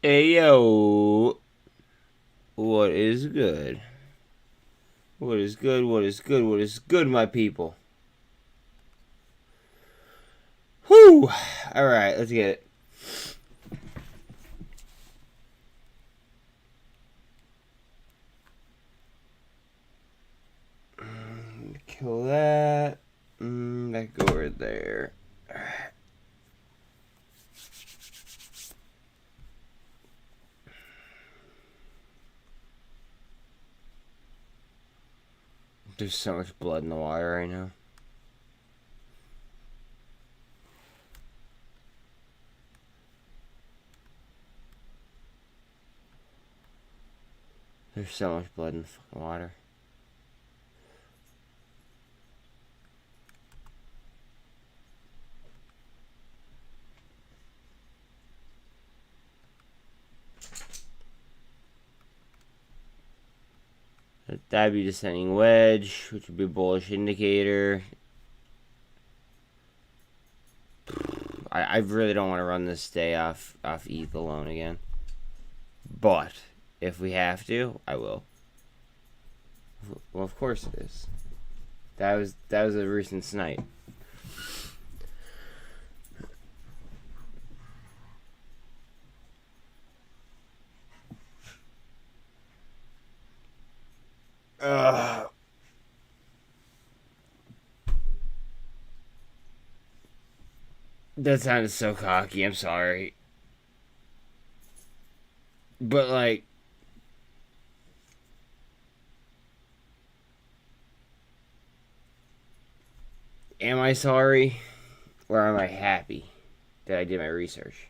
Hey yo, what is good? What is good? What is good? What is good, my people? Whew! Alright, let's get it. Kill that. That go right there. There's so much blood in the water right now. There's so much blood in the fucking water. That'd be descending wedge, which would be a bullish indicator. I really don't want to run this day off ETH alone again. But if we have to, I will. Well, of course it is. That was a recent snipe. That sounded so cocky. I'm sorry. But, like, am I sorry? Or am I happy that I did my research?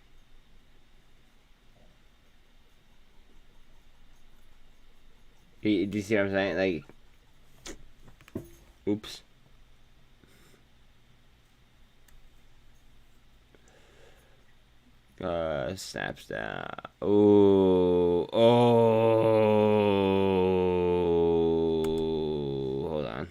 Do you see what I'm saying? Like, oops. Snaps down. Oh, hold on.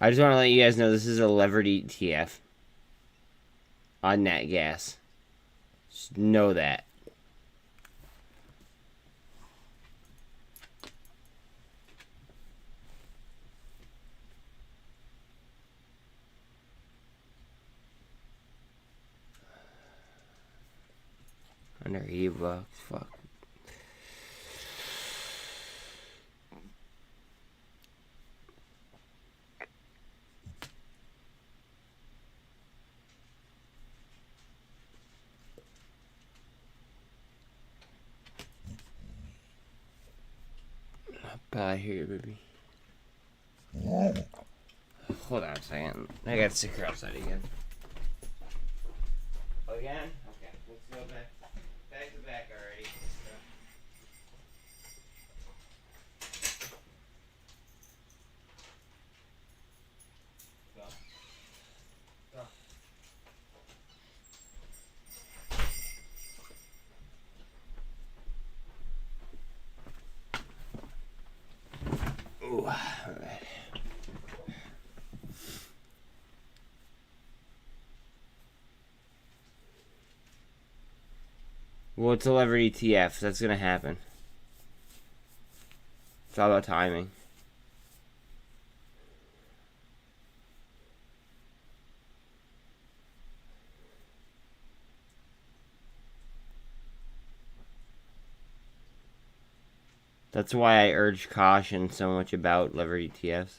I just want to let you guys know this is a levered ETF on nat gas. Just know that. Under $80, fuck. I hear you, baby. Hold on a second. I gotta stick her outside again. Again? Okay, let's go back. Back to back already. Go. Go. Ooh, alright. Well, it's a levered ETF. That's gonna happen. It's all about timing. That's why I urge caution so much about levered ETFs.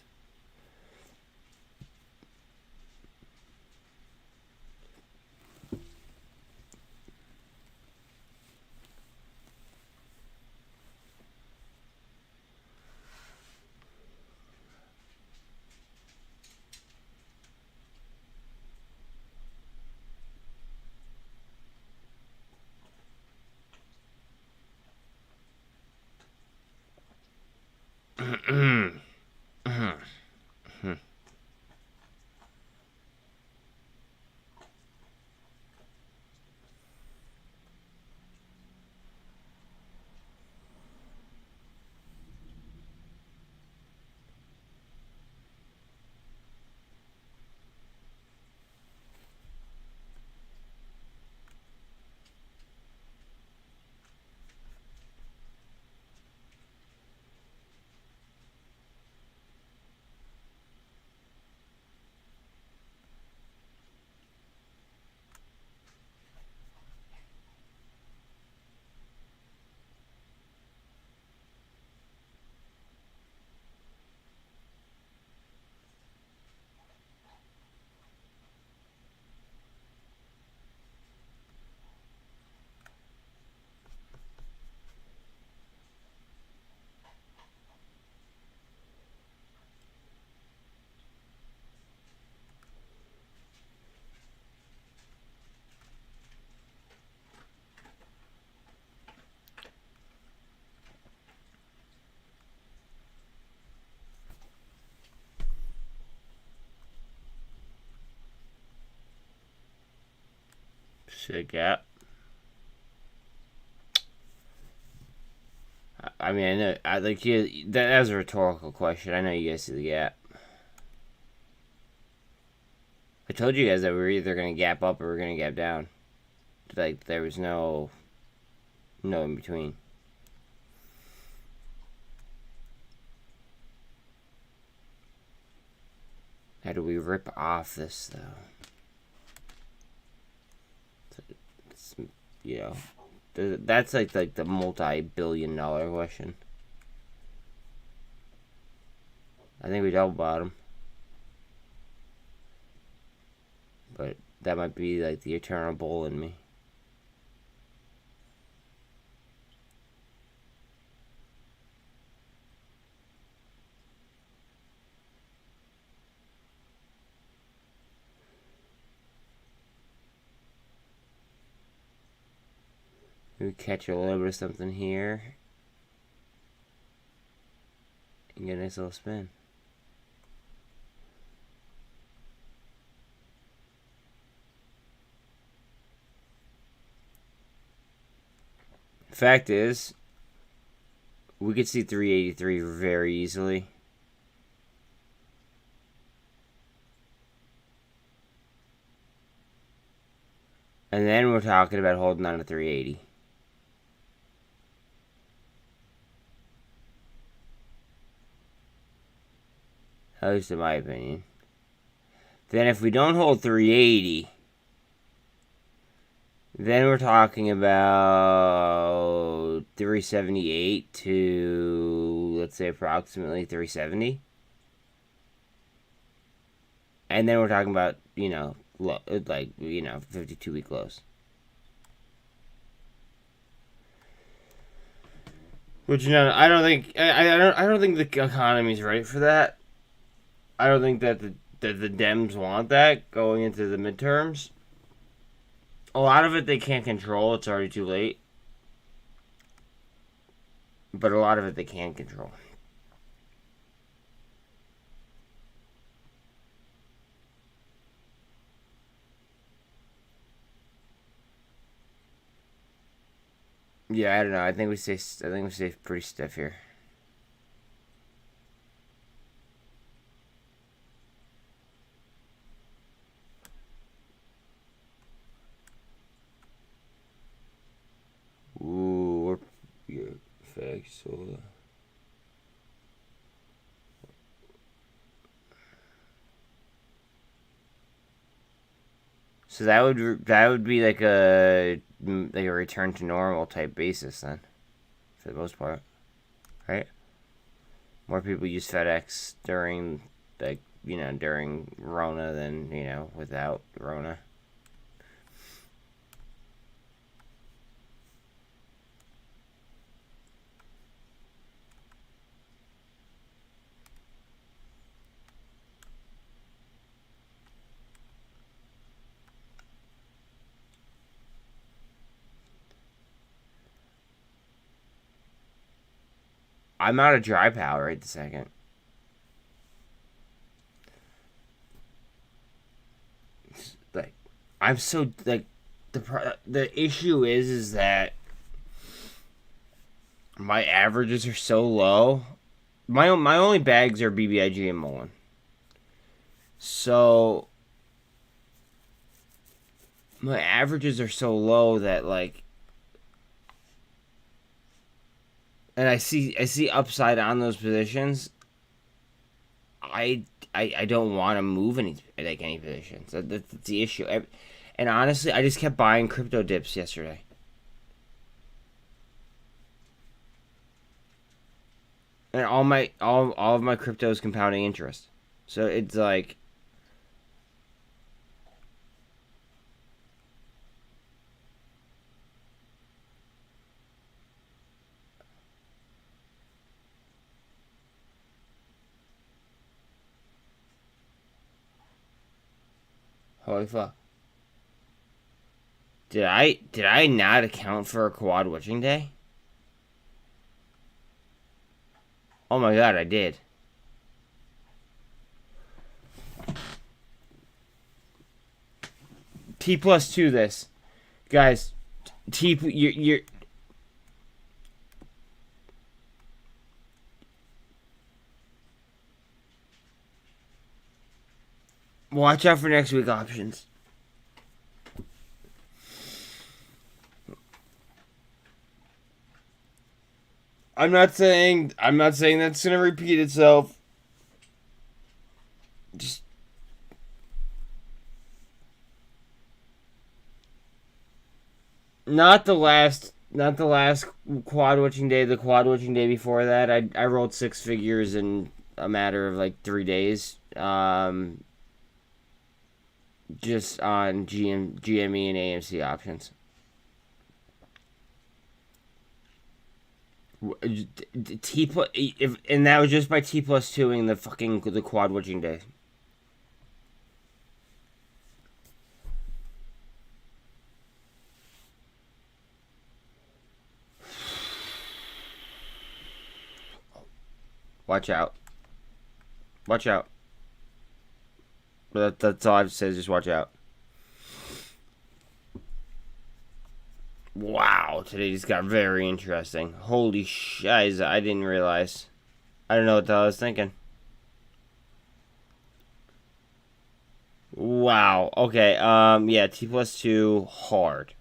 See the gap? I mean, I know. That was a rhetorical question. I know you guys see the gap. I told you guys that we were either gonna gap up or we are gonna gap down. Like there was no in between. How do we rip off this though? It's, you know, that's like the multi-billion-dollar question. I think we double bottom, but that might be like the eternal bull in me. We catch a little bit of something here and get a nice little spin. Fact is, we could see 383 very easily. And then we're talking about holding on to 380. At least in my opinion. Then if we don't hold 380, then we're talking about 378 to, let's say, approximately 370. And then we're talking about, 52-week lows. Which, I don't think the economy's ready for that. I don't think that the Dems want that going into the midterms. A lot of it they can't control. It's already too late. But a lot of it they can control. Yeah, I don't know. I think we stay pretty stiff here. Ooh, we're facts. So that would be like a return to normal type basis then, for the most part, right? More people use FedEx during during Rona than without Rona. I'm out of dry powder right this second. Like, I'm so like the issue is that my averages are so low. My only bags are BBIG and Mullen. So my averages are so low that and I see upside on those positions. I don't want to move any positions. That's the issue. And honestly, I just kept buying crypto dips yesterday. And all of my crypto is compounding interest. So it's like, holy fuck. Did I not account for a quad witching day? Oh my god, I did. T+2 this. Guys, you're watch out for next week options. I'm not saying that's gonna repeat itself. Just not the last quad witching day. The quad witching day before that, I rolled 6 figures in a matter of like 3 days. Just on GME and AMC options. T plus and that was just by T plus 2ing the quad witching day. Watch out. Watch out. But that's all I have to say is just watch out. Wow, today just got very interesting. Holy shiz, I didn't realize. I don't know what the hell I was thinking. Wow, okay, yeah, T plus 2, hard.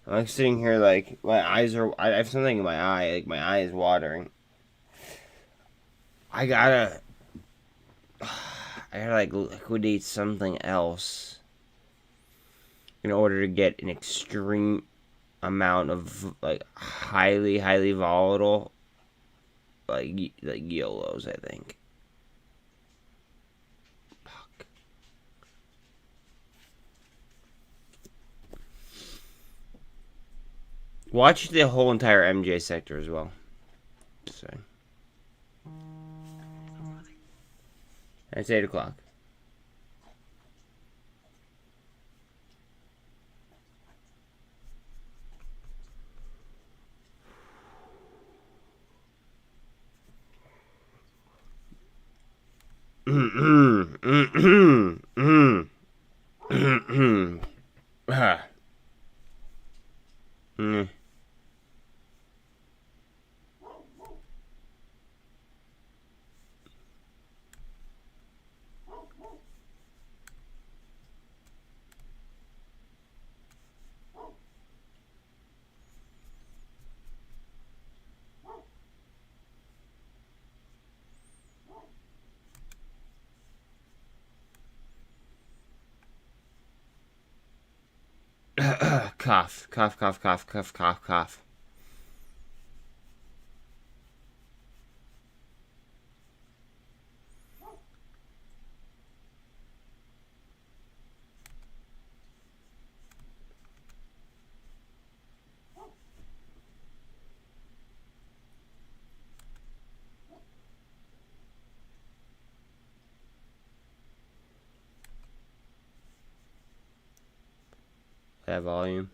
I'm like sitting here like my eyes are. I have something in my eye. Like my eye is watering. I gotta. I gotta like liquidate something else in order to get an extreme amount of like highly volatile like YOLOs. I think. Fuck. Watch the whole entire MJ sector as well. So. It's 8 o'clock. Cough, cough, cough, cough, cough, cough, cough. That volume.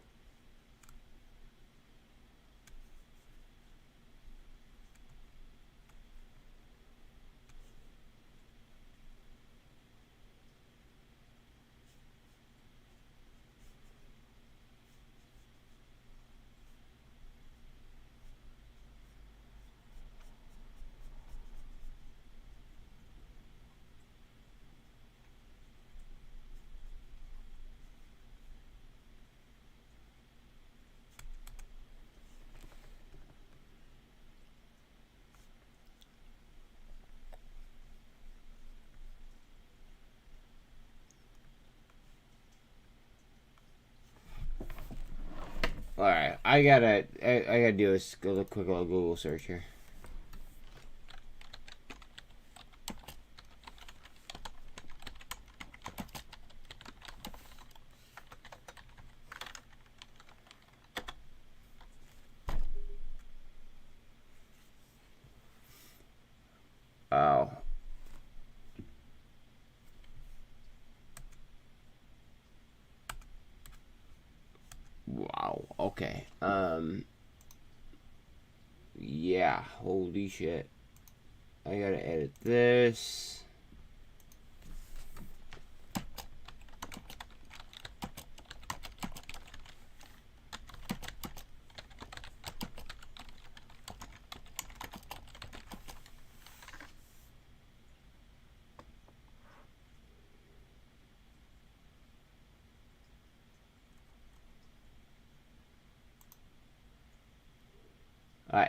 All right, I gotta do a quick little Google search here. Oh. Wow. Okay. Yeah. Holy shit. I gotta edit this.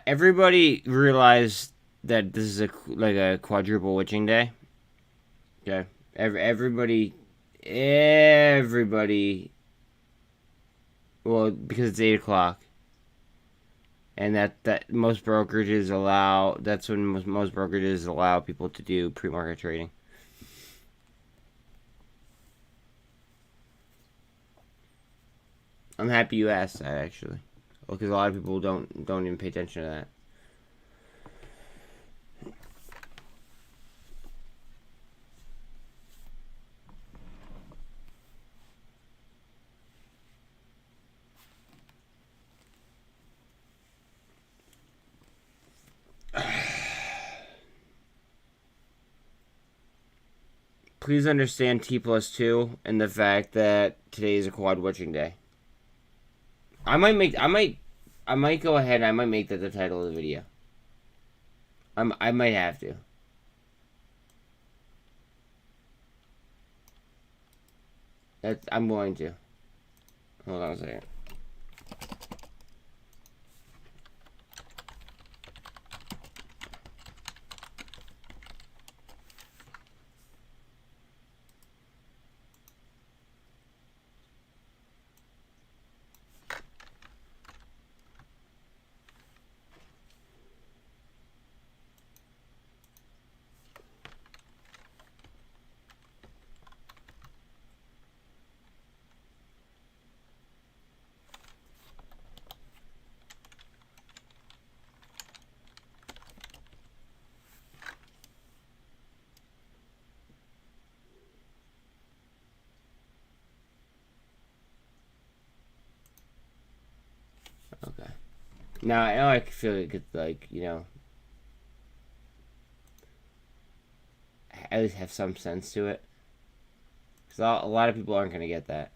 Everybody realize that this is a quadruple witching day. Okay. Everybody. Well, because it's 8 o'clock, and that most brokerages allow. That's when most brokerages allow people to do pre-market trading. I'm happy you asked that, actually, because a lot of people don't even pay attention to that. Please understand T+2 and the fact that today is a quad witching day. I might go ahead and I might make that the title of the video. I might have to. I'm going to. Hold on a second. Okay. Now I know I feel like it's like, at least have some sense to it. Because a lot of people aren't going to get that.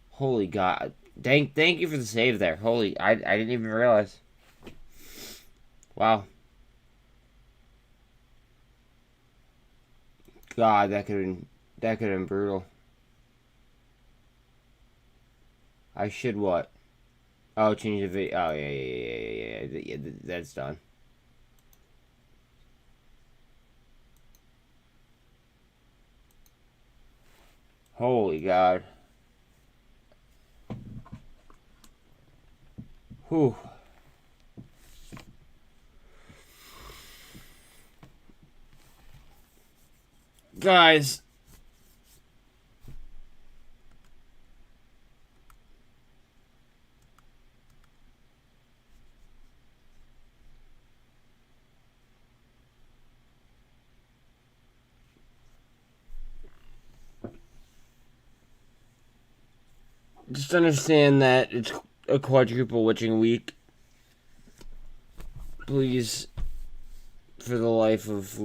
Holy God. Thank you for the save there. Holy, I didn't even realize. Wow. God, that could have been brutal. I should what? Oh, change the video. Oh, yeah. That's done. Holy God. Whew. Guys. Just understand that it's a quadruple witching week. Please, for the life of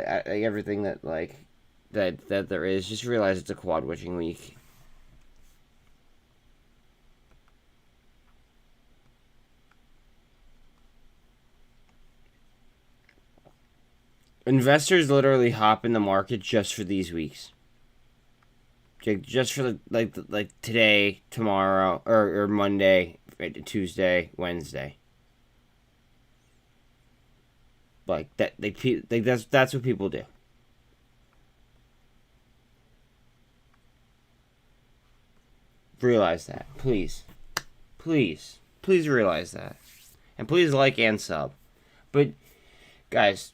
everything that that there is, just realize it's a quad witching week. Investors literally hop in the market just for these weeks. Just for the today, tomorrow, or Monday, Tuesday, Wednesday. Like that, that's what people do. Realize that, please realize that, and please like and sub. But guys,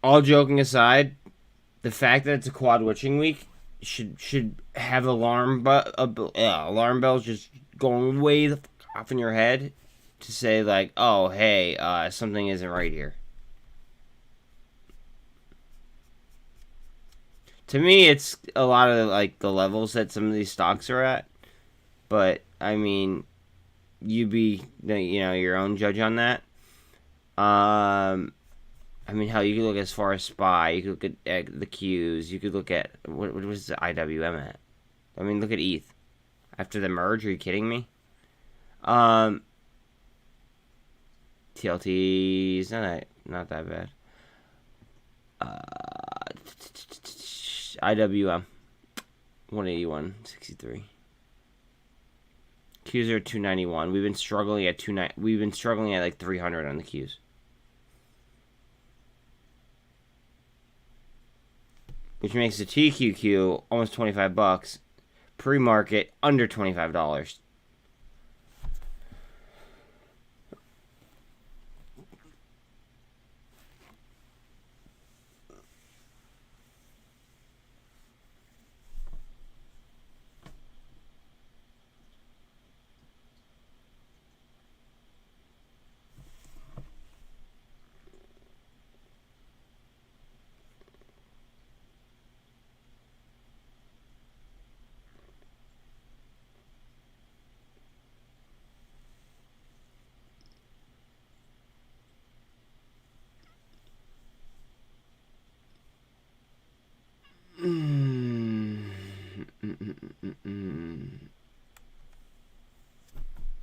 all joking aside, the fact that it's a quad witching week should have alarm bells just going way off in your head to say like, oh hey, something isn't right here. To me, it's a lot of like the levels that some of these stocks are at. But I mean, you be your own judge on that. I mean, hell, you could look as far as SPY. You could look at the Qs. You could look at what was the IWM at? I mean, look at ETH after the merge. Are you kidding me? TLT is not that bad. IWM 181.63. Qs are 291. We've been struggling at like 300 on the Qs. Which makes the TQQ almost $25. Pre-market under $25.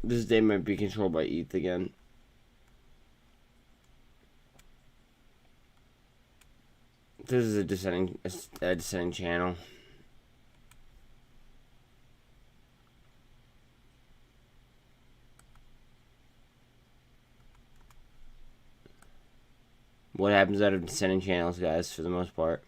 This day might be controlled by ETH again. This is a descending channel. What happens out of descending channels, guys, for the most part?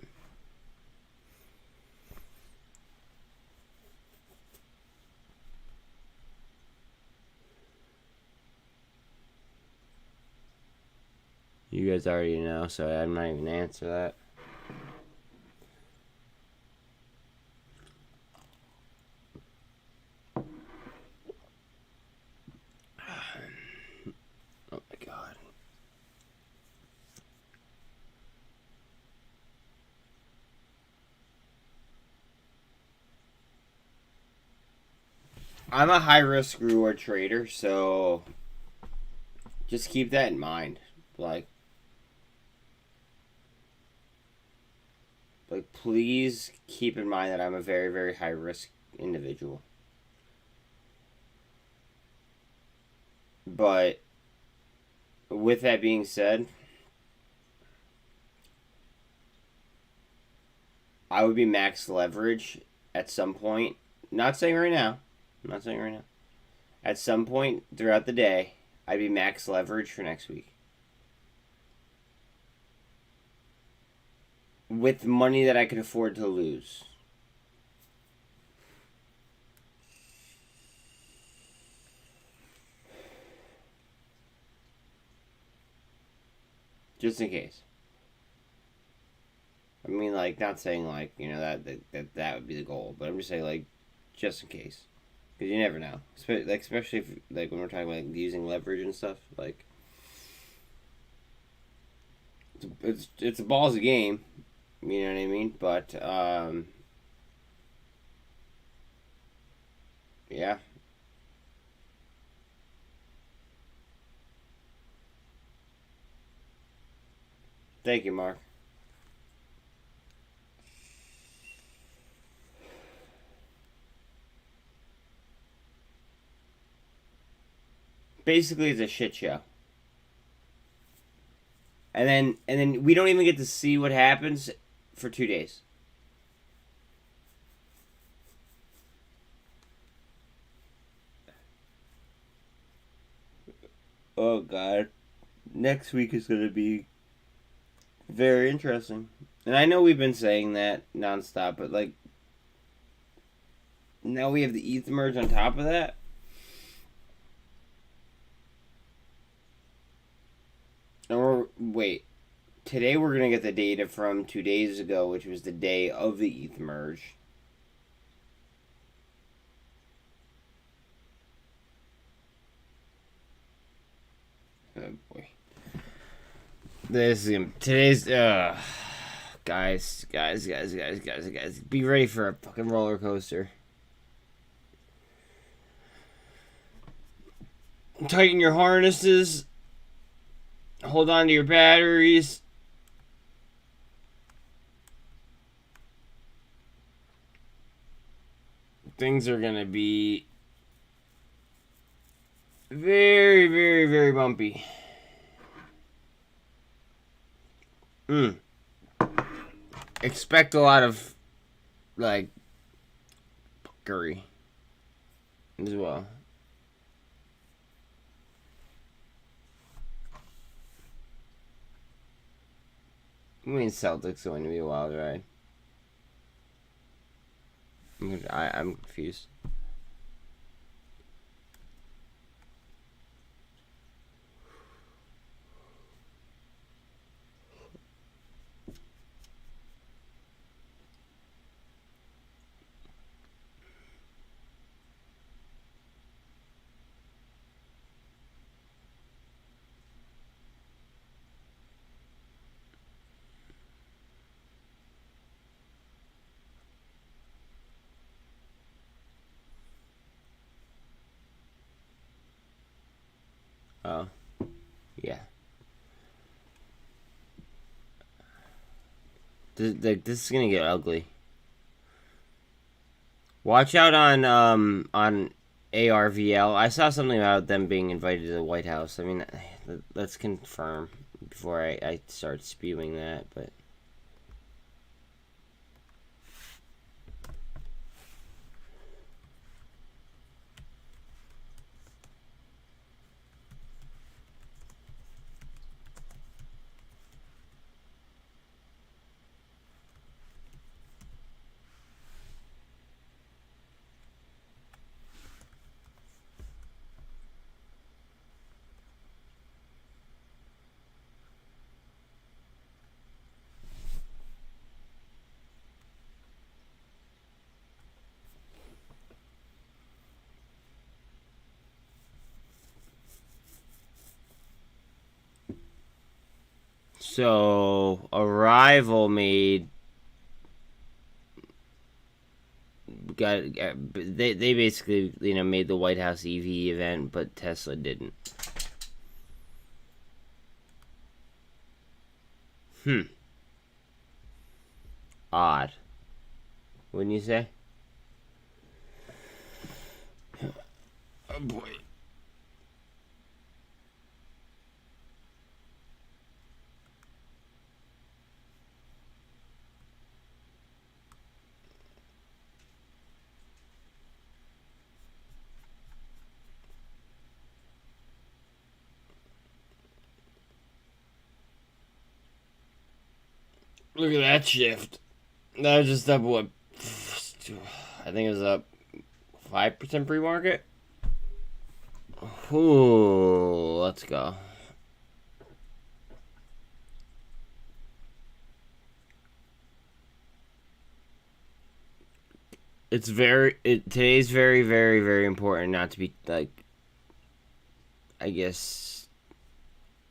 You guys already know, so I'm not even gonna answer that. Oh my god. I'm a high risk reward trader, so just keep that in mind. Like please keep in mind that I'm a very, very high risk individual. But with that being said, I would be max leverage at some point. Not saying right now. At some point throughout the day, I'd be max leverage for next week. With money that I can afford to lose. Just in case. I mean, like, not saying, like, that would be the goal. But I'm just saying, like, just in case. Because you never know. Especially if, like, when we're talking about like, using leverage and stuff. Like, it's a ballsy game. You know what I mean? But, yeah. Thank you, Mark. Basically, it's a shit show. And then we don't even get to see what happens for 2 days. Oh god. Next week is going to be very interesting. And I know we've been saying that nonstop, but like now we have the ETH merge on top of that. Wait. Today we're going to get the data from 2 days ago, which was the day of the ETH merge. Oh boy. Today's God, Guys, be ready for a fucking roller coaster. Tighten your harnesses. Hold on to your batteries. Things are gonna be very, very, very bumpy. Expect a lot of, like, curry as well. I mean, Celtics going to be a wild ride. I'm confused. Oh, yeah. This is gonna get ugly. Watch out on ARVL. I saw something about them being invited to the White House. I mean, let's confirm before I start spewing that, but. So, Arrival made they basically made the White House EV event, but Tesla didn't. Odd, wouldn't you say? Oh boy. Look at that shift. That was just up, what? I think it was up 5% pre-market. Ooh, let's go. Today's very, very, very important not to be, like, I guess,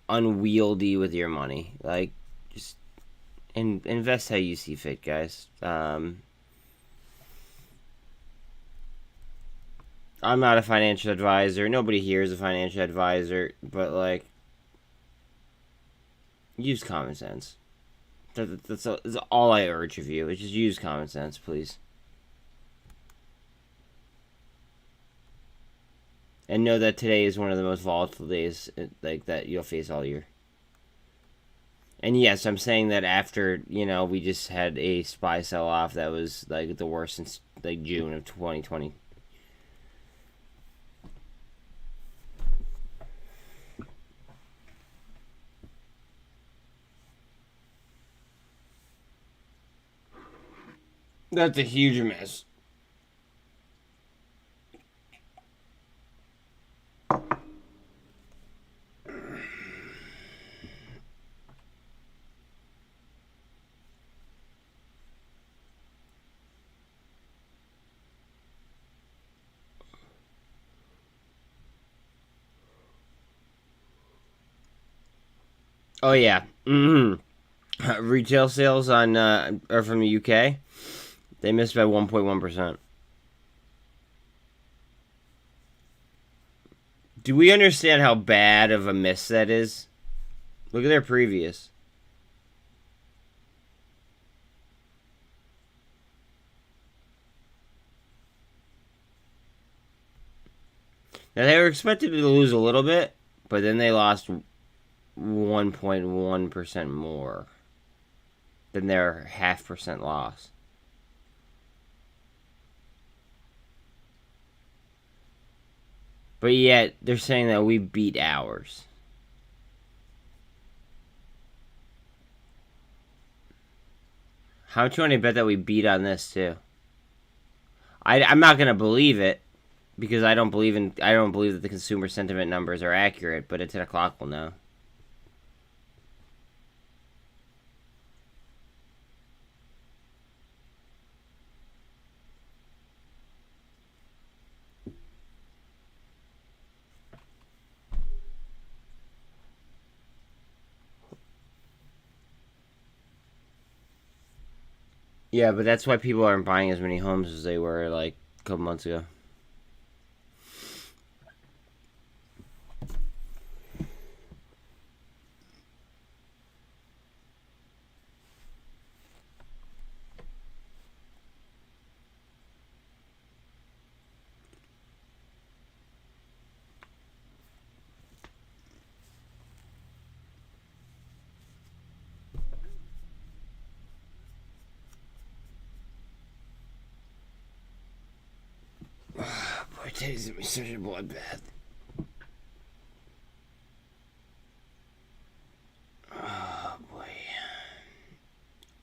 unwieldy with your money. Like, just invest how you see fit, guys. I'm not a financial advisor. Nobody here is a financial advisor, but, like, use common sense. That's all I urge of you. Is just use common sense, please. And know that today is one of the most volatile days, like, that you'll face all year. And yes, I'm saying that after, we just had a SPY sell-off that was, like, the worst since, like, June of 2020. That's a huge miss. Oh, yeah. Retail sales on are from the UK. They missed by 1.1%. Do we understand how bad of a miss that is? Look at their previous. Now they were expected to lose a little bit, but then they lost 1.1% more than their 0.5% loss. But yet, they're saying that we beat ours. How much you want to bet that we beat on this, too? I'm not going to believe it, because I don't believe that the consumer sentiment numbers are accurate, but at 10 o'clock we'll know. Yeah, but that's why people aren't buying as many homes as they were like a couple months ago. Boy, today's gonna be such a bloodbath. Oh boy.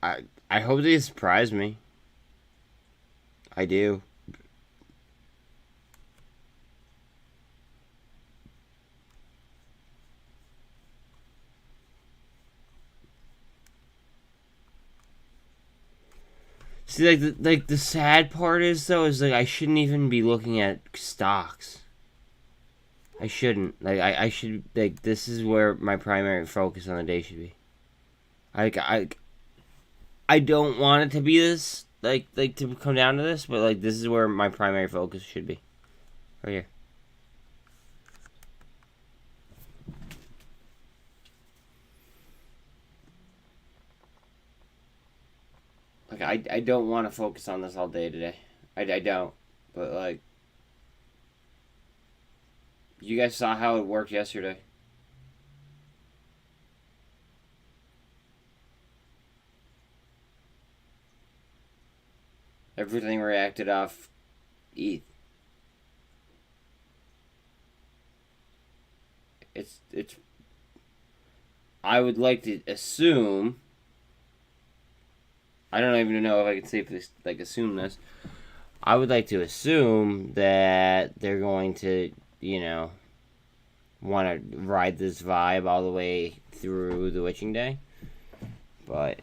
I hope they surprise me. I do. See, the sad part is though is like I shouldn't even be looking at stocks. I shouldn't. Like I should like this is where my primary focus on the day should be. I don't want it to be this like to come down to this, but like this is where my primary focus should be. Right here. Like I don't want to focus on this all day today. I don't. But like you guys saw how it worked yesterday. Everything reacted off ETH. It's I would like to assume I don't even know if I can safely like assume this. I would like to assume that they're going to, want to ride this vibe all the way through the witching day. But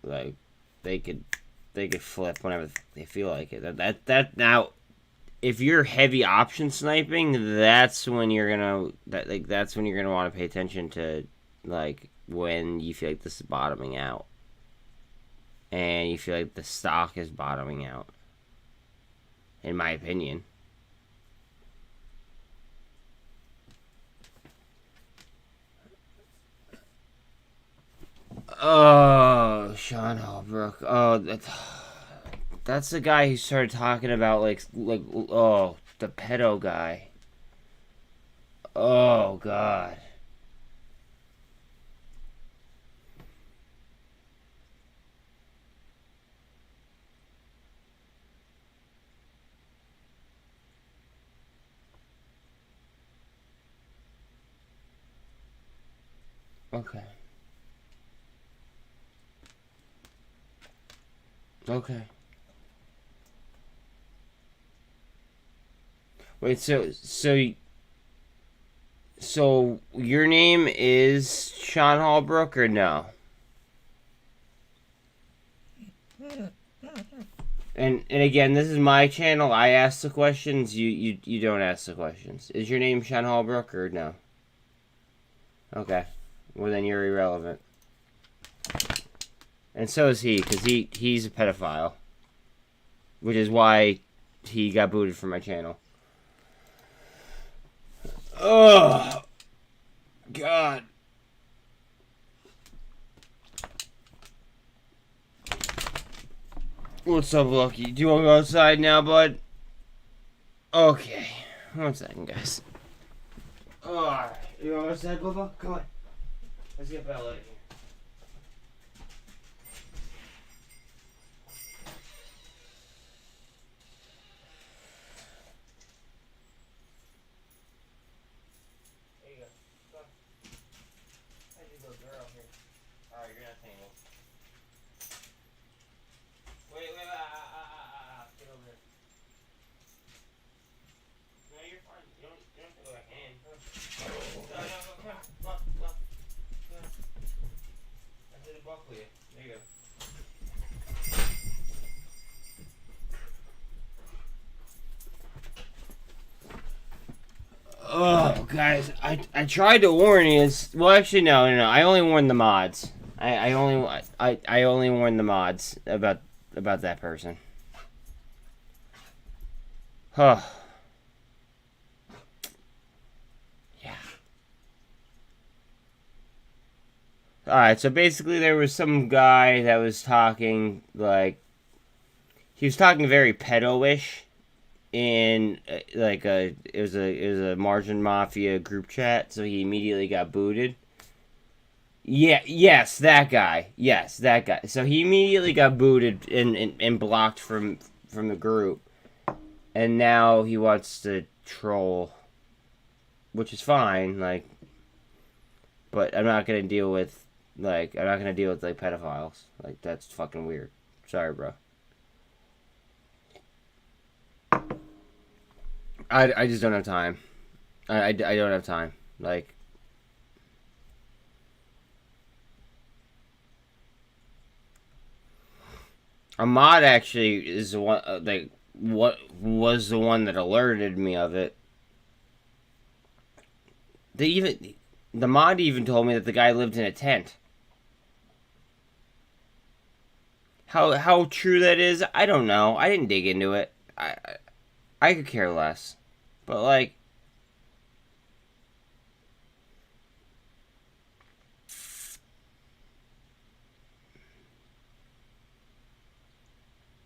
like they could flip whenever they feel like it. That now if you're heavy option sniping, that's when you're gonna want to pay attention to like when you feel like this is bottoming out and you feel like the stock is bottoming out, in my opinion. Oh, Sean Holbrook. Oh, that's the guy who started talking about like oh, the pedo guy. Oh God. Okay. Okay. Wait, so your name is Sean Holbrook or no? And again, this is my channel. I ask the questions. You don't ask the questions. Is your name Sean Holbrook or no? Okay. Well, then you're irrelevant. And so is he, because he's a pedophile. Which is why he got booted from my channel. Oh, God. What's up, Lucky? Do you want to go outside now, bud? Okay. 1 second, guys. Alright. You want to go outside, Bubba? Come on. Let's get Bella in here. There you go. Come on. How's your little girl here? Alright, you're not tangled. Wait, get over here. No, you're fine. You don't have to go back in. No, come on. Come on. I did a buckle you. There you go. Oh, guys, I tried to warn you. Well, actually, no. I only warned the mods. I only warned the mods about that person. Huh. Yeah. Alright, so basically there was some guy that was talking, like, he was talking very pedo-ish in, like, it was a Margin Mafia group chat, so he immediately got booted. Yeah, yes, that guy. Yes, that guy. So he immediately got booted and blocked from the group. And now he wants to troll, which is fine, like, but I'm not gonna deal with like pedophiles. Like, that's fucking weird. Sorry, bro. I just don't have time. I don't have time. Like, Ahmad actually is the one, like, what was the one that alerted me of it. The mod even told me that the guy lived in a tent. How true that is, I don't know. I didn't dig into it. I could care less. But, like,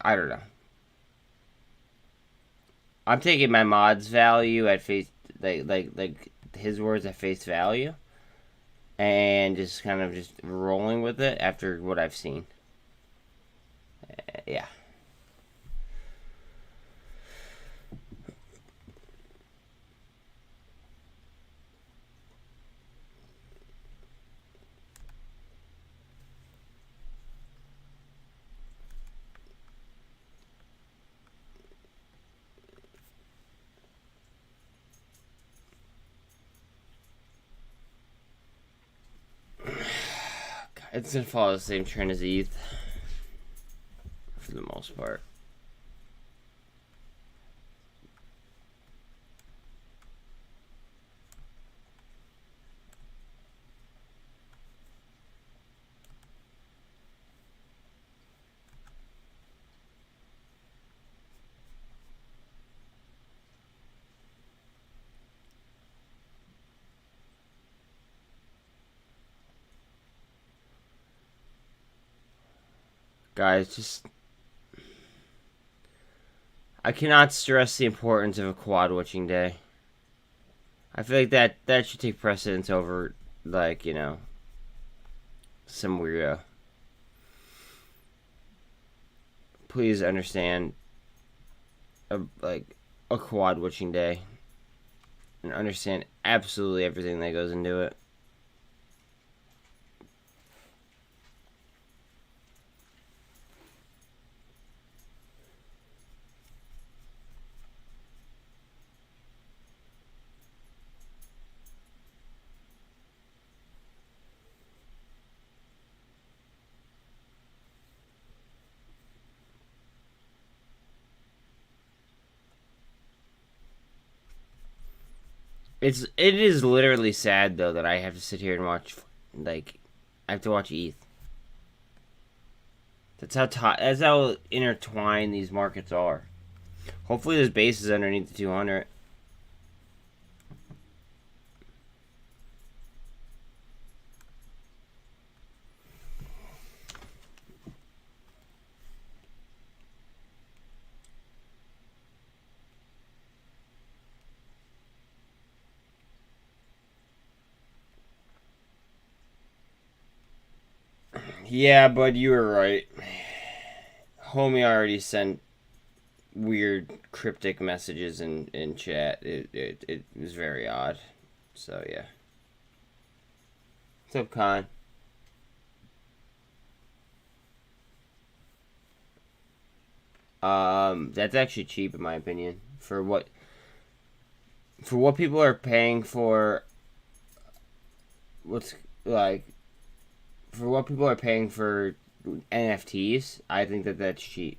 I don't know. I'm taking my mod's value at face, like his words at face value, and just kind of just rolling with it after what I've seen. Yeah. It's gonna follow the same trend as ETH for the most part. Guys, just, I cannot stress the importance of a quad witching day. I feel like that should take precedence over, like, some weirdo. Please understand, a quad witching day, and understand absolutely everything that goes into it. It is literally sad though that I have to sit here and watch, like, I have to watch ETH. That's how intertwined these markets are. Hopefully this base is underneath the 200. Yeah, bud, you were right. Homie already sent weird cryptic messages in chat. It was very odd. So yeah. What's up, Con? That's actually cheap in my opinion. For what people are paying for what's like for what people are paying for NFTs, I think that that's cheap.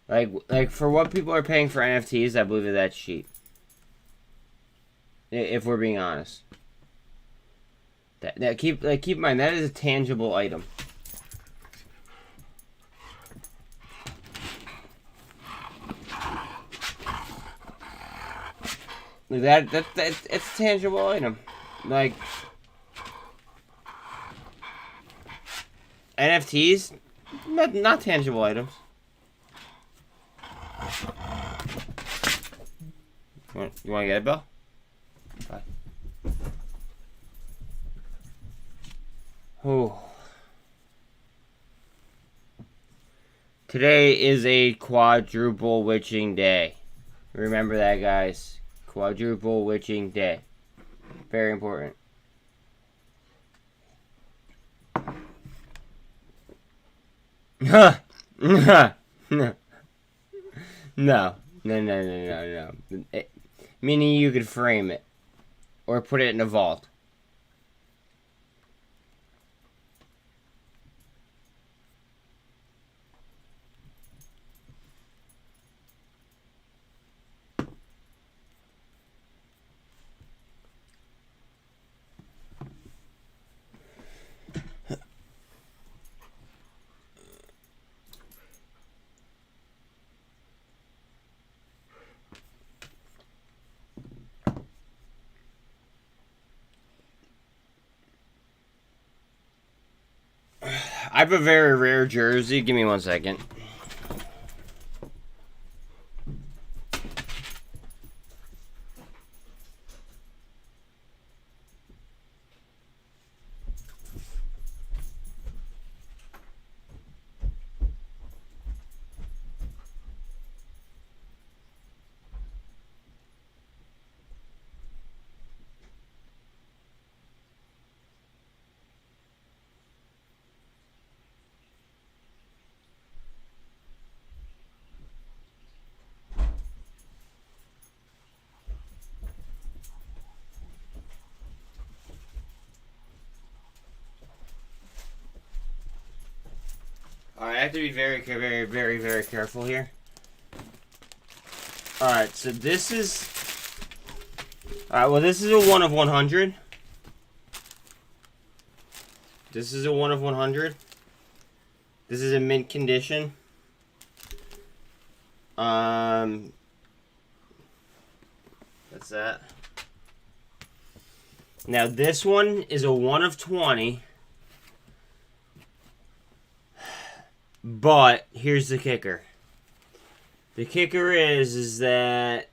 Like for what people are paying for NFTs, I believe that that's cheap. If we're being honest. Keep in mind that is a tangible item. That's a tangible item. Like NFTs, not tangible items. You want to get it, Bill? Bye. Oh. Today is a quadruple witching day. Remember that, guys. Quadruple witching day. Very important. No. No. Meaning you could frame it. Or put it in a vault. I have a very rare jersey. Give me 1 second. Alright, I have to be very careful here. Alright, so this is... Alright, well this is a 1 of 100. This is a 1 of 100. This is a mint condition. That's that. Now this one is a 1 of 20. But here's the kicker. The kicker is that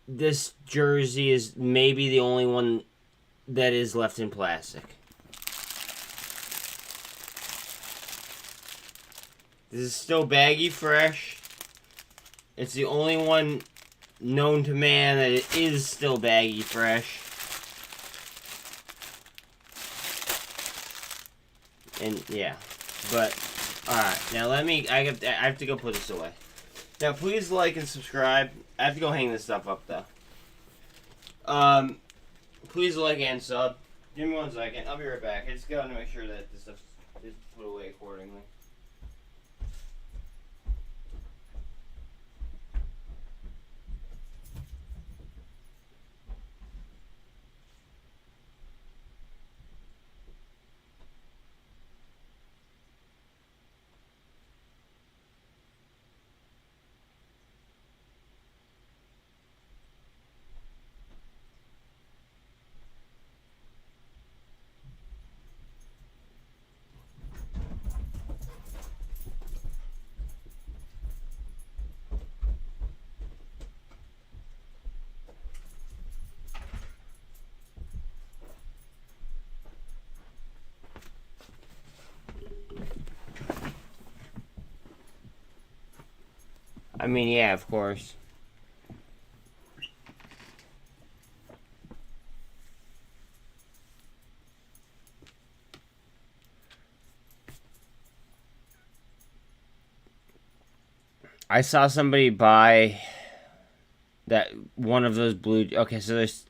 this jersey is maybe the only one that is left in plastic. This is still baggy fresh. It's the only one known to man that it is still baggy fresh. And yeah, but alright, now I have to go put this away. Now please like and subscribe. I have to go hang this stuff up though. Please like and sub. Give me 1 second. I'll be right back. I just got to make sure that this stuff is put away accordingly. I mean, yeah, of course. I saw somebody buy that one of those blue. Okay, so there's.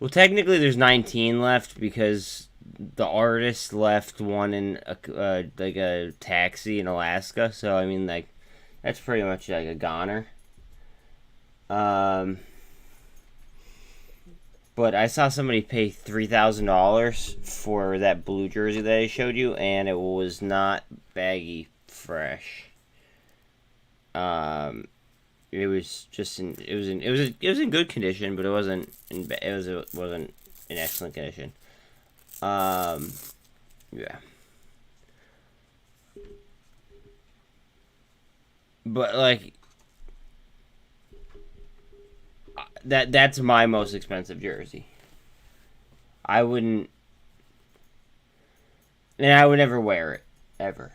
Well, technically, there's 19 left because the artist left one in like a taxi in Alaska. So I mean, like, that's pretty much like a goner. But I saw somebody pay $3,000 for that blue jersey that I showed you, and it was not baggy fresh. It was just it was in good condition, but it wasn't in excellent condition. Yeah. But like that's my most expensive jersey. I wouldn't, and I would never wear it ever.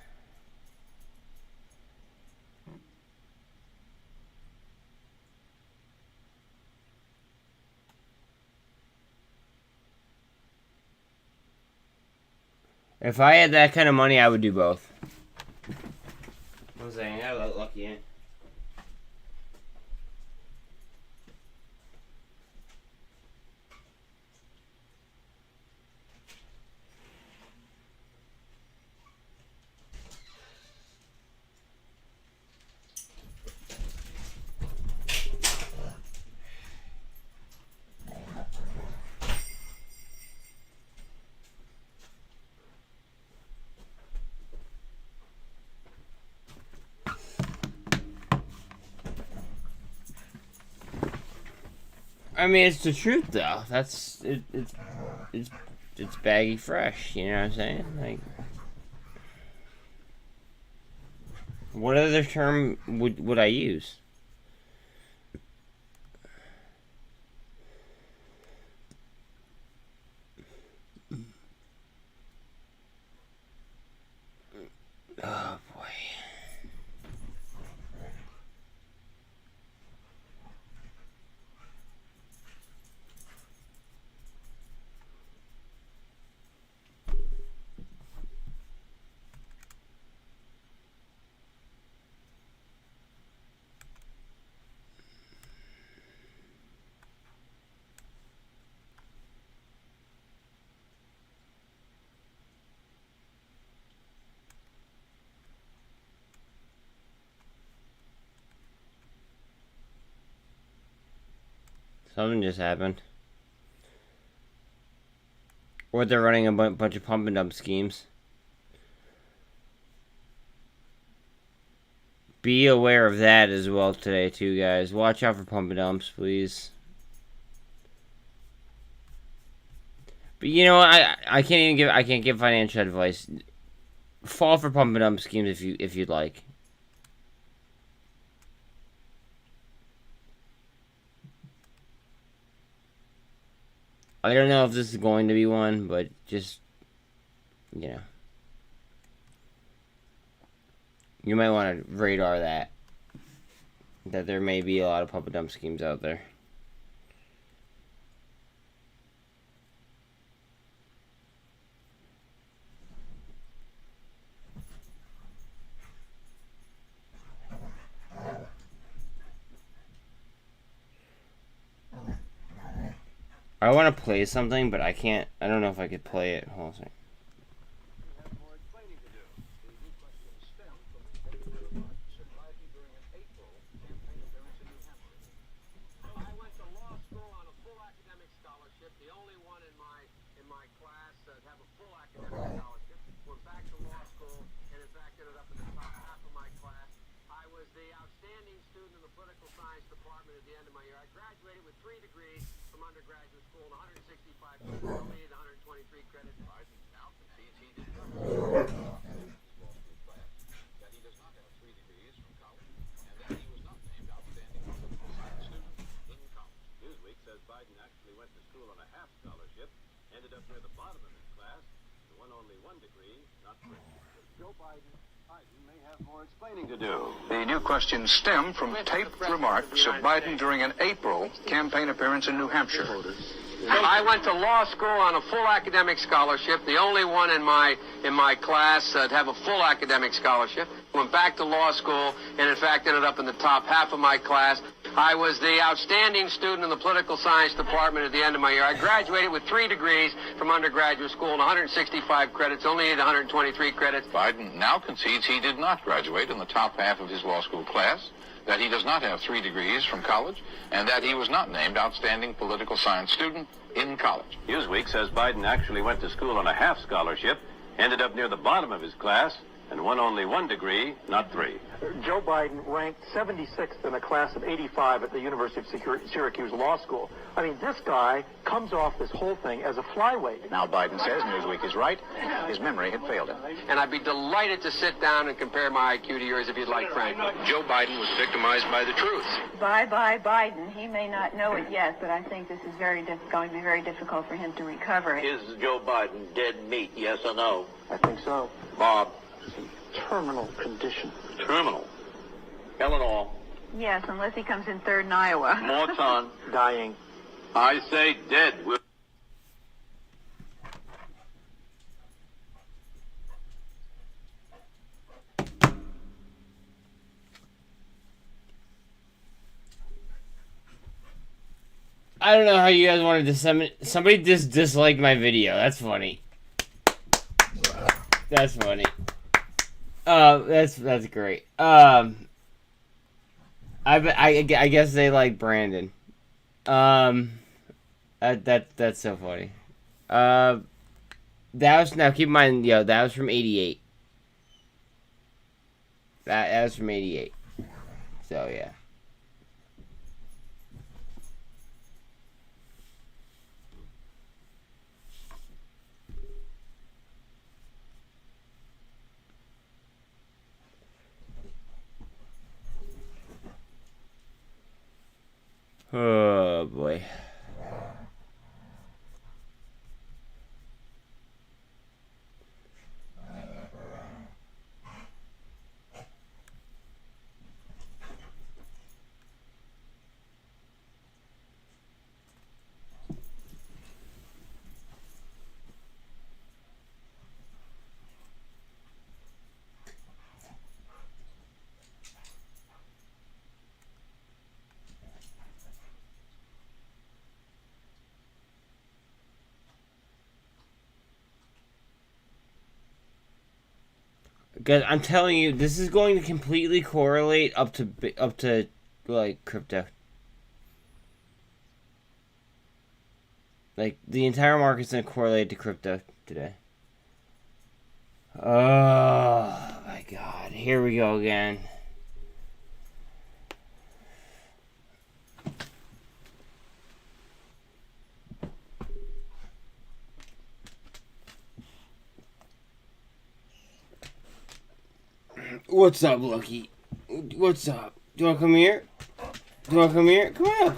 If I had that kind of money, I would do both. I'm saying I got lucky in. I mean, it's the truth, though. That's it. It's baggy fresh. You know what I'm saying? Like, what other term would I use? Oh boy. Something just happened. Or they're running a bunch of pump and dump schemes. Be aware of that as well today, too, guys. Watch out for pump and dumps, please. But you know, I can't give financial advice. Fall for pump and dump schemes if you'd like. I don't know if this is going to be one, but just, you know. You might want to radar that there may be a lot of pump and dump schemes out there. I want to play something, but I can't. I don't know if I could play it. Hold on a second. To do. The new questions stem from taped remarks of Biden during an April campaign appearance in New Hampshire. I went to law school on a full academic scholarship, the only one in my class to have a full academic scholarship. Went back to law school and in fact ended up in the top half of my class. I was the outstanding student in the political science department at the end of my year. I graduated with 3 degrees from undergraduate school and 165 credits, only needed 123 credits. Biden now concedes he did not graduate in the top half of his law school class, that he does not have 3 degrees from college, and that he was not named outstanding political science student in college. Newsweek says Biden actually went to school on a half scholarship, ended up near the bottom of his class, and won only 1 degree, not 3. Joe Biden ranked 76th in a class of 85 at the University of Syracuse Law School. I mean, this guy comes off this whole thing as a flyweight. Now Biden says Newsweek is right. His memory had failed him. And I'd be delighted to sit down and compare my IQ to yours if you'd like, Frank. Joe Biden was victimized by the truth. Bye-bye Biden. He may not know it yet, but I think this is going to be very difficult for him to recover it. Is Joe Biden dead meat, yes or no? I think so. Bob? Terminal condition. Terminal. Eleanor. Yes, unless he comes in third in Iowa. Morton. Dying. I say dead. I don't know how you guys want to disseminate. Somebody just disliked my video. That's funny. That's funny. That's great. I guess they like Brandon. That's so funny. That was, now keep in mind, yo, that was from 88. That was from 88. So yeah. Oh boy. Guys, I'm telling you, this is going to completely correlate up to like crypto. Like the entire market's gonna correlate to crypto today. Oh my god, here we go again. What's up, Lucky? What's up? Do you want to come here? Do you want to come here? Come up.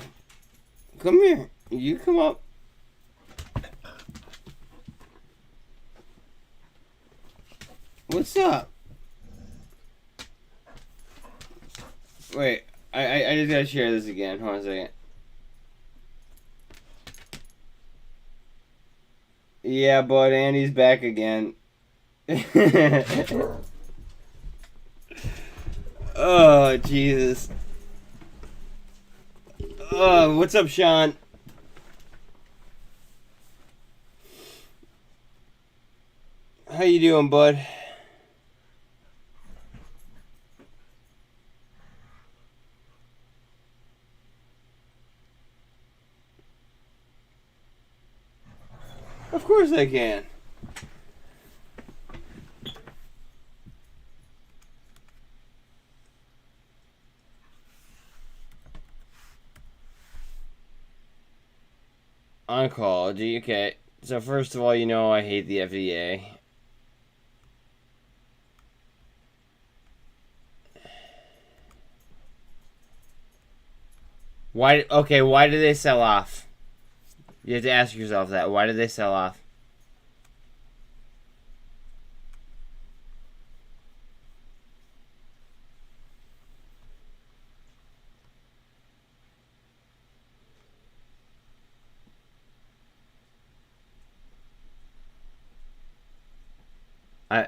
Come here. You come up. What's up? Wait, I just gotta share this again. Hold on a second. Yeah, bud, Andy's back again. Oh, Jesus. Oh, what's up, Sean? How you doing, bud? Of course I can. Oncology, okay. So first of all, you know I hate the FDA. Why? Okay, why did they sell off? You have to ask yourself that. Why did they sell off?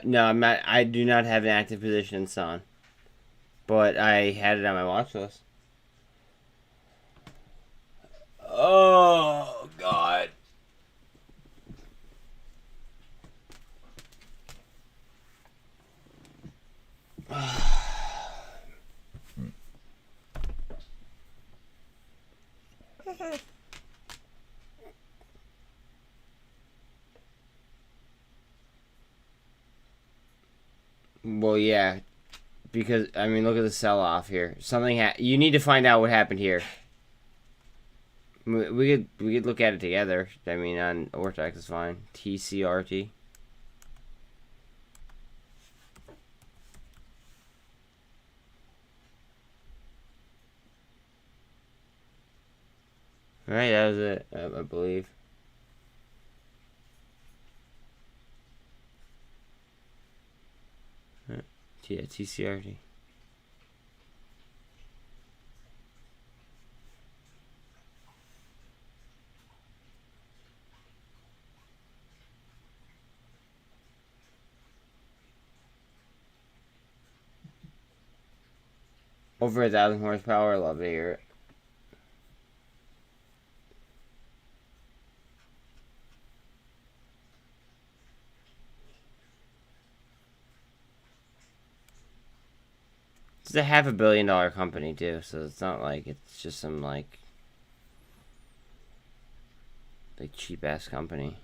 No, I'm not. I do not have an active position in Sun, but I had it on my watch list. Oh God. Well, yeah, because I mean, look at the sell-off here. You need to find out what happened here. We could look at it together. I mean, on Ortex is fine. TCRT. All right, that was it. I believe. Yeah, TCRT. Over 1,000 horsepower. Love to hear it. It's a $500 million company too, so it's not like it's just some like cheap ass company.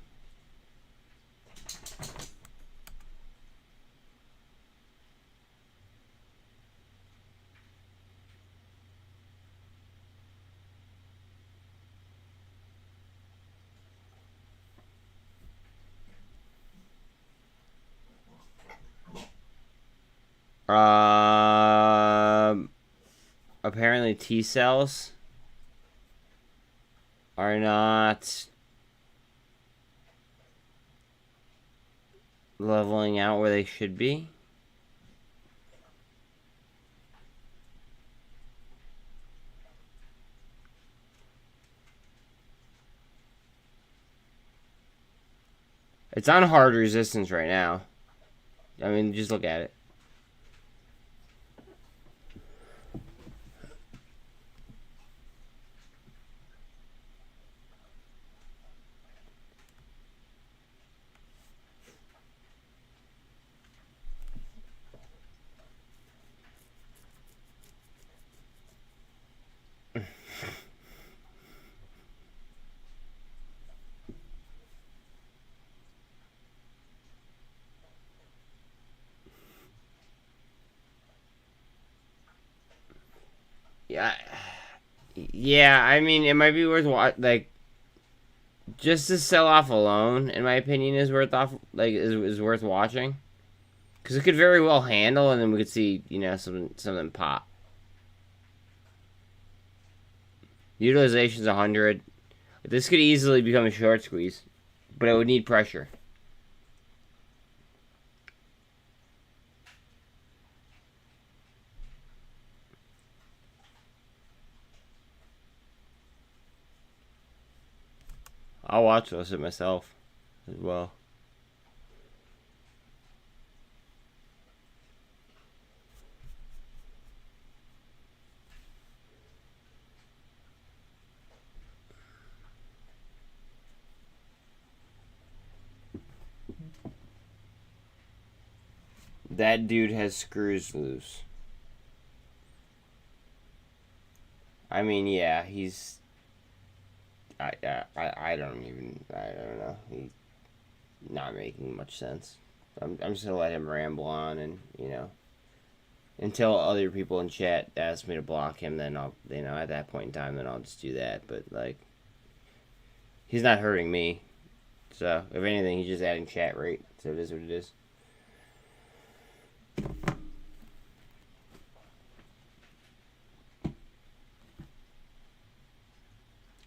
Apparently T cells are not leveling out where they should be. It's on hard resistance right now. I mean, just look at it. Yeah. I mean, it might be worth just to sell off alone. In my opinion, is is worth watching, because it could very well handle, and then we could see something pop. Utilization's 100. This could easily become a short squeeze, but it would need pressure. I'll watch those it myself as well. That dude has screws loose. I mean, yeah, he's... I don't know. He's not making much sense. I'm just gonna let him ramble on, and, you know, until other people in chat ask me to block him, then I'll, you know, at that point in time, then I'll just do that. But, like, he's not hurting me. So, if anything, he's just adding chat rate. So it is what it is.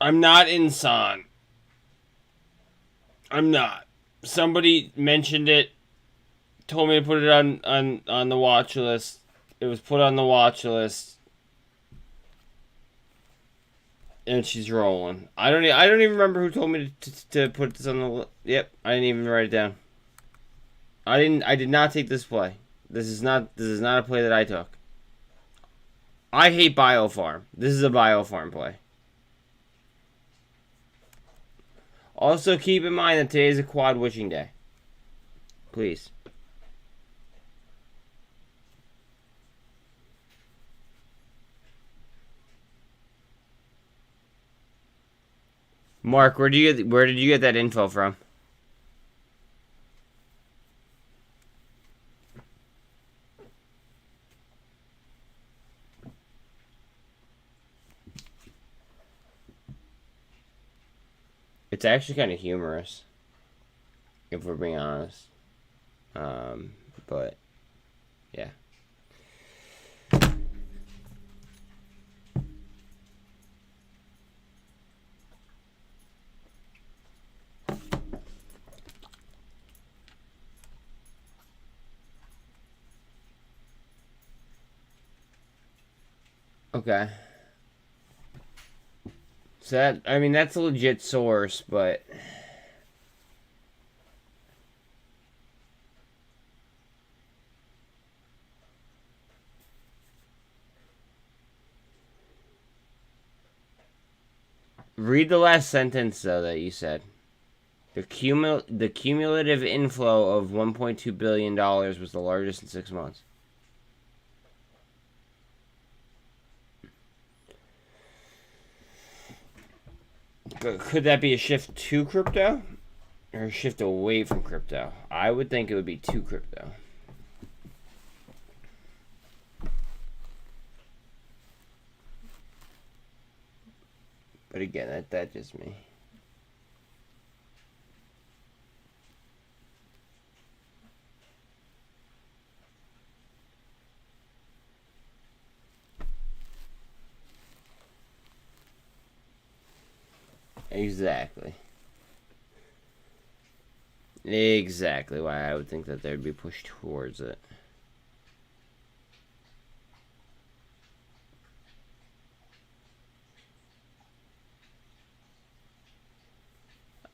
I'm not Insan. I'm not. Somebody mentioned it, told me to put it on the watch list. It was put on the watch list. And she's rolling. I don't even remember who told me to put this on the list. Yep, I didn't even write it down. I did not take this play. This is not a play that I took. I hate Biofarm. This is a Biofarm play. Also, keep in mind that today is a quad witching day. Please. Mark, where did you get that info from? It's actually kind of humorous, if we're being honest. But, yeah. Okay. So that, I mean, that's a legit source, but... Read the last sentence, though, that you said. The cumulative inflow of $1.2 billion was the largest in 6 months. Could that be a shift to crypto? Or a shift away from crypto? I would think it would be to crypto. But again, that's just me. Exactly. Exactly why I would think that there'd be pushed towards it.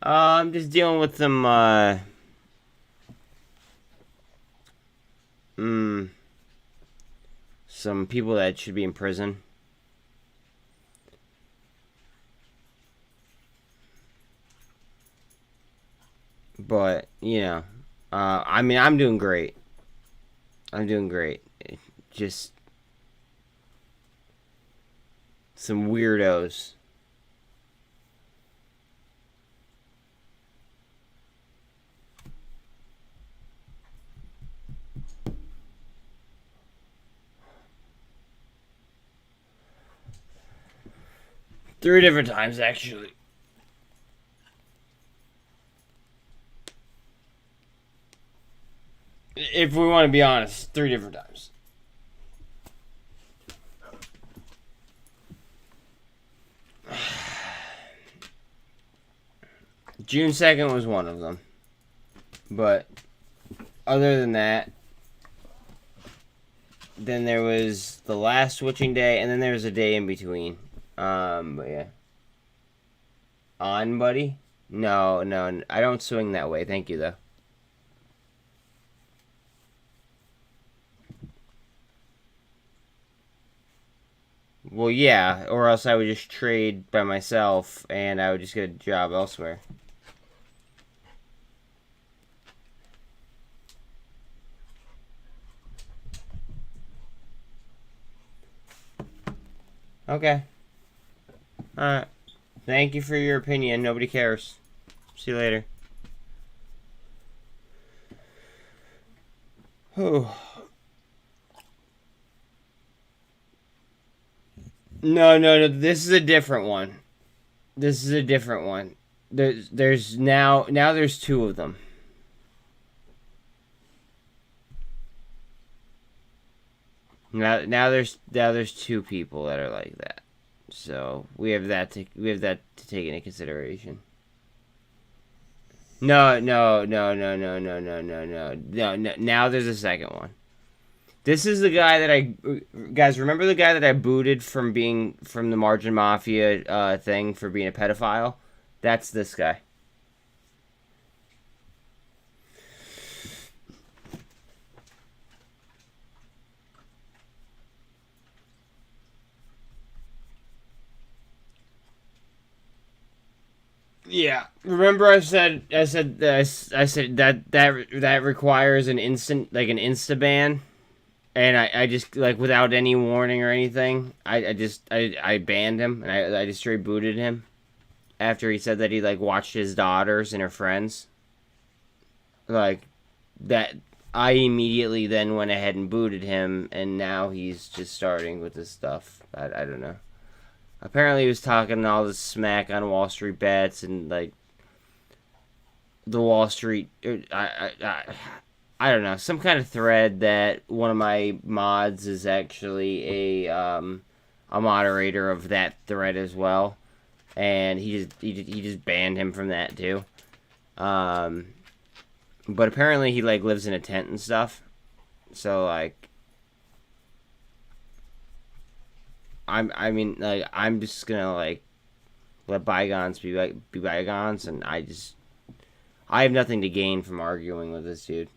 I'm just dealing with some, some people that should be in prison. But, you know, I mean, I'm doing great. I'm doing great. Just some weirdos. Three different times, actually. If we want to be honest, 3 different times. June 2nd was one of them. But other than that, then there was the last switching day, and then there was a day in between. But yeah. On, buddy? No, I don't swing that way. Thank you, though. Well, yeah, or else I would just trade by myself, and I would just get a job elsewhere. Okay. Alright. Thank you for your opinion. Nobody cares. See you later. Oh. No. This is a different one. This is a different one. There's now there's two of them. Now there's two people that are like that. So we have that to take into consideration. No. Now there's a second one. This is the guy that guys, remember the guy that I booted from the Margin Mafia thing for being a pedophile? That's this guy. Yeah, remember I said that requires an insta ban, and I just like without any warning or anything, I banned him and I just straight booted him after he said that he like watched his daughters and her friends. Like that, I immediately then went ahead and booted him, and now he's just starting with this stuff. I don't know. Apparently he was talking all this smack on Wall Street bets and like the Wall Street. I don't know, some kind of thread that one of my mods is actually a moderator of that thread as well, and he just banned him from that too. But apparently he like lives in a tent and stuff, so like. I'm just gonna like let bygones be bygones, and I have nothing to gain from arguing with this dude.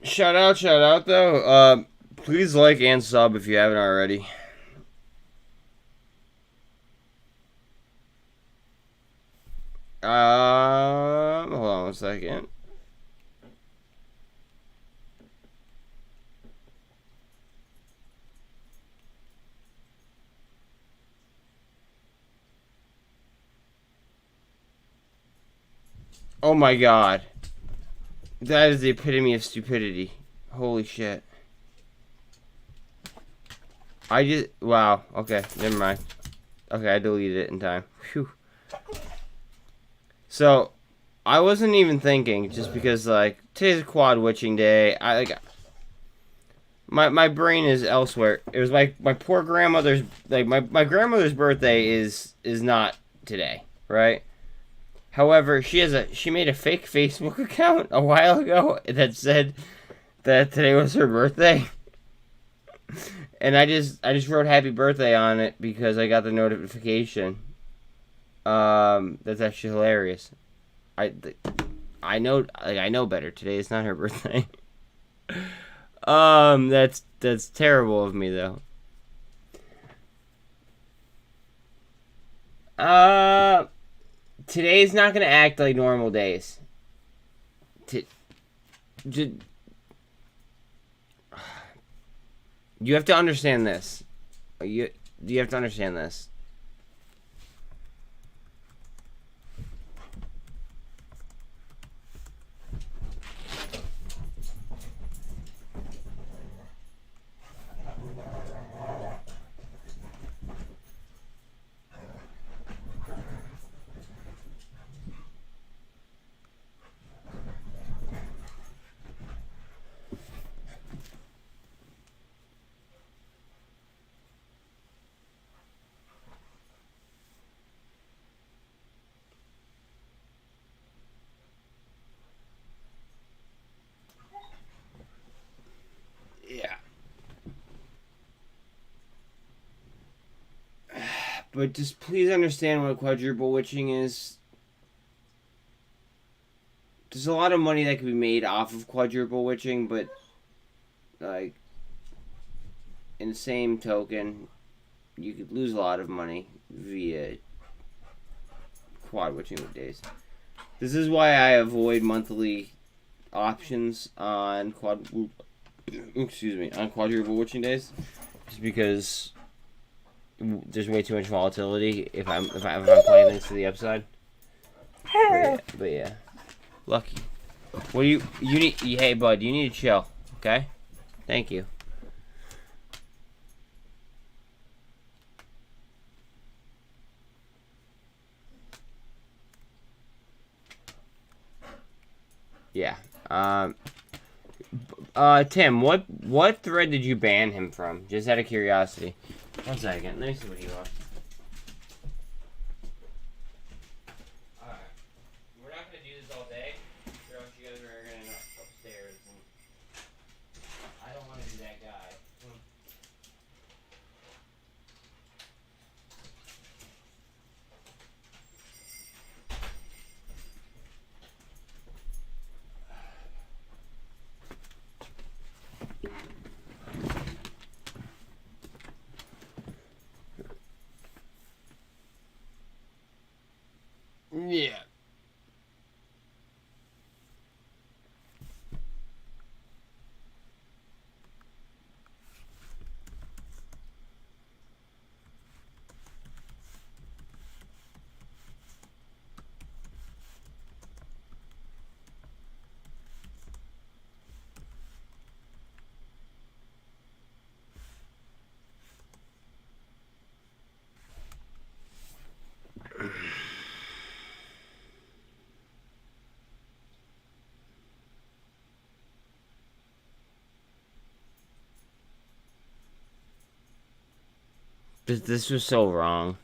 Shout out though. Please like and sub if you haven't already. Hold on 1 second. Oh my god. That is the epitome of stupidity. Holy shit. Wow. Okay, never mind. Okay, I deleted it in time. Phew. So, I wasn't even thinking, just because, like, today's a quad witching day. My brain is elsewhere. It was my poor grandmother's, like, my grandmother's birthday is not today, right? However, she made a fake Facebook account a while ago that said that today was her birthday. And I just wrote happy birthday on it because I got the notification. That's actually hilarious. I know better. Today is not her birthday. That's terrible of me though. Today's not gonna act like normal days. You have to understand this. You have to understand this. Yeah. But just please understand what quadruple witching is. There's a lot of money that can be made off of quadruple witching, but like in the same token, you could lose a lot of money via quad witching days. This is why I avoid monthly options on quadruple witching days, just because there's way too much volatility if I'm playing things to the upside. But yeah, Lucky. What do you need? Hey, bud, you need to chill. Okay, thank you. Yeah. Tim, what thread did you ban him from? Just out of curiosity. 1 second. Let me see what he left. Alright. We're not gonna do this all day, or else you guys are gonna end up upstairs. And I don't want to be that guy. Yeah. This was so wrong.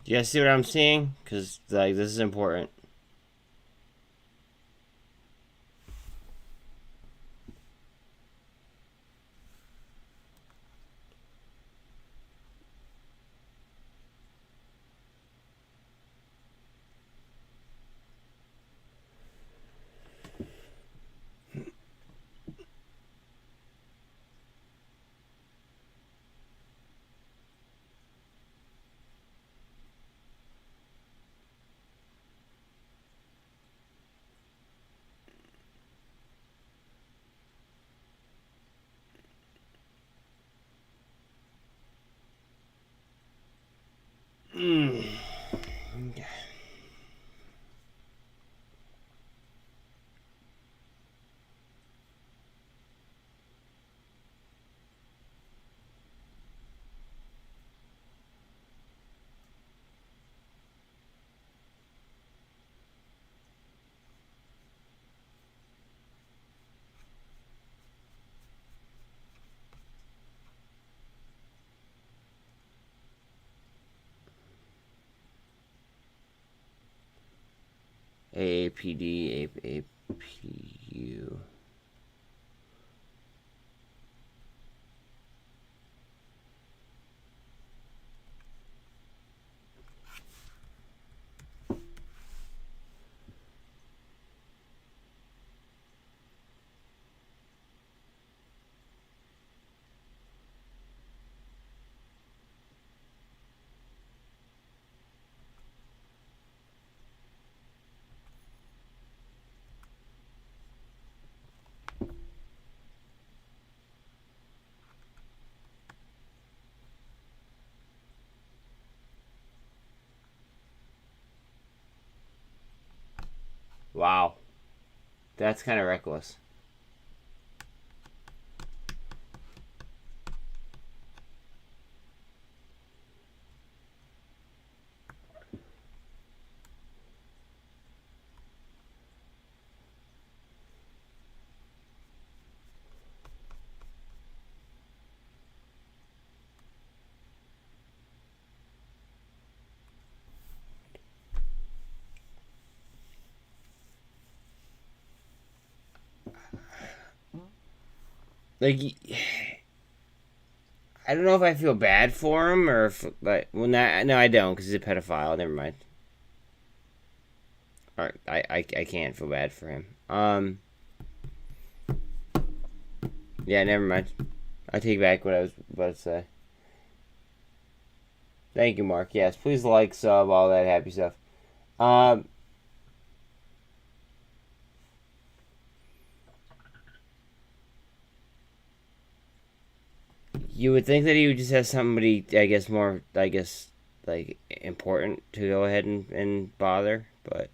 Do you guys see what I'm seeing? Because, like, this is important. Okay. AAPD, AAPU. Wow. That's kind of reckless. Like, I don't know if I feel bad for him or if, like, well, no, I don't, because he's a pedophile. Never mind. All right, I can't feel bad for him. Yeah, never mind. I take back what I was about to say. Thank you, Mark. Yes, please like, sub, all that happy stuff. You would think that he would just have somebody, like, important to go ahead and bother, but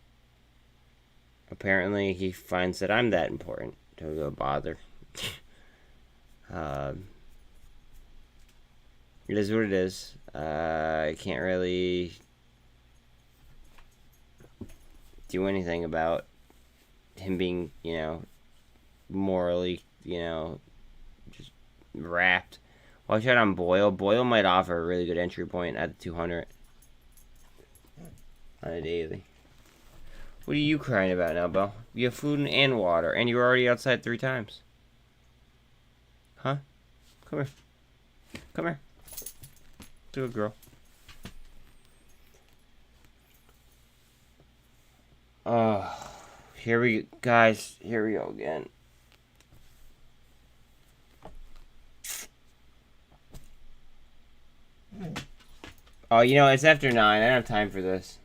apparently he finds that I'm that important to go bother. It is what it is. I can't really do anything about him being, morally, just wrapped. Watch out on Boyle. Boyle might offer a really good entry point at the 200 on a daily. What are you crying about now, Belle? You have food and water, and you were already outside 3 times. Huh? Come here. Come here. Good girl. Here we go again. Oh, it's after 9. I don't have time for this.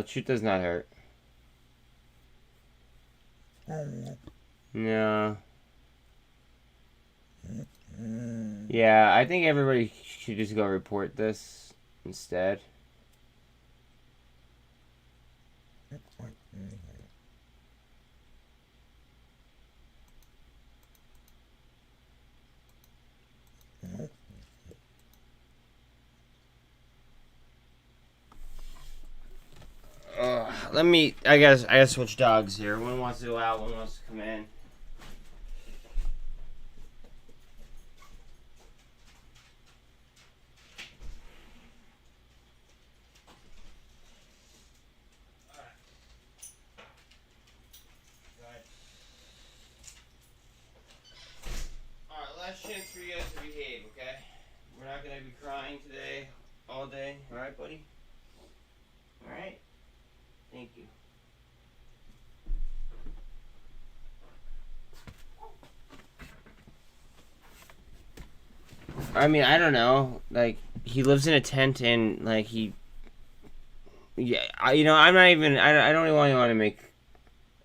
Shoot does not hurt. No. Yeah, I think everybody should just go report this instead. I gotta switch dogs here. One wants to go out, one wants to come in. Alright, last chance for you guys to behave, okay? We're not gonna be crying today, all day. Alright, buddy? Alright? Thank you. I mean, I don't know. Like, he lives in a tent and, like, yeah, I'm not even, I don't even want to make,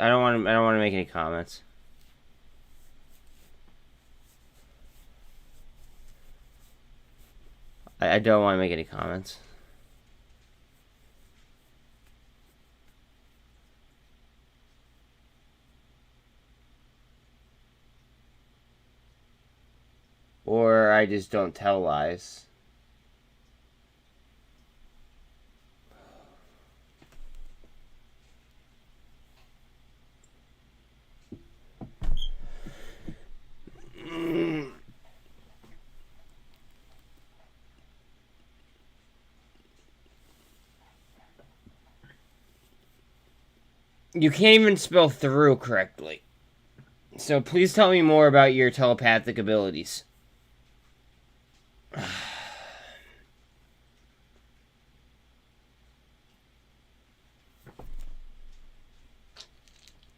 I don't want to make any comments. I don't want to make any comments. Or I just don't tell lies. You can't even spell through correctly. So please tell me more about your telepathic abilities.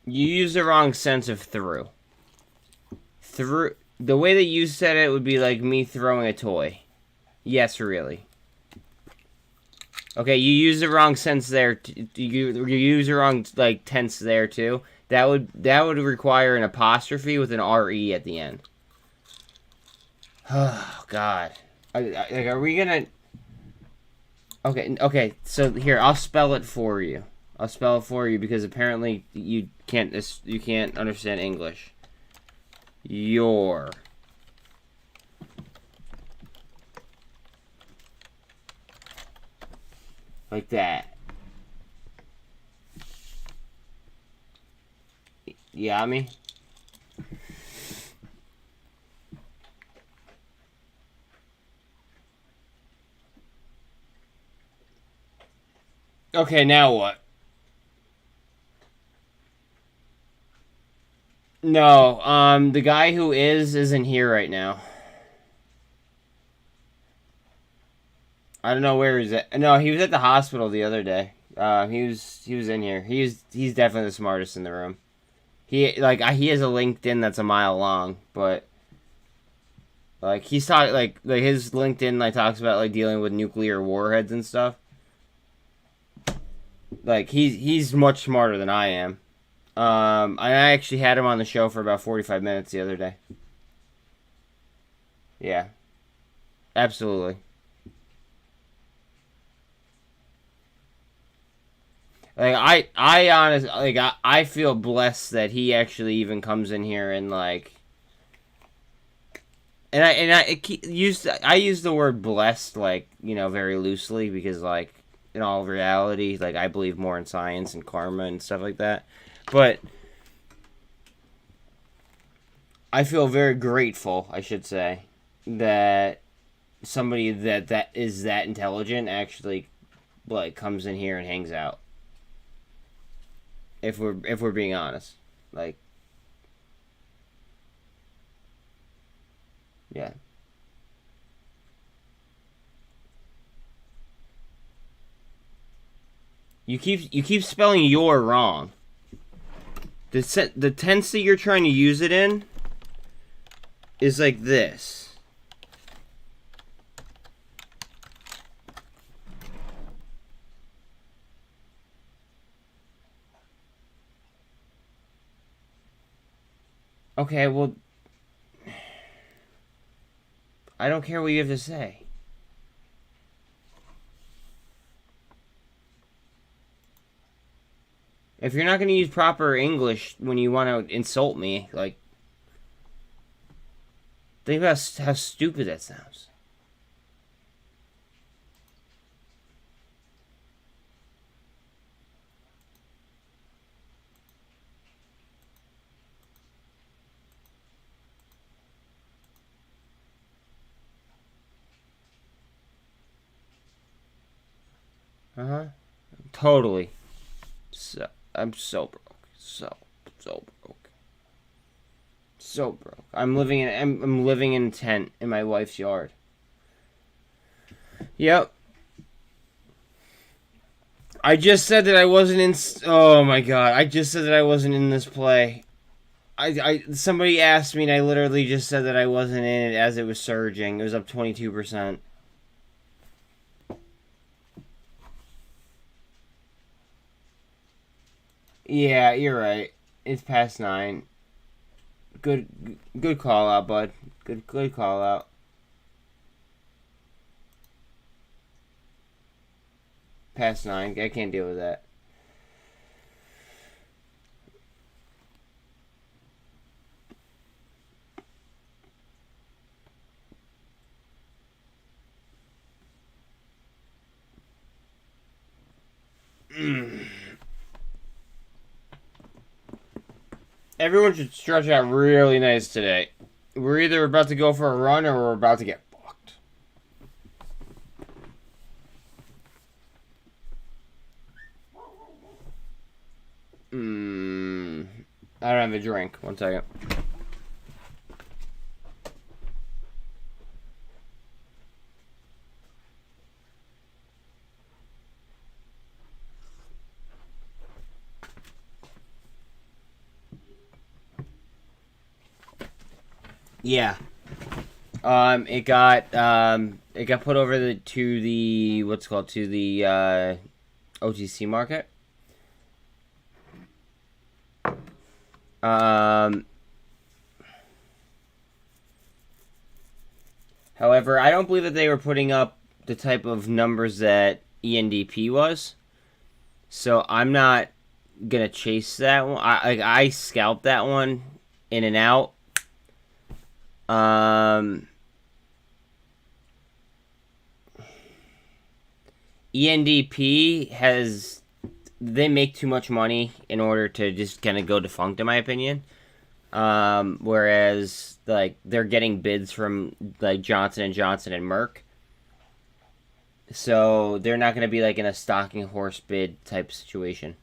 You use the wrong sense of through. The way that you said it would be like me throwing a toy. Yes, really. Okay, you use the wrong sense there. You use the wrong like tense there too. That would require an apostrophe with an re at the end. Oh God. Like, are we gonna? Okay. So here, I'll spell it for you. I'll spell it for you because apparently you can't understand English. Your. Like that. Yummy. Okay, now what? No, the guy who isn't here right now. I don't know where he's at. No, he was at the hospital the other day. He was in here. He's definitely the smartest in the room. He has a LinkedIn that's a mile long, but like he's talking like his LinkedIn like talks about like dealing with nuclear warheads and stuff. Like he's much smarter than I am. I actually had him on the show for about 45 minutes the other day. Yeah. Absolutely. Like I honestly like I feel blessed that he actually even comes in here and like I use the word blessed like, you know, very loosely because like in all reality, like I believe more in science and karma and stuff like that. But I feel very grateful, I should say, that somebody that is that intelligent actually like comes in here and hangs out. If we're being honest, like, yeah. You keep spelling your wrong. The tense that you're trying to use it in is like this. Okay, well, I don't care what you have to say. If you're not going to use proper English when you want to insult me, like, think about how stupid that sounds. Uh-huh. Totally. So, I'm so broke. So broke. So broke. I'm living in a tent in my wife's yard. Yep. I just said that I wasn't in. Oh my god! I just said that I wasn't in this play. Somebody asked me, and I literally just said that I wasn't in it as it was surging. It was up 22%. Yeah, you're right. It's past 9. Good call out, bud. Good call out. Past 9. I can't deal with that. Everyone should stretch out really nice today. We're either about to go for a run or we're about to get fucked. I don't have a drink. One second. Yeah. It got put over to the OTC market. However, I don't believe that they were putting up the type of numbers that ENDP was. So I'm not gonna chase that one. I scalped that one in and out. ENDP they make too much money in order to just kind of go defunct, in my opinion. Whereas like they're getting bids from like Johnson & Johnson and Merck. So they're not going to be like in a stalking horse bid type situation.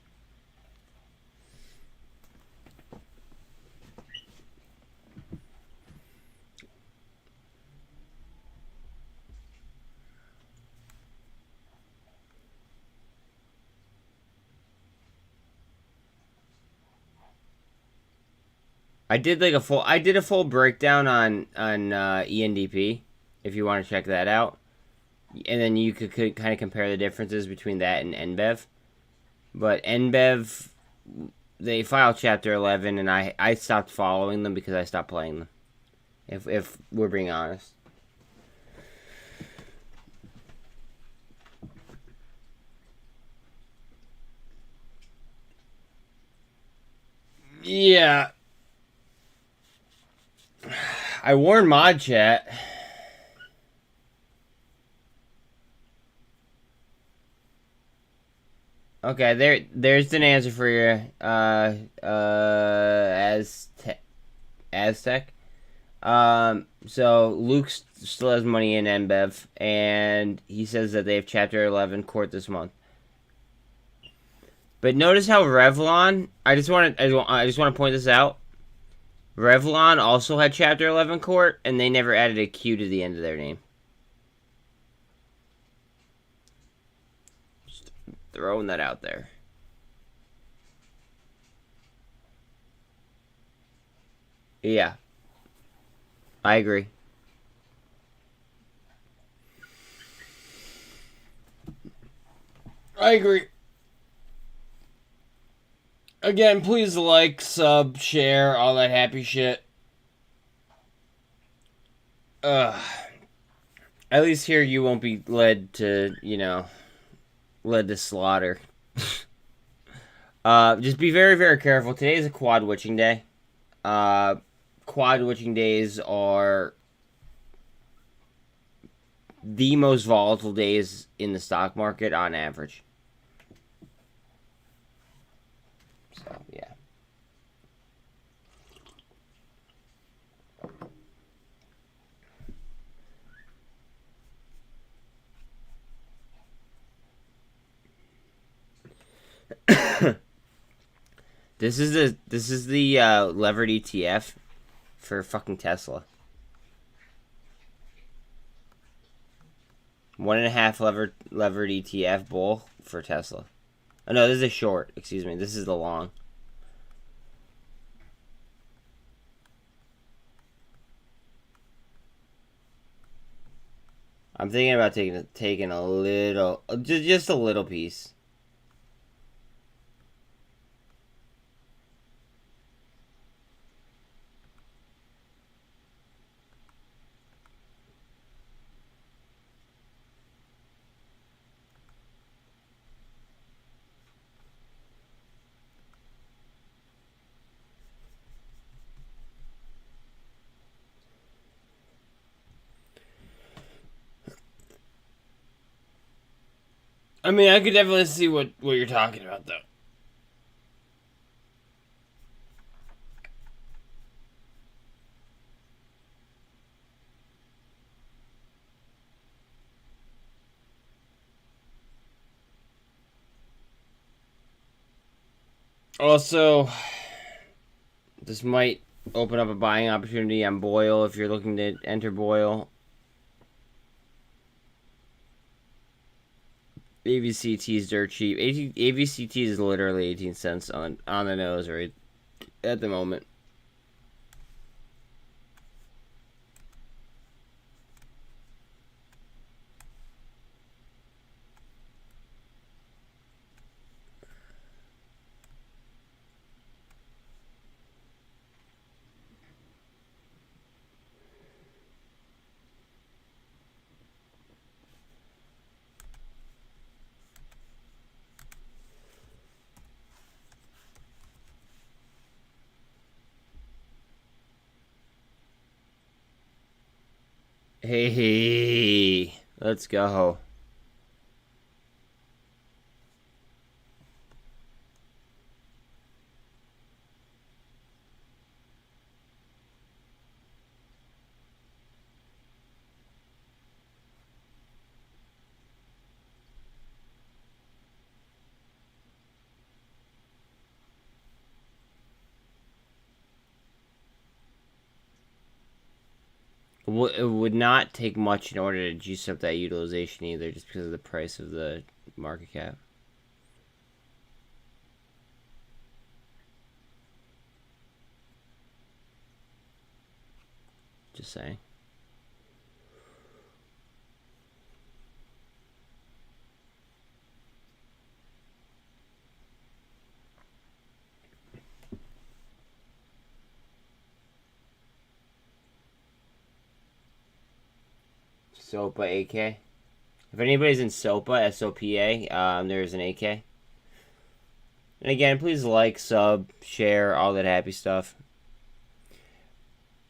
I did a full breakdown on ENDP if you want to check that out. And then you could kind of compare the differences between that and NBEV. But NBEV, they filed Chapter 11, and I stopped following them because I stopped playing them. If we're being honest. Yeah. I warned Mod Chat. Okay, there's an answer for you, Aztec. So Luke still has money in NBEV, and he says that they have Chapter 11 court this month. But notice how Revlon, I just want to point this out. Revlon also had Chapter 11 court, and they never added a Q to the end of their name. Just throwing that out there. Yeah. I agree. I agree. Again, please like, sub, share, all that happy shit. At least here you won't be led to slaughter. Just be very, very careful. Today is a quad witching day. Quad witching days are the most volatile days in the stock market on average. So, yeah. This is the levered ETF for fucking Tesla. 1.5 levered ETF bull for Tesla. Oh no, this is a short. Excuse me. This is the long. I'm thinking about taking a little, just a little piece. I mean, I could definitely see what you're talking about, though. Also, this might open up a buying opportunity on Boyle if you're looking to enter Boyle. AVCT is dirt cheap. AVCT is literally 18 cents on the nose right at the moment. Hey, let's go. It would not take much in order to juice up that utilization either, just because of the price of the market cap. Just saying. SOPA AK. If anybody's in SOPA, SOPA, there's an AK. And again, please like, sub, share, all that happy stuff.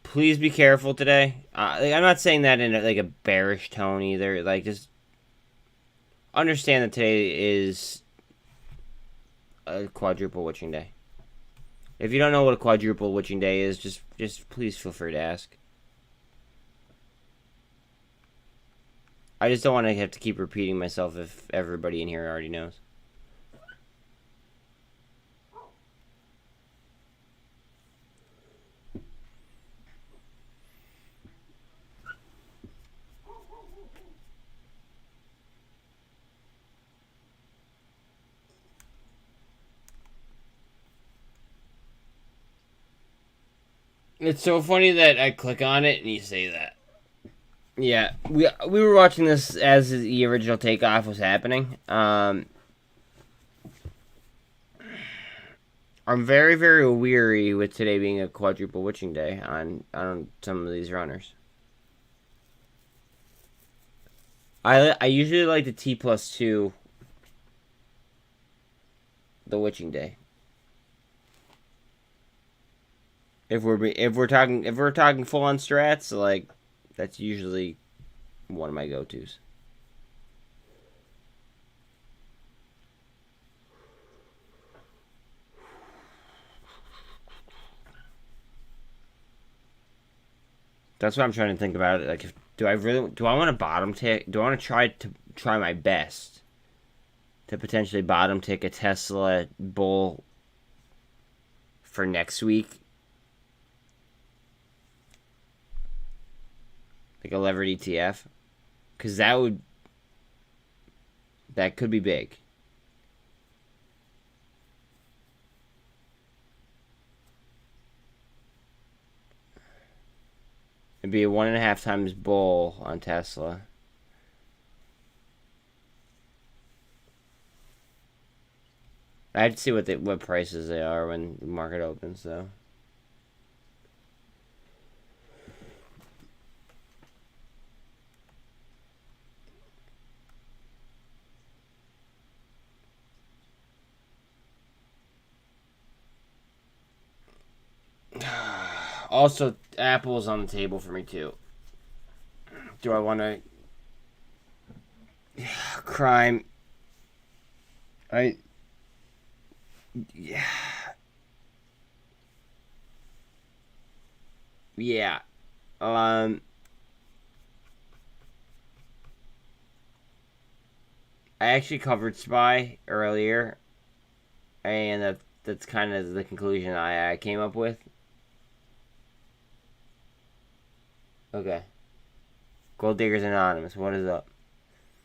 Please be careful today. I'm not saying that in a bearish tone either. Just understand that today is a quadruple witching day. If you don't know what a quadruple witching day is, just please feel free to ask. I just don't want to have to keep repeating myself if everybody in here already knows. It's so funny that I click on it and you say that. Yeah, we were watching this as the original takeoff was happening. I'm very, very weary with today being a quadruple witching day on some of these runners. I usually like the T+2, the witching day. If we're talking full on strats, that's usually one of my go-tos. That's what I'm trying to think about it. Do I want to bottom tick? Do I want to try my best to potentially bottom tick a Tesla bull for next week? Like a levered ETF, because that could be big. It'd be a 1.5 times bull on Tesla. I have to see what prices they are when the market opens, though. Also, Apple's on the table for me too. Do I want to crime? Yeah. I actually covered SPY earlier, and that's kind of the conclusion I came up with. Okay. Gold Diggers Anonymous, what is up?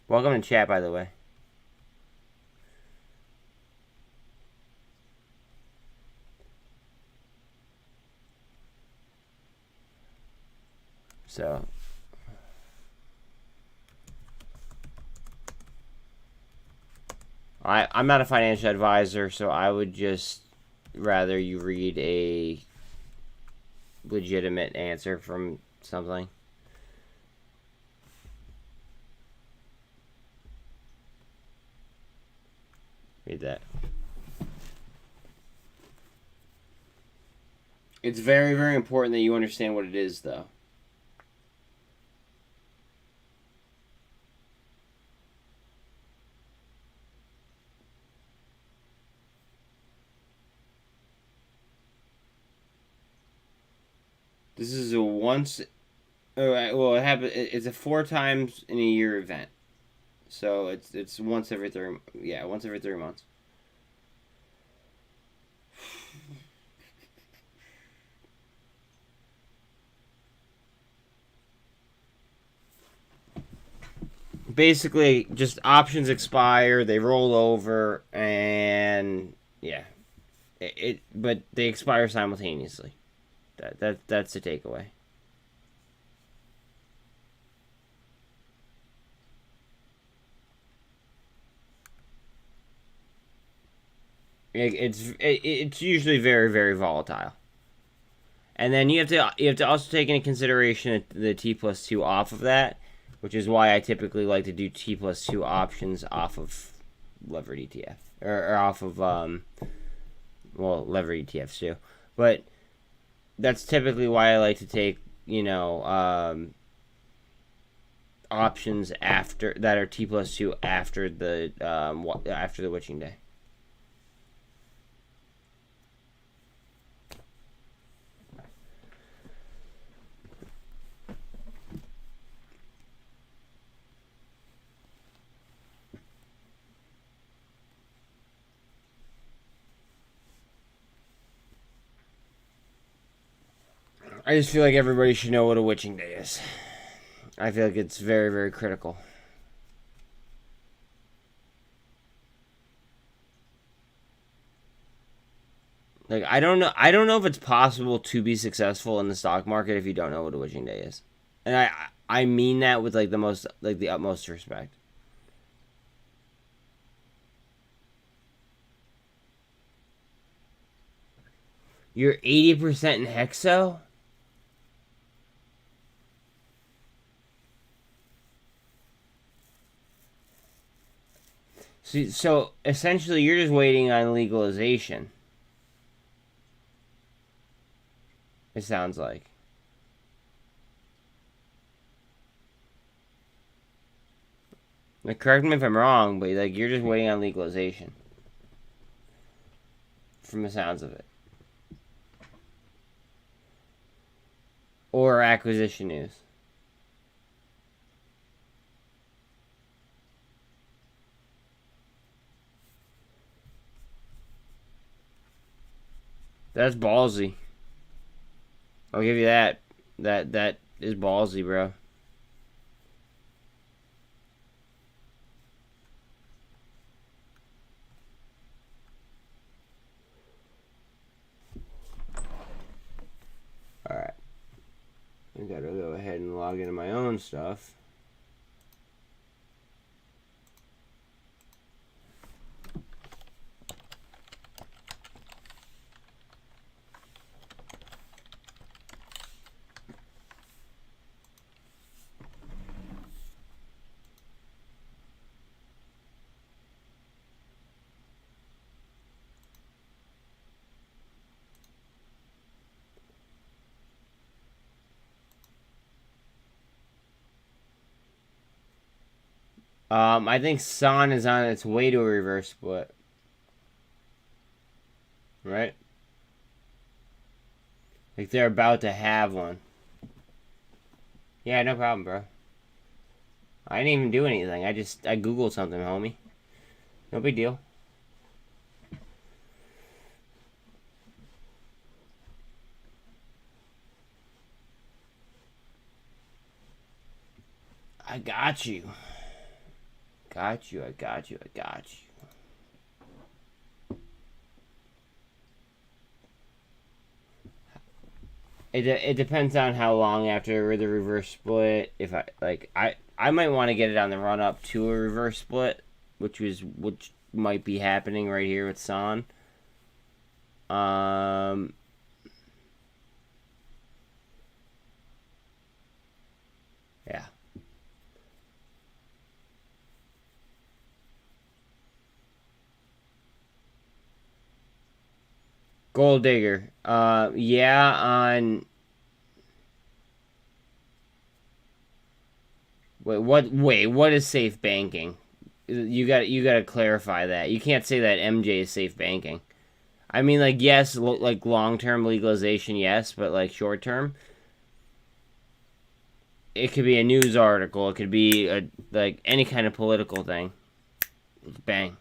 Welcome to chat, by the way. So, I'm not a financial advisor, so I would just rather you read a legitimate answer from something. Read that. It's very, very important that you understand what it is, though. This is a once. Well, it happens. It's a 4 times in a year event, so it's once every 3. Yeah, once every 3 months. Basically, just options expire, they roll over, and yeah, but they expire simultaneously. That's the takeaway. It's usually very, very volatile. And then you have to also take into consideration the T+2 off of that, which is why I typically like to do T+2 options off of levered ETF or off of levered ETFs too. But that's typically why I like to take options after that are T+2 after the witching day. I just feel like everybody should know what a witching day is. I feel like it's very, very critical. Like I don't know if it's possible to be successful in the stock market if you don't know what a witching day is. And I mean that with the utmost respect. You're 80% in Hexo? So essentially, you're just waiting on legalization. It sounds like. Like, correct me if I'm wrong, but like you're just waiting on legalization. From the sounds of it. Or acquisition news. That's ballsy. I'll give you that. That is ballsy, bro. Alright. I gotta go ahead and log into my own stuff. I think Sun is on its way to a reverse split. Right? Like they're about to have one. Yeah, no problem, bro. I didn't even do anything. I Googled something, homie. No big deal. I got you. I got you. It depends on how long after the reverse split. If I might want to get it on the run up to a reverse split, which might be happening right here with San. Yeah. Gold Digger. Yeah, on... Wait, what is safe banking? You gotta clarify that. You can't say that MJ is safe banking. I mean, like, yes, like, long-term legalization, yes, but, like, short-term? it could be a news article. It could be like any kind of political thing. Bang.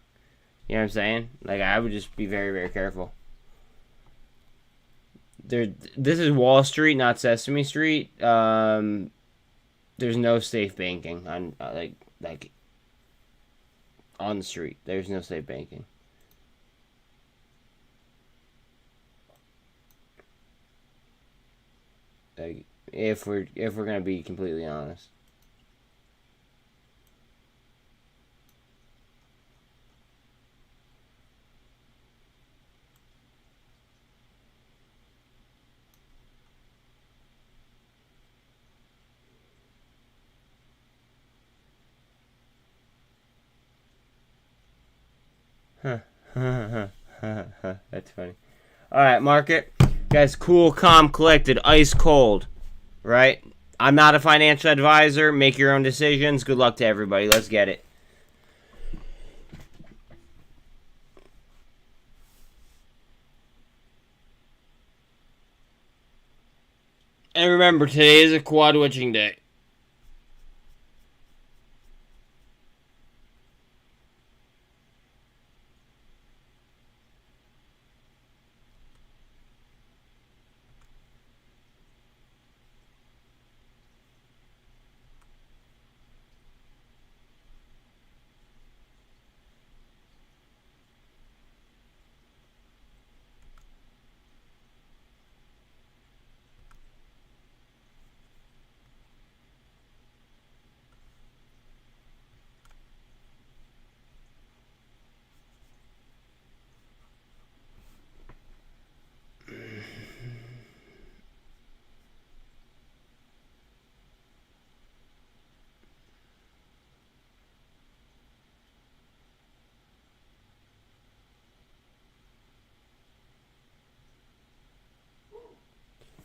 You know what I'm saying? Like, I would just be very, very careful. This is Wall Street, not Sesame Street. There's no safe banking on like on the street. There's no safe banking. Like, if we're gonna be completely honest. That's funny. Alright, market. Guys, cool, calm, collected, ice cold. Right? I'm not a financial advisor. Make your own decisions. Good luck to everybody. Let's get it. And remember, today is a quad witching day.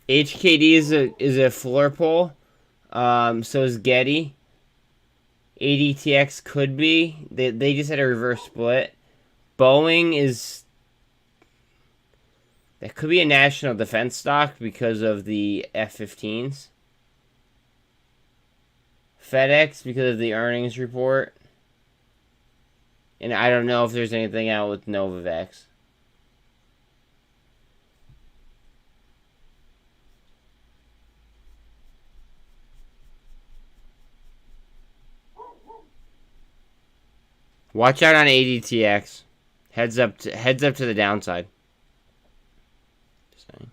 HKD is a floor pole. So is Getty. ADTX could be. They just had a reverse split. Boeing is... That could be a national defense stock because of the F-15s. FedEx because of the earnings report. And I don't know if there's anything out with Novavax. Watch out on ADTX. Heads up to the downside. Just saying.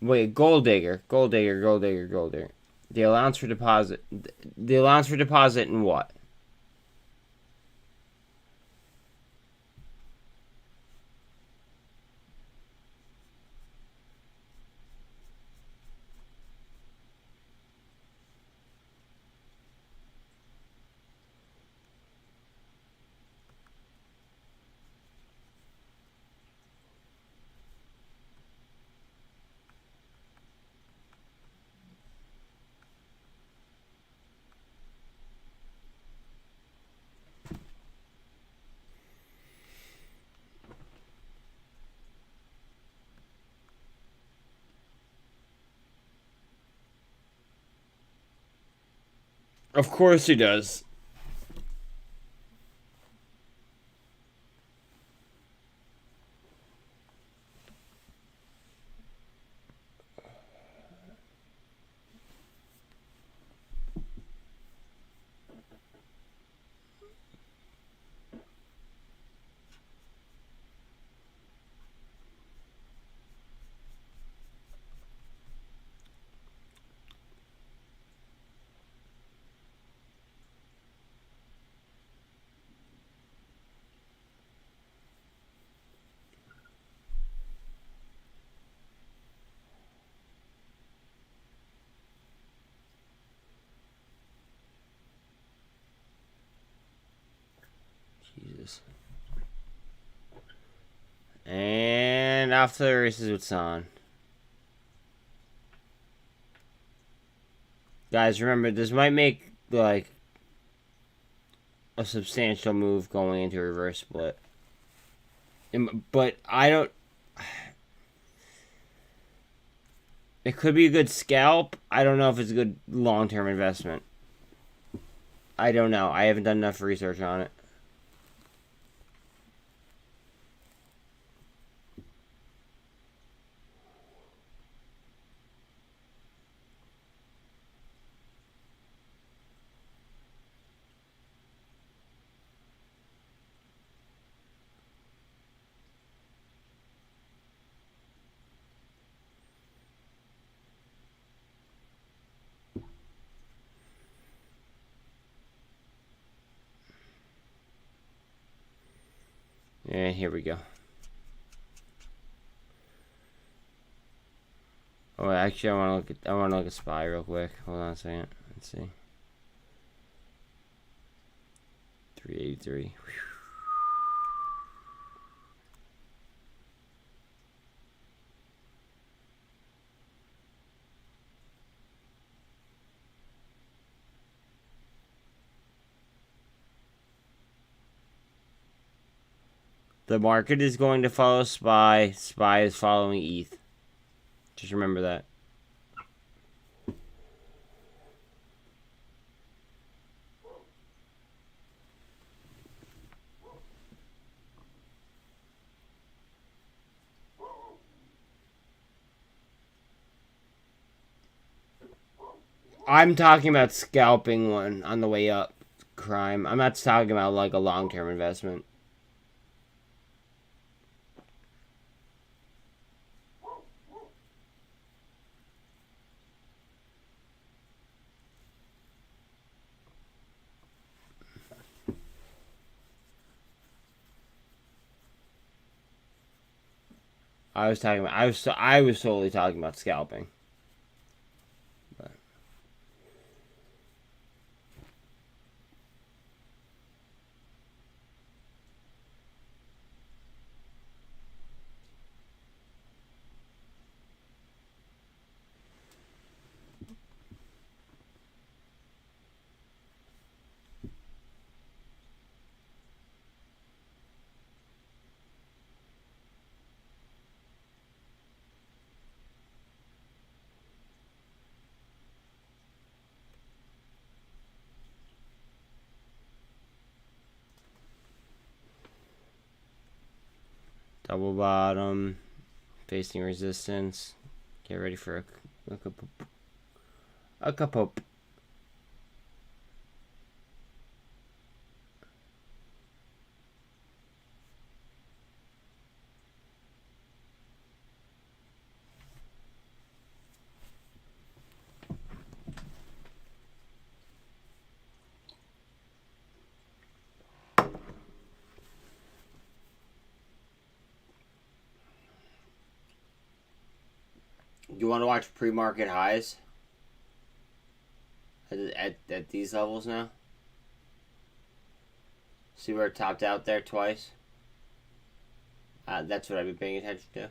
Wait, gold digger. The allowance for deposit. The allowance for deposit in what? Of course he does. Jesus. And off to the races with Son. Guys, remember, this might make, like, a substantial move going into reverse split. But I don't... It could be a good scalp. I don't know if it's a good long-term investment. I don't know. I haven't done enough research on it. And here we go. Oh, actually, I want to look at SPY real quick. Hold on a second. Let's see. 383. The market is going to follow SPY. SPY is following ETH. Just remember that. I'm talking about scalping one on the way up. Crime. I'm not talking about like a long-term investment. I was solely talking about scalping. But. Double bottom, facing resistance. Get ready for a cup. You want to watch pre-market highs at these levels now? See where it topped out there twice? That's what I've been paying attention to.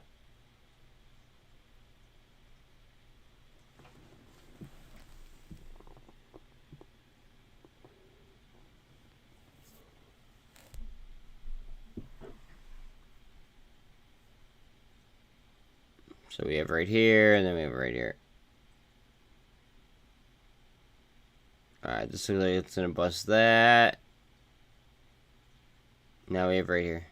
So we have right here, and then we have right here. Alright, this looks like it's gonna bust that. Now we have right here.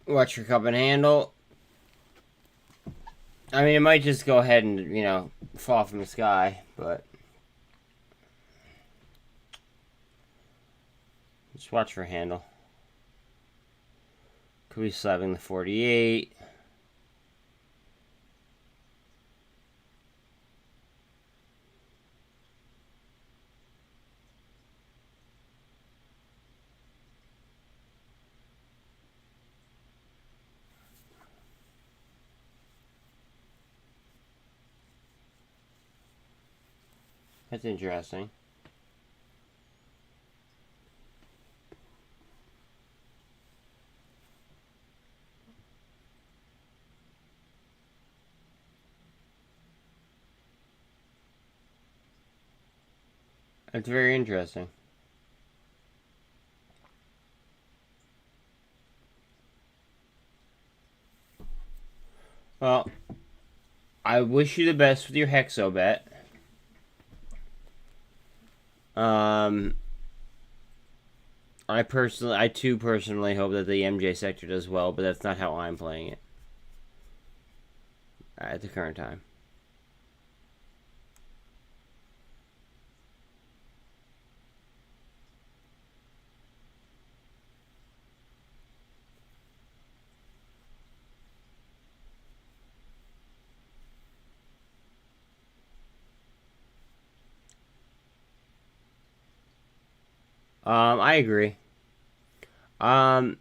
Watch your cup and handle. I mean, it might just go ahead and, you know, fall from the sky, but just watch for handle. Could be slapping the 48. That's interesting. It's very interesting. Well, I wish you the best with your Hexo bet. I too personally hope that the MJ sector does well, but that's not how I'm playing it at the current time. I agree. I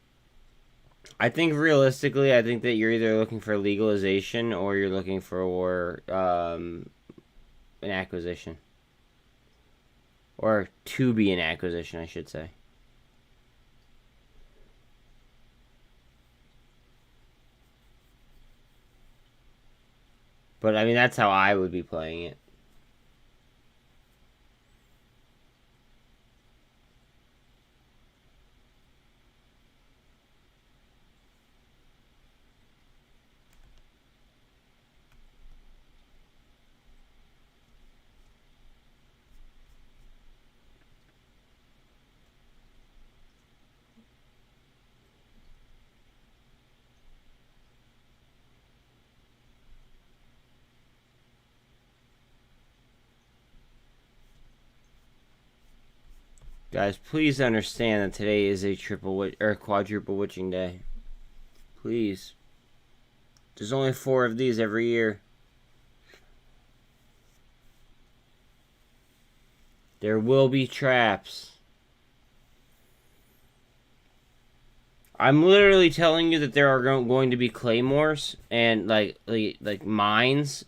think realistically, I think that you're either looking for legalization or you're looking for an acquisition. Or to be an acquisition, I should say. But, I mean, that's how I would be playing it. Guys, please understand that today is a quadruple witching day. Please. There's only 4 of these every year. There will be traps. I'm literally telling you that there are going to be claymores and like mines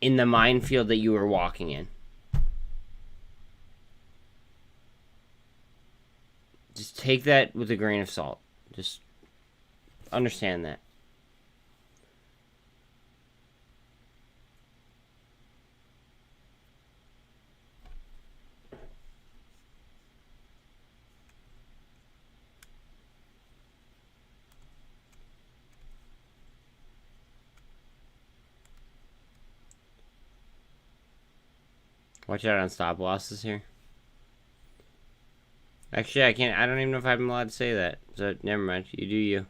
in the minefield that you are walking in. Just take that with a grain of salt. Just understand that. Watch out on stop losses here. Actually, I can't. I don't even know if I'm allowed to say that. So, never mind. You do you.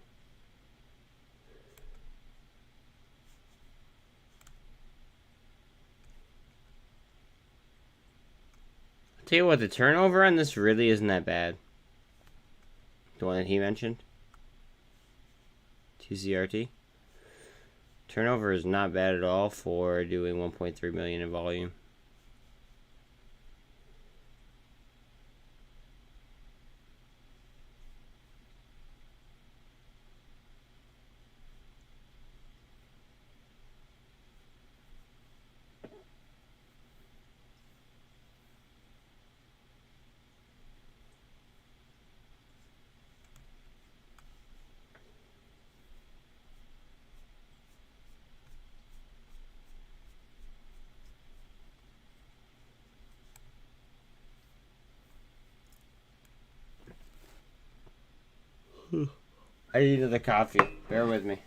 I'll tell you what, the turnover on this really isn't that bad. The one that he mentioned. TCRT. Turnover is not bad at all for doing 1.3 million in volume. I need another coffee. Bear with me.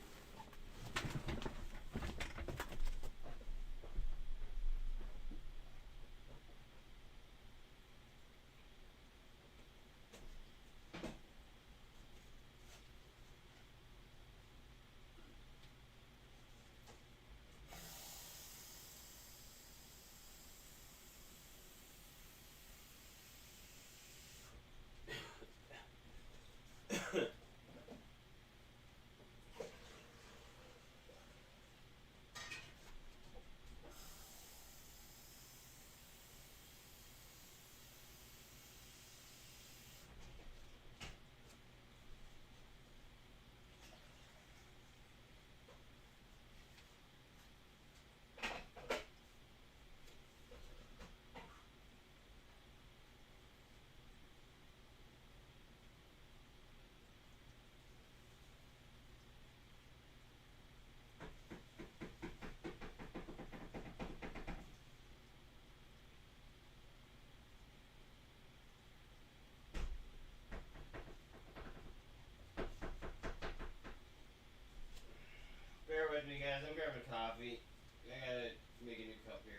guys, I'm grabbing coffee. I gotta make a new cup here.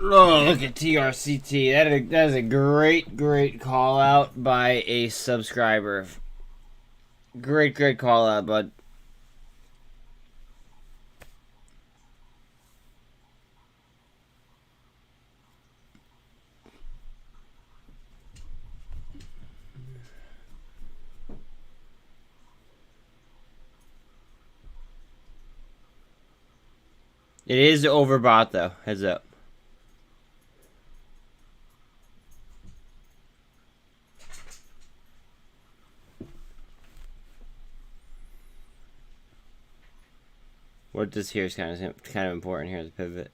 Oh, look at TRCT. That is a great call out by a subscriber. Great call out, bud. It is overbought though. Heads up. What this here is kind of important here, the pivot.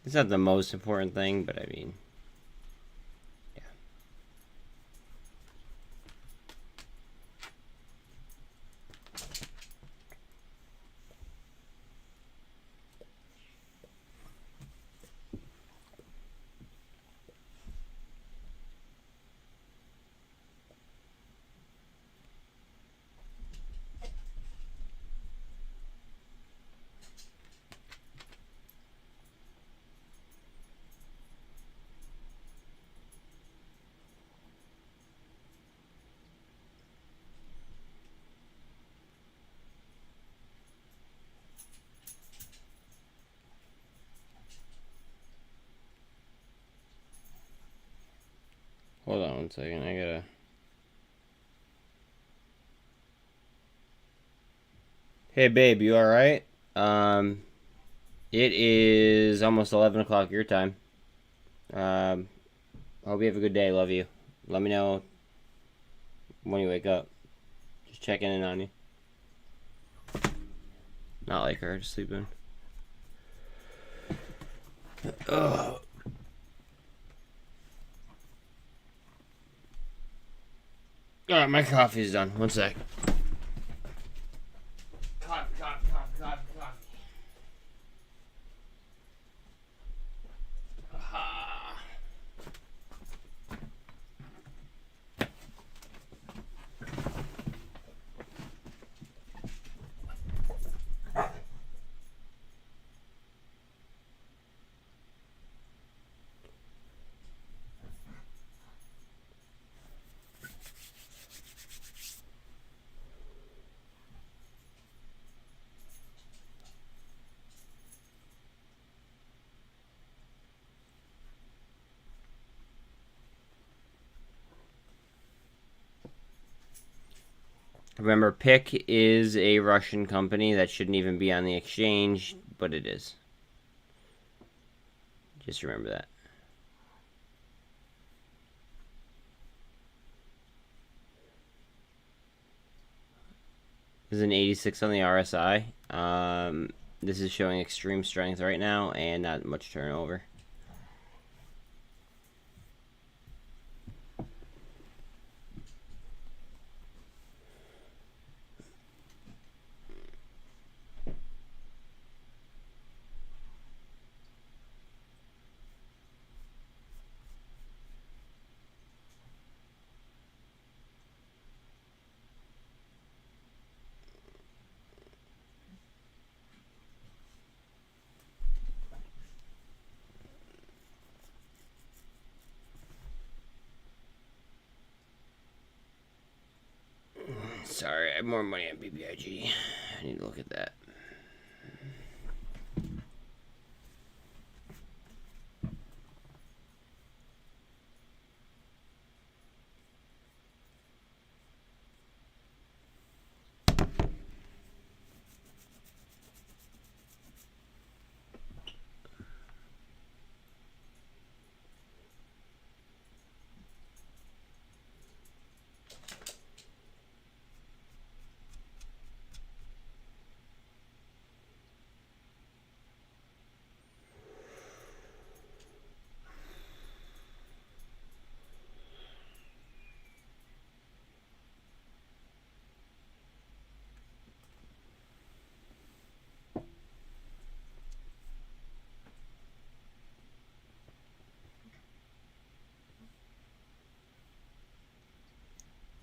It's not the most important thing, but I mean, yeah. Hold on one second, I gotta... Hey babe, you alright? It is almost 11 o'clock your time. Hope you have a good day, love you. Let me know when you wake up. Just checking in on you. Not like her, just sleeping. Ugh. Alright, my coffee's done. One sec. Coffee. Aha. Remember, PIC is a Russian company that shouldn't even be on the exchange, but it is. Just remember that. This is an 86 on the RSI. This is showing extreme strength right now and not much turnover. Sorry, I have more money on BBIG. I need to look at that.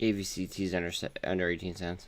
AVCT's under 18 cents.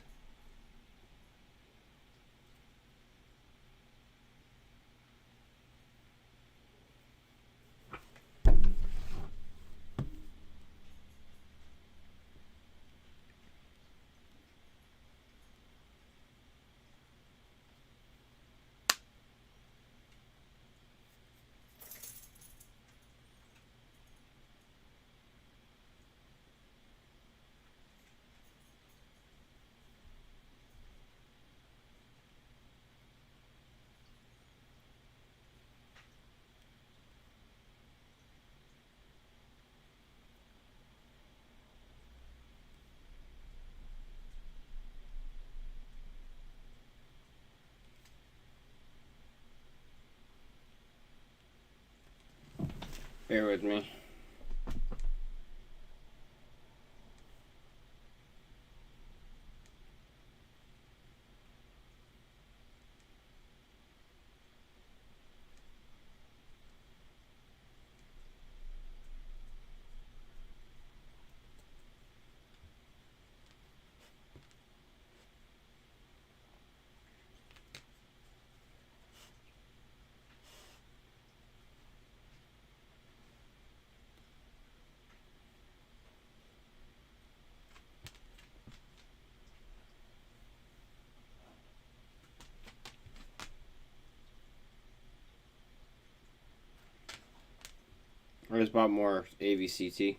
Bear with me. I just bought more AVCT.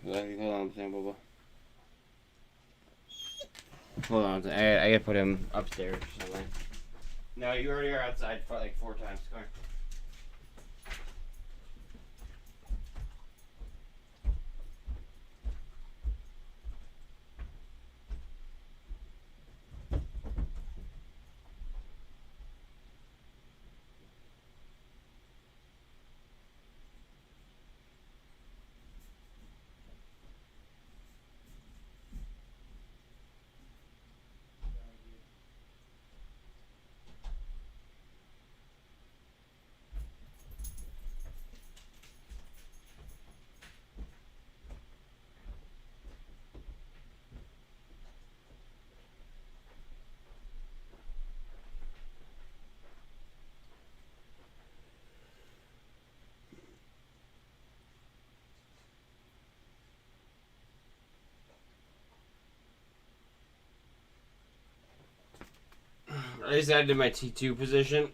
Hold on, Bubba. Hold on, I gotta put him upstairs somewhere. No, you already are outside for like 4 times. Come here. I just added my T2 position.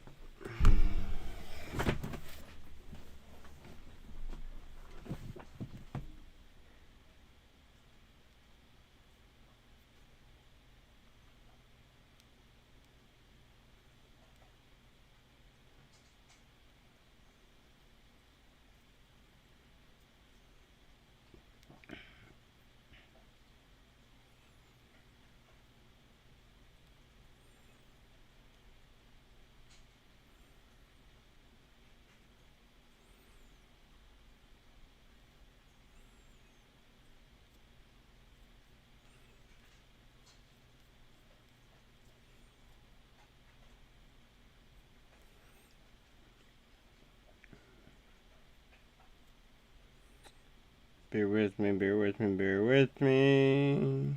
Bear with me, bear with me, bear with me.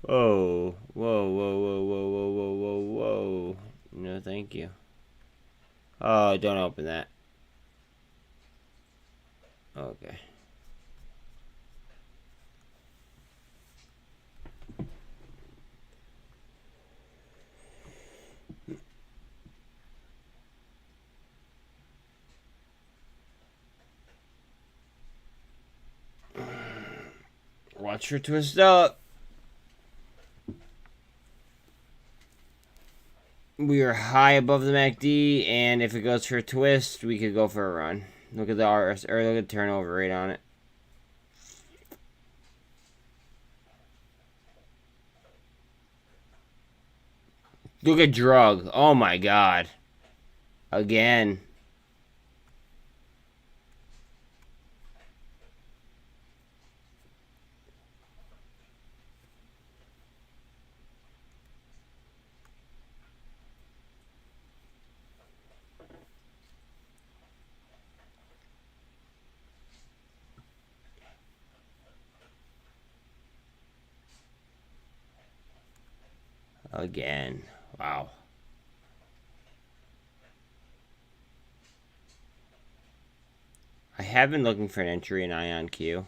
Whoa, whoa, whoa, whoa, whoa, whoa, whoa, whoa, whoa. No, thank you. Oh, don't open that. Okay. Watch her twist up. We are high above the MACD, and if it goes for a twist, we could go for a run. Look at the RS, or look at the turnover rate on it. Look at drug. Oh my god. Again. Again. Wow. I have been looking for an entry in IonQ.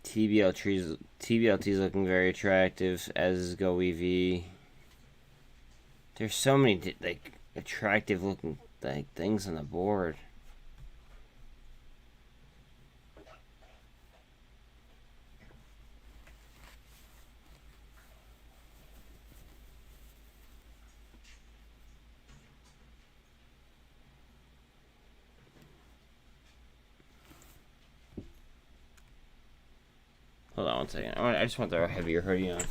TBLT is looking very attractive, as is GoEV. There's so many like attractive looking like things on the board. Hold on one second. I just want the heavier hoodie on.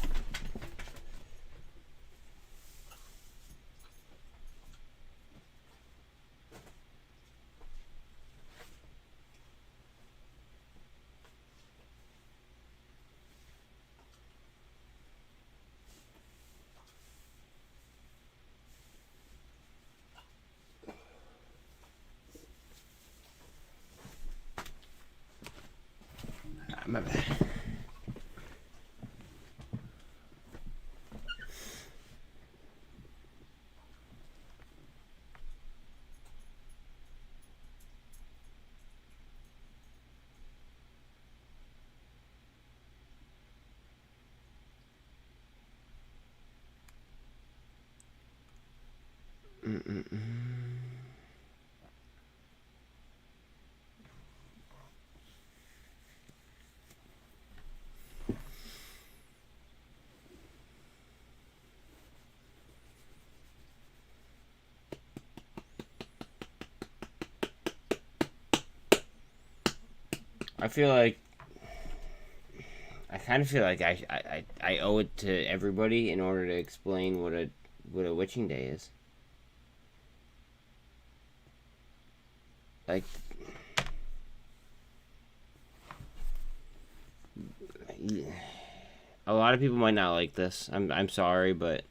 My bad. I kind of feel like I owe it to everybody in order to explain what a witching day is. Like, a lot of people might not like this. I'm sorry, but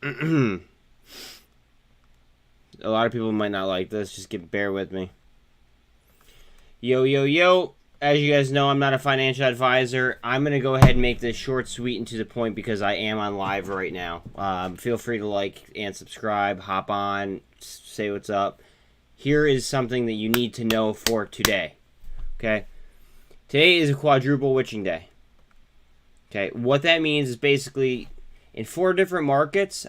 a lot of people might not like this. Just bear with me. Yo, yo, yo. As you guys know, I'm not a financial advisor. I'm going to go ahead and make this short, sweet, and to the point because I am on live right now. Feel free to like and subscribe. Hop on. Say what's up. Here is something that you need to know for today. Okay? Today is a quadruple witching day. Okay? What that means is basically in 4 different markets,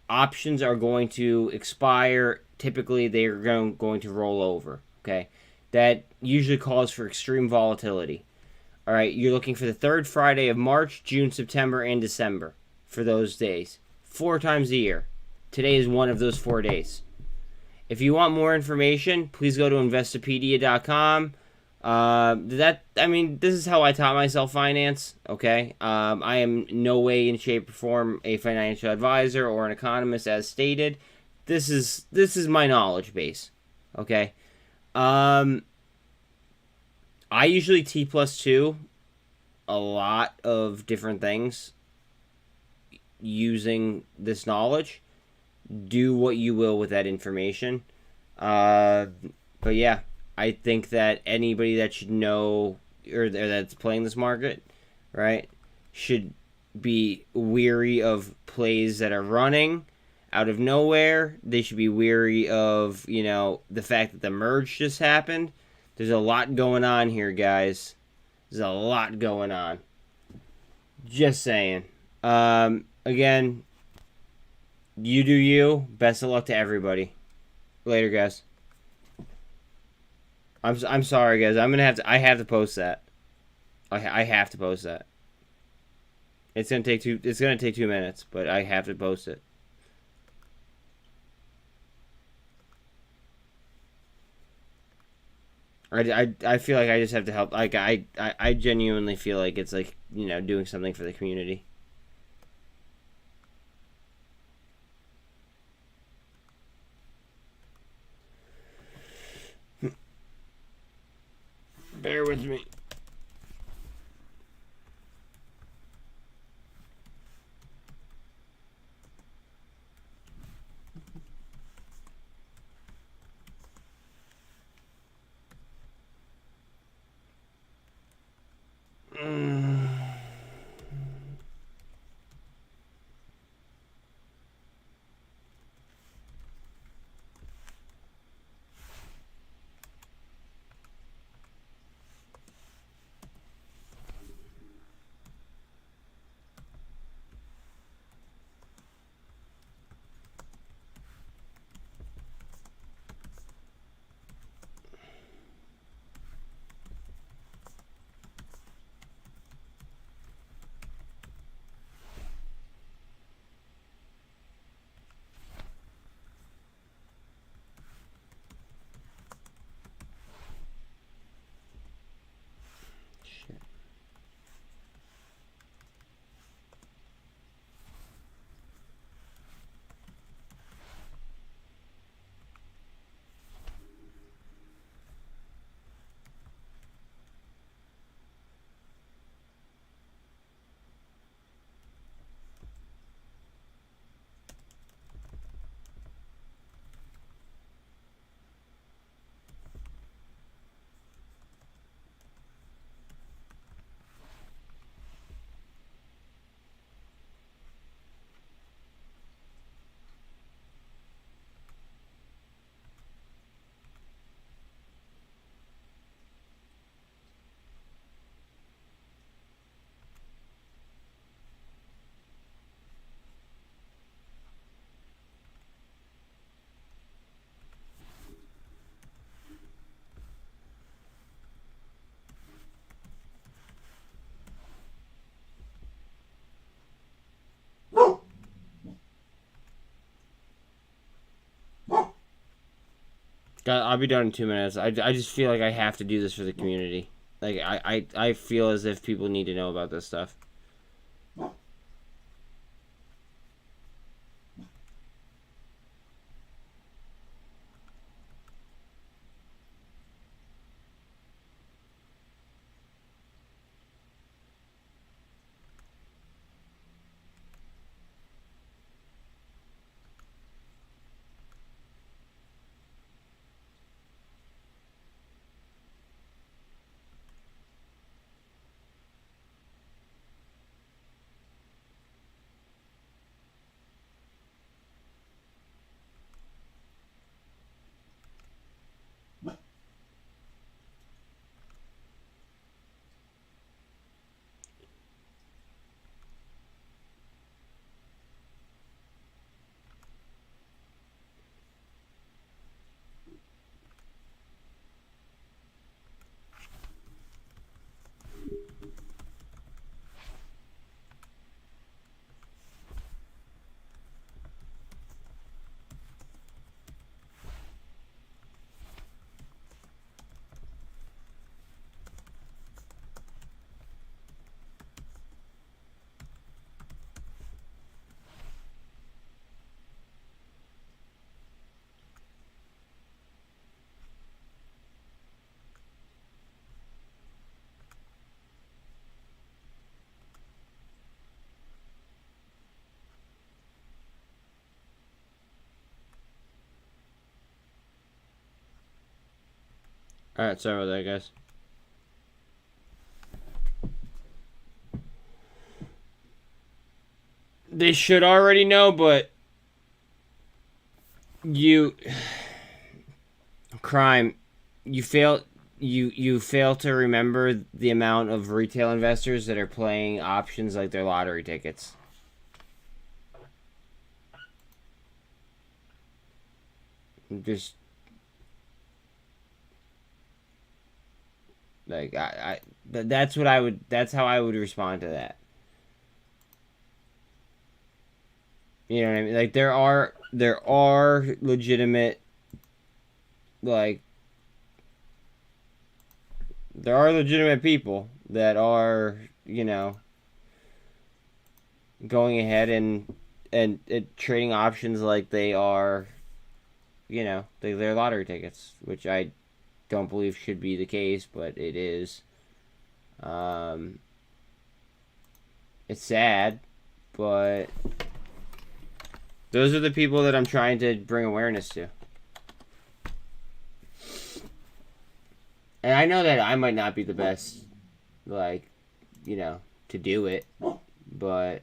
options are going to expire. Typically, they are going to roll over. Okay? That usually calls for extreme volatility. All right, you're looking for the 3rd Friday of March, June, September, and December for those days. 4 times a year. Today is one of those 4 days. If you want more information, please go to Investopedia.com. This is how I taught myself finance, okay? I am no way in shape or form a financial advisor or an economist as stated. This is my knowledge base, okay? I usually T+2 a lot of different things using this knowledge. Do what you will with that information. But yeah, I think that anybody that should know or that's playing this market, right, should be weary of plays that are running out of nowhere. They should be weary of, you know, the fact that the merge just happened. There's a lot going on here, guys. There's a lot going on. Just saying. Again, you do you. Best of luck to everybody. Later, guys. I'm sorry, guys. I have to post that. I have to post that. It's gonna take 2 minutes, but I have to post it. I feel like I just have to help. Like I genuinely feel like it's like, you know, doing something for the community. Bear with me. I'll be done in 2 minutes. I just feel like I have to do this for the community. Like, I feel as if people need to know about this stuff. Alright, sorry about that, guys. They should already know, but You crime. You fail to remember the amount of retail investors that are playing options like their lottery tickets. Just like that's what I would. That's how I would respond to that. You know what I mean? Like there are legitimate, like there are legitimate people that are, you know, going ahead and trading options like they are, you know, they're lottery tickets, which I don't believe should be the case, but it is. It's sad, but those are the people that I'm trying to bring awareness to. And I know that I might not be the best, like, you know, to do it, but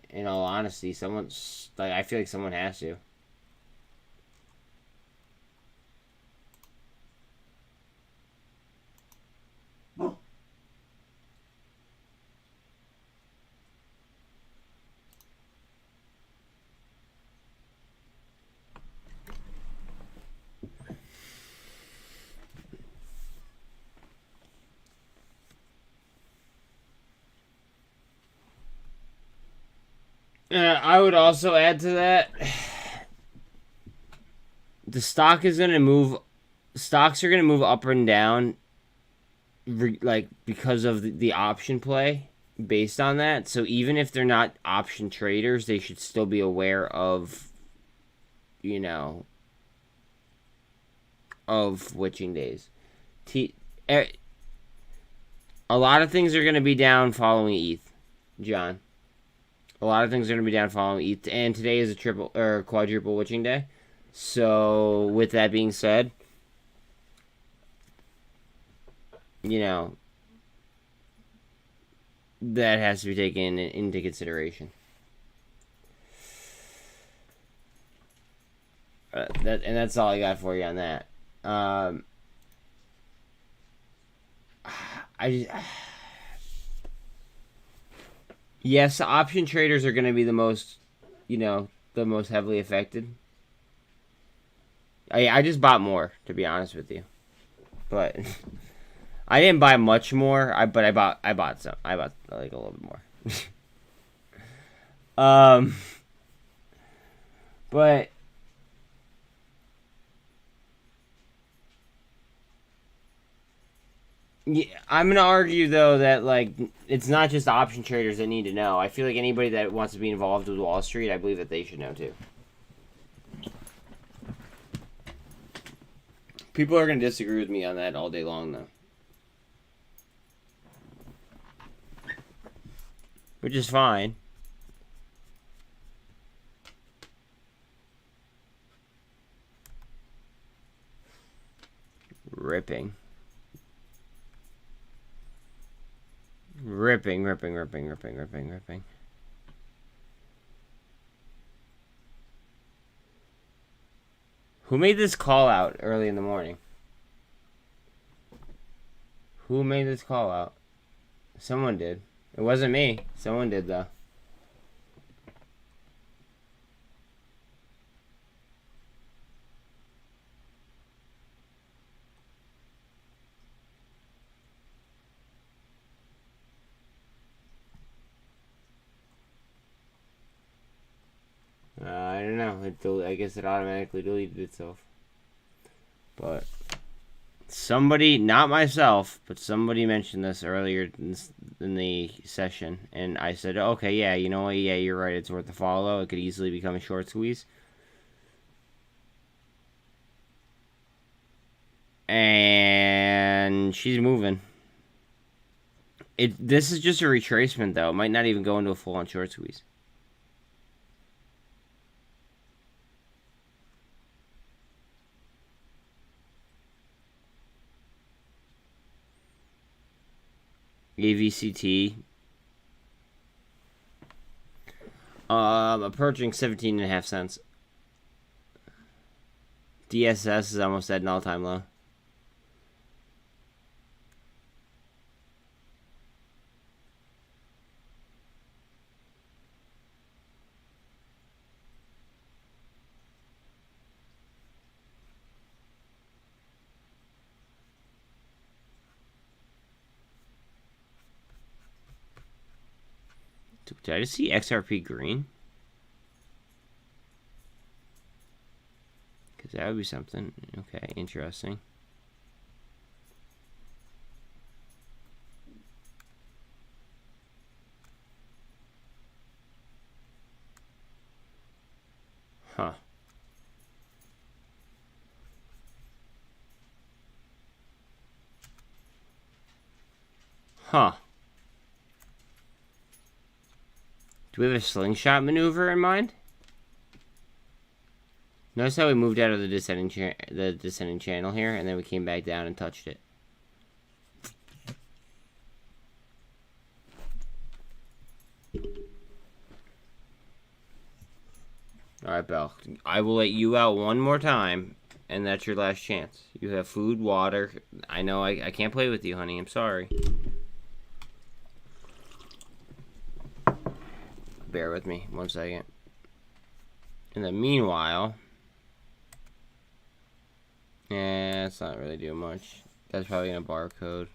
in all honesty, someone's, like, I feel like someone has to. I would also add to that, the stock is going to move, stocks are going to move up and down, like, because of the option play based on that. So even if they're not option traders, they should still be aware of, you know, of witching days. A lot of things are going to be down following ETH, John. A lot of things are going to be down following ETH, and today is a triple or quadruple witching day. So, with that being said, you know, that has to be taken into consideration. That's all I got for you on that. Yes, option traders are going to be the most, you know, the most heavily affected. I just bought more, to be honest with you, but I didn't buy much more. But I bought some. I bought like a little bit more. But yeah, I'm gonna argue though that like it's not just option traders that need to know. I feel like anybody that wants to be involved with Wall Street, I believe that they should know too. People are gonna disagree with me on that all day long though, which is fine. Ripping. Who made this call out early in the morning? Who made this call out? Someone did. It wasn't me. Someone did though. I don't know. I guess it automatically deleted itself. But somebody, not myself, but somebody mentioned this earlier in the session, and I said, okay, yeah, you know what? Yeah, you're right. It's worth a follow. It could easily become a short squeeze. And she's moving. This is just a retracement, though. It might not even go into a full-on short squeeze. AVCT. Approaching 17.5 cents. DSS is almost at an all-time low. Did I just see XRP green? Because that would be something. Okay, interesting. Huh. Huh. Do we have a slingshot maneuver in mind? Notice how we moved out of the descending channel here, and then we came back down and touched it. Alright, Belle. I will let you out one more time, and that's your last chance. You have food, water. I know I can't play with you, honey. I'm sorry. Bear with me 1 second. In the meanwhile... Yeah, it's not really doing much. That's probably in a barcode.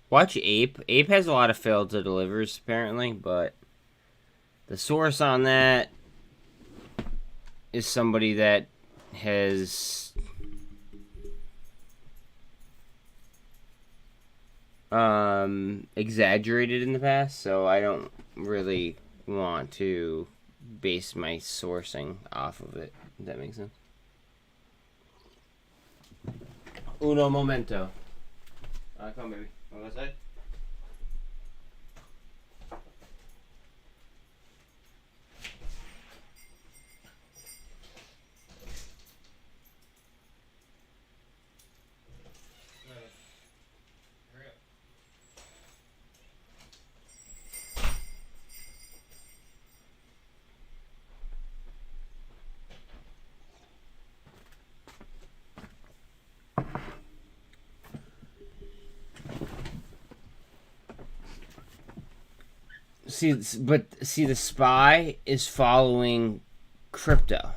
Watch Ape. Ape has a lot of failed to delivers, apparently, but the source on that is somebody that has exaggerated in the past, so I don't really want to base my sourcing off of it. Does that make sense? Uno momento. Come, baby. What was I say? See, the spy is following crypto,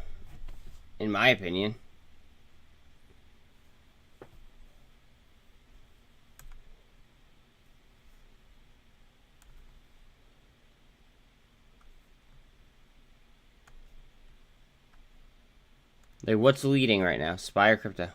in my opinion. Like, what's leading right now? Spy or crypto?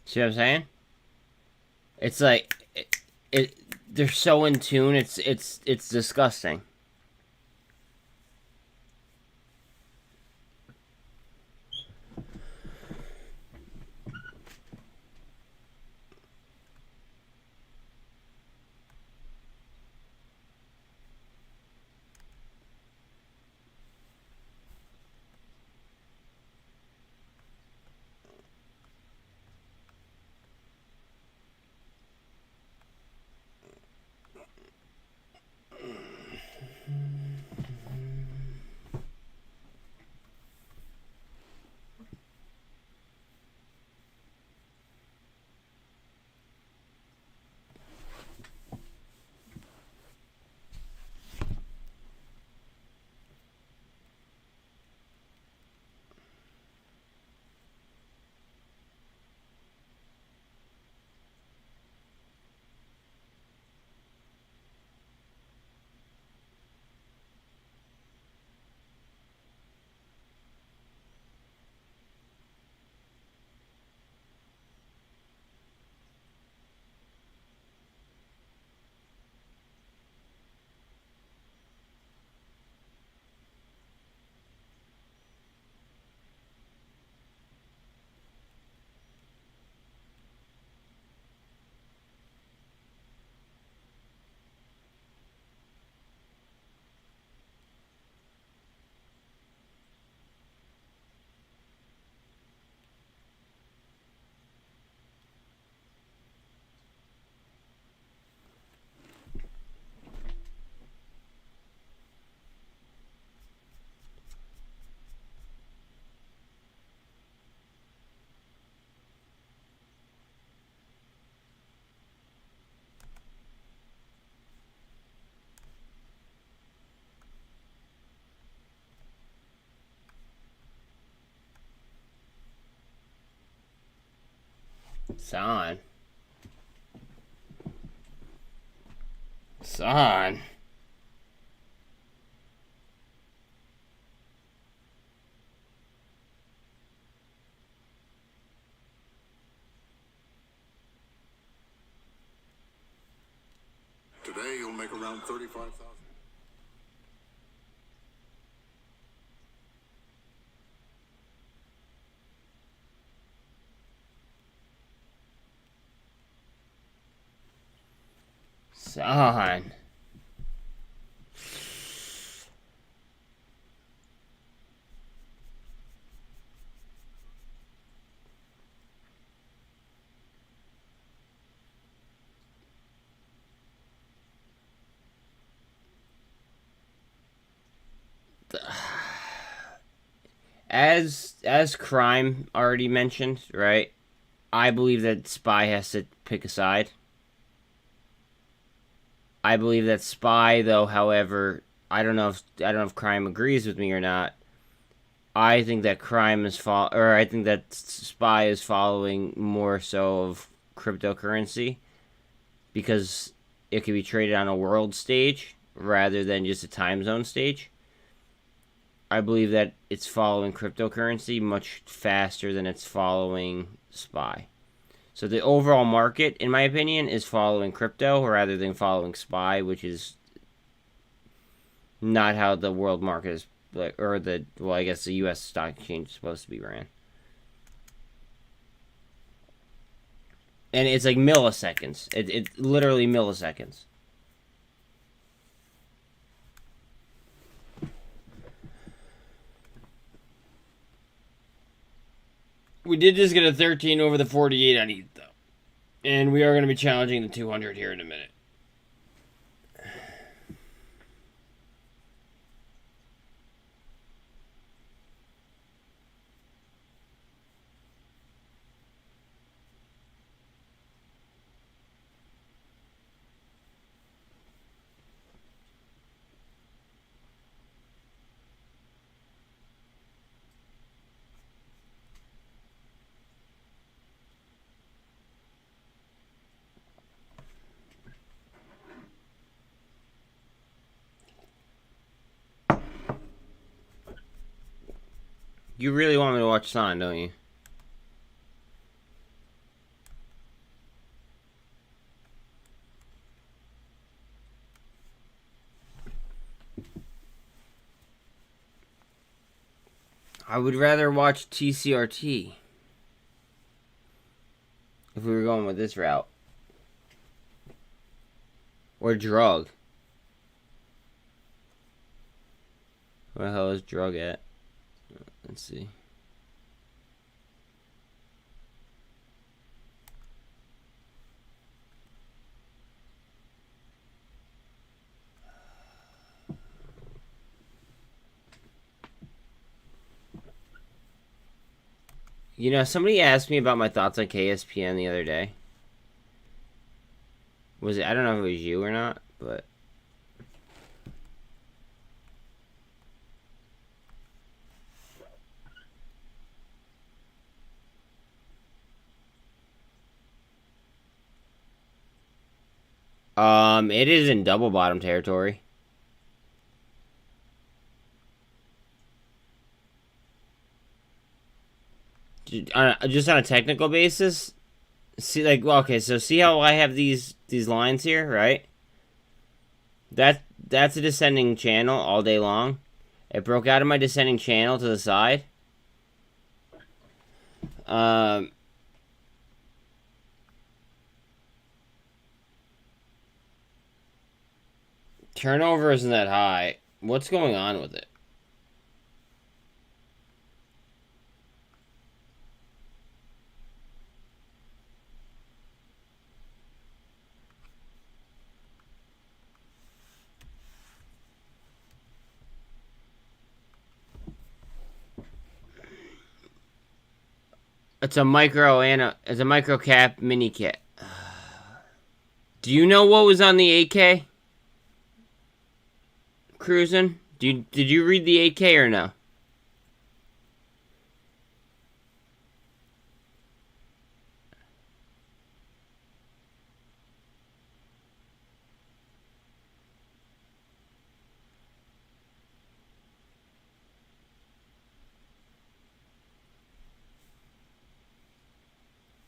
See what I'm saying? It's like they're so in tune. It's disgusting. Son. Son. Today you'll make around 35,000. Son. As Crime already mentioned, right? I believe that Spy has to pick a side. I believe that Spy, though, however, I don't know if Crime agrees with me or not. I think that I think that Spy is following more so of cryptocurrency because it can be traded on a world stage rather than just a time zone stage. I believe that it's following cryptocurrency much faster than it's following Spy. So the overall market, in my opinion, is following crypto rather than following Spy, which is not how the world market is, I guess the U.S. stock exchange is supposed to be ran. And it's like milliseconds. It's literally milliseconds. We did just get a 13 over the 48 on ETH, though. And we are going to be challenging the 200 here in a minute. You really want me to watch Son, don't you? I would rather watch TCRT. If we were going with this route. Or Drug. Where the hell is Drug at? Let's see. You know, somebody asked me about my thoughts on KSPN the other day. I don't know if it was you or not, but... It is in double bottom territory. Just on a technical basis, see, like, well, okay, so see how I have these lines here, right? That's a descending channel all day long. It broke out of my descending channel to the side. Turnover isn't that high. What's going on with it? It's a micro cap mini kit. Do you know what was on the 8K? Cruising? Did you read the 8K or no?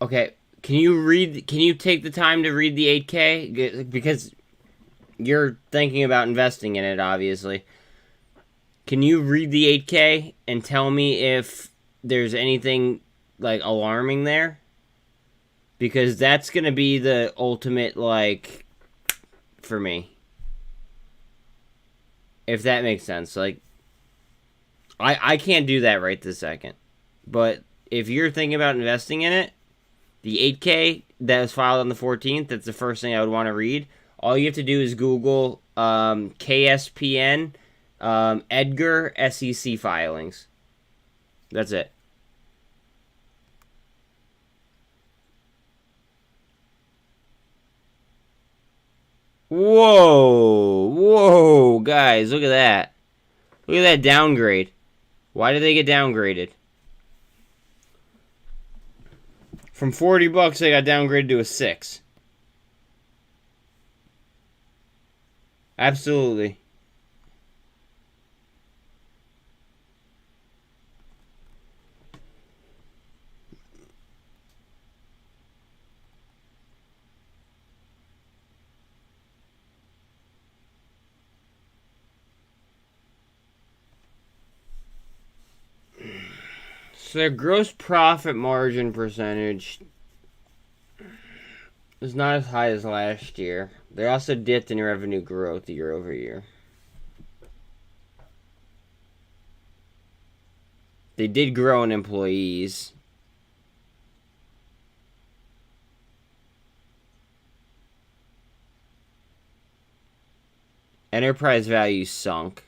Okay, can you take the time to read the 8K? Because you're thinking about investing in it, obviously. Can you read the 8K and tell me if there's anything, like, alarming there? Because that's going to be the ultimate, like, for me. If that makes sense. Like, I can't do that right this second. But if you're thinking about investing in it, the 8K that was filed on the 14th, that's the first thing I would want to read. All you have to do is Google KSPN Edgar SEC filings. That's it. Whoa, guys, look at that. Look at that downgrade. Why did they get downgraded? From $40, they got downgraded to a 6. Absolutely. So their gross profit margin percentage is not as high as last year. They also dipped in revenue growth year over year. They did grow in employees. Enterprise value sunk.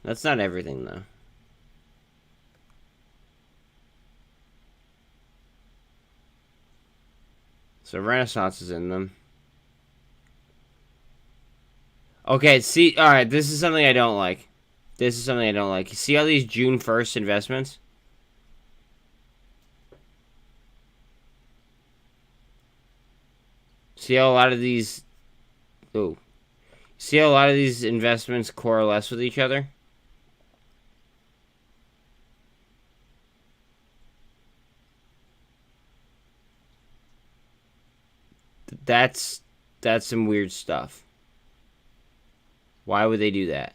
That's not everything, though. So Renaissance is in them. Okay, see, alright, this is something I don't like. This is something I don't like. You see all these June 1st investments? See how a lot of these... Oh. See how a lot of these investments coalesce with each other? That's some weird stuff. Why would they do that?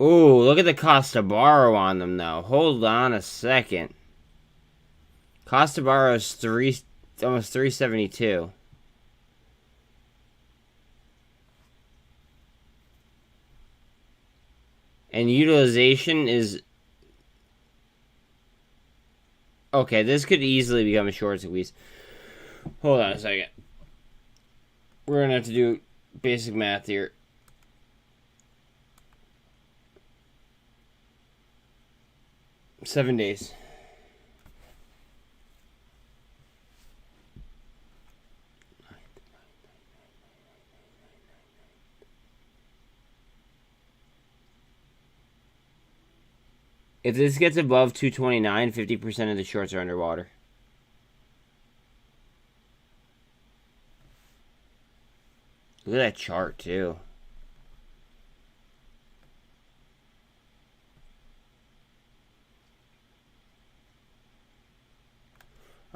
Ooh, look at the cost to borrow on them, though. Hold on a second. Cost to borrow is almost 372. And utilization is... Okay, this could easily become a short squeeze. Hold on a second. We're going to have to do basic math here. $7 days. If this gets above 229, 50% of the shorts are underwater. Look at that chart, too.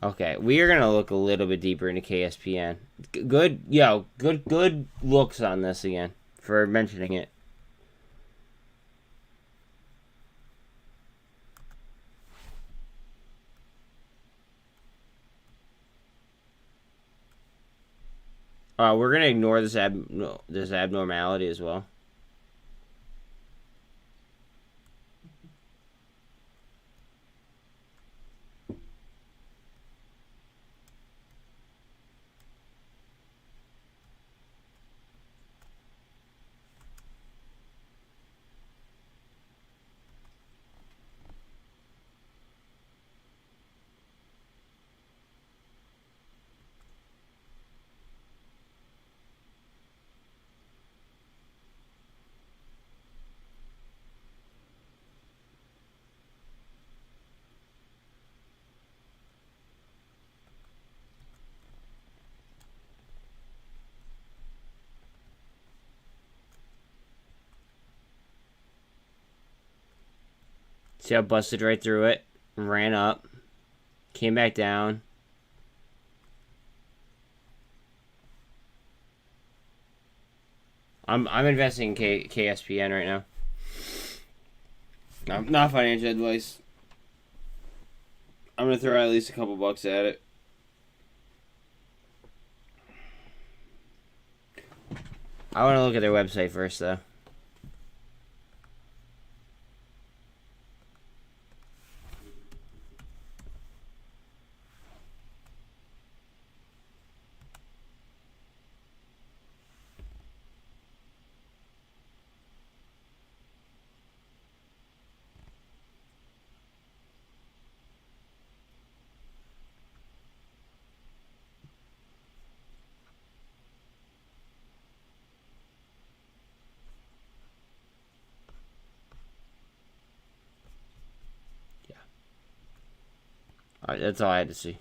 Okay, we are going to look a little bit deeper into KSPN. Good looks on this again, for mentioning it. We're going to ignore this abnormality as well. See how I busted right through it, ran up, came back down. I'm investing in KSPN right now. Not financial advice. I'm gonna throw at least a couple bucks at it. I want to look at their website first, though. Alright, that's all I had to see.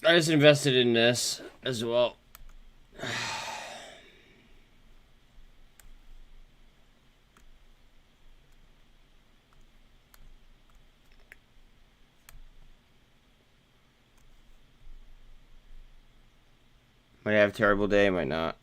I just invested in this as well. Might have a terrible day, might not.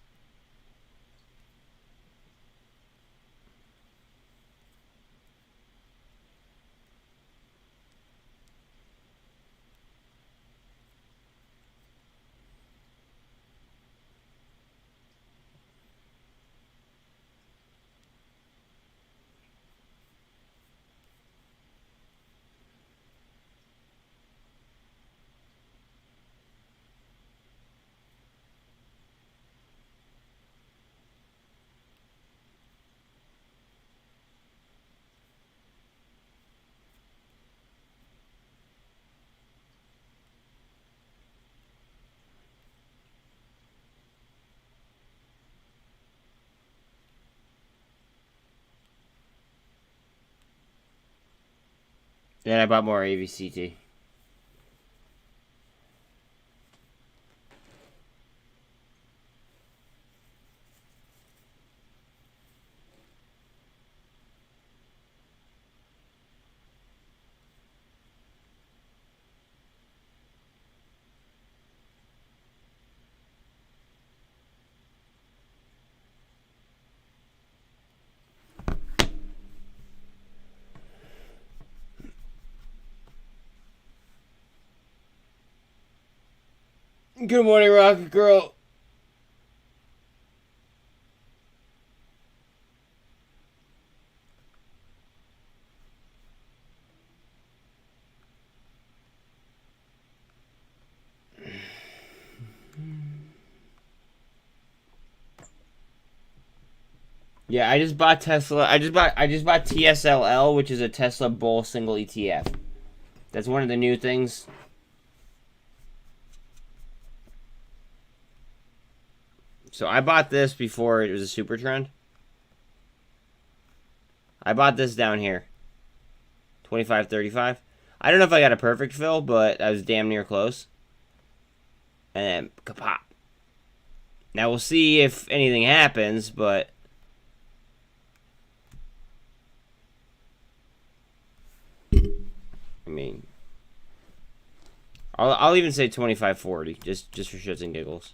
And I bought more AVCT. Good morning, Rocket Girl. Yeah, I just bought Tesla. I just bought TSLL, which is a Tesla Bull single ETF. That's one of the new things. So I bought this before it was a super trend. I bought this down here. 25.35. I don't know if I got a perfect fill, but I was damn near close. And then kapop. Now we'll see if anything happens, but I mean, I'll even say 25.40 just for shits and giggles.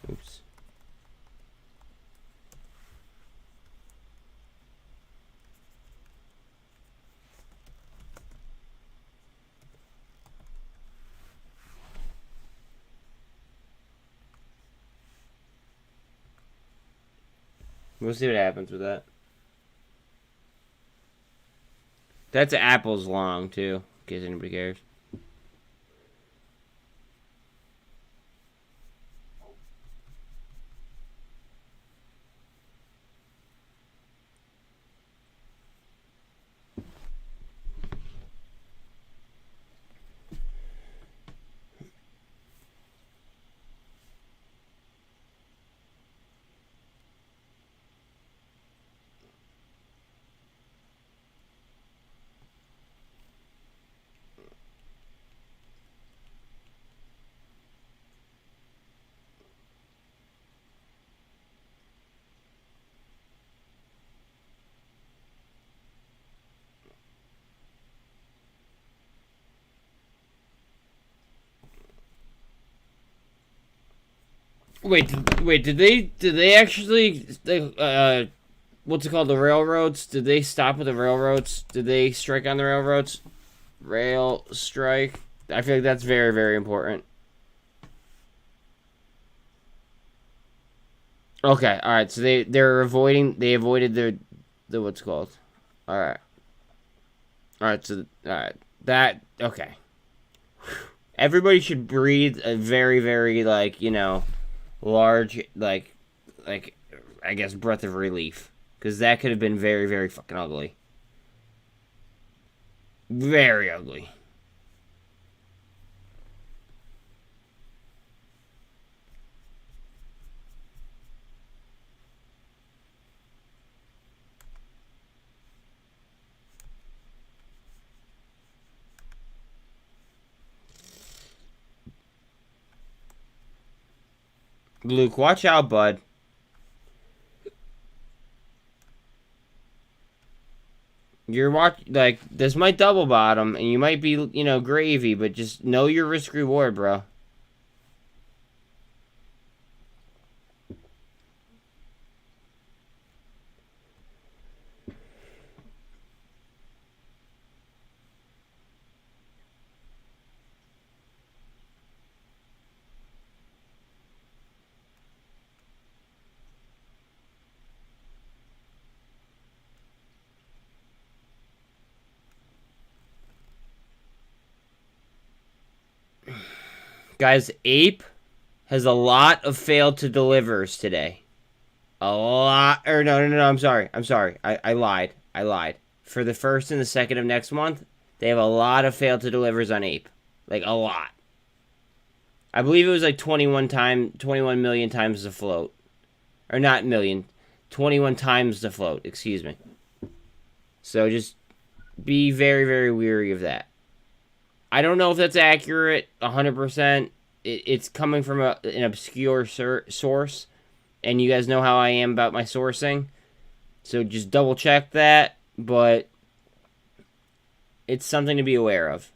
Oops. We'll see what happens with that. That's Apple's long, too, in case anybody cares. Wait, did they actually, what's it called, the railroads? Did they stop with the railroads? Did they strike on the railroads? Rail strike. I feel like that's very, very important. Okay, alright, so they avoided the what's it called. Alright. Alright, so, alright. That, okay. Everybody should breathe a very, very, like, you know, large, like, I guess, breath of relief. Because that could have been very, very fucking ugly. Very ugly. Luke, watch out, bud. Like, this might double bottom, and you might be, you know, gravy, but just know your risk reward, bro. Guys, Ape has a lot of failed to delivers today. A lot. No, I'm sorry. I lied. For the 1st and the 2nd of next month, They have a lot of failed to delivers on Ape. Like, a lot. I believe it was like 21 million times the float. Or not million. 21 times the float, excuse me. So just be very, very wary of that. I don't know if that's accurate 100%. It's coming from an obscure source. And you guys know how I am about my sourcing. So just double check that. But it's something to be aware of.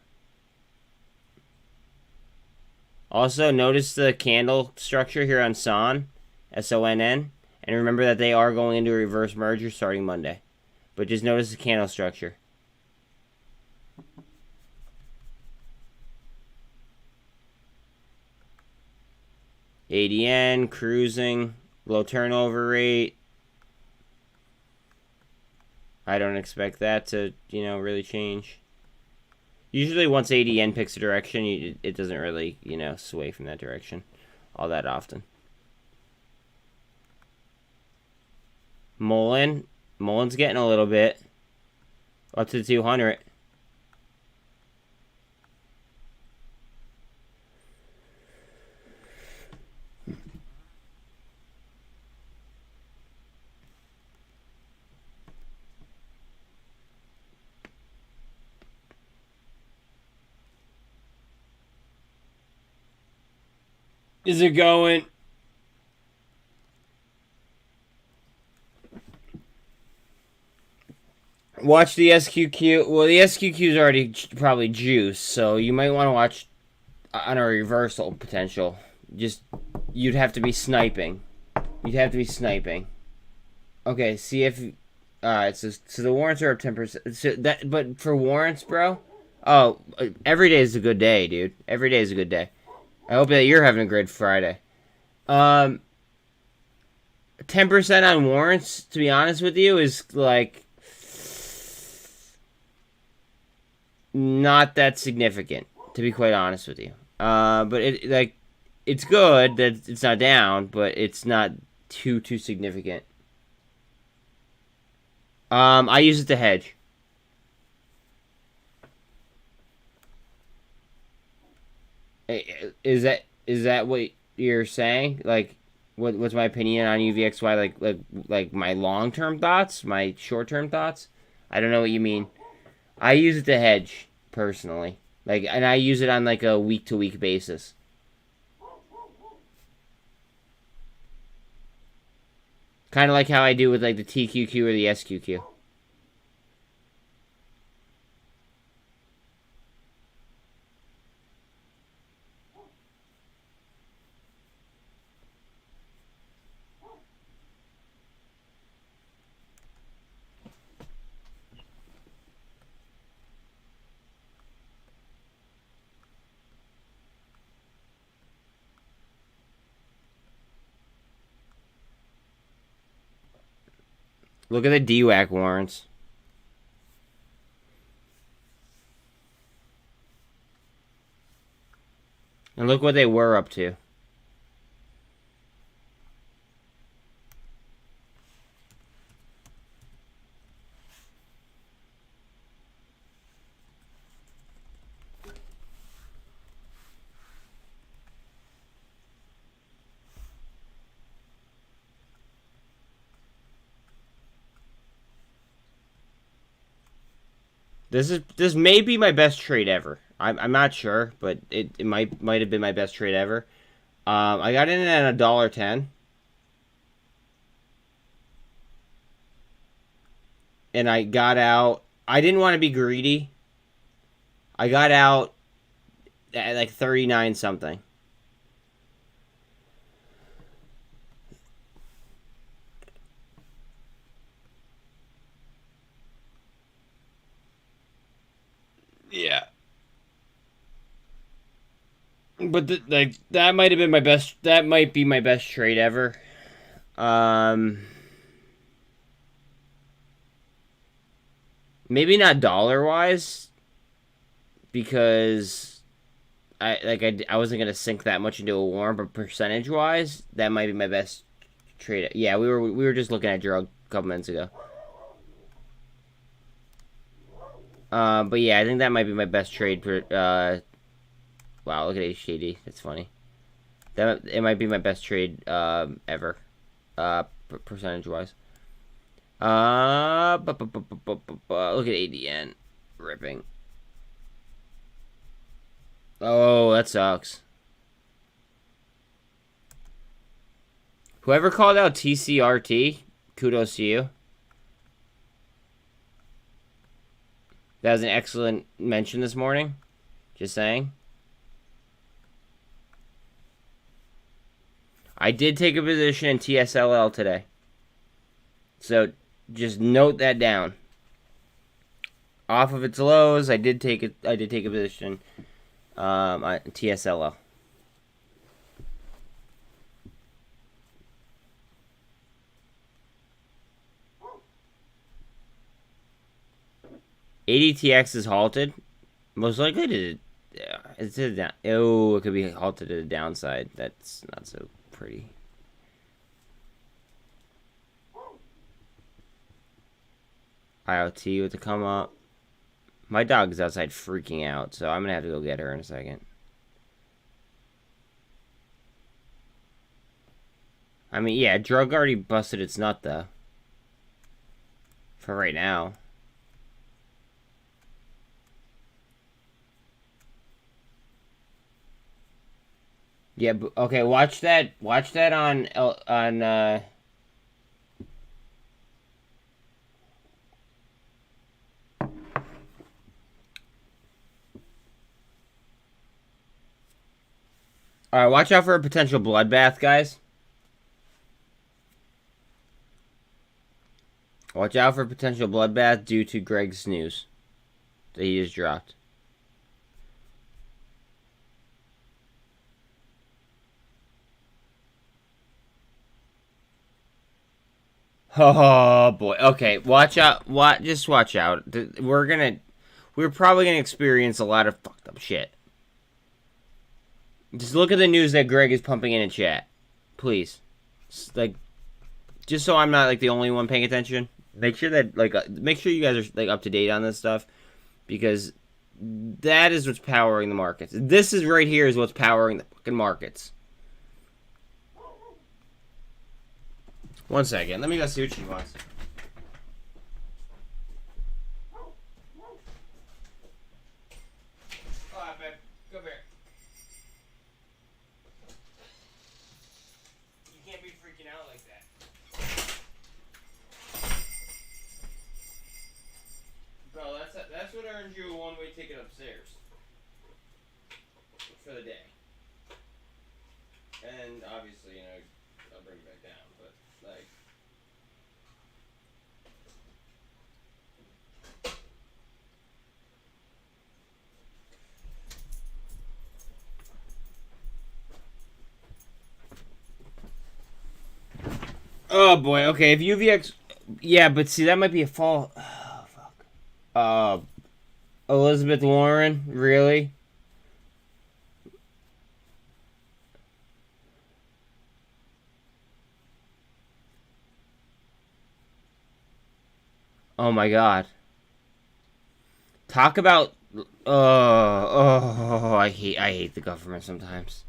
Also, notice the candle structure here on SONN. SONN. And remember that they are going into a reverse merger starting Monday. But just notice the candle structure. ADN, cruising, low turnover rate. I don't expect that to, really change. Usually once ADN picks a direction, it doesn't really, sway from that direction all that often. Mullen's getting a little bit. Up to 200. Is it going? Watch the SQQ. Well, the SQQ is already probably juiced, so you might want to watch on a reversal potential. You'd have to be sniping. Okay, see if. Alright, so the warrants are up 10%. But for warrants, bro. Oh, every day is a good day, dude. Every day is a good day. I hope that you're having a great Friday. 10% on warrants, to be honest with you, is like not that significant, to be quite honest with you. But it's good that it's not down, but it's not too significant. I use it to hedge. Is that what you're saying? Like, what's my opinion on UVXY? Like my long-term thoughts, my short-term thoughts? I don't know what you mean. I use it to hedge personally, and I use it on like a week-to-week basis. Kind of like how I do with like the TQQ or the SQQ. Look at the DWAC warrants. And look what they were up to. This may be my best trade ever. I'm not sure, but it might have been my best trade ever. I got in at $1.10. And I got out. I didn't want to be greedy. I got out at like 39 something. Yeah. But that might have been my best. That might be my best trade ever. Maybe not dollar wise, because I wasn't gonna sink that much into a warrant, but percentage wise, that might be my best trade. Yeah, we were just looking at drug a couple minutes ago. But yeah, I think that might be my best trade. Wow, look at HKD. That's funny. It might be my best trade ever, percentage wise. Look at ADN, ripping. Oh, that sucks. Whoever called out TCRT, kudos to you. That was an excellent mention this morning. Just saying. I did take a position in TSLL today. So just note that down. Off of its lows, I did take a position on TSLL. ADTX is halted. Most likely it's to the down. Oh, it could be halted to the downside. That's not so pretty. IoT with the come up. My dog is outside freaking out, so I'm gonna have to go get her in a second. I mean, yeah, drug already busted its nut though. For right now. Yeah, okay, watch that on Alright, watch out for a potential bloodbath, guys. Watch out for a potential bloodbath due to Greg's news that he just dropped. Oh boy. Okay, watch out. Just watch out. We're probably gonna experience a lot of fucked up shit. Just look at the news that Greg is pumping in chat, please. Like, just so I'm not like the only one paying attention. Make sure that make sure you guys are like up to date on this stuff, because that is what's powering the markets. This is right here is what's powering the fucking markets. 1 second. Let me go see what she wants. Alright, babe. Go here. You can't be freaking out like that. Bro, that's what earned you a one-way ticket upstairs. For the day. And obviously, you know, I'll bring you back down, but like, oh boy, okay, if UVX, yeah, but see, that might be a fall. Oh, fuck. Elizabeth Warren, really? Oh my god. Talk about I hate the government sometimes.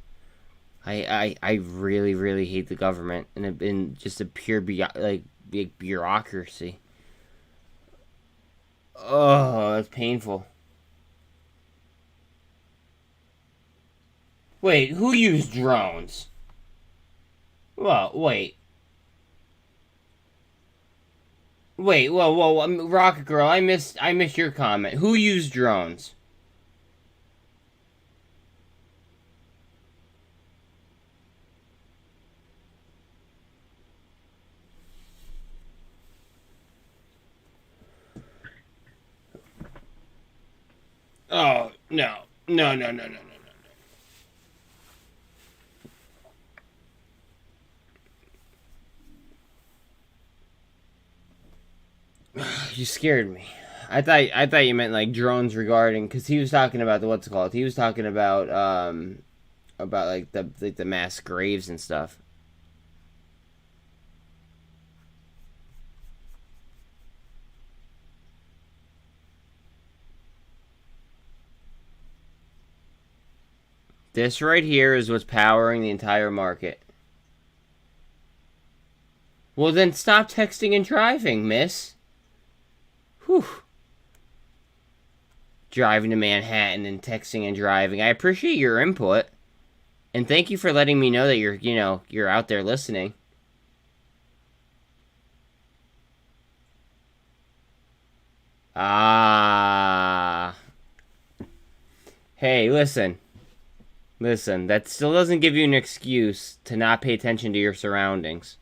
I really, really hate the government and just a pure bureaucracy. Oh, that's painful. Wait, who used drones? Well, wait. Wait, whoa, Rocket Girl, I missed your comment. Who used drones? Oh, no. No. You scared me. I thought you meant like drones regarding, because he was talking about what's it called? He was talking about like the mass graves and stuff. This right here is what's powering the entire market. Well, then stop texting and driving, miss. Whew. Driving to Manhattan and texting and driving. I appreciate your input. And thank you for letting me know that you're out there listening. Ah. Hey, listen. Listen, that still doesn't give you an excuse to not pay attention to your surroundings.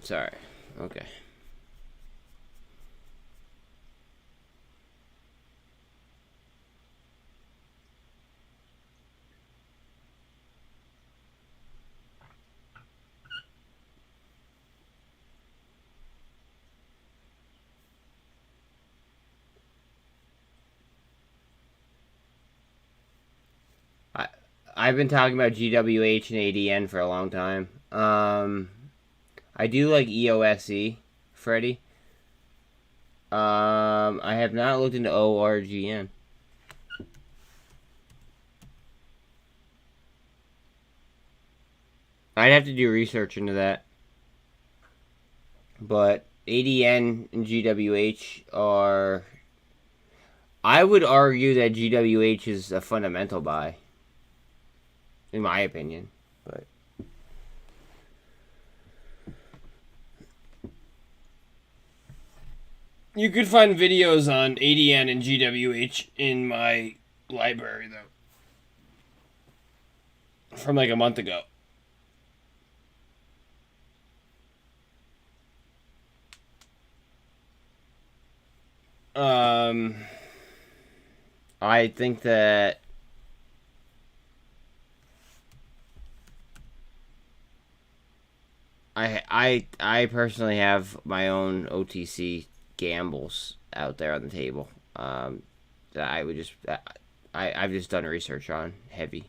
Sorry. Okay. I've been talking about GWH and ADN for a long time. I do like EOSE, Freddy. I have not looked into ORGN. I'd have to do research into that. But ADN and GWH are... I would argue that GWH is a fundamental buy. In my opinion. But... you could find videos on ADN and GWH in my library, though. From like a month ago. I think that I personally have my own OTC gambles out there on the table. That I would just I've just done research on heavy.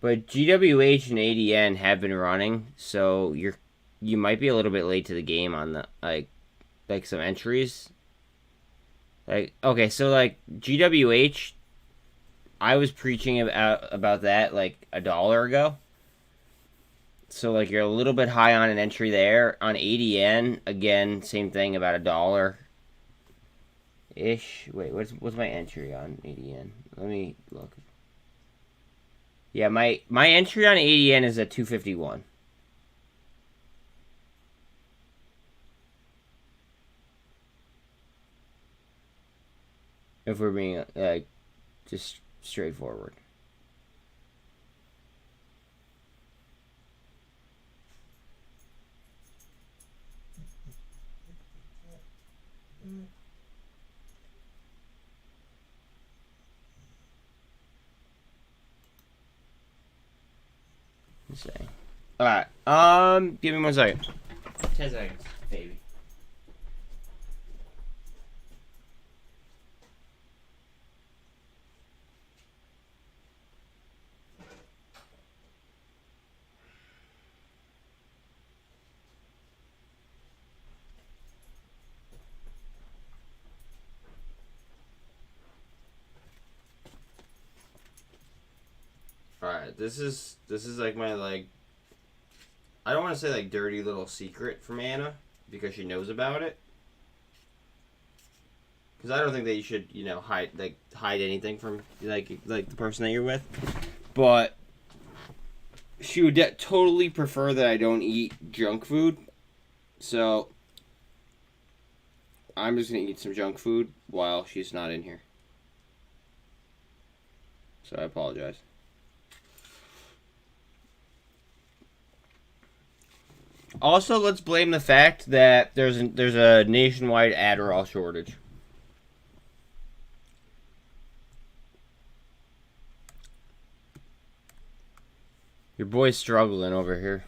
But GWH and ADN have been running, so you might be a little bit late to the game on the like some entries. Like, okay, so like GWH, I was preaching about that like $1 ago. So like you're a little bit high on an entry there. On ADN, again, same thing, about $1 ish. Wait, what's my entry on ADN? Let me look. Yeah, my entry on ADN is at 251. If we're being just straightforward. Let's see. All right. Give me 1 second. 10 seconds, baby. Alright, this is like my I don't want to say like dirty little secret from Anna because she knows about it. Because I don't think that you should, hide anything from like the person that you're with. But she would totally prefer that I don't eat junk food. So I'm just gonna eat some junk food while she's not in here. So I apologize. Also, let's blame the fact that there's a nationwide Adderall shortage. Your boy's struggling over here.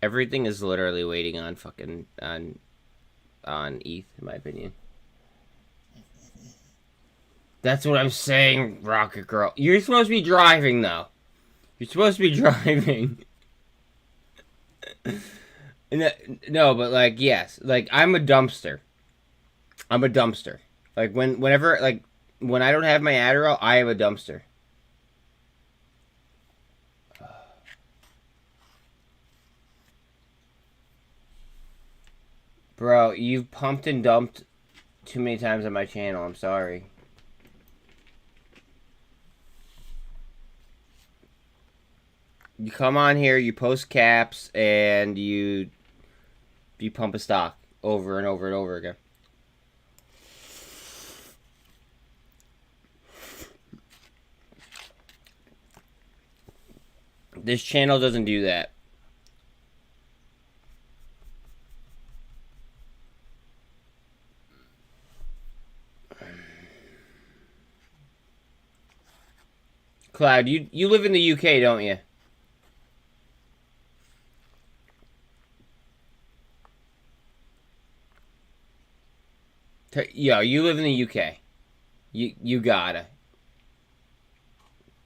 Everything is literally waiting on fucking on ETH, in my opinion. That's what I'm saying, Rocket Girl. You're supposed to be driving, though. You're supposed to be driving. No, but like, yes, like I'm a dumpster. I'm a dumpster. Like whenever when I don't have my Adderall, I am a dumpster. Bro, you've pumped and dumped too many times on my channel. I'm sorry. You come on here, you post caps, and you pump a stock over and over and over again. This channel doesn't do that. Cloud, you live in the UK, don't you? Yo, you live in the UK. You gotta.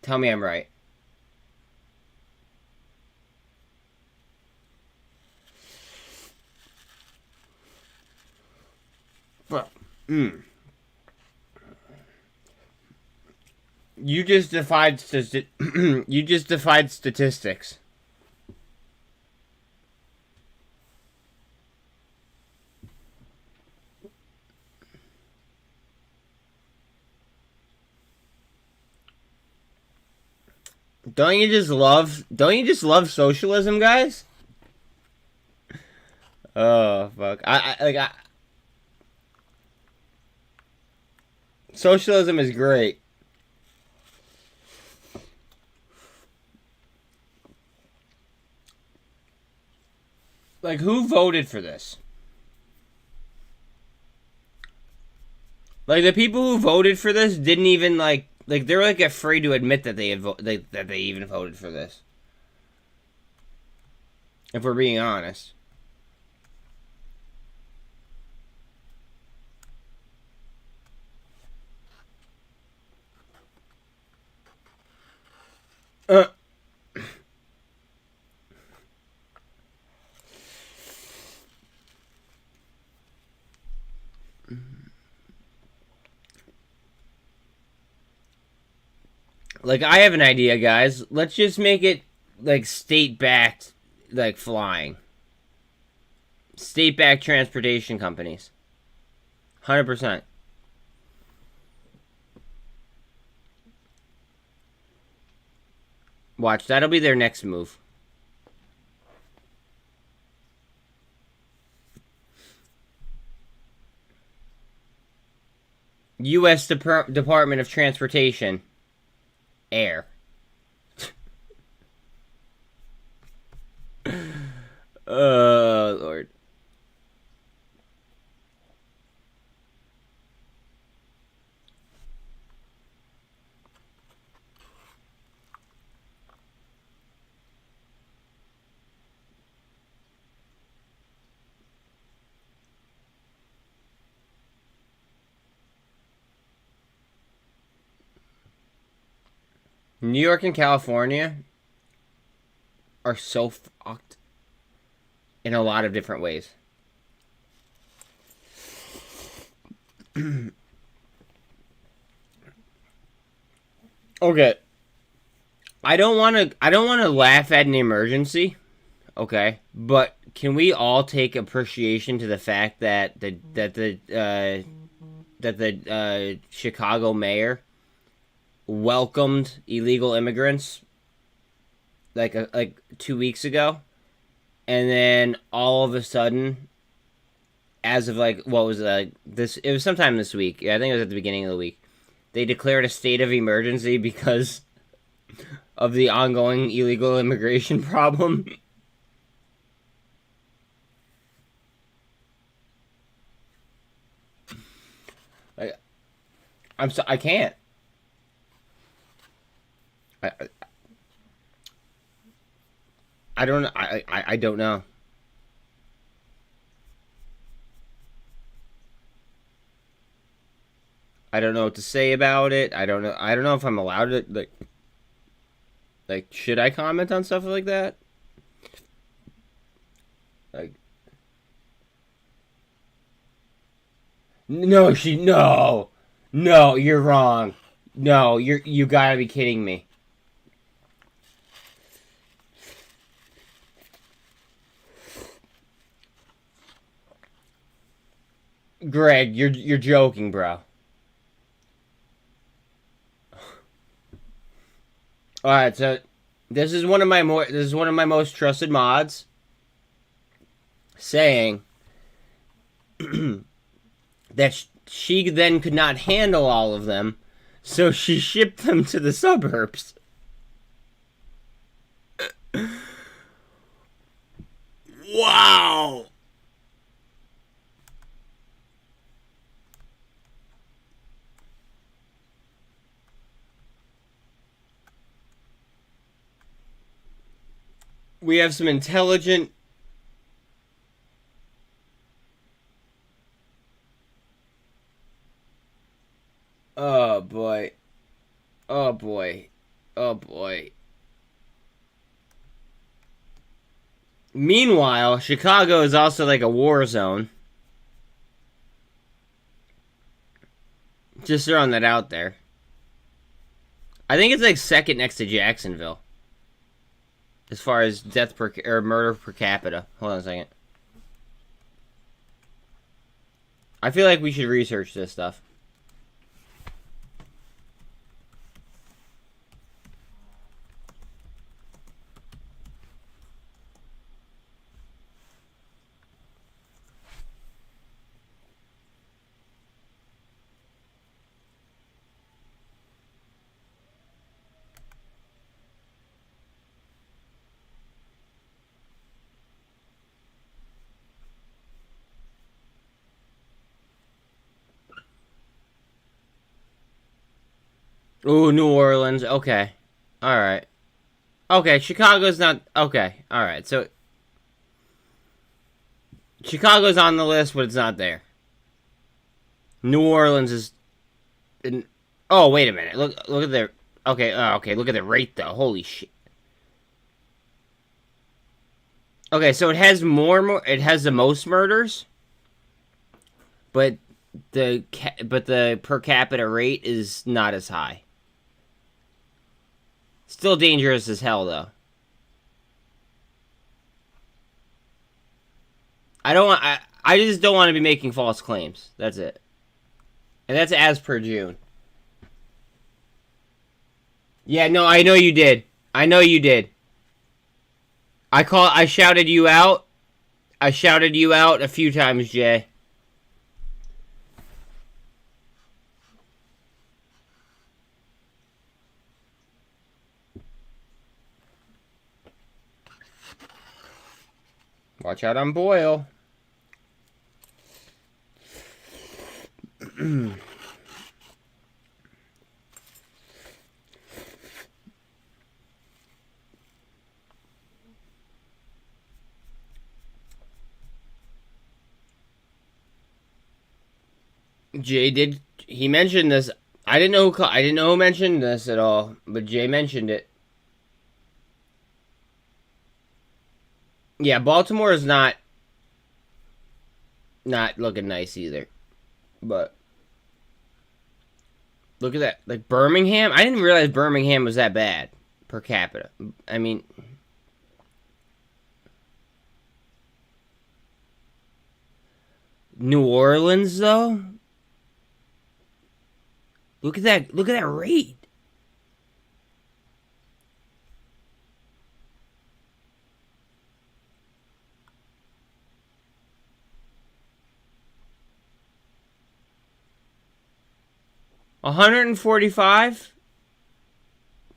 Tell me I'm right. Bro. You just defied statistics. Don't you just love socialism, guys? Oh fuck. Socialism is great. Like, who voted for this? Like, the people who voted for this didn't even, like they're, like, afraid to admit that they had that they even voted for this. If we're being honest. Like, I have an idea, guys. Let's just make it, like, state-backed, like, flying. State-backed transportation companies. 100%. Watch, that'll be their next move. U.S. Department of Transportation. Air. Oh, Lord. New York and California are so fucked in a lot of different ways. Okay. I don't want to laugh at an emergency, okay? But can we all take appreciation to the fact that the Chicago mayor welcomed illegal immigrants like 2 weeks ago, and then all of a sudden, as of like what was this? It was sometime this week. Yeah, I think it was at the beginning of the week. They declared a state of emergency because of the ongoing illegal immigration problem. I can't. I don't. I don't know. I don't know what to say about it. I don't know. I don't know if I'm allowed to like. Should I comment on stuff like that? Like. No, no, you're wrong. No, you gotta be kidding me. Greg, you're joking, bro. All right, so this is one of my most trusted mods saying that she then could not handle all of them, so she shipped them to the suburbs. Wow. We have some intelligent... Oh, boy. Oh, boy. Oh, boy. Meanwhile, Chicago is also like a war zone. Just throwing that out there. I think it's like second next to Jacksonville. As far as death per or murder per capita. Hold on a second. I feel like we should research this stuff. Ooh, New Orleans. Okay. Alright. Okay, Chicago's not... Okay, alright. So, Chicago's on the list, but it's not there. New Orleans is... Oh, wait a minute. Look at their... Okay, okay, look at the rate, though. Holy shit. Okay, so it has it has the most murders, but the per capita rate is not as high. Still dangerous as hell, though. I just don't want to be making false claims. That's it. And that's as per June. Yeah, no, I know you did. I know you did. I shouted you out. I shouted you out a few times, Jay. Watch out on Boyle. Jay did. He mentioned this. I didn't know who mentioned this at all, but Jay mentioned it. Yeah, Baltimore is not looking nice either. But look at that. Like Birmingham, I didn't realize Birmingham was that bad per capita. I mean, New Orleans though? Look at that rate. $145?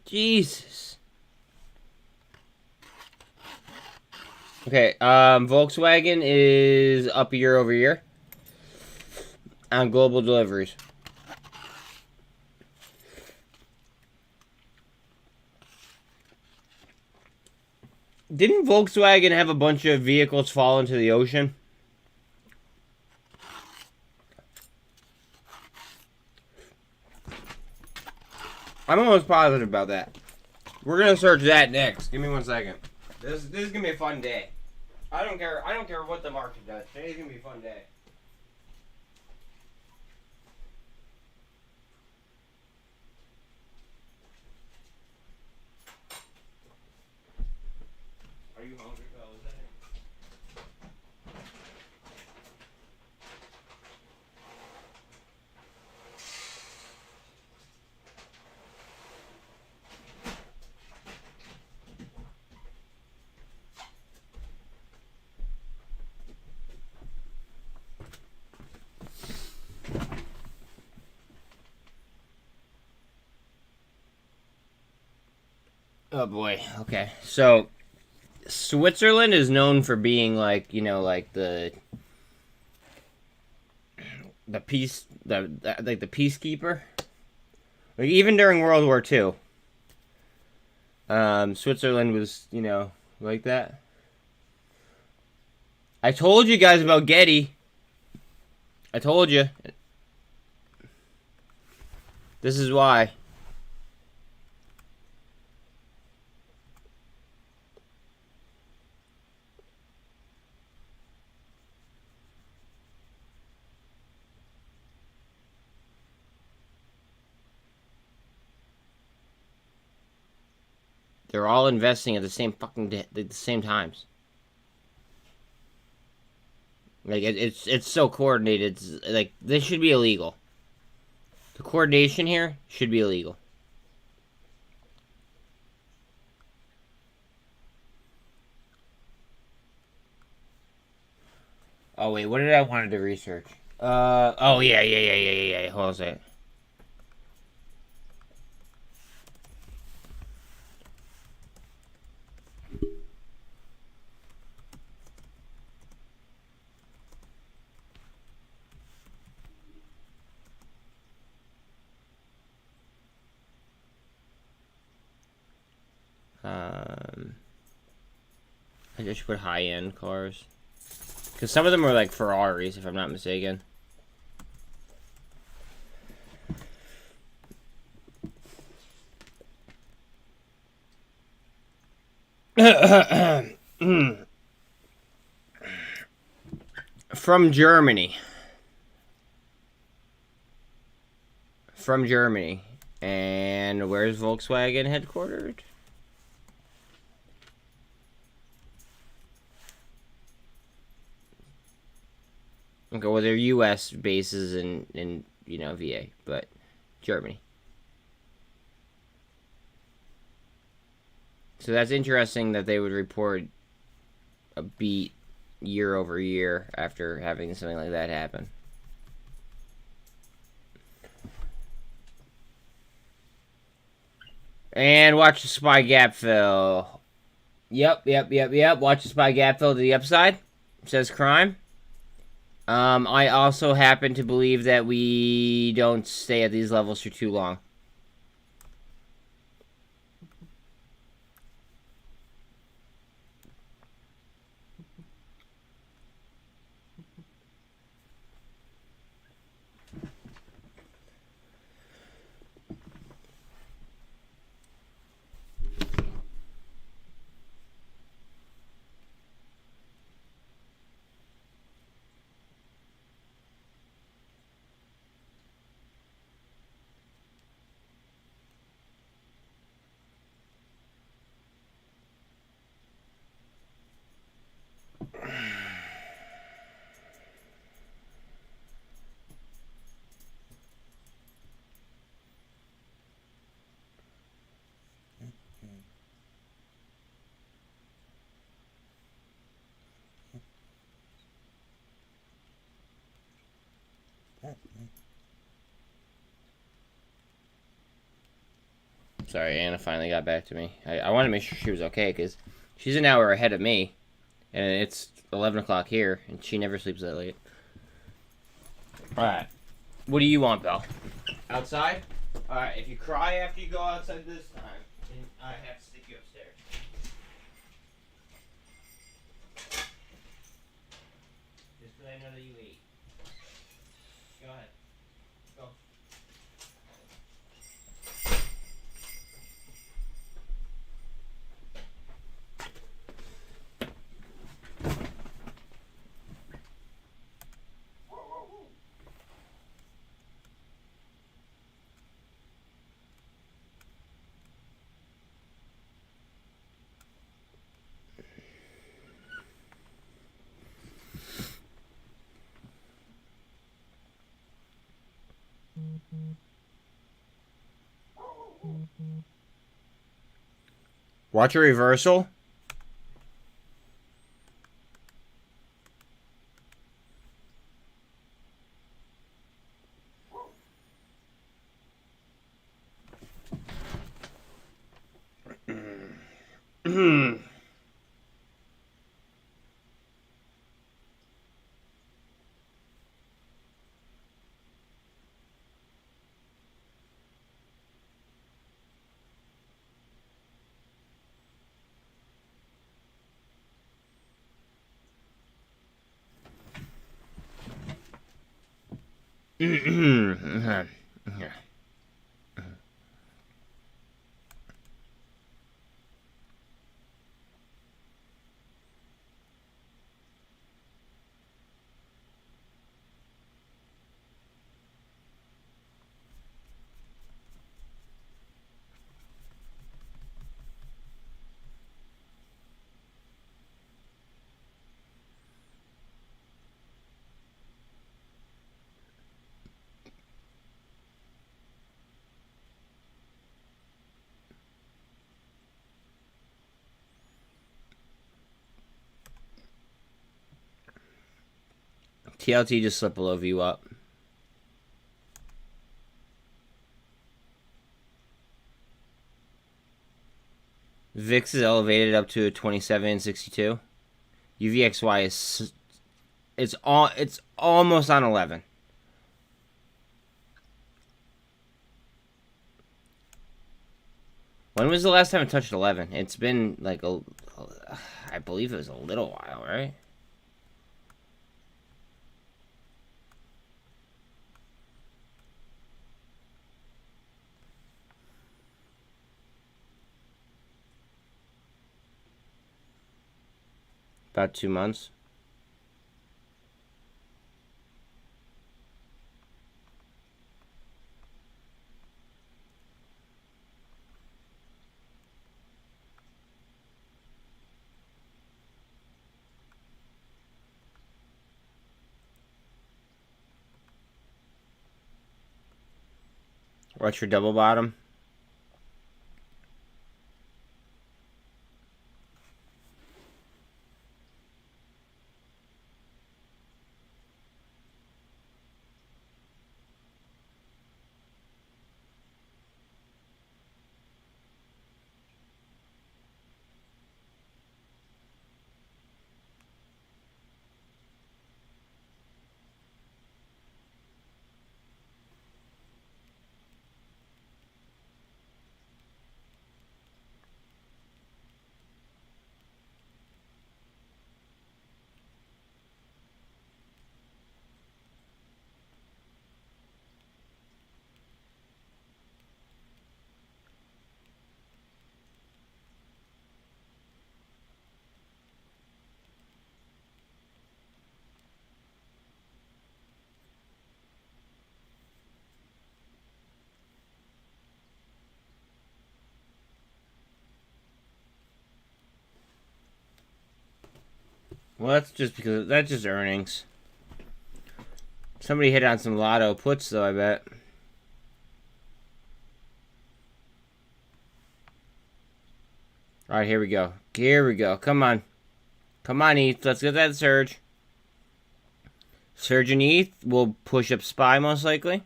Jesus. Okay, Volkswagen is up year over year on global deliveries. Didn't Volkswagen have a bunch of vehicles fall into the ocean? I'm almost positive about that. We're gonna search that next. Give me 1 second. This is gonna be a fun day. I don't care what the market does. Today's gonna be a fun day. Are you hungry, fellas? Oh boy. Okay. So Switzerland is known for being like, you know, like the peace like the peacekeeper. Like even during World War II. Switzerland was, you know, like that. I told you guys about Getty. I told you. This is why. They're all investing at the same fucking at the same times. Like it's so coordinated. It's, like this should be illegal. The coordination here should be illegal. Oh wait, what did I wanted to research? Oh yeah. Hold on a second. I just put high-end cars. Because some of them are like Ferraris, if I'm not mistaken. From Germany. And where's Volkswagen headquartered? Okay, well, they're U.S. bases in VA, but Germany. So that's interesting that they would report a beat year over year after having something like that happen. And watch the SPY gap fill. Yep. Watch the SPY gap fill to the upside. Says crime. I also happen to believe that we don't stay at these levels for too long. Sorry, Anna finally got back to me. I wanted to make sure she was okay, because she's an hour ahead of me, and it's 11 o'clock here, and she never sleeps that late. Alright. What do you want, Belle? Outside? Alright, if you cry after you go outside this time, then I have to stick you upstairs. Just because I know that you ate. Go ahead. Go. Watch a reversal. TLT just slipped below view up. VIX is elevated up to 27.62. UVXY is it's almost on 11. When was the last time it touched 11? It's been like I believe it was a little while, right? About 2 months. What's your double bottom? Well, that's just because that's just earnings. Somebody hit on some lotto puts, though, I bet. All right, here we go. Here we go. Come on. Come on, ETH. Let's get that surge. Surge in ETH will push up SPY, most likely.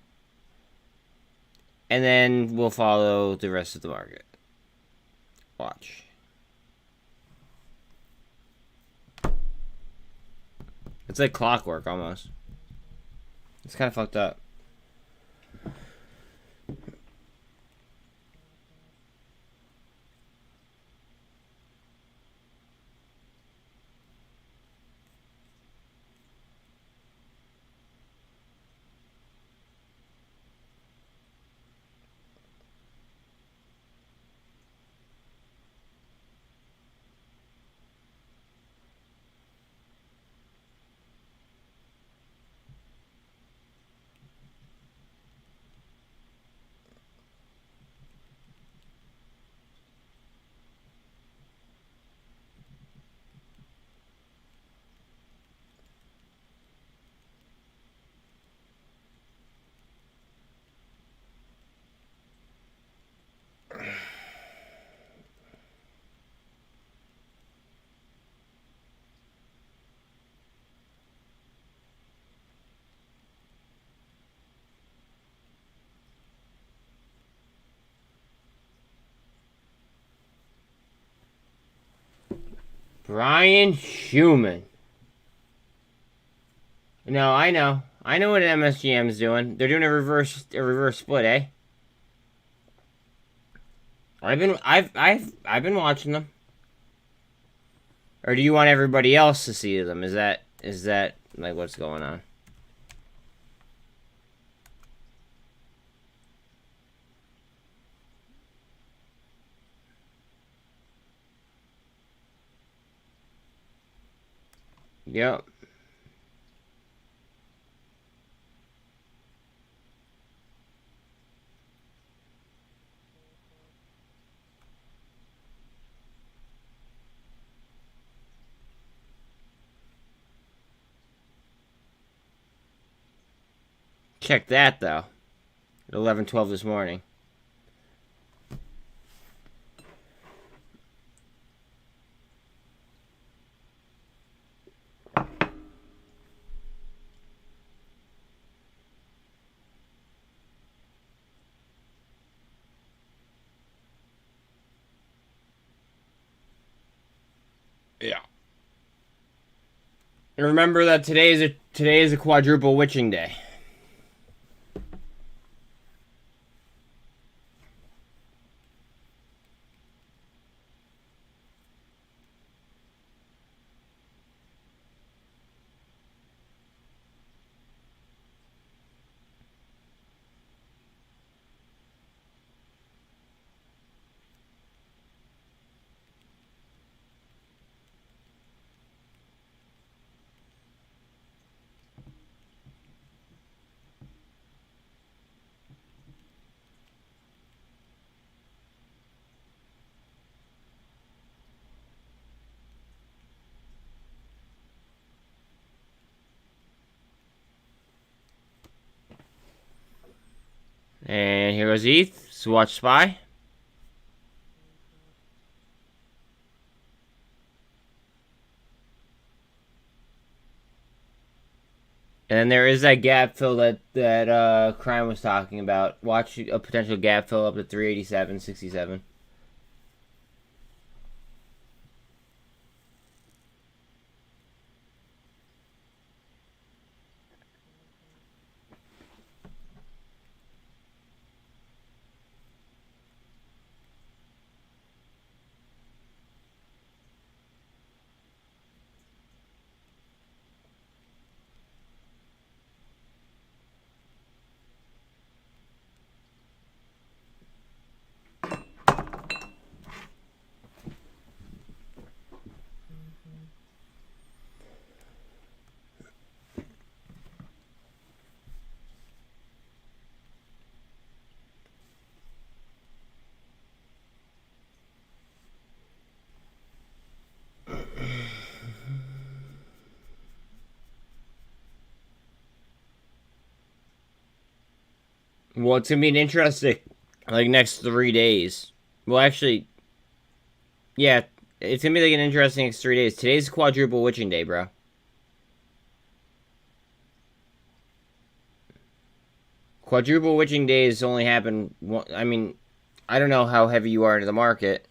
And then we'll follow the rest of the market. Watch. It's like clockwork, almost. It's kind of fucked up. Brian Schumann. No, I know. I know what MSGM is doing. They're doing a reverse split, eh? I've been watching them. Or do you want everybody else to see them? Is that like what's going on? Yep. Check that, though. At 11:12 this morning. Yeah. And remember that today is a quadruple witching day. And here goes ETH. So watch SPY. And then there is that gap fill that Crime was talking about. Watch a potential gap fill up to 387.67. Well, it's gonna be an interesting, like, next 3 days. Well, actually, yeah, it's gonna be like an interesting next 3 days. Today's quadruple witching day, bro. Quadruple witching days only happen. I mean, I don't know how heavy you are into the market.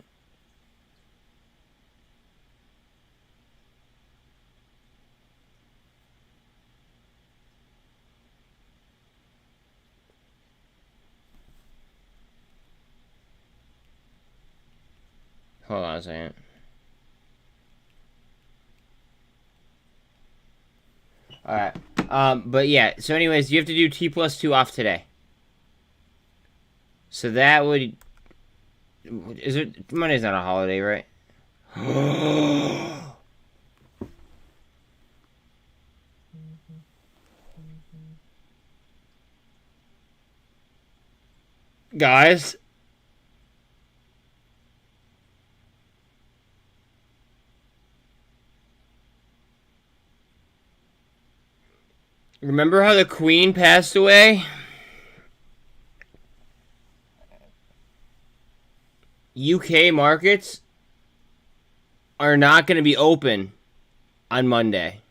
Hold on a second. Alright. But yeah, so anyways, you have to do T+2 off today. So that would... Is it... Monday's not a holiday, right? Guys... Remember how the Queen passed away? UK markets are not going to be open on Monday.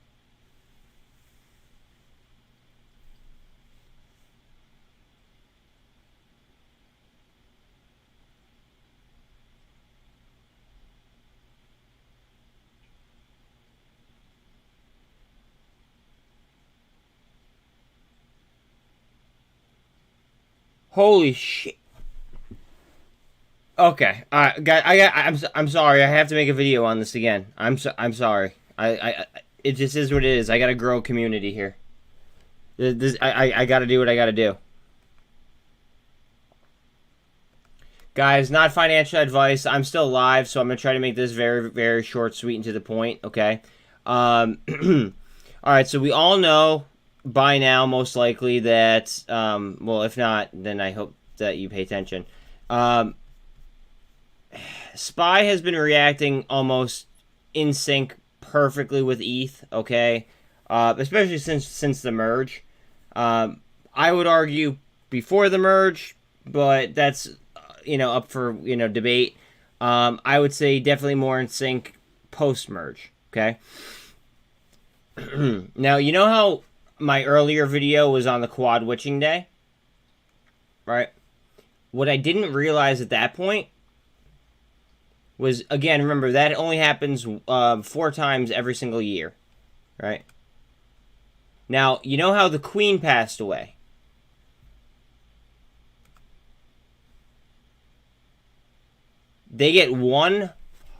Holy shit. Okay. I'm sorry. I have to make a video on this again. I'm sorry. It just is what it is. I got to grow a community here. I got to do what I got to do. Guys, not financial advice. I'm still live, so I'm going to try to make this very, very short, sweet, and to the point, okay? All right, so we all know by now, most likely, that, well, if not, then I hope that you pay attention. SPY has been reacting almost in sync perfectly with ETH, okay? Especially since the merge. I would argue before the merge, but that's, up for, debate. I would say definitely more in sync post-merge, okay? Now, you know how my earlier video was on the quad witching day? Right? What I didn't realize at that point was, again, remember, that only happens 4 times every single year, right? Now, you know how the Queen passed away? They get one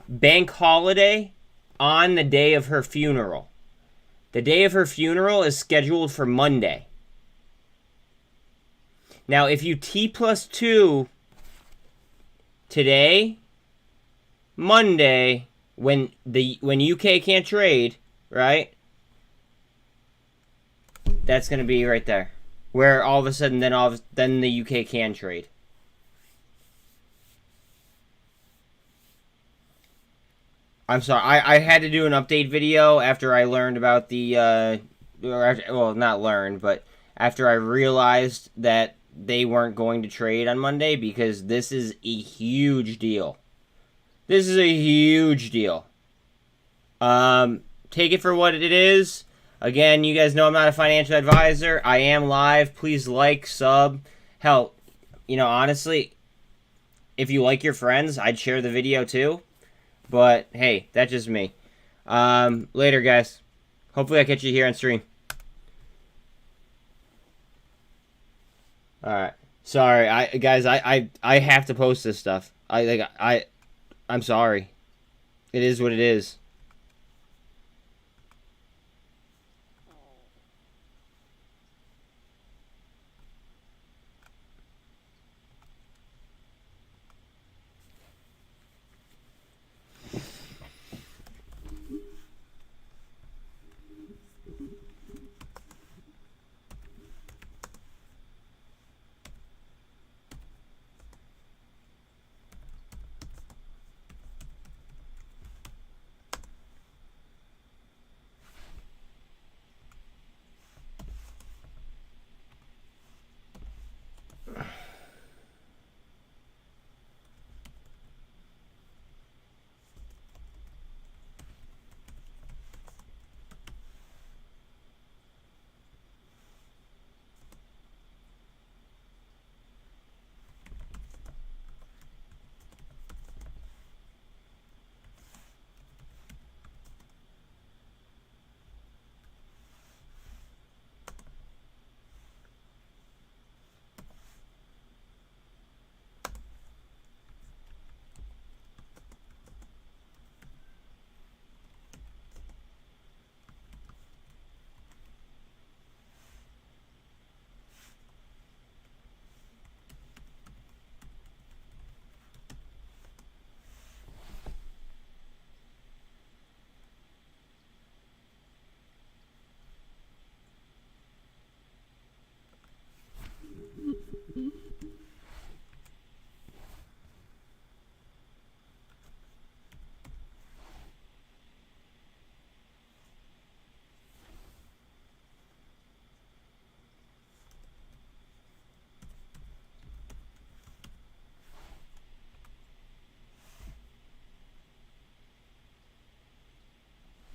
bank holiday on the day of her funeral. The day of her funeral is scheduled for Monday. Now, if you T+2 today, Monday, when UK can't trade, right? That's going to be right there. Where all of a sudden, then the UK can trade. I'm sorry, I had to do an update video after I learned about the, well, not learned, but after I realized that they weren't going to trade on Monday because this is a huge deal. This is a huge deal. Take it for what it is. Again, you guys know I'm not a financial advisor. I am live. Please like, sub. Hell, honestly, if you like your friends, I'd share the video too. But hey, that's just me. Later, guys. Hopefully I catch you here on stream. Alright. Sorry, I have to post this stuff. I'm sorry. It is what it is.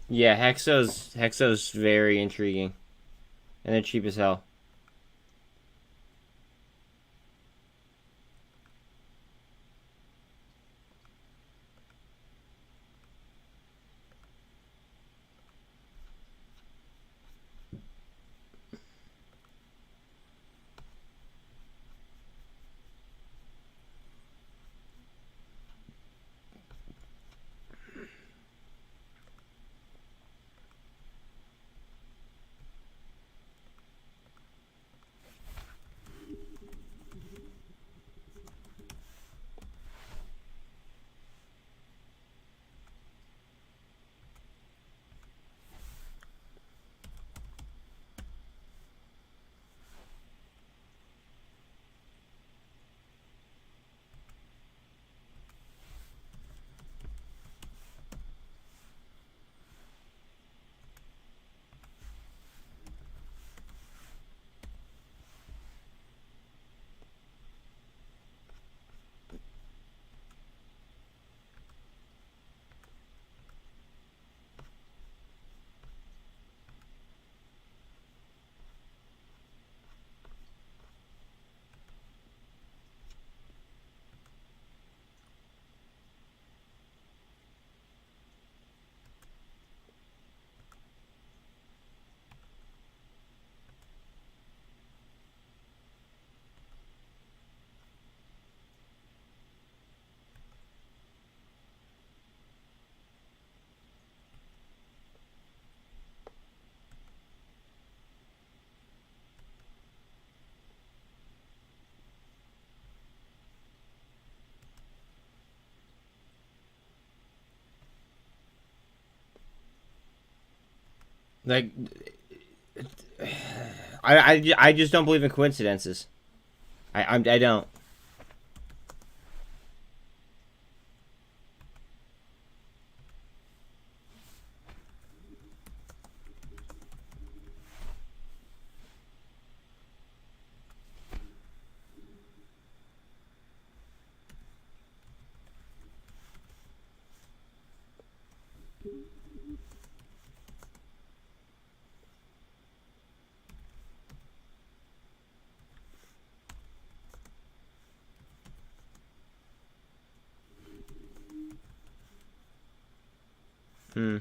Yeah, Hexo's very intriguing. And they're cheap as hell. Like, I just don't believe in coincidences. I don't. Hmm.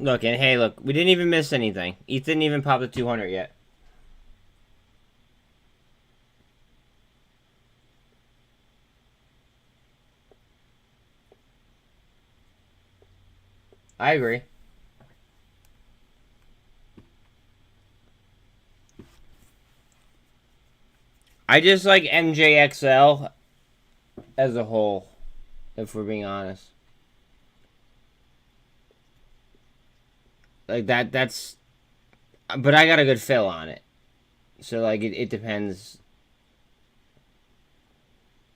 Look, and hey, look, we didn't even miss anything. ETH didn't even pop the 200 yet. I agree. I just like MJXL as a whole, if we're being honest. Like that's... But I got a good fill on it. So, like, it depends.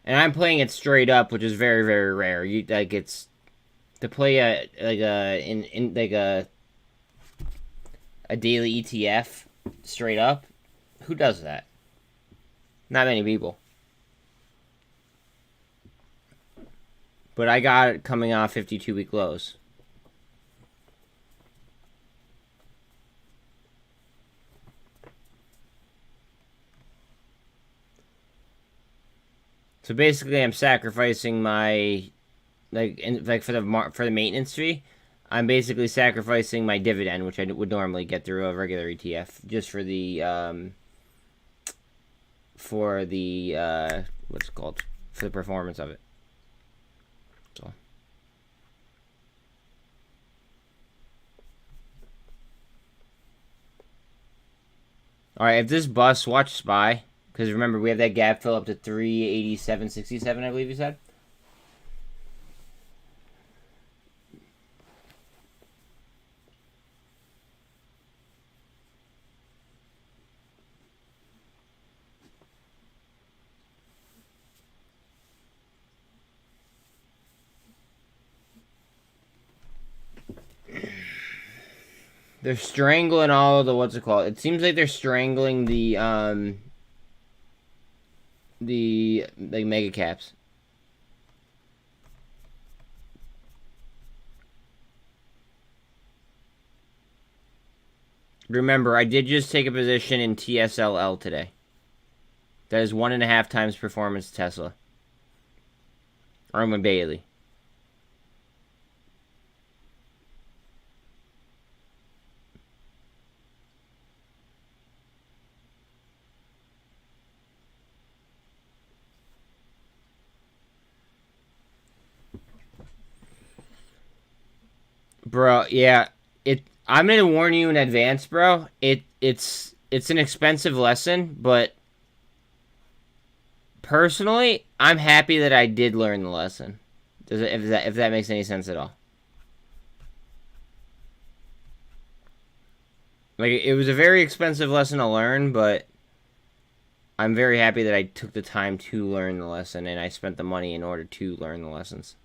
And I'm playing it straight up, which is very, very rare. You like it's to play a daily ETF straight up. Who does that? Not many people. But I got it coming off 52-week lows. So basically, I'm sacrificing my for the maintenance fee. I'm basically sacrificing my dividend, which I would normally get through a regular ETF, just for the what's it called, for the performance of it. So. All right, if this busts, watch SPY. Because remember, we have that gap fill up to 387.67, I believe you said. They're strangling all of the, what's it called? It seems like they're strangling the like mega caps. Remember, I did just take a position in TSLL today. That is 1.5 times performance Tesla. Armin Bailey. Bro, yeah. I'm gonna warn you in advance, bro. It's an expensive lesson, but personally, I'm happy that I did learn the lesson. If that makes any sense at all. Like, it was a very expensive lesson to learn, but I'm very happy that I took the time to learn the lesson, and I spent the money in order to learn the lessons.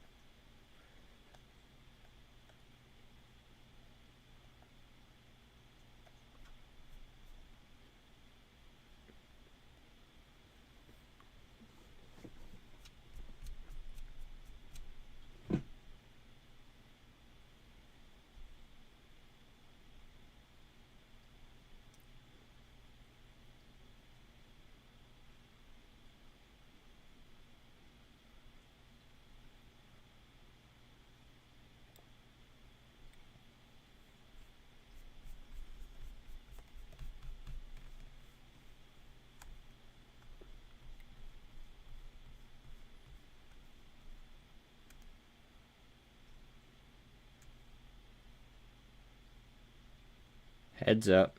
Heads up.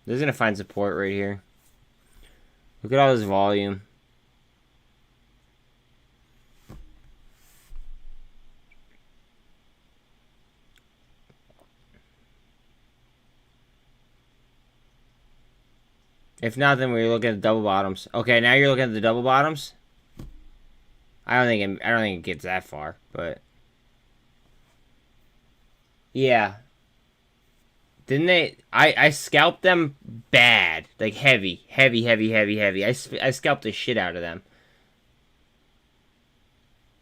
This is going to find support right here. Look at all this volume. If not, then we're looking at the double bottoms. Okay, now you're looking at the double bottoms. I don't think it gets that far, but yeah. Didn't they? I scalped them bad, like heavy. I scalped the shit out of them,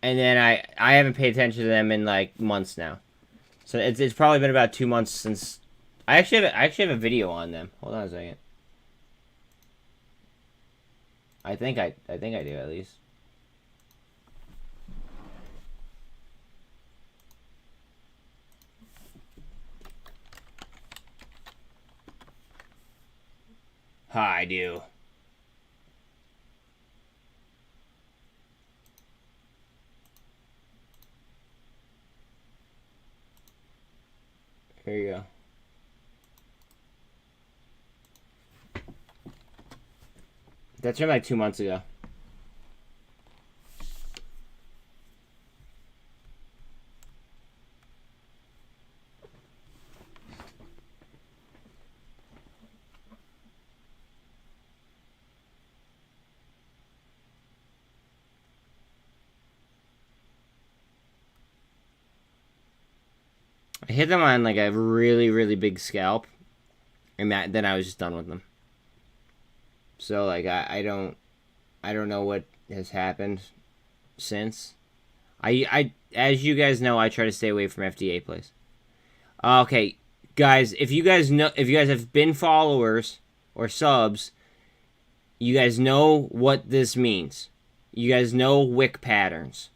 and then I haven't paid attention to them in like months now. So it's probably been about 2 months since I actually have a video on them. Hold on a second. I think I do at least. Ha, I do. Here you go. That's from like 2 months ago. I hit them on like a really, really big scalp, and then I was just done with them. So like I don't know what has happened since. I as you guys know, I try to stay away from FDA plays. Okay, guys, if you guys have been followers or subs, you guys know what this means. You guys know wick patterns.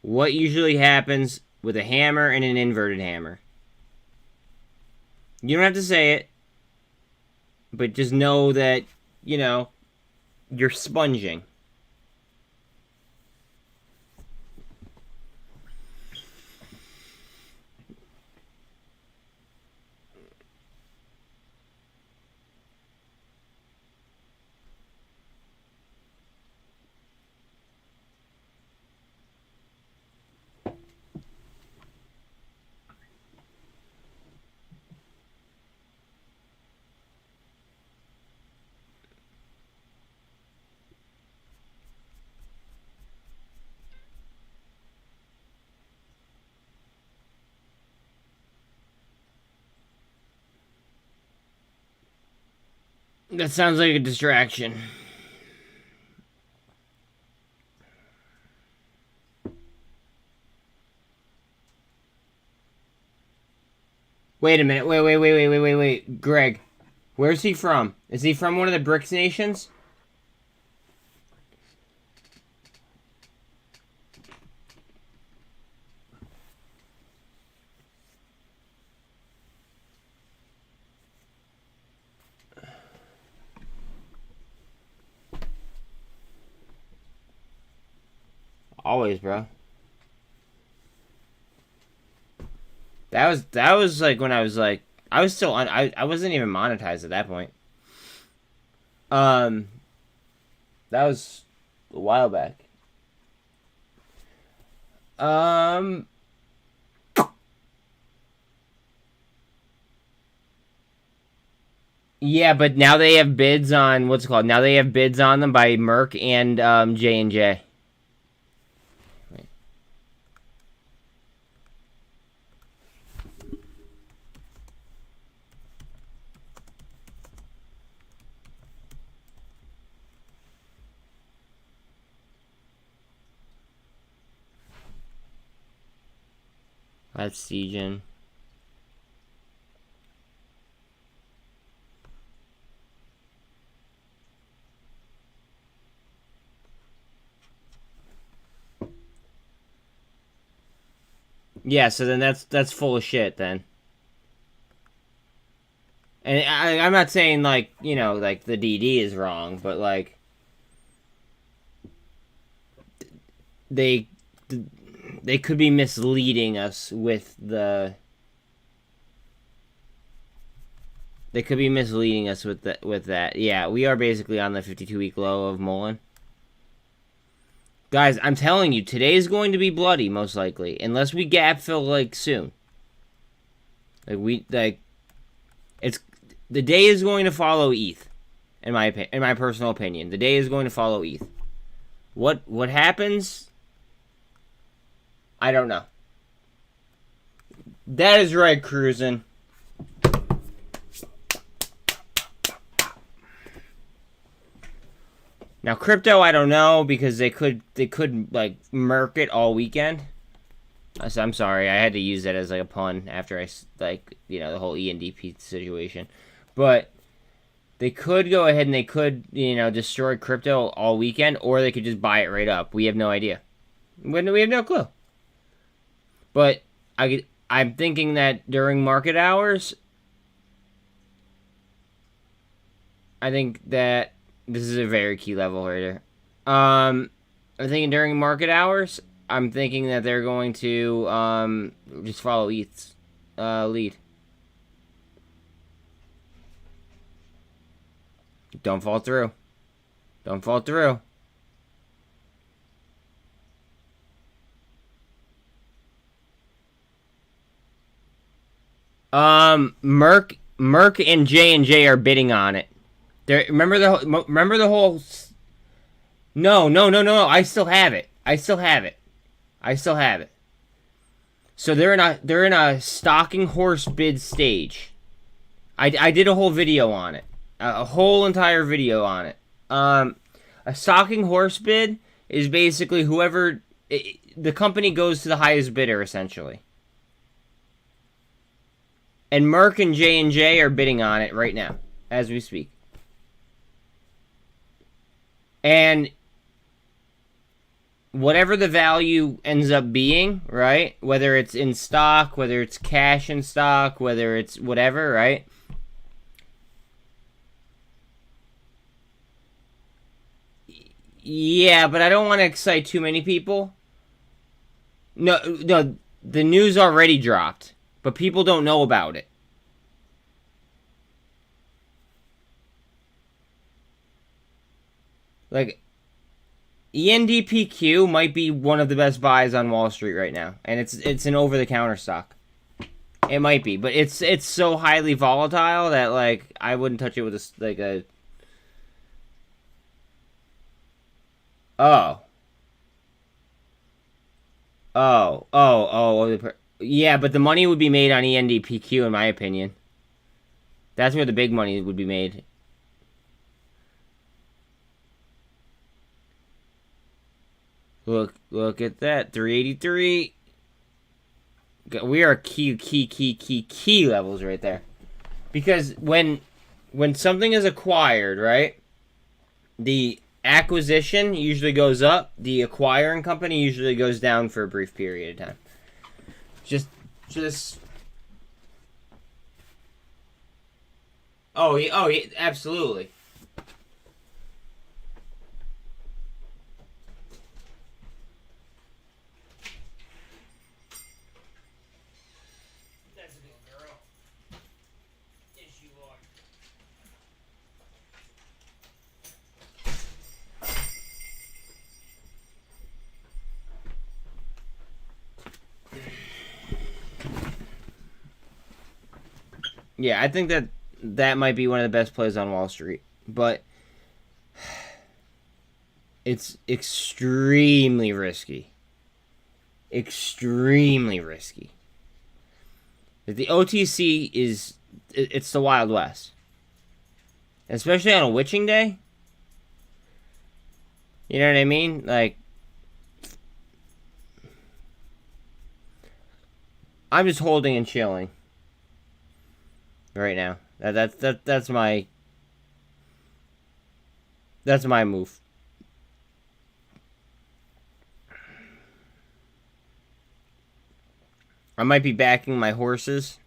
What usually happens with a hammer and an inverted hammer? You don't have to say it, but just know that, you know, you're sponging. That sounds like a distraction. Wait a minute. Wait. Greg, where's he from? Is he from one of the BRICS nations? Always, bro. That was like when I was like I was still on I wasn't even monetized at that point. That was a while back. Yeah, but now they have bids on what's it called? Now they have bids on them by Merck and J&J. That's Siegen. Yeah, so then that's full of shit then. And I'm not saying like, you know, like the DD is wrong, but like they could be misleading us with the with that. Yeah, we are basically on the 52-week low of Mullen. Guys, I'm telling you, today's going to be bloody, most likely. Unless we gap fill, like, soon. Like, it's... the day is going to follow ETH, in my personal opinion. The day is going to follow ETH. What happens? I don't know. That is right, cruising. Now crypto, I don't know, because they could like murk it all weekend. So I'm sorry, I had to use that as like a pun after I like, you know, the whole ENDP situation. But they could go ahead and they could, you know, destroy crypto all weekend, or they could just buy it right up. We have no idea. We have no clue. But I'm thinking that during market hours, I think that this is a very key level right here. I'm thinking during market hours, I'm thinking that they're going to just follow ETH's lead. Don't fall through. Don't fall through. Merck and J&J are bidding on it. Remember the whole. No. I still have it. So they're in a stalking horse bid stage. I did a whole video on it. A whole entire video on it. A stalking horse bid is basically whoever the company goes to the highest bidder, essentially. And Merck and J&J are bidding on it right now, as we speak. And whatever the value ends up being, right? Whether it's in stock, whether it's cash in stock, whether it's whatever, right? Yeah, but I don't want to excite too many people. No, the news already dropped, but people don't know about it. Like, ENDPQ might be one of the best buys on Wall Street right now, and it's an over-the-counter stock. It might be, but it's so highly volatile that like I wouldn't touch it with a yeah, but the money would be made on ENDPQ, in my opinion. That's where the big money would be made. Look at that, 383. We are key levels right there. Because when something is acquired, right? The acquisition usually goes up. The acquiring company usually goes down for a brief period of time. Just. Oh yeah, absolutely. That's a good girl. Yes, you are. Yeah, I think that might be one of the best plays on Wall Street, but it's extremely risky. Extremely risky. The OTC it's the Wild West. Especially on a witching day. You know what I mean? Like, I'm just holding and chilling right now. That's my move. I might be backing my horses.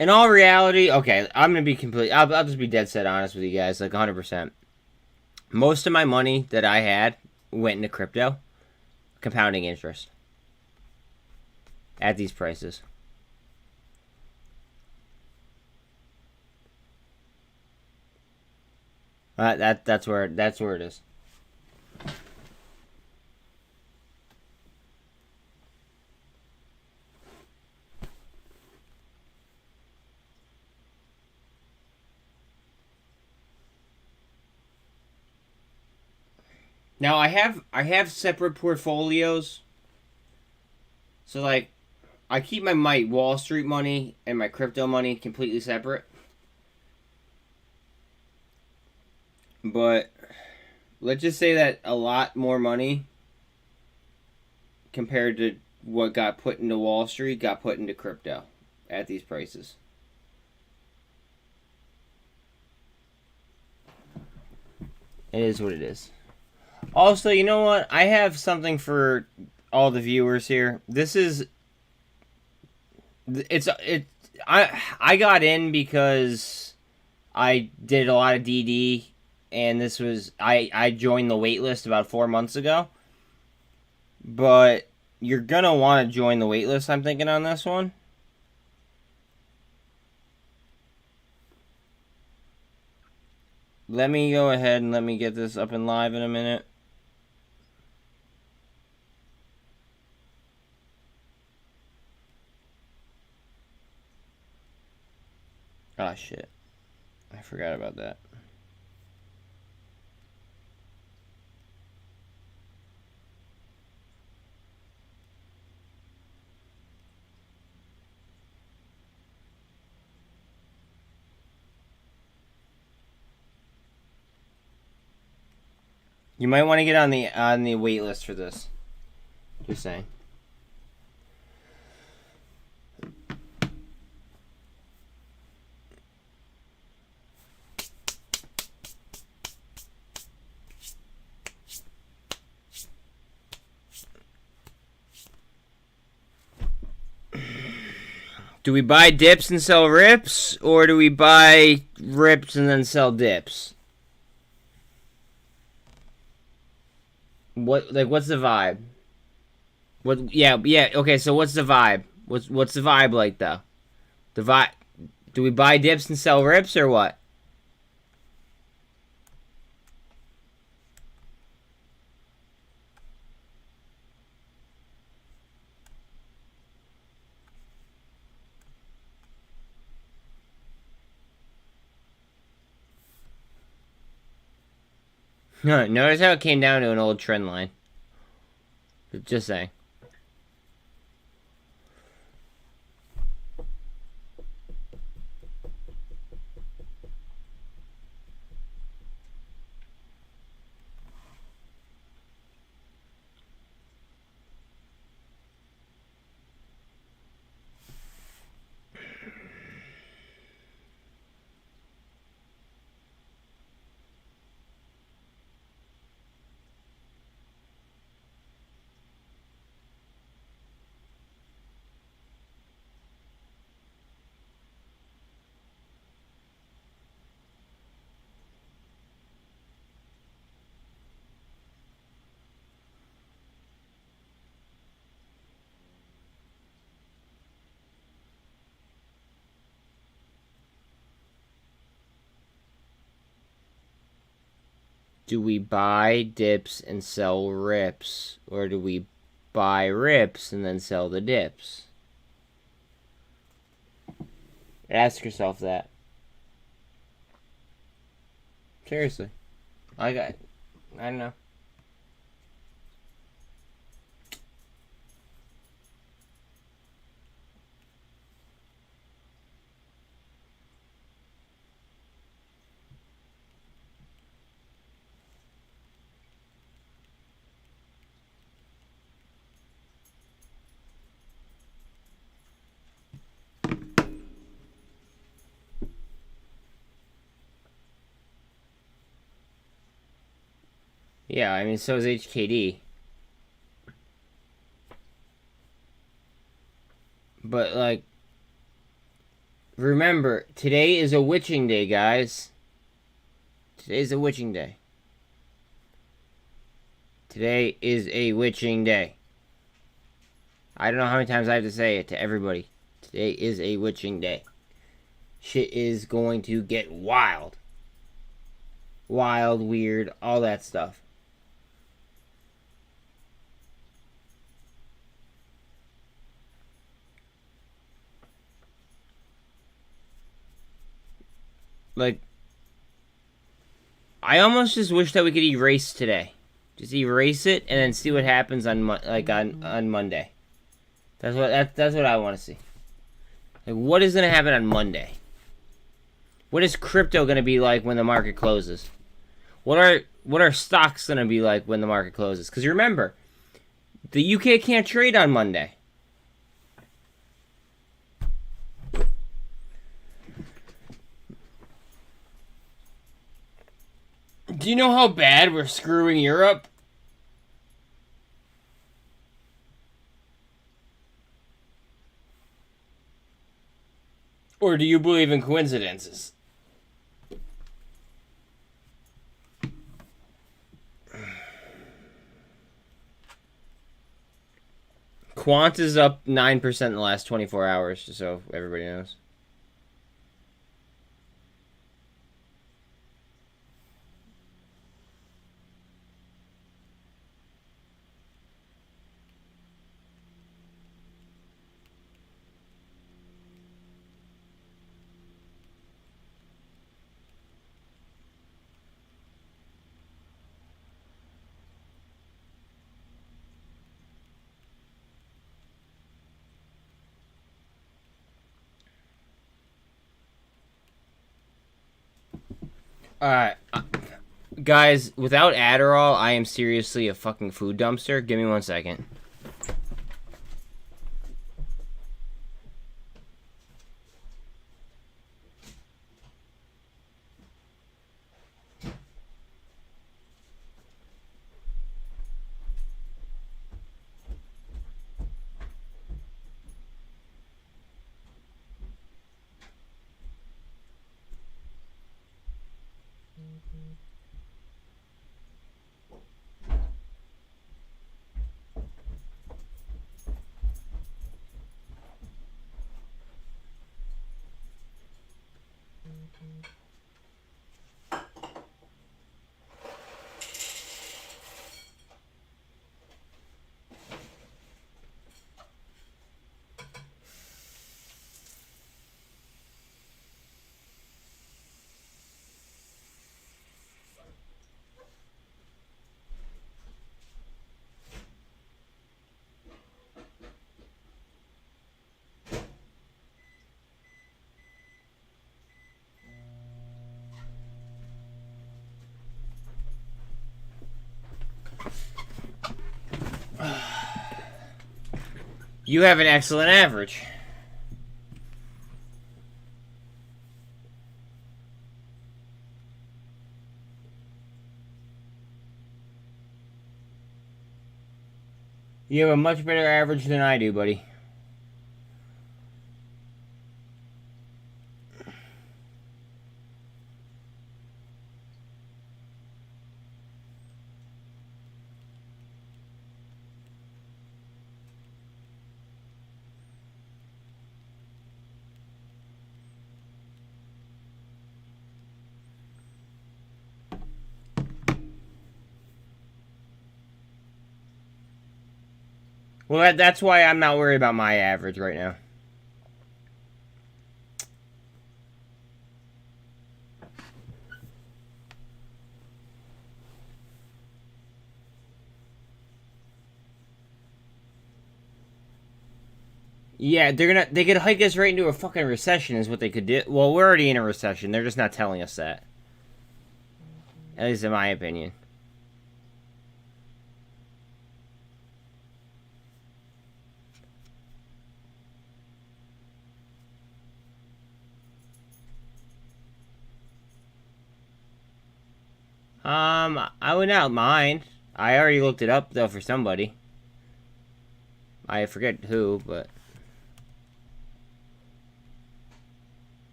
In all reality, okay, I'm gonna be I'll just be dead set honest with you guys, like 100%. Most of my money that I had went into crypto, compounding interest. At these prices. That's where it is. Now I have separate portfolios. So like I keep my Wall Street money and my crypto money completely separate. But let's just say that a lot more money compared to what got put into Wall Street got put into crypto at these prices. It is what it is. Also, you know what? I have something for all the viewers here. I got in because I did a lot of DD, and this was I joined the waitlist about 4 months ago. But you're gonna want to join the waitlist, I'm thinking, on this one. Let me go ahead and let me get this up and live in a minute. Ah, shit. I forgot about that. You might want to get on the wait list for this. Just saying. Do we buy dips and sell rips, or do we buy rips and then sell dips? What's the vibe? Yeah, okay, so what's the vibe? What's the vibe like though? The vibe, do we buy dips and sell rips or what? No, notice how it came down to an old trend line. Just saying. Do we buy dips and sell rips, or do we buy rips and then sell the dips? Ask yourself that. Seriously. I don't know. Yeah, I mean, so is HKD. But, like, remember, today is a witching day, guys. Today's a witching day. Today is a witching day. I don't know how many times I have to say it to everybody. Today is a witching day. Shit is going to get wild. Wild, weird, all that stuff. Like, I almost just wish that we could erase today. Just erase it and then see what happens on on Monday. That's what I want to see. Like, what is gonna happen on Monday? What is crypto gonna be like when the market closes? What are stocks gonna be like when the market closes? Because remember, the UK can't trade on Monday. Do you know how bad we're screwing Europe? Or do you believe in coincidences? Quant is up 9% in the last 24 hours, just so everybody knows. Alright. Guys, without Adderall, I am seriously a fucking food dumpster. Give me 1 second. You have an excellent average. You have a much better average than I do, buddy. Well, that's why I'm not worried about my average right now. Yeah, they could hike us right into a fucking recession is what they could do. Well, we're already in a recession. They're just not telling us that. At least in my opinion. I would not mind. I already looked it up though for somebody. I forget who, but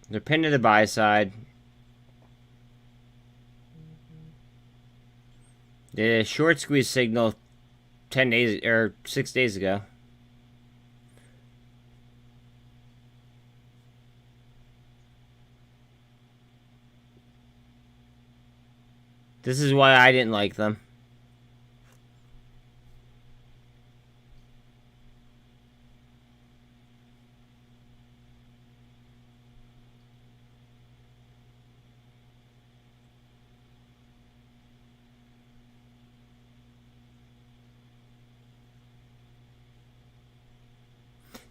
they're pinned to the buy side. The short squeeze signal 10 days or 6 days ago. This is why I didn't like them.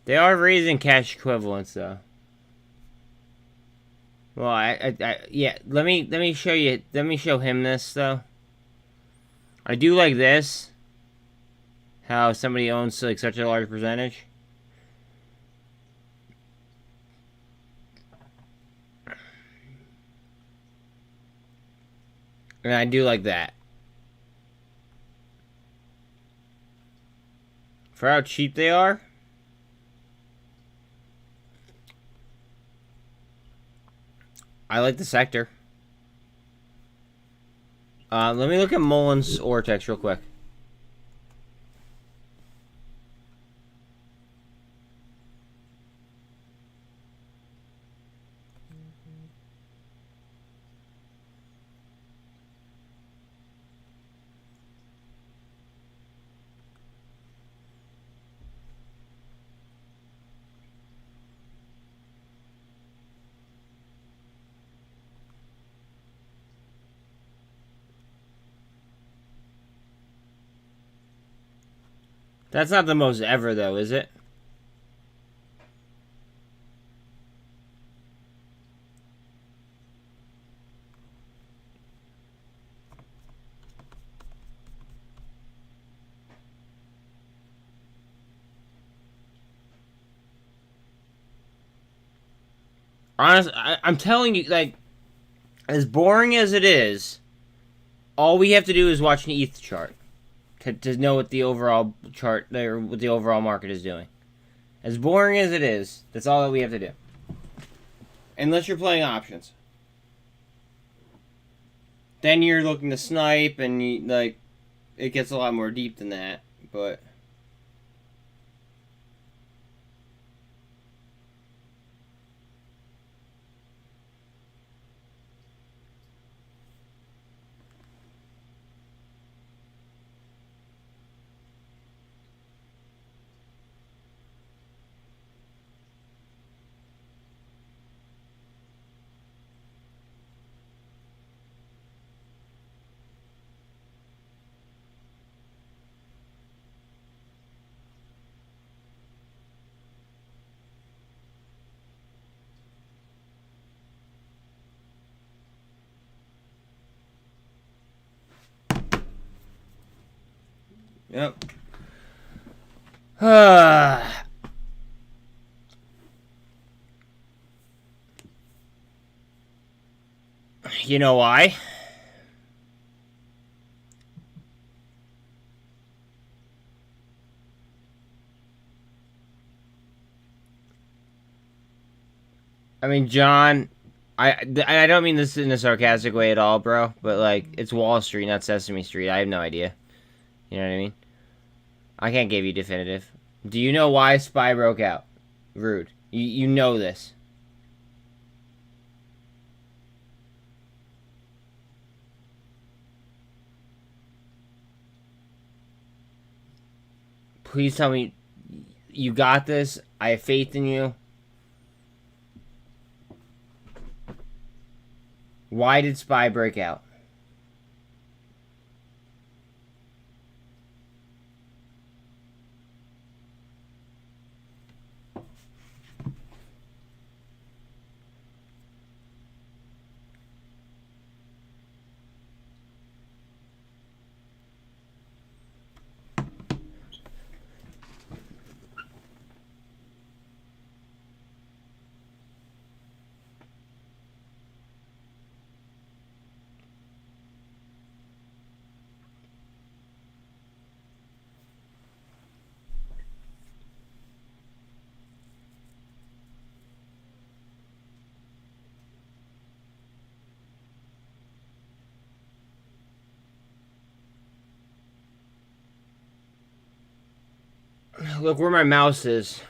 They are raising cash equivalents though. Well, yeah. Let me show you. Let me show him this though. I do like this. How somebody owns like such a large percentage. And I do like that. For how cheap they are. I like the sector. Let me look at Mullins Ortex real quick. That's not the most ever, though, is it? Honestly, I'm telling you, like, as boring as it is, all we have to do is watch an ETH chart to know what the overall chart or what the overall market is doing. As boring as it is, that's all that we have to do. Unless you're playing options. Then you're looking to snipe and it gets a lot more deep than that, but yep. You know why? I mean, John, I don't mean this in a sarcastic way at all, bro, but, like, it's Wall Street, not Sesame Street. I have no idea. You know what I mean? I can't give you definitive. Do you know why Spy broke out? Rude. You know this. Please tell me you got this. I have faith in you. Why did Spy break out? Look where my mouse is.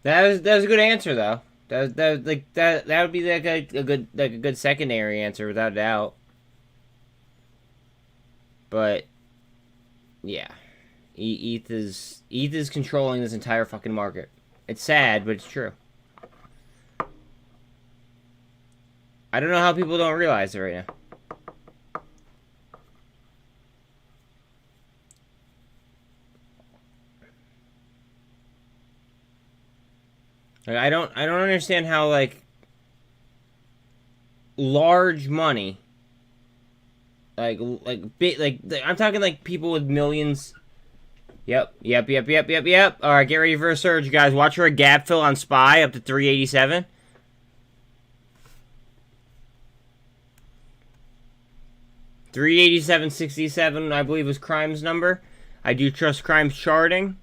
That was a good answer though. That would be like a good secondary answer without a doubt. But yeah, ETH is controlling this entire fucking market. It's sad, but it's true. I don't know how people don't realize it right now. Like, I don't understand how like large money, like big, like I'm talking like people with millions. Yep. All right, get ready for a surge, guys. Watch for a gap fill on SPY up to 387. $387.67, I believe, was Crime's number. I do trust Crime's charting.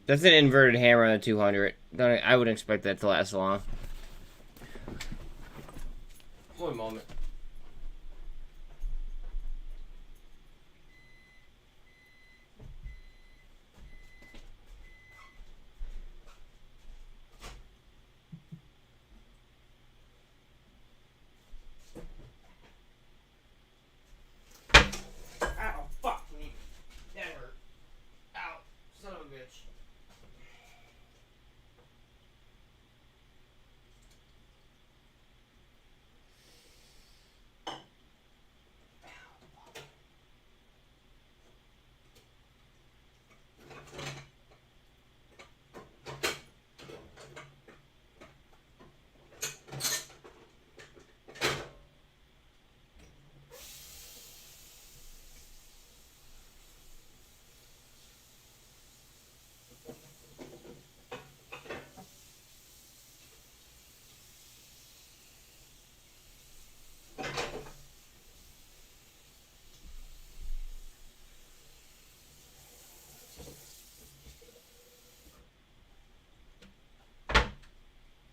That's an inverted hammer on the 200. I wouldn't expect that to last long. One moment. Ow, fuck me. That hurt. Ow, son of a bitch.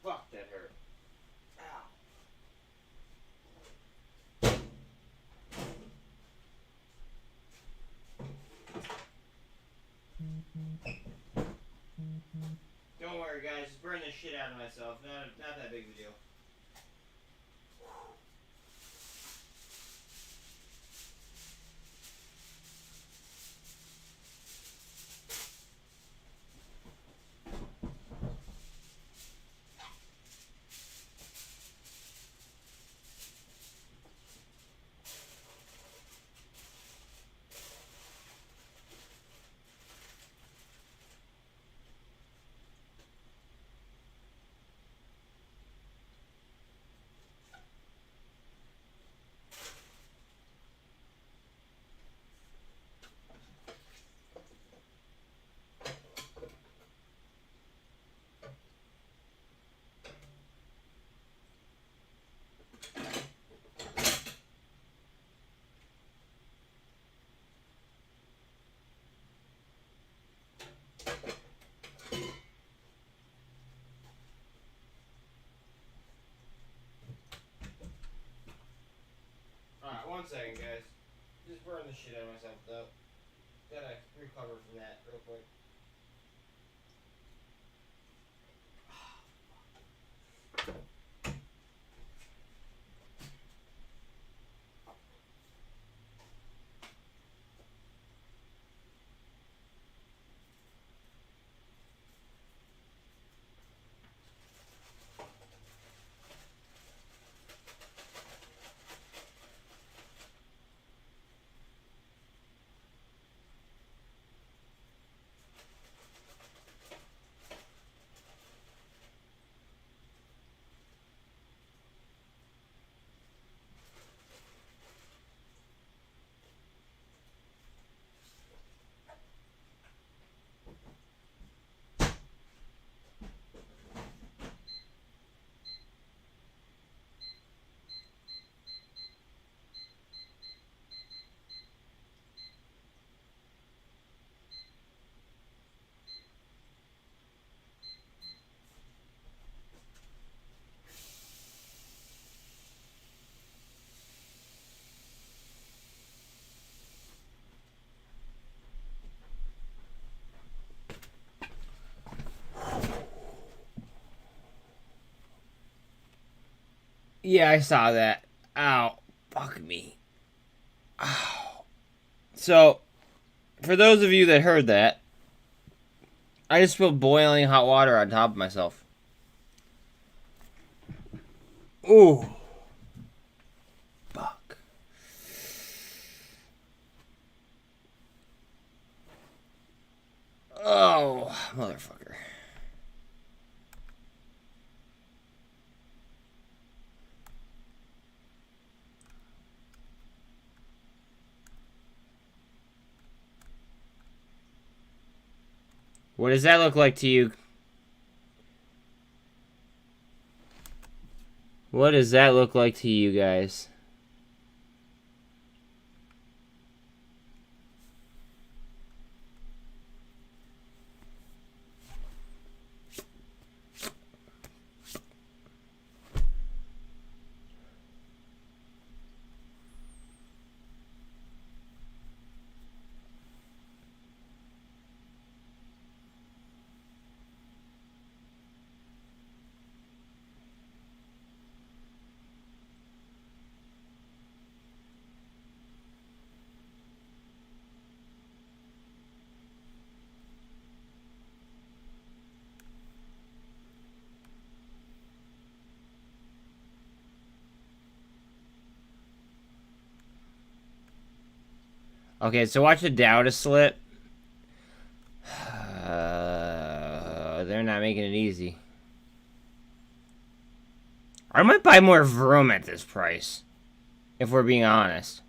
Fuck, that hurt. Ow. Don't worry, guys. Just burn the shit out of myself. Not that big of a deal. Alright, 1 second, guys. Just burn the shit out of myself, though. Gotta recover from that real quick. Yeah, I saw that. Ow. Fuck me. Ow. So, for those of you that heard that, I just spilled boiling hot water on top of myself. Ooh. Fuck. Oh, motherfucker. What does that look like to you? What does that look like to you guys? Okay, so watch the Dow to slip. They're not making it easy. I might buy more Vroom at this price, if we're being honest.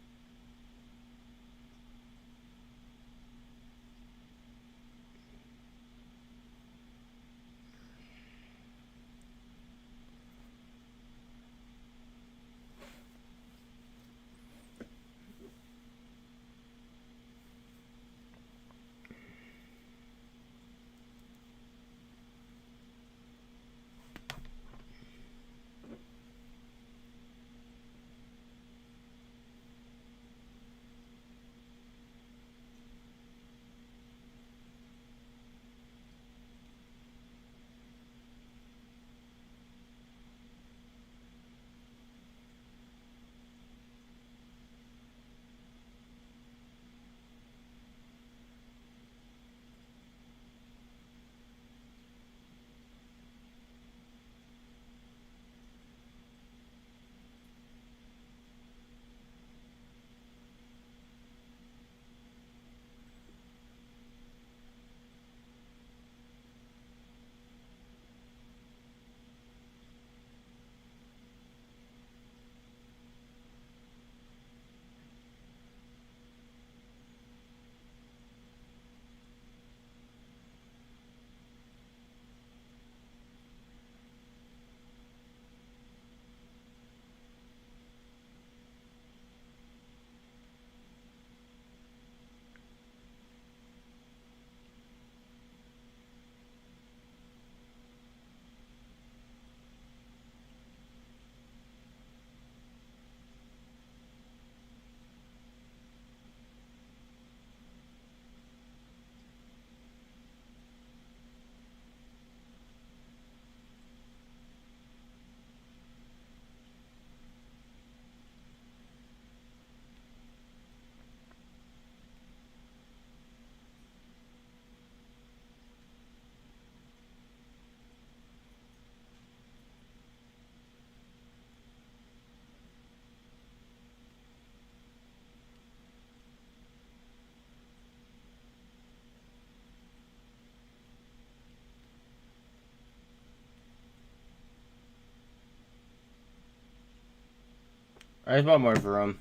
I just bought more Vroom.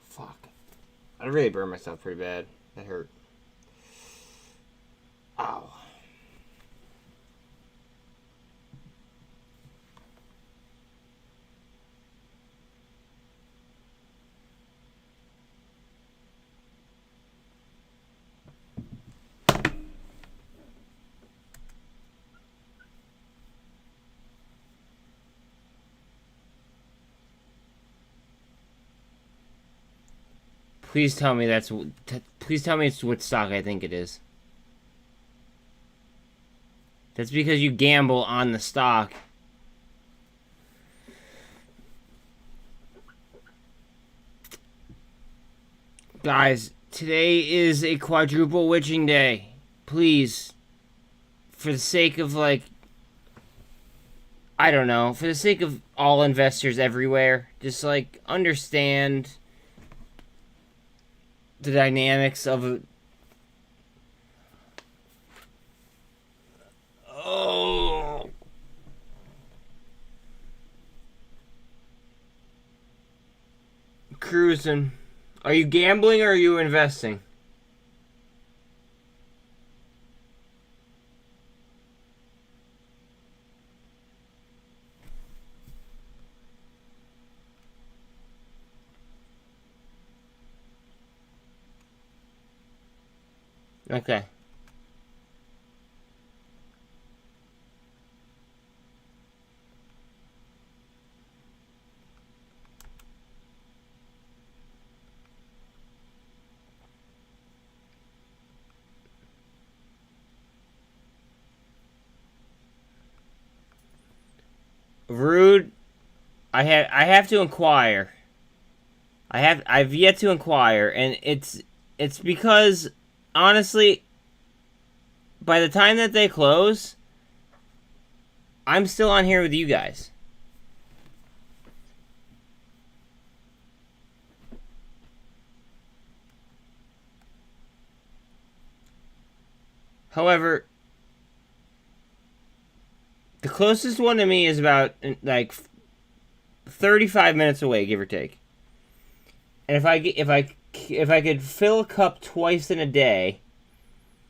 Fuck. I really burned myself pretty bad. That hurt. Ow. Please tell me that's. Please tell me it's what stock I think it is. That's because you gamble on the stock. Guys, today is a quadruple witching day. Please, for the sake of, like, I don't know, for the sake of all investors everywhere, just, like, understand the dynamics of it. Oh. Cruising. Are you gambling or are you investing? Okay. Rude. I have to inquire. I've yet to inquire, and it's because honestly, by the time that they close, I'm still on here with you guys. However, the closest one to me is about, like, 35 minutes away, give or take. And if I could fill a cup twice in a day,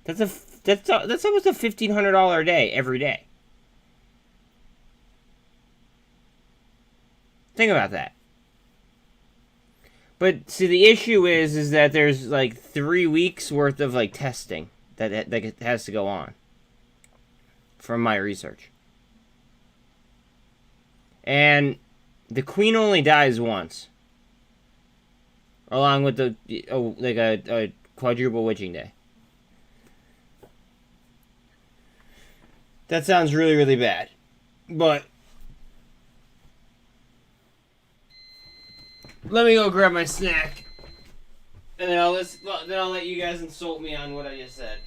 that's almost a $1,500 a day every day. Think about that. But see, the issue is that there's like 3 weeks worth of like testing that has to go on from my research. And the queen only dies once, along with the a quadruple witching day. That sounds really, really bad, but let me go grab my snack, and then I'll let you guys insult me on what I just said.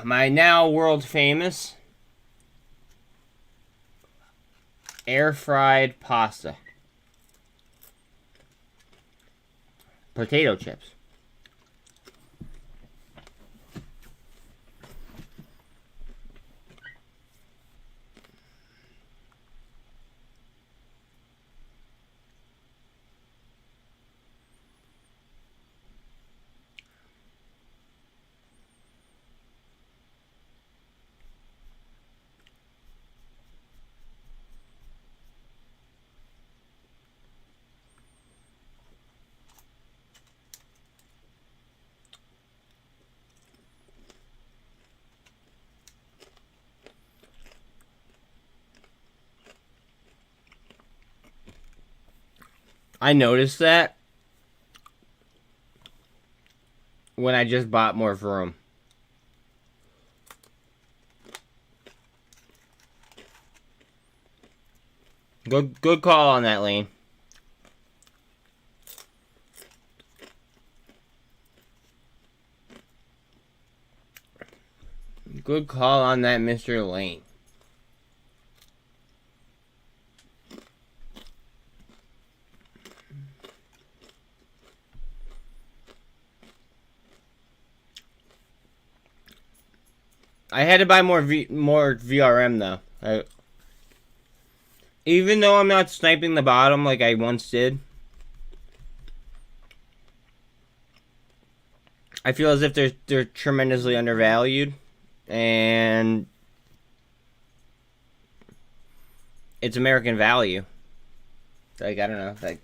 My now world famous air fried pasta. Potato chips. I noticed that when I just bought more room. Good call on that, Lane. Good call on that, Mr. Lane. I had to buy more VRM though. Even though I'm not sniping the bottom like I once did, I feel as if they're tremendously undervalued and it's American value. Like, I don't know. Like,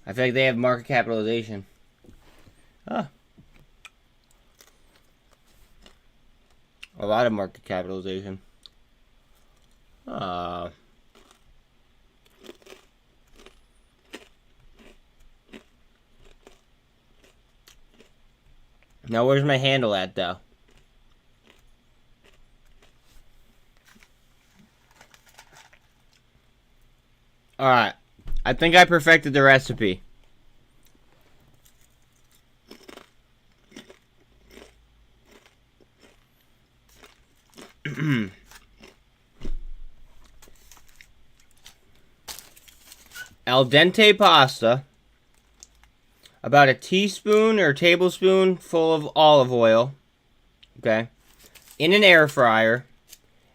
I feel like they have market capitalization. Ah. A lot of market capitalization. Now, where's my handle at, though? Alright. I think I perfected the recipe. Al dente pasta, about a teaspoon or tablespoon full of olive oil, okay, in an air fryer,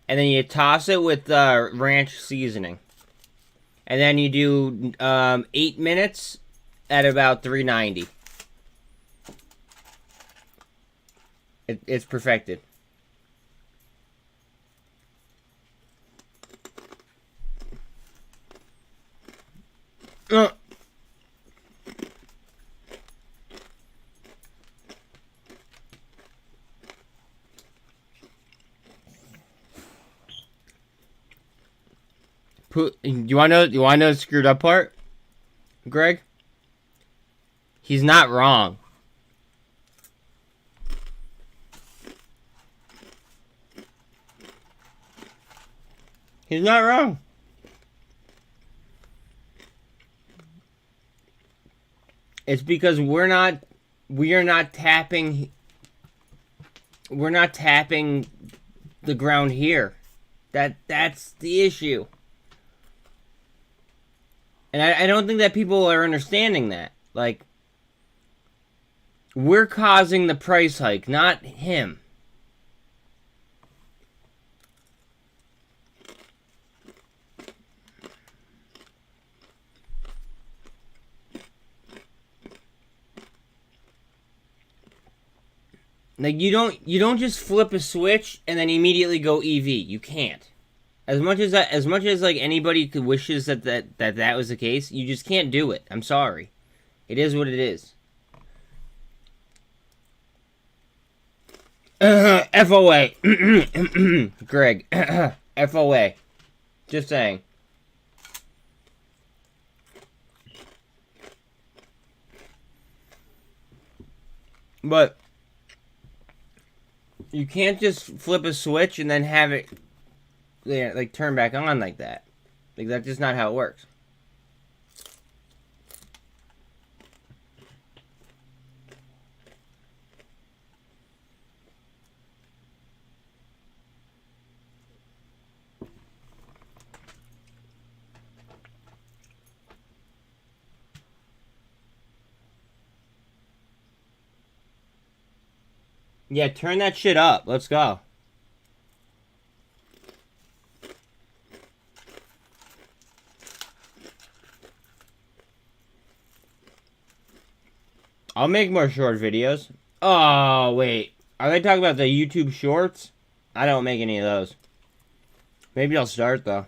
and then you toss it with ranch seasoning. And then you do 8 minutes at about 390. It's perfected. You wanna know the screwed up part, Greg? He's not wrong. He's not wrong. It's because we are not tapping the ground here. That's the issue. And I don't think that people are understanding that. Like, we're causing the price hike, not him. Like, you don't just flip a switch and then immediately go EV. You can't. As much as like anybody could wishes that was the case, you just can't do it. I'm sorry. It is what it is. FOA. Greg. FOA. Just saying. But you can't just flip a switch and then have it, yeah, like, turn back on like that. Like, that's just not how it works. Yeah, turn that shit up. Let's go. I'll make more short videos. Oh, wait. Are they talking about the YouTube shorts? I don't make any of those. Maybe I'll start, though.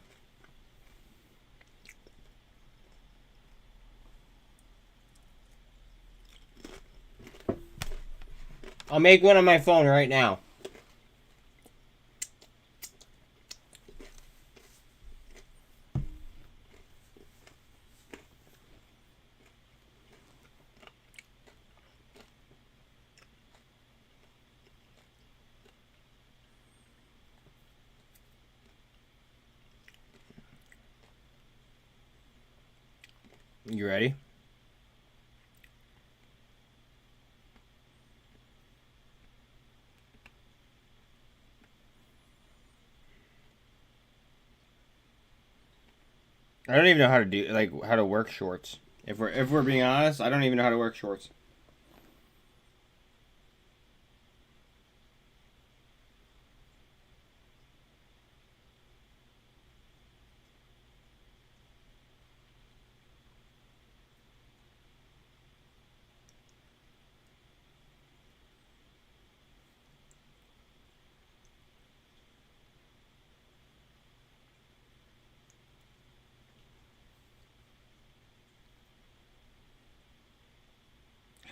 I'll make one on my phone right now. You ready? I don't even know how to do, like, how to work shorts. If we're being honest, I don't even know how to work shorts.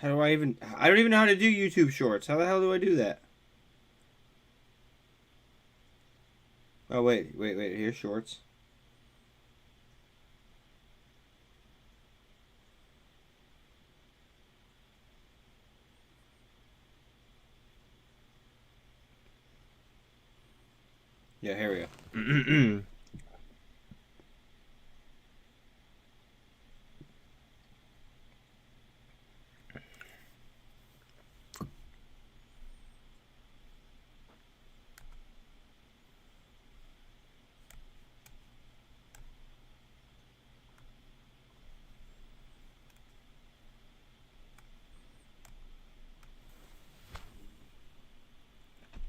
How do I even... I don't even know how to do YouTube Shorts. How the hell do I do that? Oh, wait. Here's Shorts. Yeah, here we go.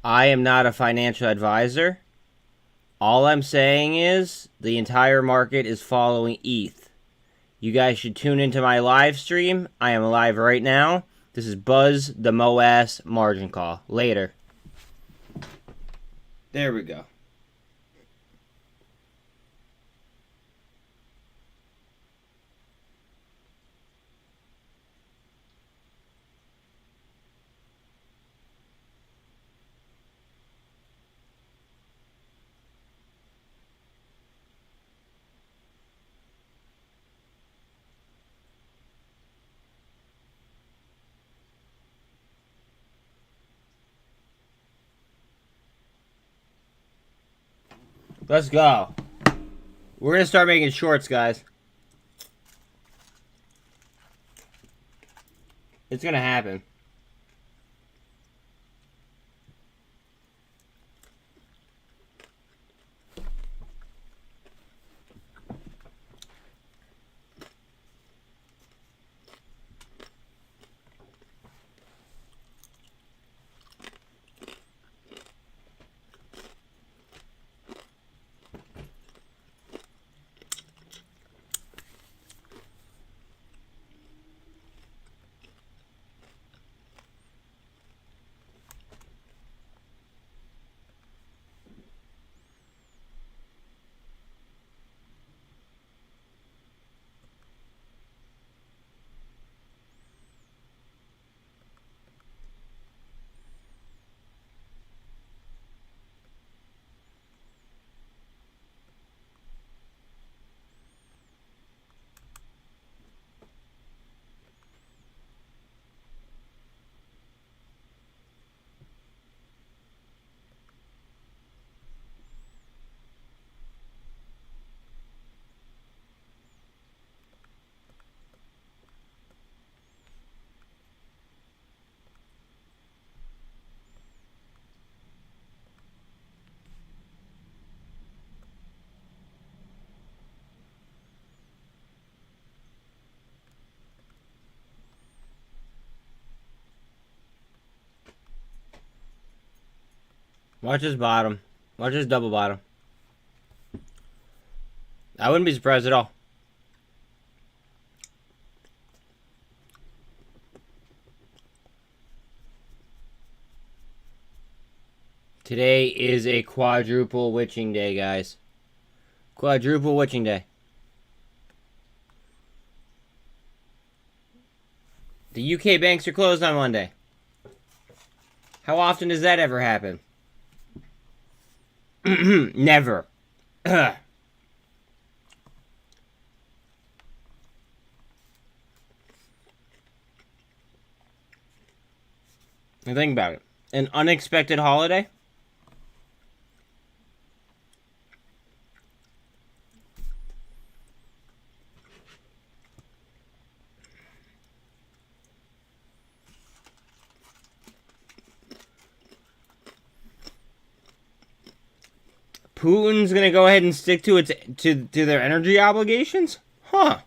I am not a financial advisor. All I'm saying is the entire market is following ETH. You guys should tune into my live stream. I am live right now. This is Buzz the Moass margin call. Later. There we go. Let's go. We're going to start making shorts, guys. It's going to happen. Watch his bottom. Watch his double bottom. I wouldn't be surprised at all. Today is a quadruple witching day, guys. Quadruple witching day. The UK banks are closed on Monday. How often does that ever happen? Never. And think about it. An unexpected holiday? Putin's gonna go ahead and stick to its to their energy obligations? Huh.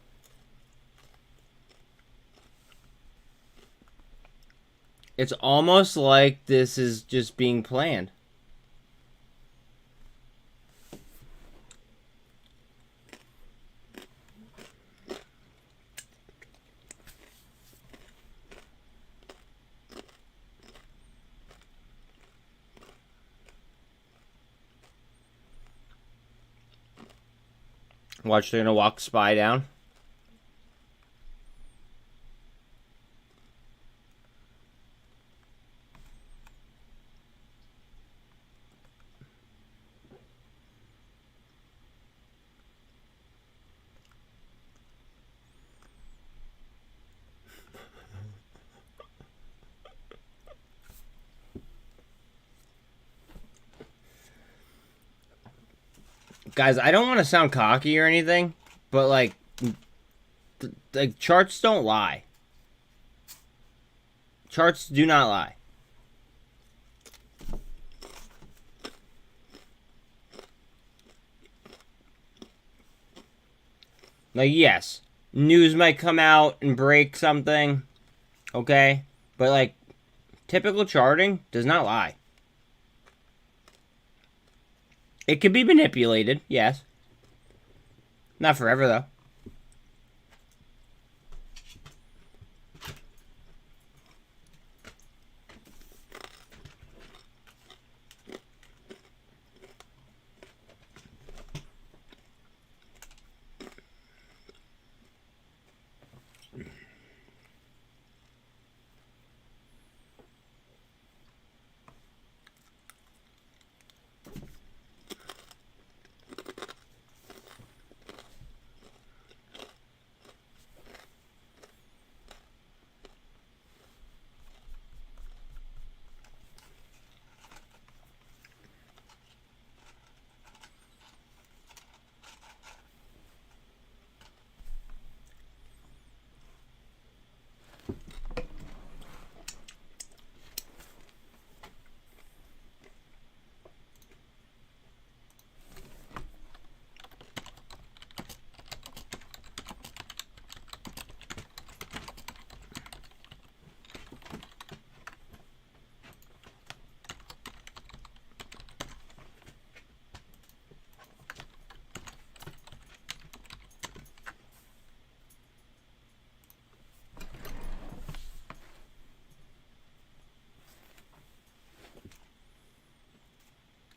It's almost like this is just being planned. Watch, they're gonna walk SPY down. Guys, I don't want to sound cocky or anything, but like charts don't lie. Charts do not lie. Like, yes, news might come out and break something, okay? But, like, typical charting does not lie. It can be manipulated, yes. Not forever, though.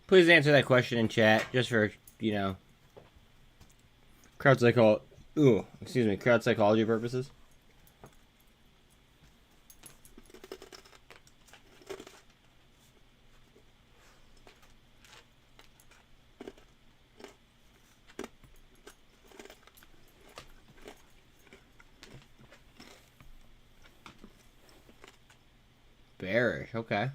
Please answer that question in chat, just for, you know, crowd psychology purposes. Bearish, okay.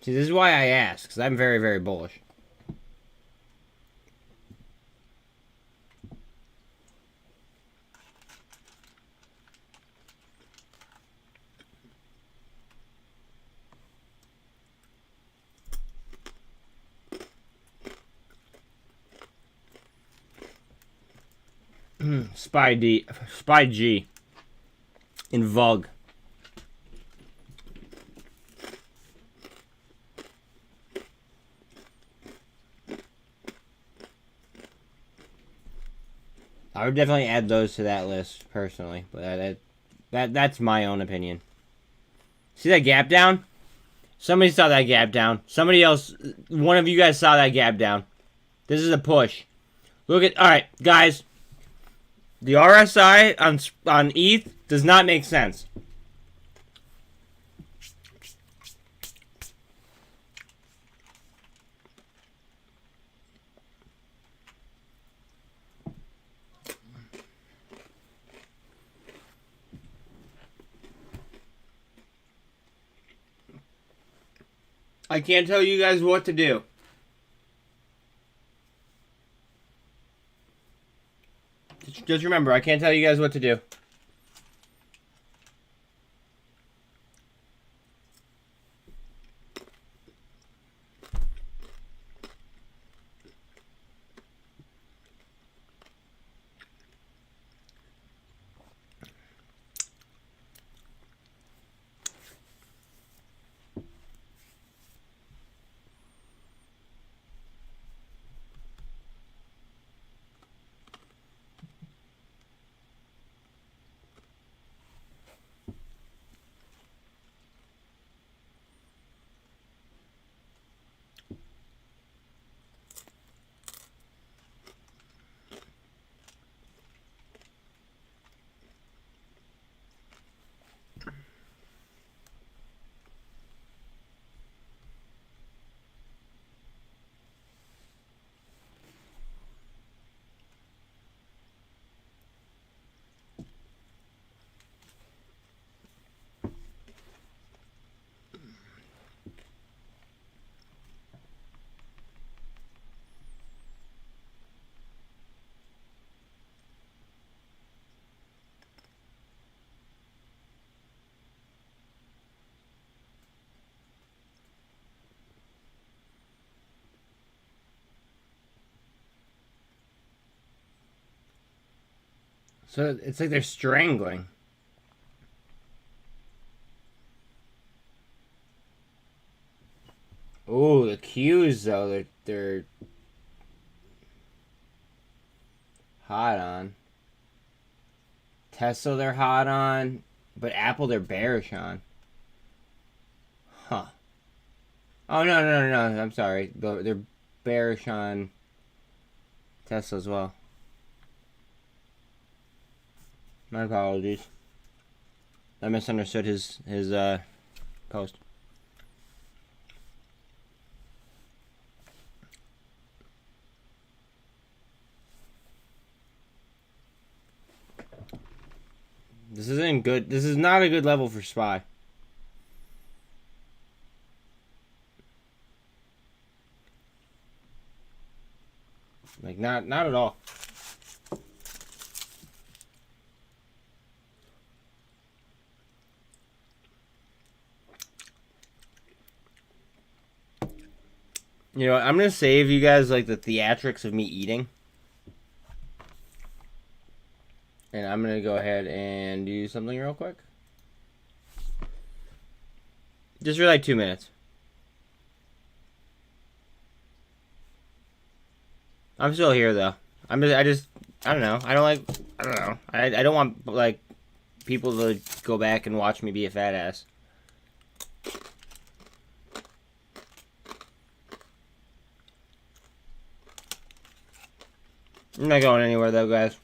See, this is why I ask, because I'm very, very bullish. Spy G in Vogue. I would definitely add those to that list personally, but that's my own opinion. See that gap down? Somebody saw that gap down. Somebody else, one of you guys saw that gap down. This is a push. Look at, all right, guys. The RSI on ETH does not make sense. I can't tell you guys what to do. Just remember, I can't tell you guys what to do. So it's like they're strangling. Oh, the cues though, they're hot on. Tesla they're hot on, but Apple they're bearish on. Huh. Oh no, I'm sorry. They're bearish on Tesla as well. My apologies. I misunderstood his post. This isn't good. This is not a good level for SPY. Like not at all. You know, I'm gonna save you guys like the theatrics of me eating. And I'm going to go ahead and do something real quick. Just for like 2 minutes. I'm still here though. I don't know. I don't know. I don't want like people to go back and watch me be a fat ass. I'm not going anywhere though, guys.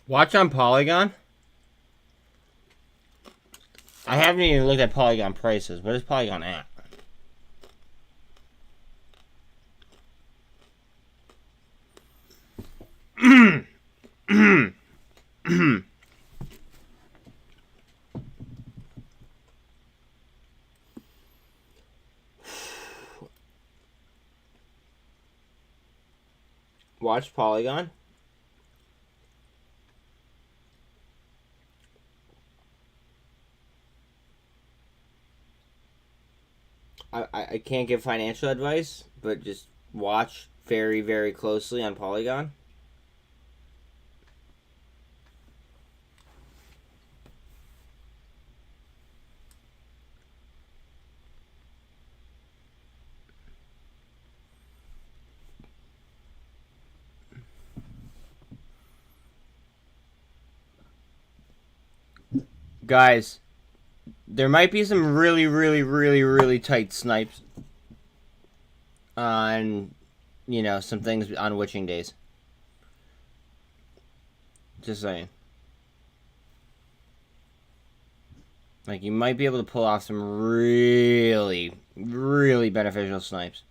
Watch on Polygon. I haven't even looked at Polygon prices. What is Polygon at? Watch Polygon. I can't give financial advice, but just watch very, very closely on Polygon. Guys, there might be some really tight snipes on, you know, some things on witching days. Just saying. Like, you might be able to pull off some really beneficial snipes.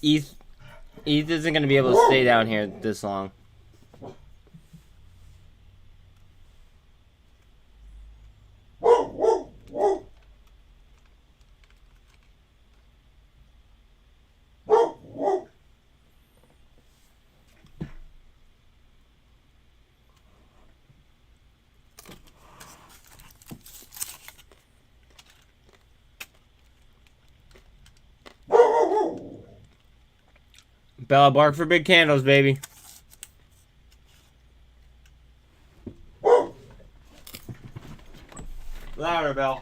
ETH isn't going to be able to stay down here this long. Bella, bark for big candles, baby. Louder, Belle.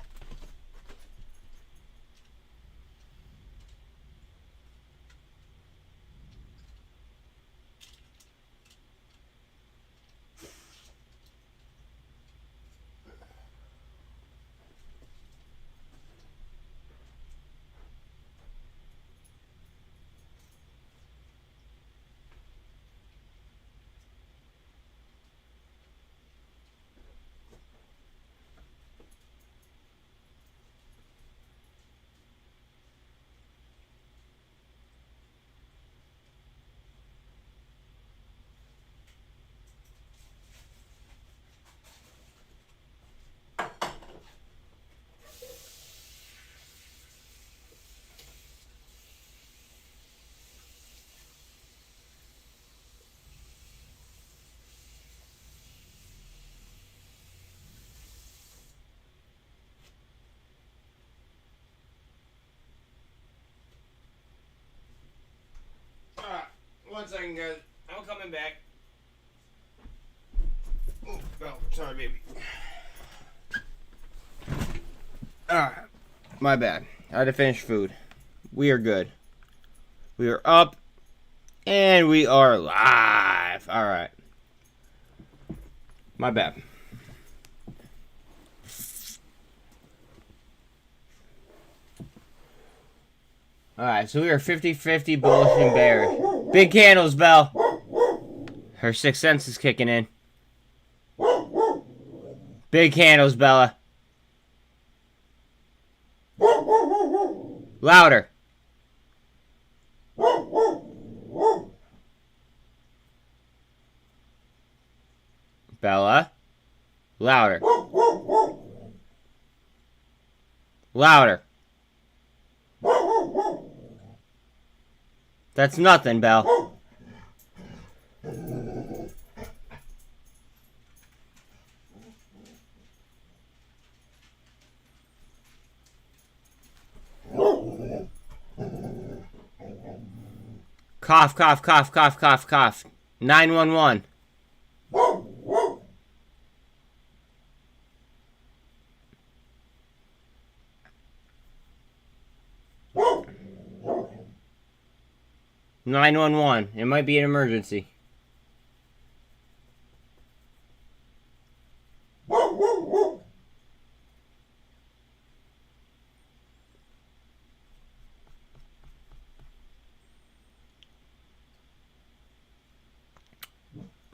second, guys. I'm coming back. Oh, sorry, baby. Alright. My bad. I had to finish food. We are good. We are up. And we are live. Alright. My bad. Alright, so we are 50-50 bullish and bearish. Big candles, Belle. Her sixth sense is kicking in. Big candles, Bella. Louder. Bella. Louder. Louder. That's nothing, Belle. Cough, cough, cough, cough, cough, cough. 911. It might be an emergency.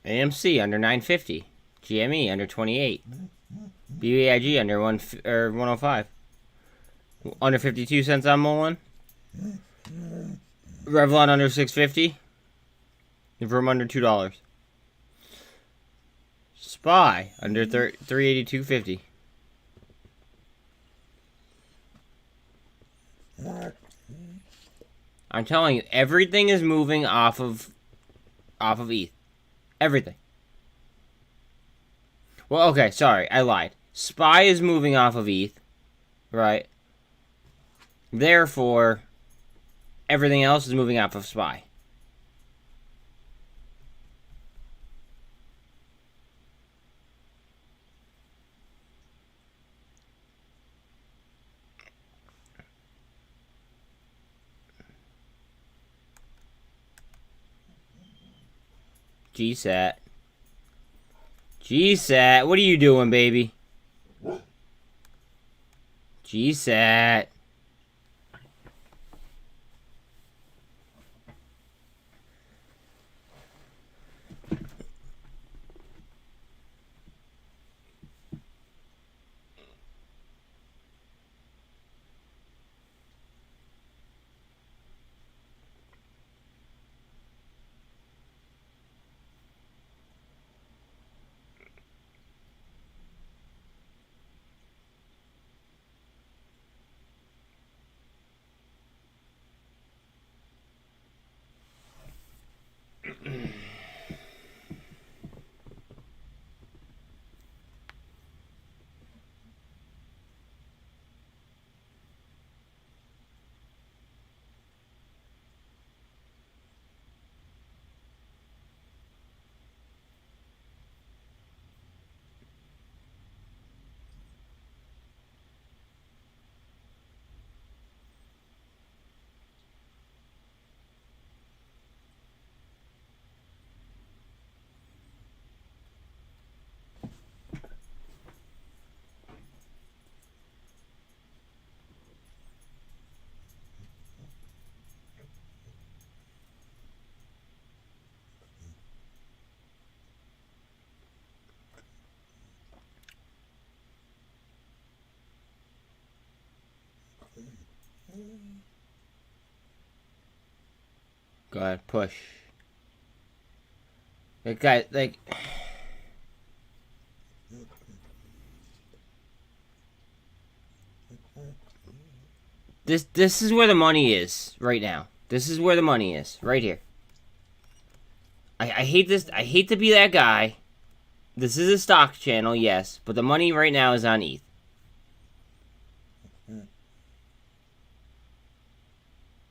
AMC under 950. GME under 28. BBIG under 105. Under 52 cents on Mullen. Revlon under 650. From under $2. SPY under 382.50. I'm telling you, everything is moving off of ETH. Everything. Well, okay, sorry, I lied. SPY is moving off of ETH, right? Therefore, everything else is moving off of SPY. GSAT. GSAT, what are you doing, baby? GSAT. Go ahead, push. That guy, like... This is where the money is right now. This is where the money is. Right here. I hate this. I hate to be that guy. This is a stock channel, yes. But the money right now is on ETH.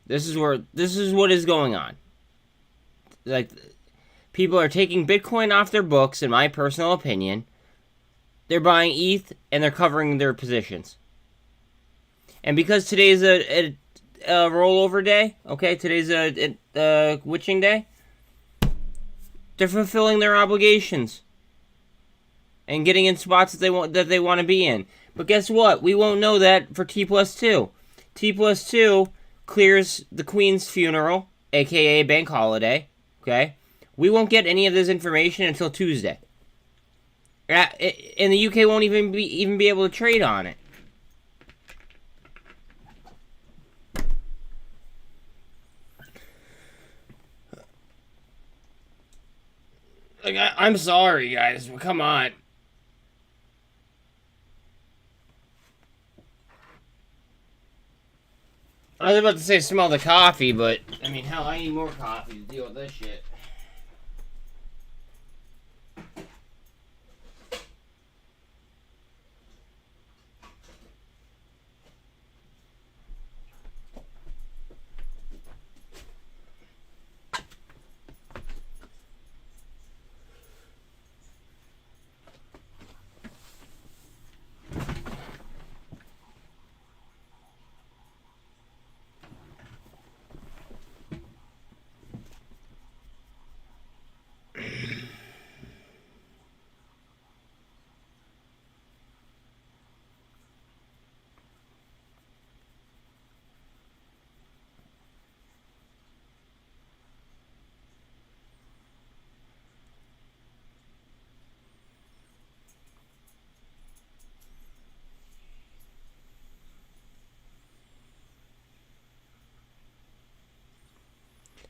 This is what is going on. like, people are taking Bitcoin off their books, in my personal opinion. They're buying ETH, and they're covering their positions. And because today's a rollover day, okay, today's a witching day, they're fulfilling their obligations and getting in spots that they want to be in. But guess what? We won't know that for T+2. T+2 clears the Queen's funeral, aka bank holiday. Okay, we won't get any of this information until Tuesday. And the UK won't even be able to trade on it. Like, I'm sorry, guys. Come on. I was about to say smell the coffee, but, I mean, hell, I need more coffee to deal with this shit.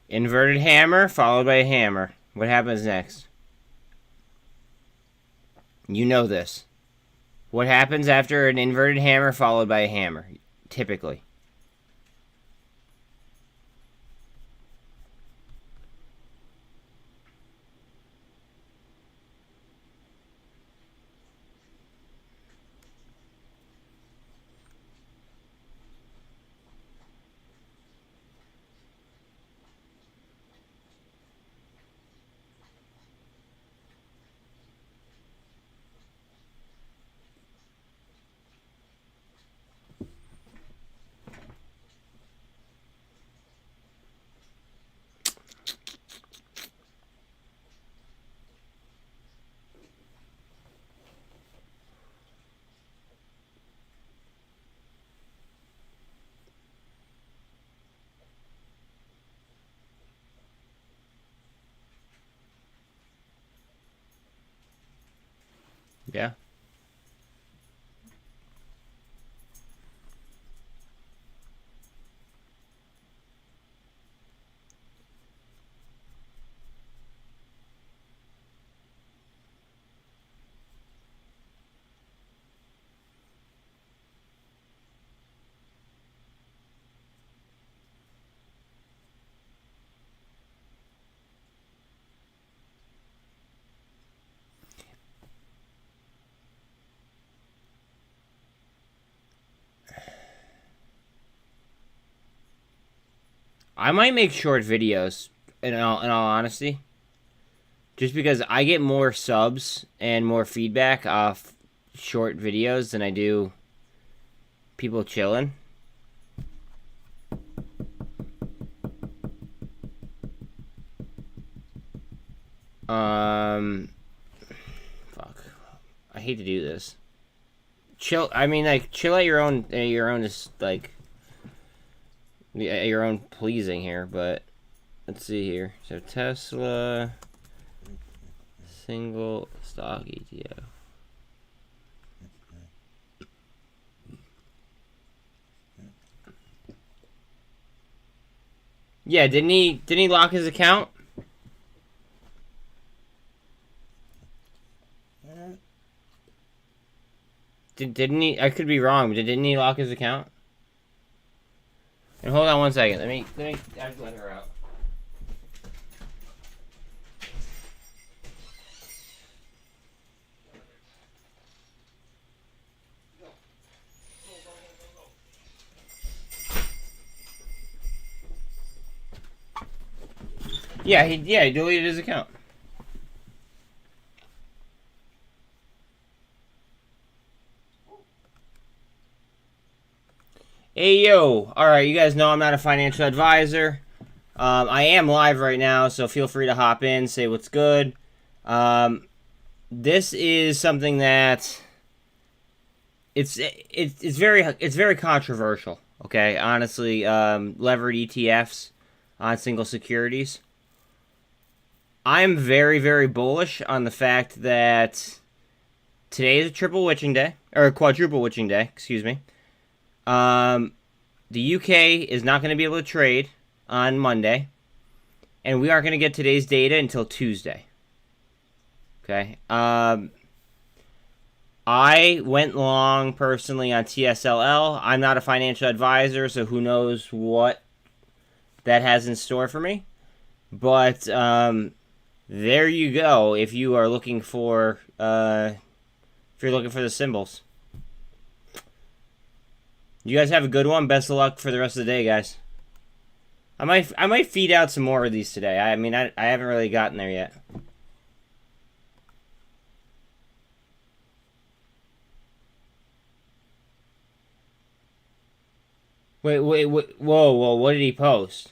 Inverted hammer followed by a hammer. What happens next? You know this. What happens after an inverted hammer followed by a hammer? Typically. Yeah. I might make short videos, in all honesty. Just because I get more subs and more feedback off short videos than I do people chilling. Fuck. I hate to do this. Chill. I mean, like, chill at your own just like your own pleasing here. But let's see here. So Tesla single stock ETF. Yeah, didn't he lock his account? Didn't he? I could be wrong, but didn't he lock his account? And hold on one second. Let me. I have to let her out. Yeah, he deleted his account. Hey yo! Alright, you guys know I'm not a financial advisor. I am live right now, so feel free to hop in, say what's good. This is something that it's very controversial. Okay, honestly, levered ETFs on single securities. I'm very bullish on the fact that today is a triple witching day, or a quadruple witching day. Excuse me. The UK is not going to be able to trade on Monday, and we aren't going to get today's data until Tuesday. Okay. I went long personally on TSLL. I'm not a financial advisor, so who knows what that has in store for me. But there you go. If you are looking for the symbols. You guys have a good one. Best of luck for the rest of the day, guys. I might feed out some more of these today. I mean, I haven't really gotten there yet. Wait, whoa, what did he post?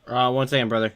One second, brother.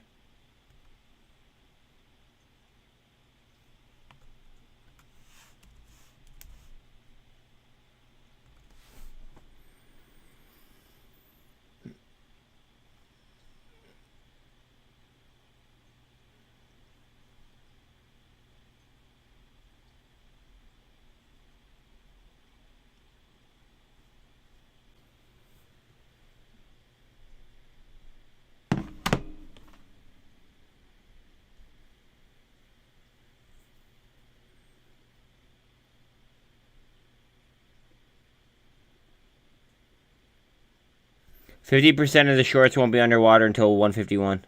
%50 of the shorts won't be underwater until 151.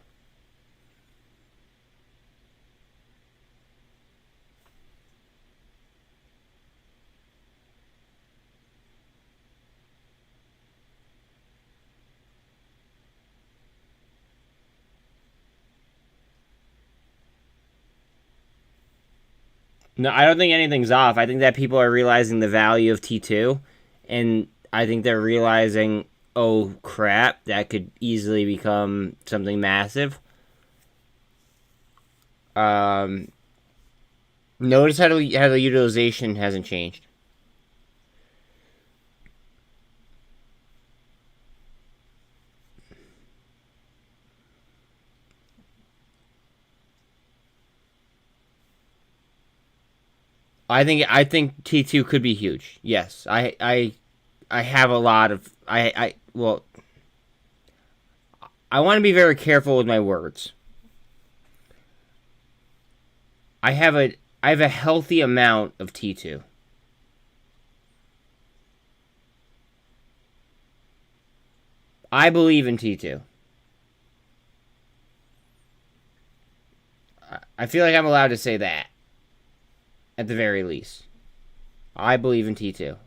No, I don't think anything's off. I think that people are realizing the value of T2, and I think they're realizing, oh crap, that could easily become something massive. Notice how the utilization hasn't changed. I think T2 could be huge. Yes, I have a lot of I want to be very careful with my words. I have a healthy amount of T2. I believe in T2. I feel like I'm allowed to say that. At the very least. I believe in T2.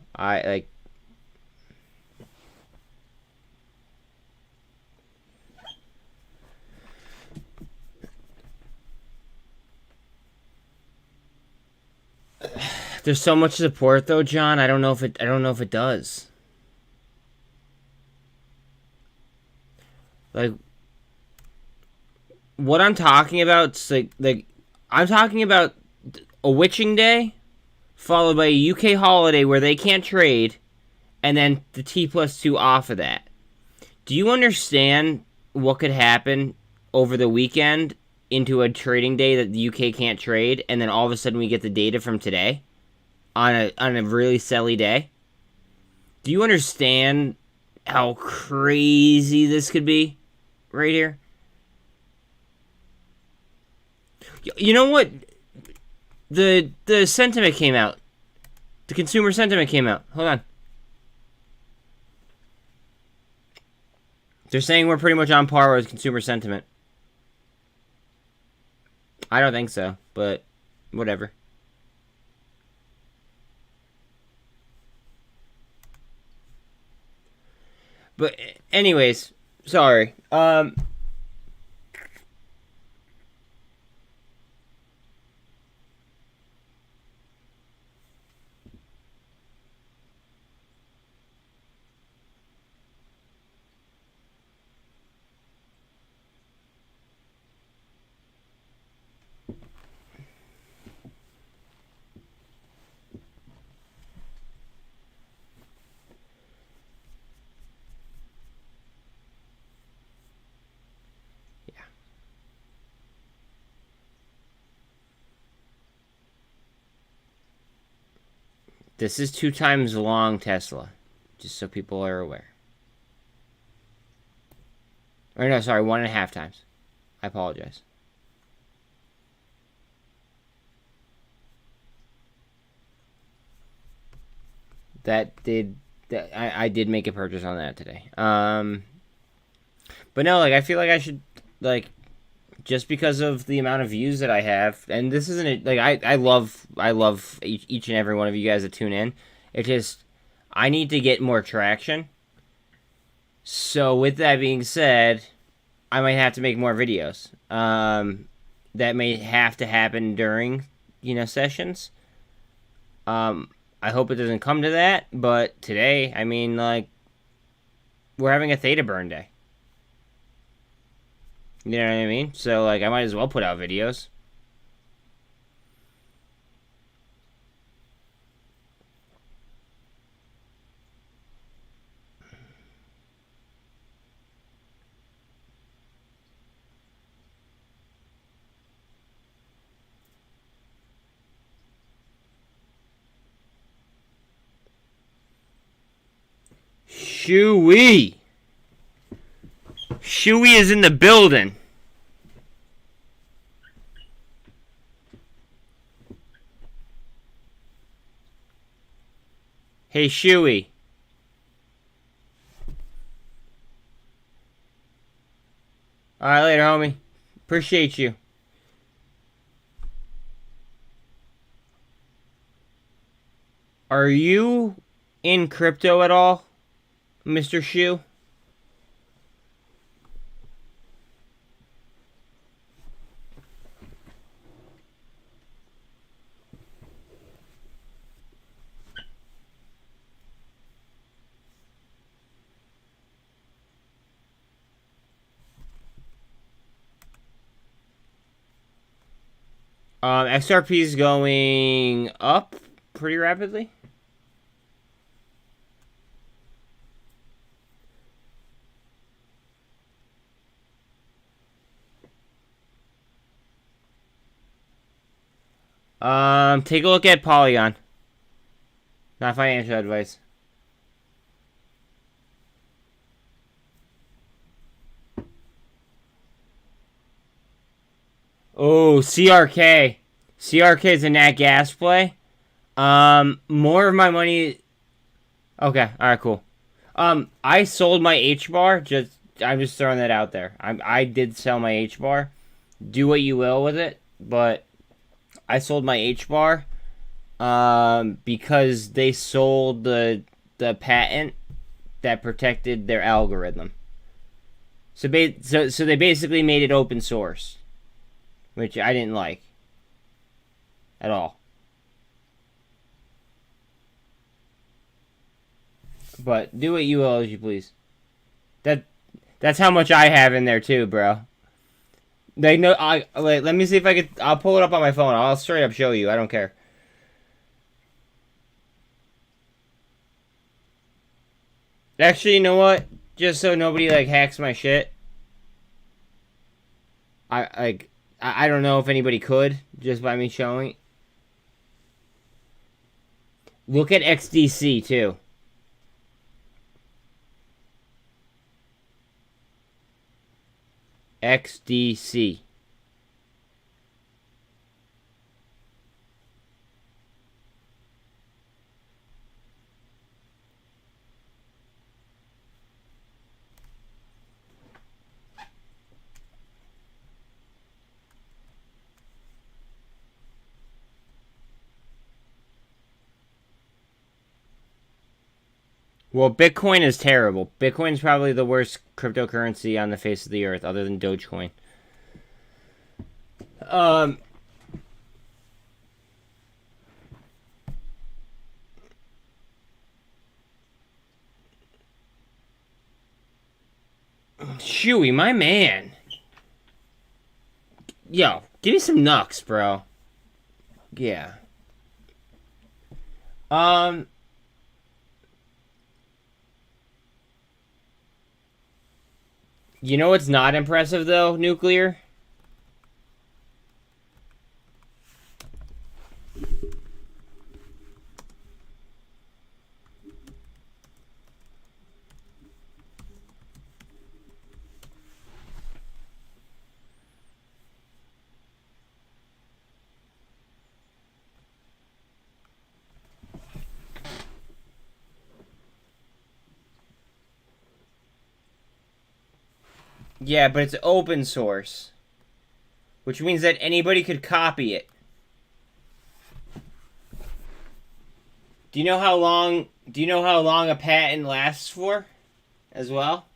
There's so much support though, John. I don't know if it does. Like what I'm talking about is like I'm talking about a witching day followed by a UK holiday where they can't trade, and then the T+2 off of that. Do you understand what could happen over the weekend into a trading day that the UK can't trade, and then all of a sudden we get the data from today on a really selly day? Do you understand how crazy this could be right here? You know what? The sentiment came out. The consumer sentiment came out. Hold on. They're saying we're pretty much on par with consumer sentiment. I don't think so, but whatever. But anyways, sorry. This is 2 times long Tesla, just so people are aware. Or no, sorry, 1.5 times. I apologize. I did make a purchase on that today. But no, like I feel like I should like just because of the amount of views that I have, and this isn't like I love each and every one of you guys that tune in. It just I need to get more traction. So with that being said, I might have to make more videos. That may have to happen during sessions. I hope it doesn't come to that, but today, I mean, like, we're having a theta burn day. You know what I mean? So, like, I might as well put out videos. Shuey! Shuey is in the building. Hey, Shuey. Alright, later, homie. Appreciate you. Are you in crypto at all, Mr. Shu? XRP is going up pretty rapidly. Take a look at Polygon. Not financial advice. Oh, CRK. CRK is a nat gas play. More of my money. Okay, alright, cool. I sold my H bar. I'm just throwing that out there. I did sell my H bar. Do what you will with it, but I sold my H bar. Because they sold the patent that protected their algorithm. So they basically made it open source, which I didn't like at all. But do what you will as you please. That's how much I have in there too, bro. They know. Wait, let me see if I could. I'll pull it up on my phone. I'll straight up show you. I don't care. Actually, you know what? Just so nobody like hacks my shit. I don't know if anybody could just by me showing. Look at XDC too. XDC. Well, Bitcoin is terrible. Bitcoin is probably the worst cryptocurrency on the face of the earth, other than Dogecoin. Chewy, my man. Yo, give me some Nux, bro. Yeah. You know what's not impressive, though, Nuclear? Yeah, but it's open source. Which means that anybody could copy it. Do you know how long a patent lasts for as well?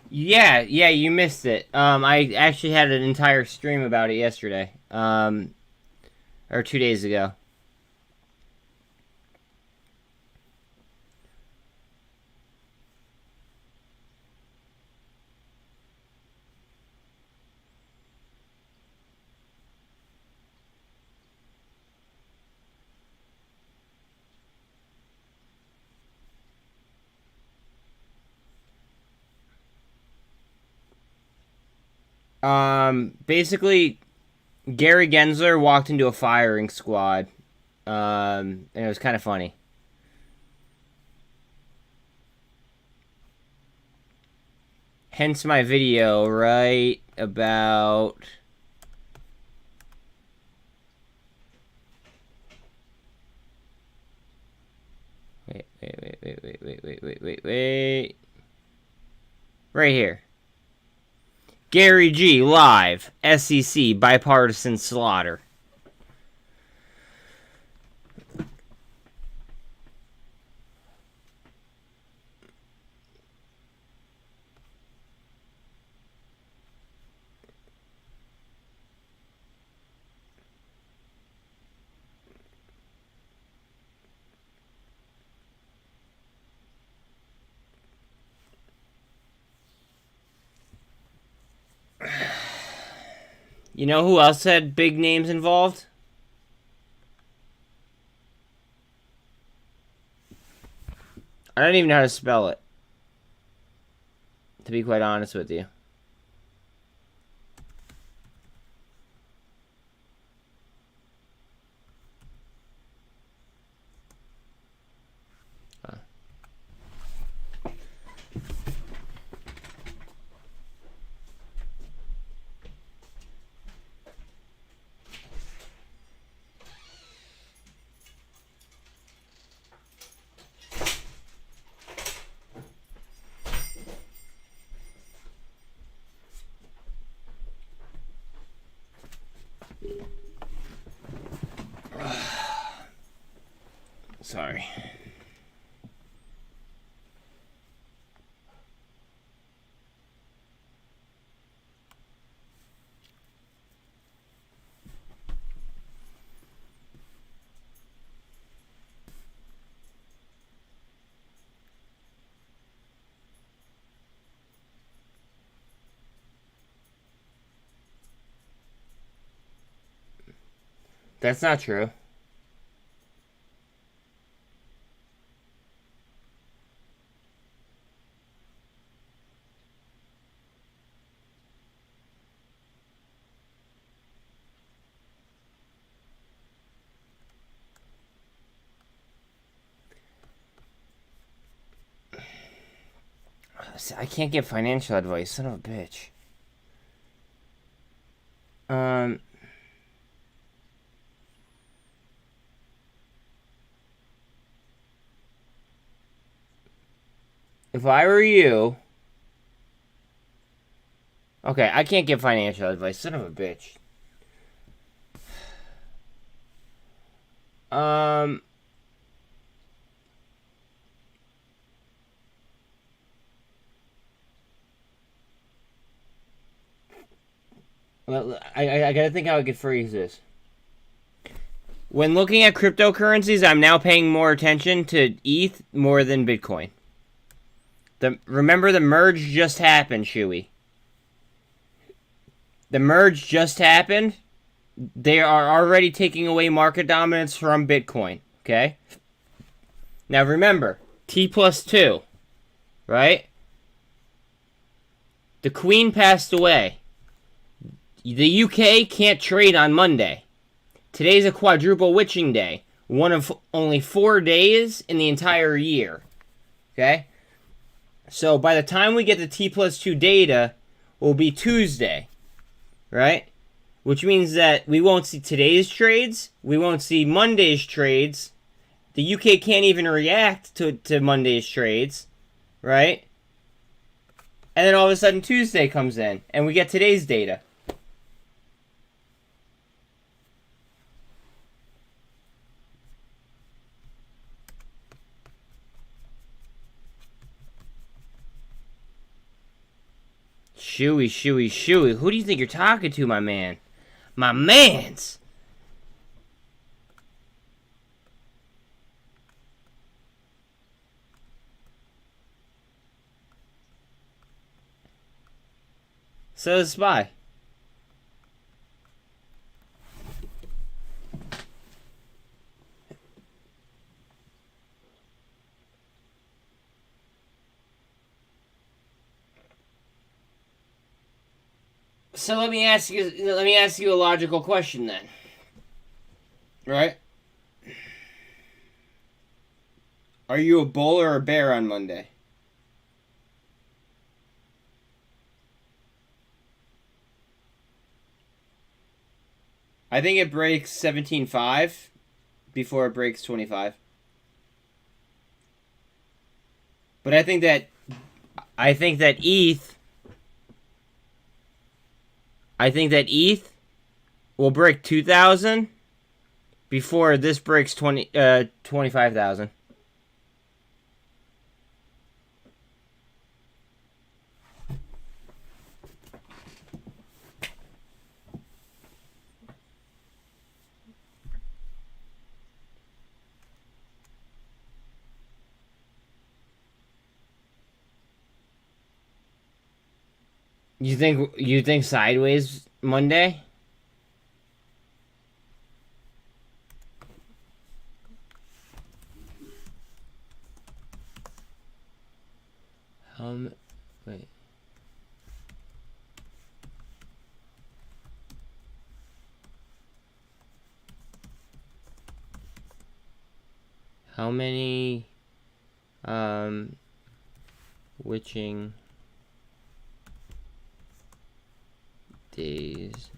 Yeah, you missed it. I actually had an entire stream about it yesterday. Or 2 days ago. Basically, Gary Gensler walked into a firing squad. And it was kind of funny. Hence my video right about... Wait. Right here. Gary G. Live. SEC. Bipartisan Slaughter. You know who else had big names involved? I don't even know how to spell it, to be quite honest with you. Sorry. That's not true. I can't give financial advice, son of a bitch. If I were you... Okay, I can't give financial advice, son of a bitch. Well, I gotta think how I could phrase this. When looking at cryptocurrencies, I'm now paying more attention to ETH more than Bitcoin. Remember the merge just happened, Chewy. The merge just happened. They are already taking away market dominance from Bitcoin, okay? Now remember, T+2, right? The Queen passed away. The UK can't trade on Monday. Today's a quadruple witching day. One of only 4 days in the entire year. Okay? So by the time we get the T+2 data, will be Tuesday. Right? Which means that we won't see today's trades. We won't see Monday's trades. The UK can't even react to Monday's trades. Right? And then all of a sudden Tuesday comes in. And we get today's data. Shooey. Who do you think you're talking to, my man? My mans! So is Spy. So let me ask you a logical question then. Right? Are you a bull or a bear on Monday? I think it breaks 17.5 before it breaks 25. But I think that ETH will break 2,000 before this breaks 25,000. You think sideways Monday? Wait. How many witching days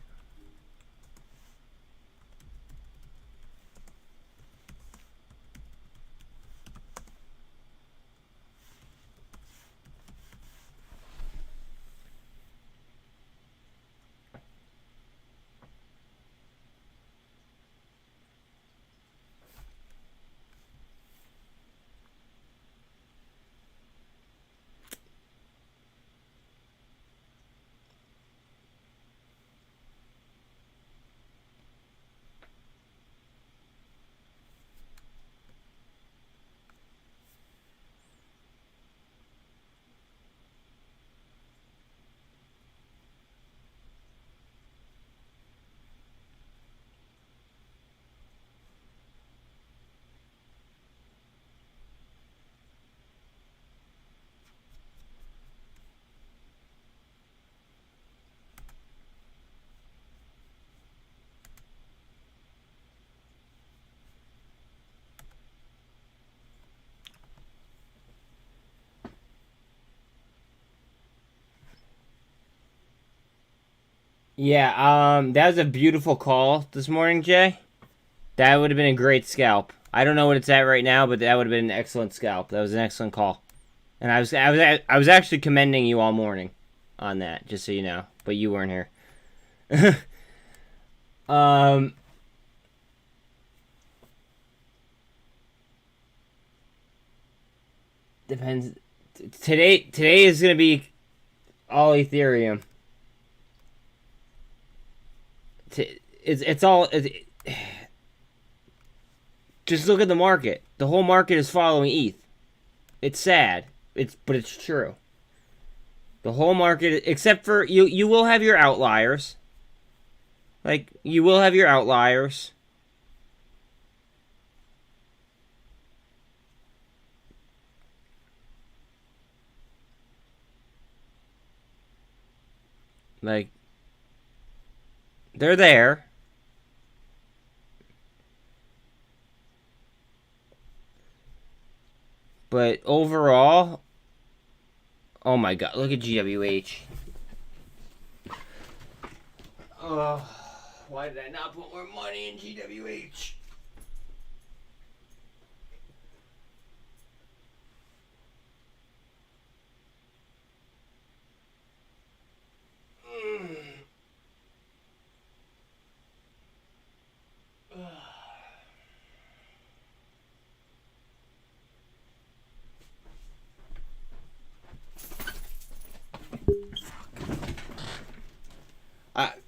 Yeah, that was a beautiful call this morning, Jay. That would have been a great scalp. I don't know what it's at right now, but that would have been an excellent scalp. That was an excellent call. And I was actually commending you all morning on that, just so you know, but you weren't here. Depends. Today is going to be all Ethereum. It's all. Just look at the market. The whole market is following ETH. It's sad. But it's true. The whole market, except for you will have your outliers. Like, you will have your outliers. Like, they're there. But overall, oh my god, look at GWH. Why did I not put more money in GWH?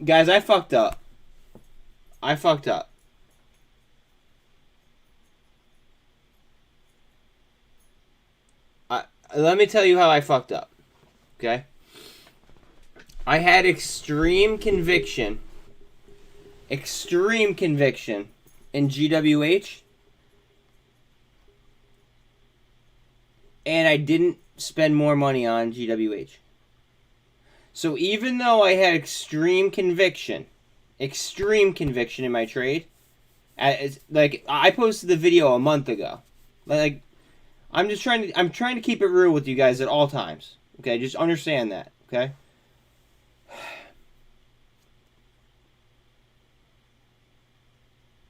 Guys, I fucked up. Let me tell you how I fucked up. Okay? I had extreme conviction in GWH, and I didn't spend more money on GWH. So even though I had extreme conviction in my trade, like I posted the video a month ago. Like I'm trying to keep it real with you guys at all times. Okay, just understand that. Okay.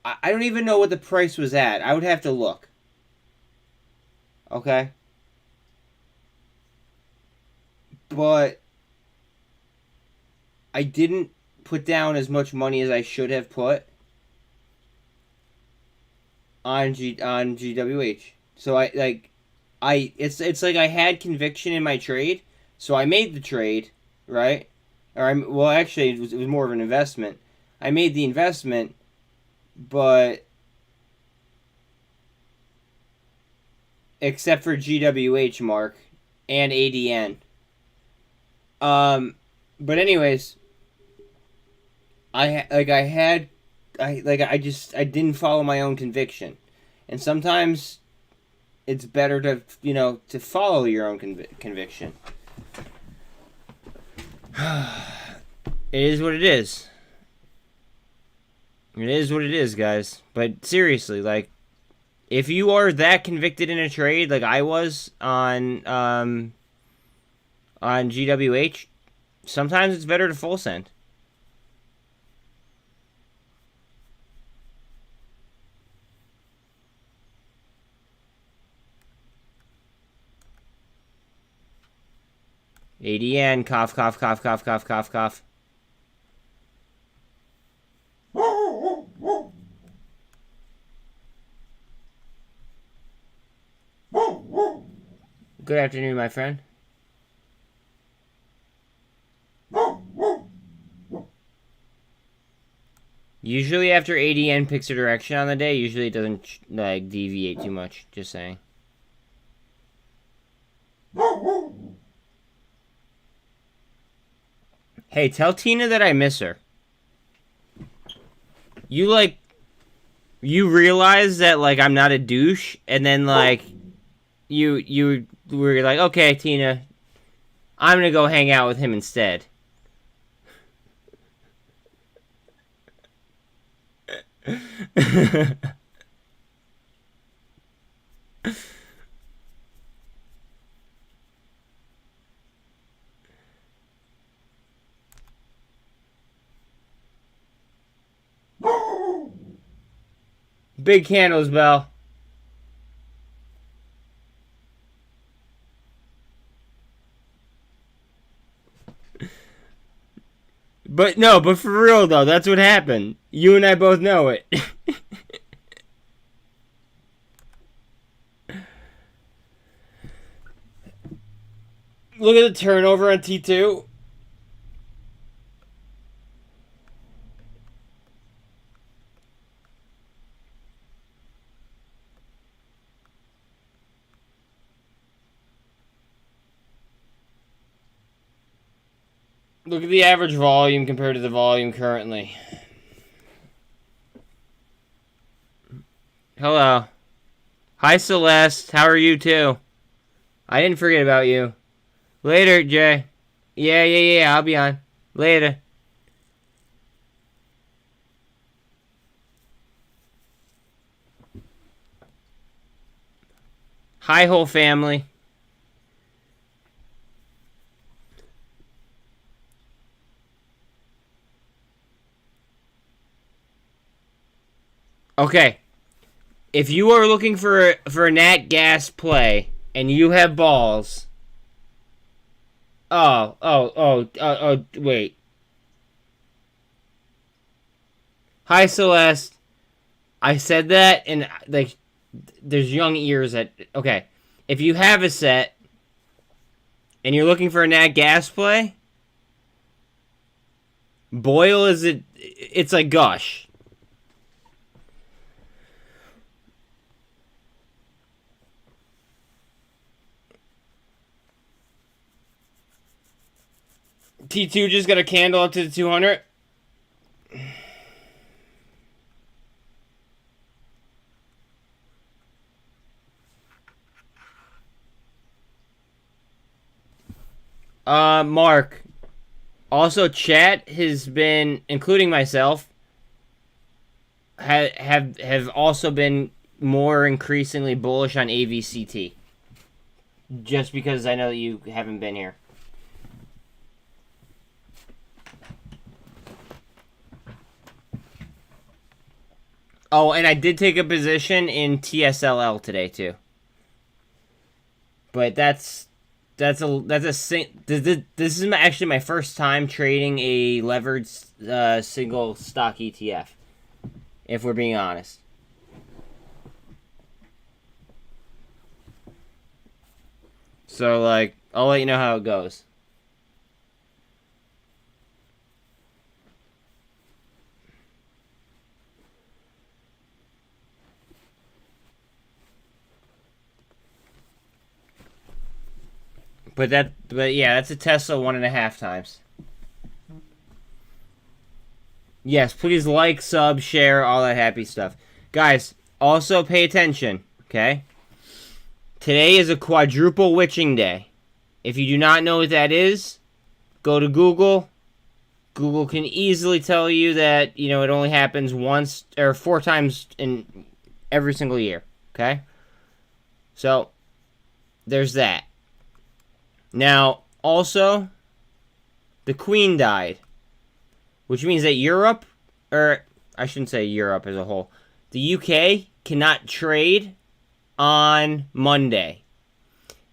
I don't even know what the price was at. I would have to look. Okay. But I didn't put down as much money as I should have put on GWH. So it's like I had conviction in my trade, so I made the trade, right? Actually it was more of an investment. I made the investment, but except for GWH, Mark, and ADN. But anyways, I didn't follow my own conviction, and sometimes it's better to to follow your own conviction. It is what it is. It is what it is, guys. But seriously, like, if you are that convicted in a trade like I was on GWH, sometimes it's better to full send. ADN, cough, cough, cough, cough, cough, cough, cough. Good afternoon, my friend. Usually after ADN picks a direction on the day, usually it doesn't like deviate too much, just saying. Hey, tell Tina that I miss her. You realize that like I'm not a douche, and then like you were like, okay, Tina, I'm gonna go hang out with him instead. Big candles, Belle. But for real though, that's what happened. You and I both know it. Look at the turnover on T2. Look at the average volume compared to the volume currently. Hello. Hi, Celeste. How are you, too? I didn't forget about you. Later, Jay. Yeah. I'll be on. Later. Hi, whole family. Okay, if you are looking for a nat gas play and you have balls, wait. Hi, Celeste. I said that, and like, there's young ears that okay. If you have a set and you're looking for a nat gas play, Boil is it? It's like gush. T2 just got a candle up to the 200. Mark. Also, chat has been, including myself, have also been more increasingly bullish on AVCT. Just because I know that you haven't been here. Oh, and I did take a position in TSLL today too. But this is actually my first time trading a levered single stock ETF. If we're being honest. So like, I'll let you know how it goes. But yeah, that's a Tesla 1.5 times. Yes, please like, sub, share, all that happy stuff. Guys, also pay attention, okay? Today is a quadruple witching day. If you do not know what that is, go to Google. Google can easily tell you that, it only happens once or 4 times in every single year, okay? So, there's that. Now, also, the Queen died, which means that Europe, or I shouldn't say Europe as a whole, the UK cannot trade on Monday.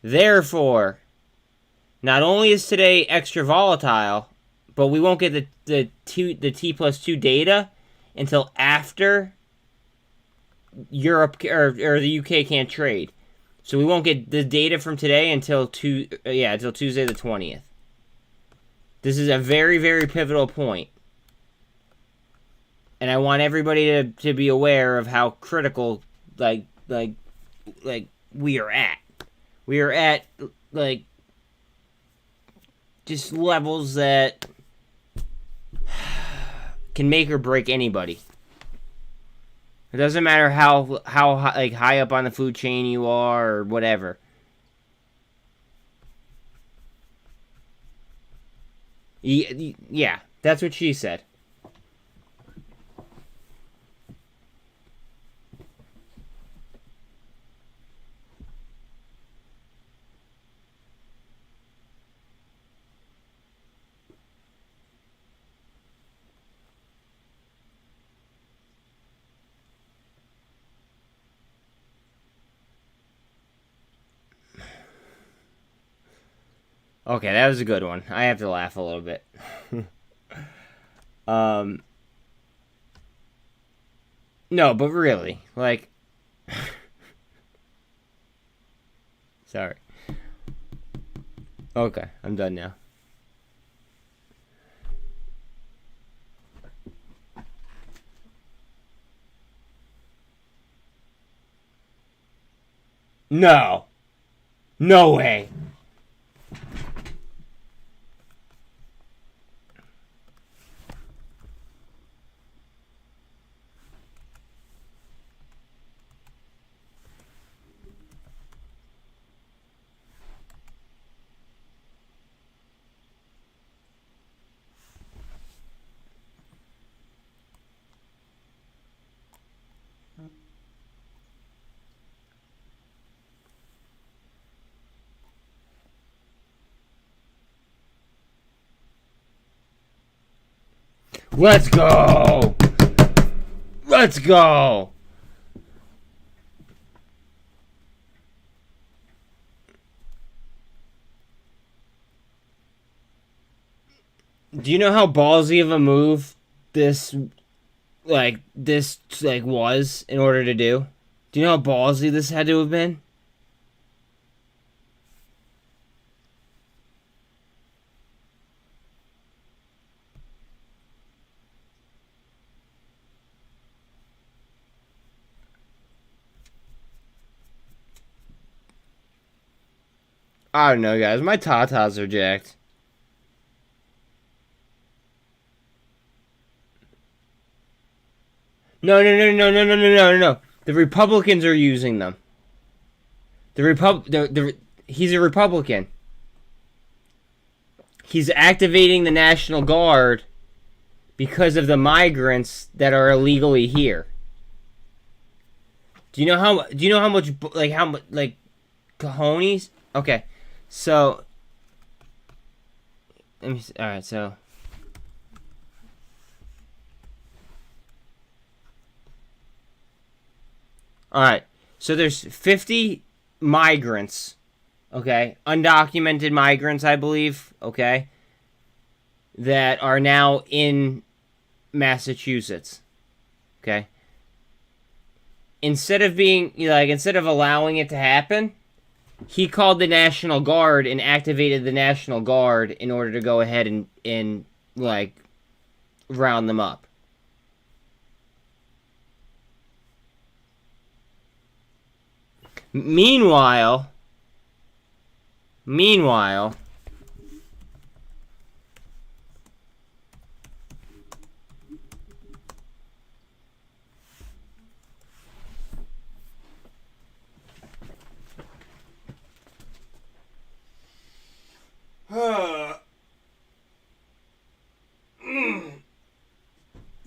Therefore, not only is today extra volatile, but we won't get the T+2 data until after Europe or the UK can't trade. So we won't get the data from today until Tuesday the 20th. This is a very, very pivotal point. And I want everybody to be aware of how critical like we are at. We are at just levels that can make or break anybody. It doesn't matter how high up on the food chain you are or whatever. Yeah, that's what she said. Okay, that was a good one. I have to laugh a little bit. No, but really, sorry. Okay, I'm done now. No. No way. Let's go! Let's go! Do you know how ballsy of a move this was in order to do? Do you know how ballsy this had to have been? I don't know, guys. My tatas are jacked. No. The Republicans are using them. He's a Republican. He's activating the National Guard because of the migrants that are illegally here. Do you know how much cojones? Okay, so let me see. All right, so there's 50 migrants, okay, undocumented migrants, I believe, okay, that are now in Massachusetts, okay. Instead of allowing it to happen, he called the National Guard and activated the National Guard in order to go ahead and round them up. Meanwhile,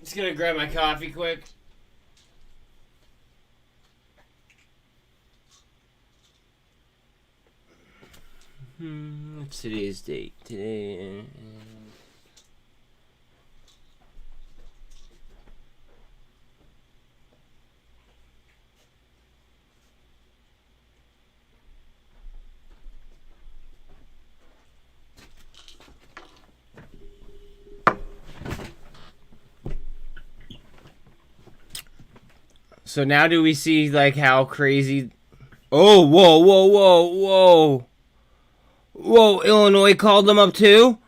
just gonna grab my coffee quick. What's today's date? Today. So now do we see how crazy? Oh, whoa! Whoa, Illinois called them up too?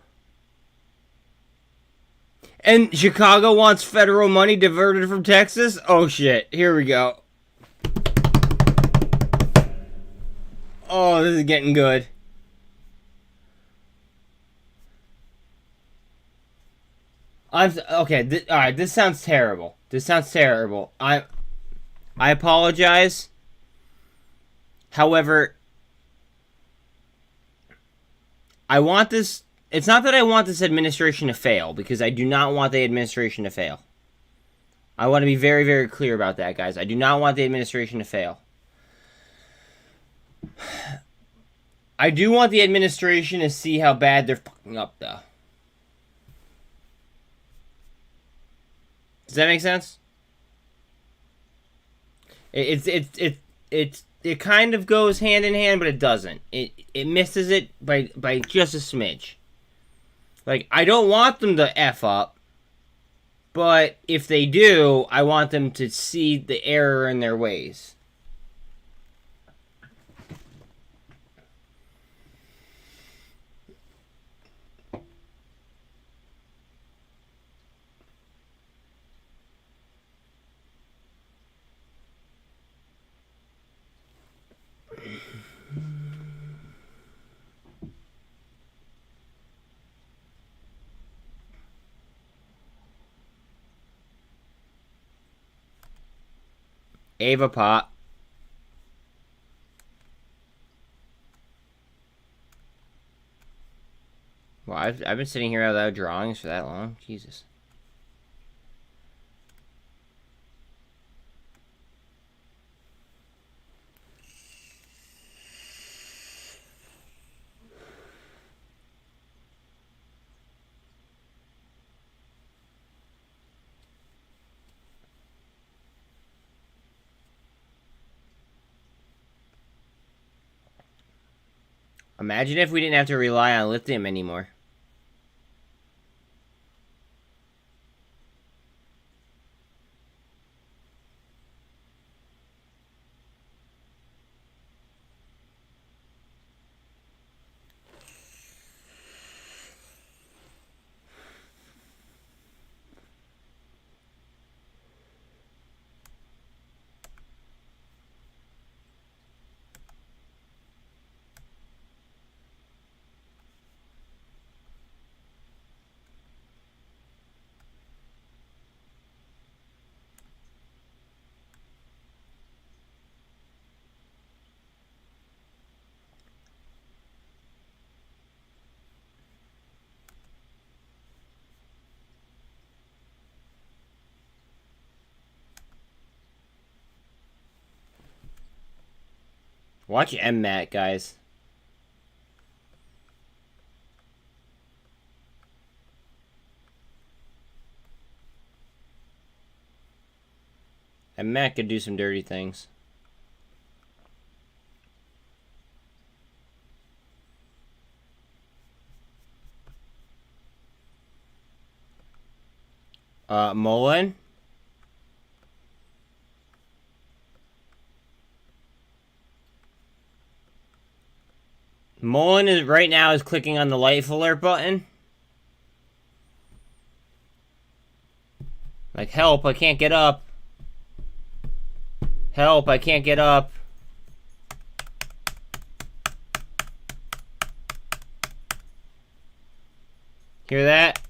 And Chicago wants federal money diverted from Texas? Oh shit, here we go. Oh, this is getting good. Okay, alright, this sounds terrible. I apologize. However, I want this... It's not that I want this administration to fail, because I do not want the administration to fail. I want to be very, very clear about that, guys. I do not want the administration to fail. I do want the administration to see how bad they're fucking up, though. Does that make sense? It kind of goes hand in hand, but it doesn't. It misses it by just a smidge. I don't want them to F up, but if they do, I want them to see the error in their ways. Ava Pot. Well, I've been sitting here without drawings for that long. Jesus. Imagine if we didn't have to rely on lithium anymore. Watch MMAT, guys. And Matt could do some dirty things. Mullen. Mullen is right now is clicking on the life alert button. Like, help, I can't get up. Help, I can't get up. Hear that?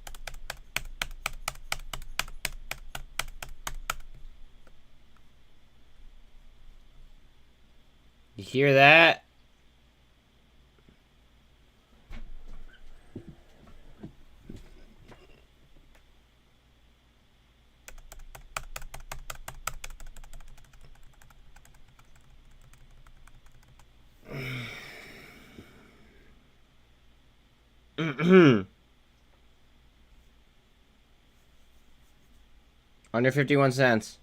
You hear that? Under 51 cents.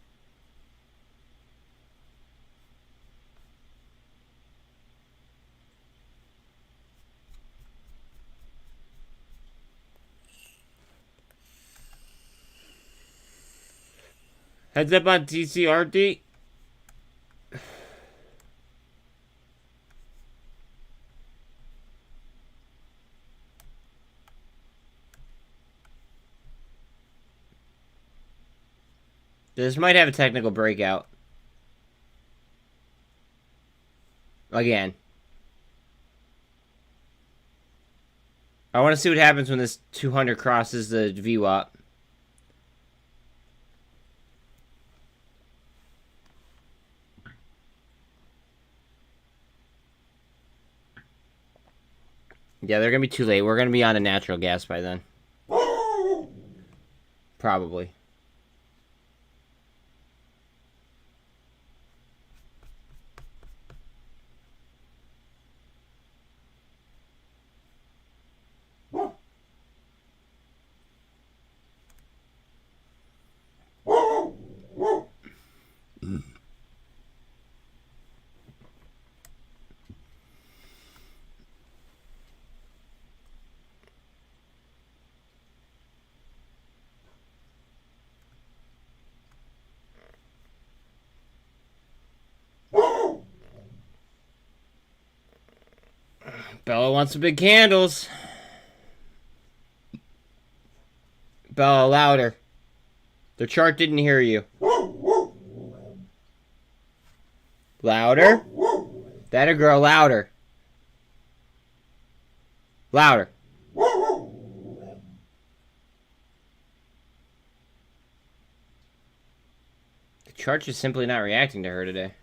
Heads up on TCRD. This might have a technical breakout. Again. I want to see what happens when this 200 crosses the VWAP. Yeah, they're going to be too late. We're going to be on a natural gas by then. Probably. Bella wants some big candles. Bella, louder. The chart didn't hear you. Louder. That a girl, louder. Louder. The chart is simply not reacting to her today.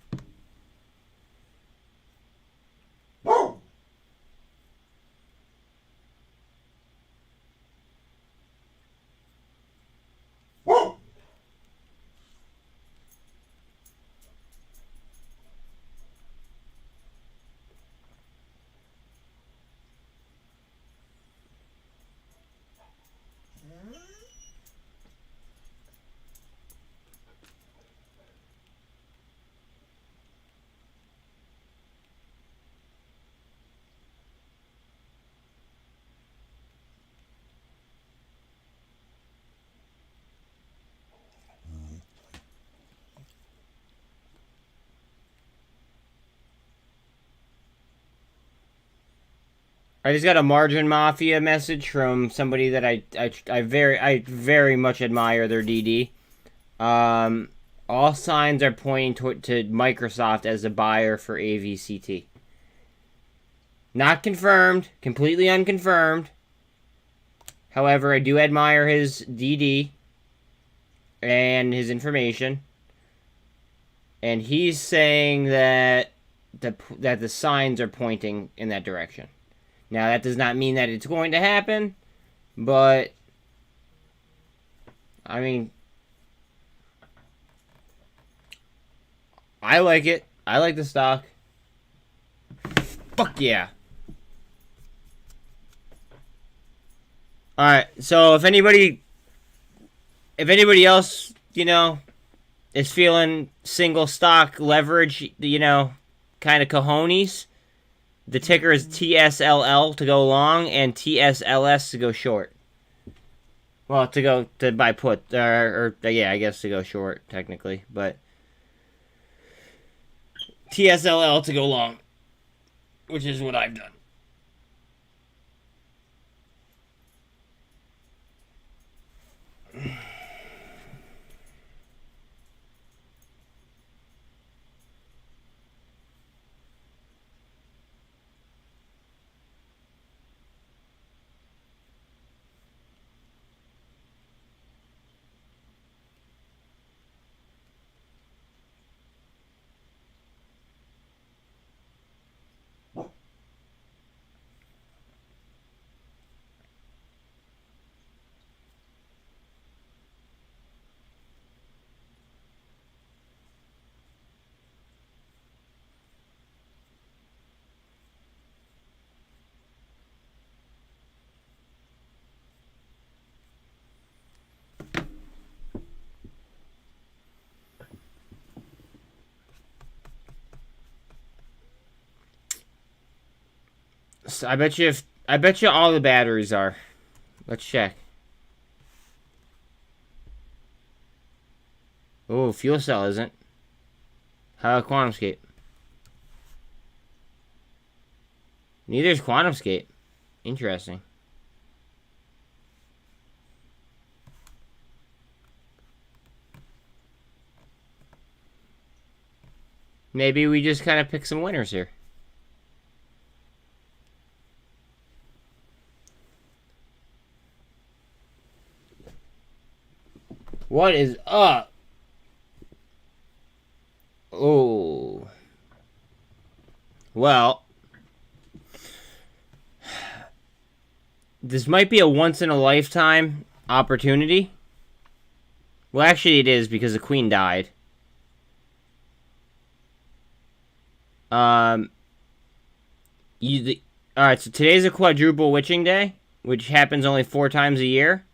I just got a Margin Mafia message from somebody that I very much admire their DD. All signs are pointing to Microsoft as a buyer for AVCT. Not confirmed, completely unconfirmed. However, I do admire his DD and his information. And he's saying that the signs are pointing in that direction. Now, that does not mean that it's going to happen, but, I mean, I like it. I like the stock. Fuck yeah. Alright, so if anybody else, you know, is feeling single stock leverage, you know, kind of cojones, the ticker is TSLL to go long and TSLS to go short. Well, to buy put, or yeah, I guess to go short, technically, but TSLL to go long, which is what I've done. So I bet you all the batteries are. Let's check. Oh, fuel cell isn't. How about QuantumScape? Neither is QuantumScape. Interesting. Maybe we just kind of pick some winners here. What is up? Oh. Well. This might be a once-in-a-lifetime opportunity. Well, actually it is because the queen died. Alright, so today's a quadruple witching day, which happens only 4 times a year.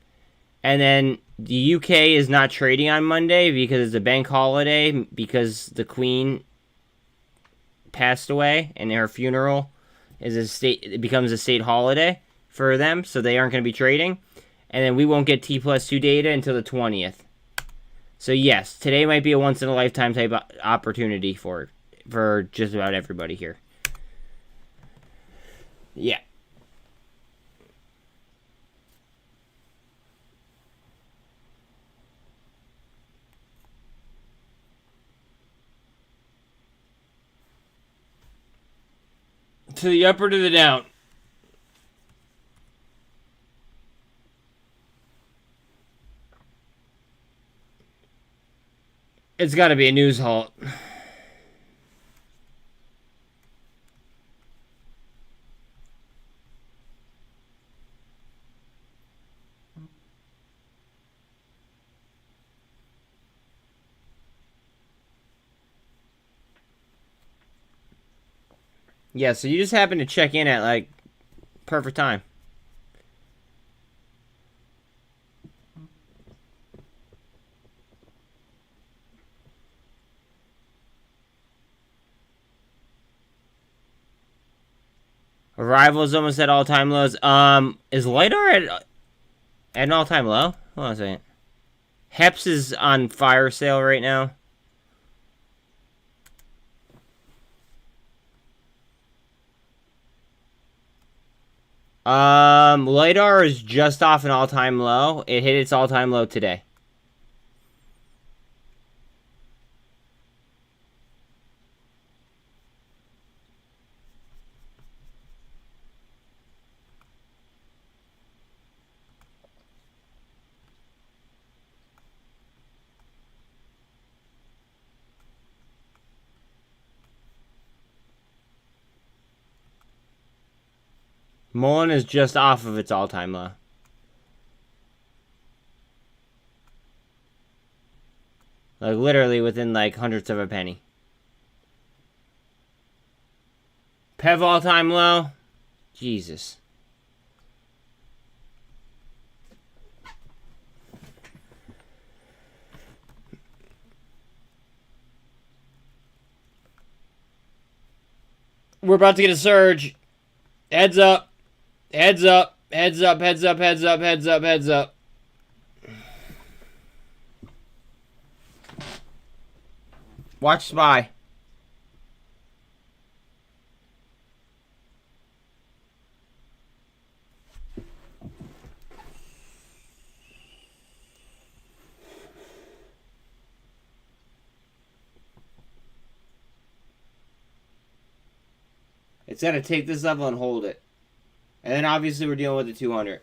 And then the UK is not trading on Monday because it's a bank holiday because the Queen passed away and her funeral it becomes a state holiday for them, so they aren't going to be trading. And then we won't get T+2 data until the 20th. So yes, today might be a once in a lifetime type opportunity for just about everybody here. Yeah. To the up or to the down? It's got to be a news halt. Yeah, so you just happened to check in at, like, perfect time. Arrival is almost at all-time lows. Is LiDAR at an all-time low? Hold on a second. Heps is on fire sale right now. LiDAR is just off an all-time low. It hit its all-time low today. Mullen is just off of its all-time low. Like, literally within, like, hundredths of a penny. Pev all-time low. Jesus. We're about to get a surge. Heads up. Heads up. Heads up. Heads up. Heads up. Heads up. Heads up. Watch SPY. It's got to take this level and hold it. And then obviously we're dealing with the 200.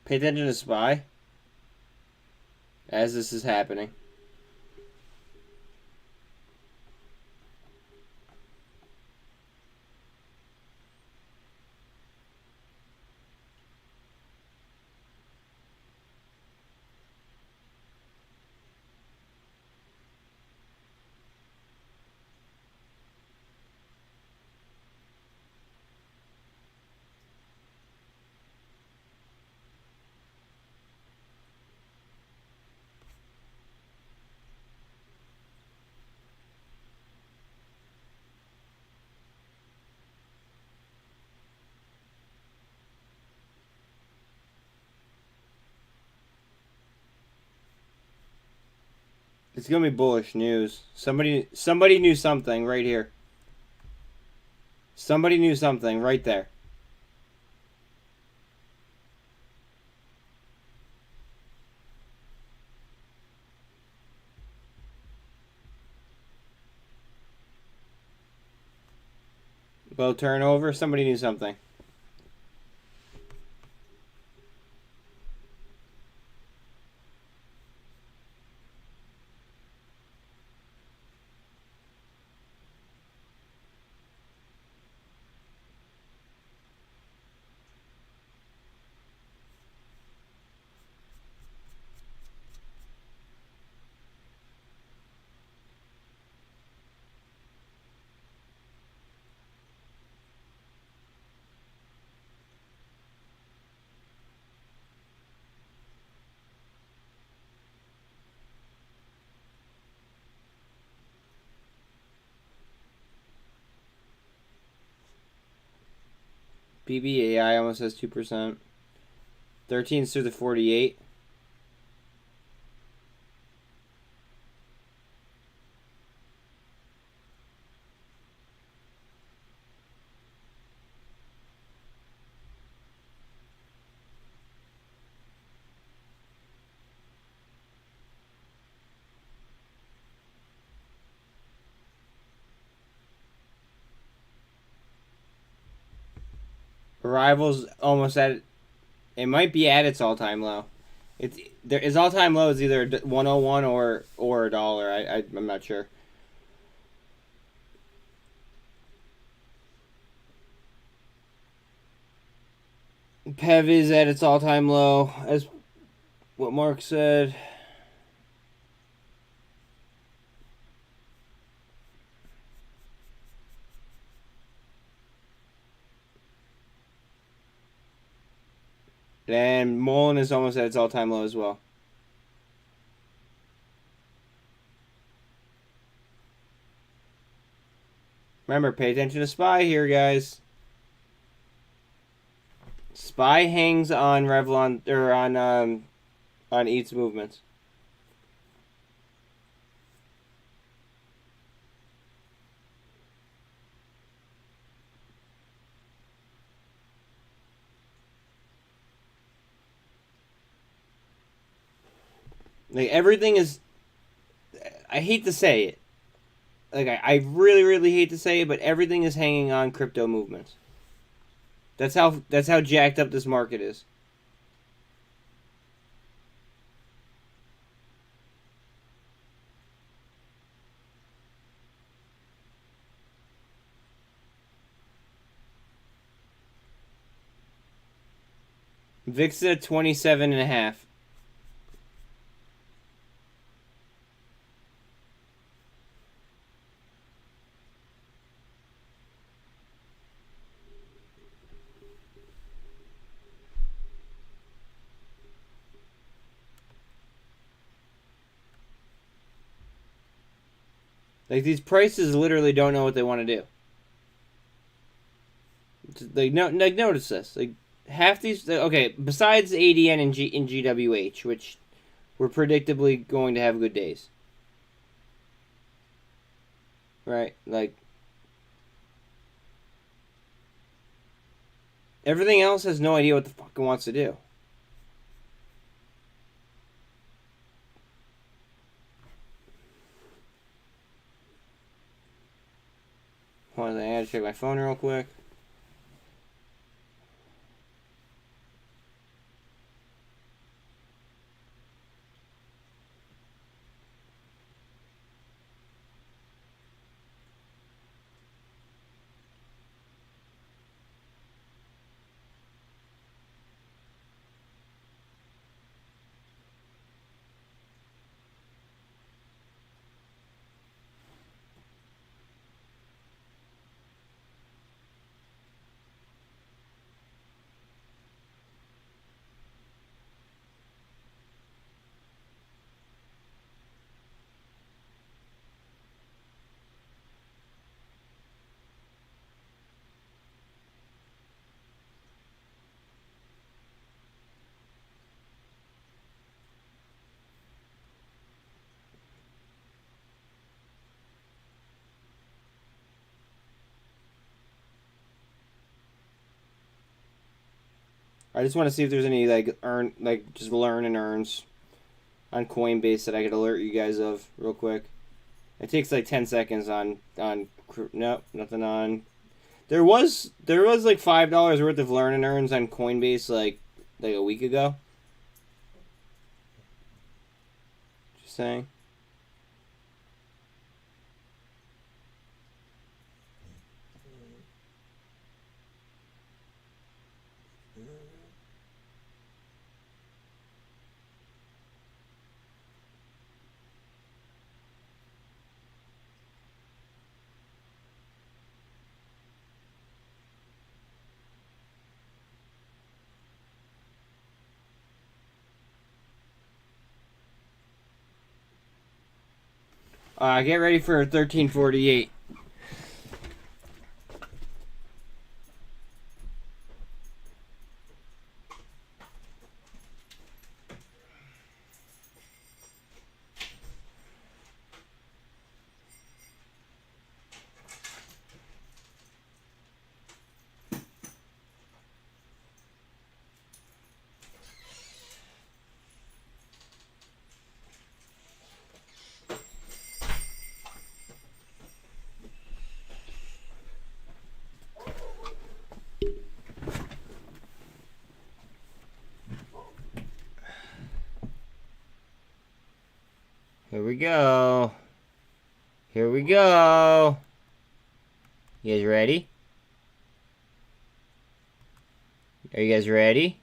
Pay attention to SPY as this is happening. It's gonna be bullish news. Somebody knew something right here. Somebody knew something right there. Low turnover. Somebody knew something. BBAI almost has 2%. 13's through the 48. Arrival's almost at. It might be at its all-time low. Its all-time low is either 101 or a dollar. I'm not sure. PEV is at its all-time low, as what Mark said. And Mullen is almost at its all-time low as well. Remember, pay attention to SPY here, guys. SPY hangs on Revlon or on ETH's movements. Like, everything is... I hate to say it. Like, I really, really hate to say it, but everything is hanging on crypto movements. That's how jacked up this market is. VIX at 27.5. Like, these prices literally don't know what they want to do. Like, no, like, notice this. Like, half these... Okay, besides ADN and GWH, which we're predictably going to have good days. Right? Like, everything else has no idea what the fuck it wants to do. Hold on, I gotta check my phone real quick. I just want to see if there's any, like, just learn and earns on Coinbase that I could alert you guys of real quick. It takes like 10 seconds on nope, nothing on. There was like $5 worth of learn and earns on Coinbase like a week ago. Just saying. Get ready for 1348. Here we go. Here we go. You guys ready? Are you guys ready?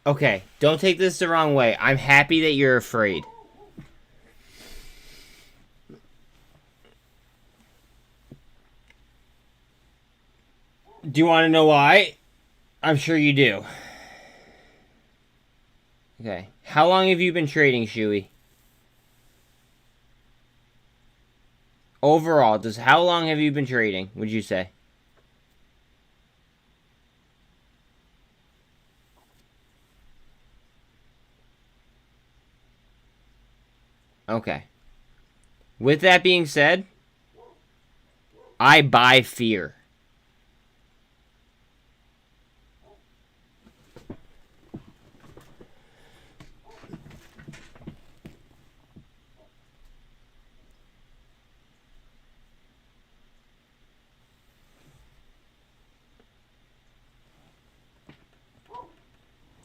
Okay, don't take this the wrong way. I'm happy that you're afraid. Do you want to know why? I'm sure you do. Okay. How long have you been trading, Shuey? Overall, how long have you been trading, would you say? Okay. With that being said, I buy fear.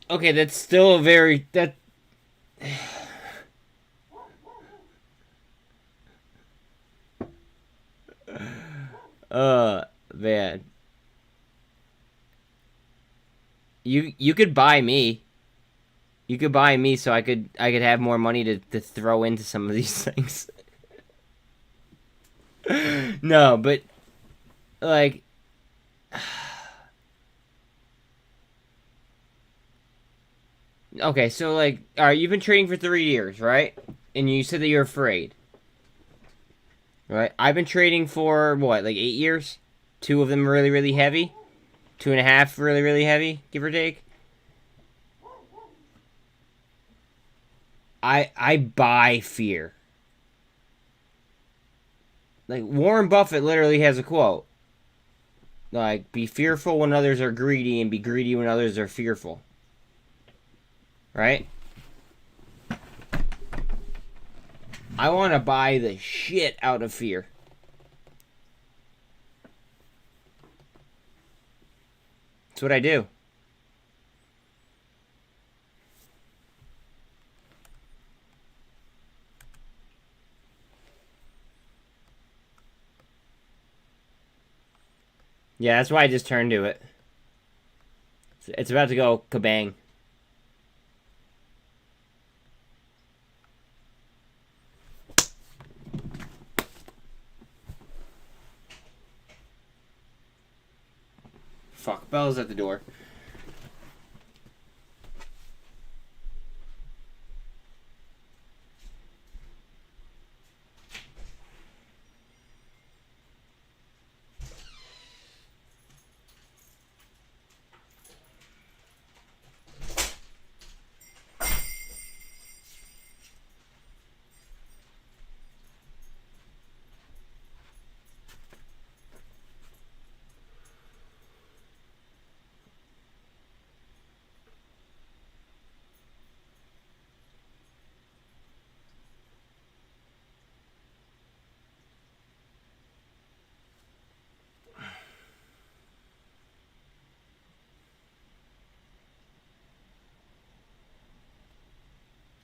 Okay, that's still a very... That... Man. You could buy me. You could buy me so I could have more money to throw into some of these things. No, but like okay, so like all right, you've been trading for 3 years, right? And you said that you're afraid. Right? I've been trading for what, like 8 years? 2 of them really, really heavy. 2.5 really, really heavy, give or take. I buy fear. Like Warren Buffett literally has a quote. Like, be fearful when others are greedy and be greedy when others are fearful. Right? I want to buy the shit out of fear. That's what I do. Yeah, that's why I just turned to it. It's about to go kabang. Fuck, Bella's at the door.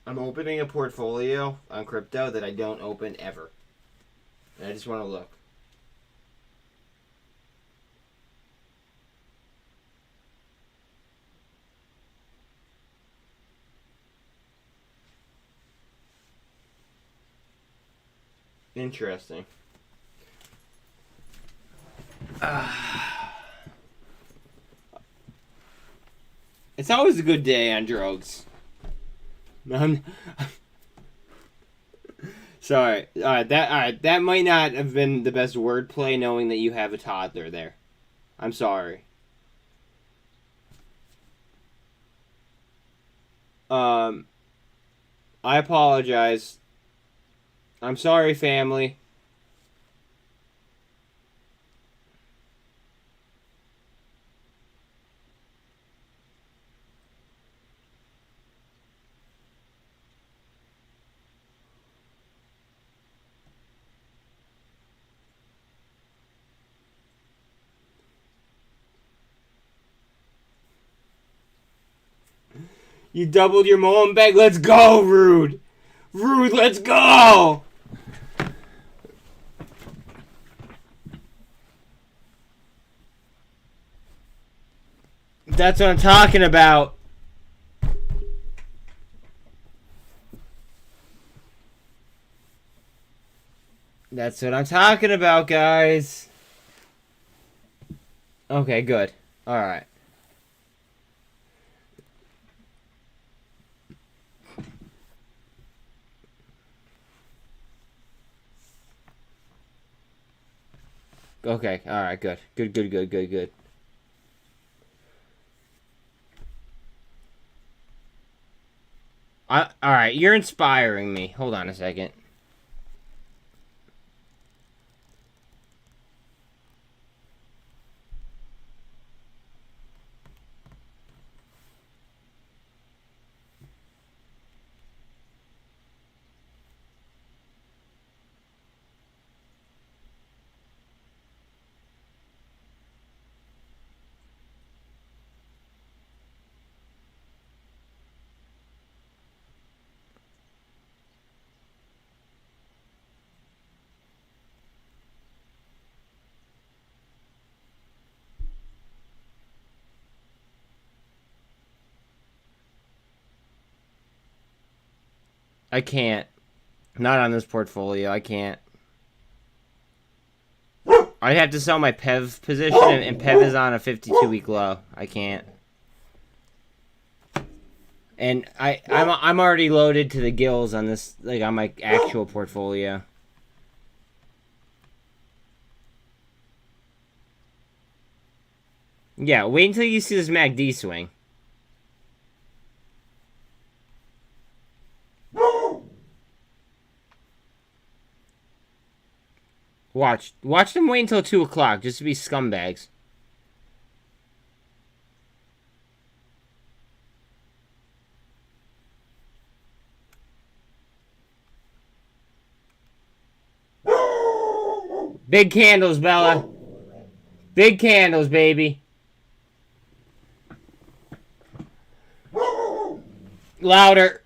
I'm opening a portfolio on crypto that I don't open ever. And I just want to look. Interesting. It's always a good day on drugs. Sorry. That might not have been the best wordplay, knowing that you have a toddler there. I'm sorry. I apologize. I'm sorry, family. You doubled your Mullen bag. Let's go, Rude. Rude, let's go. That's what I'm talking about. That's what I'm talking about, guys. Okay, good. Alright. Okay. All right. Good. Good. All right. You're inspiring me. Hold on a second. I can't. Not on this portfolio. I can't. I'd have to sell my PEV position, and PEV is on a 52-week low. I can't. And I'm already loaded to the gills on this, like on my actual portfolio. Yeah, wait until you see this MACD swing. Watch them wait until 2 o'clock just to be scumbags. Big candles, Bella. Big candles, baby. Louder.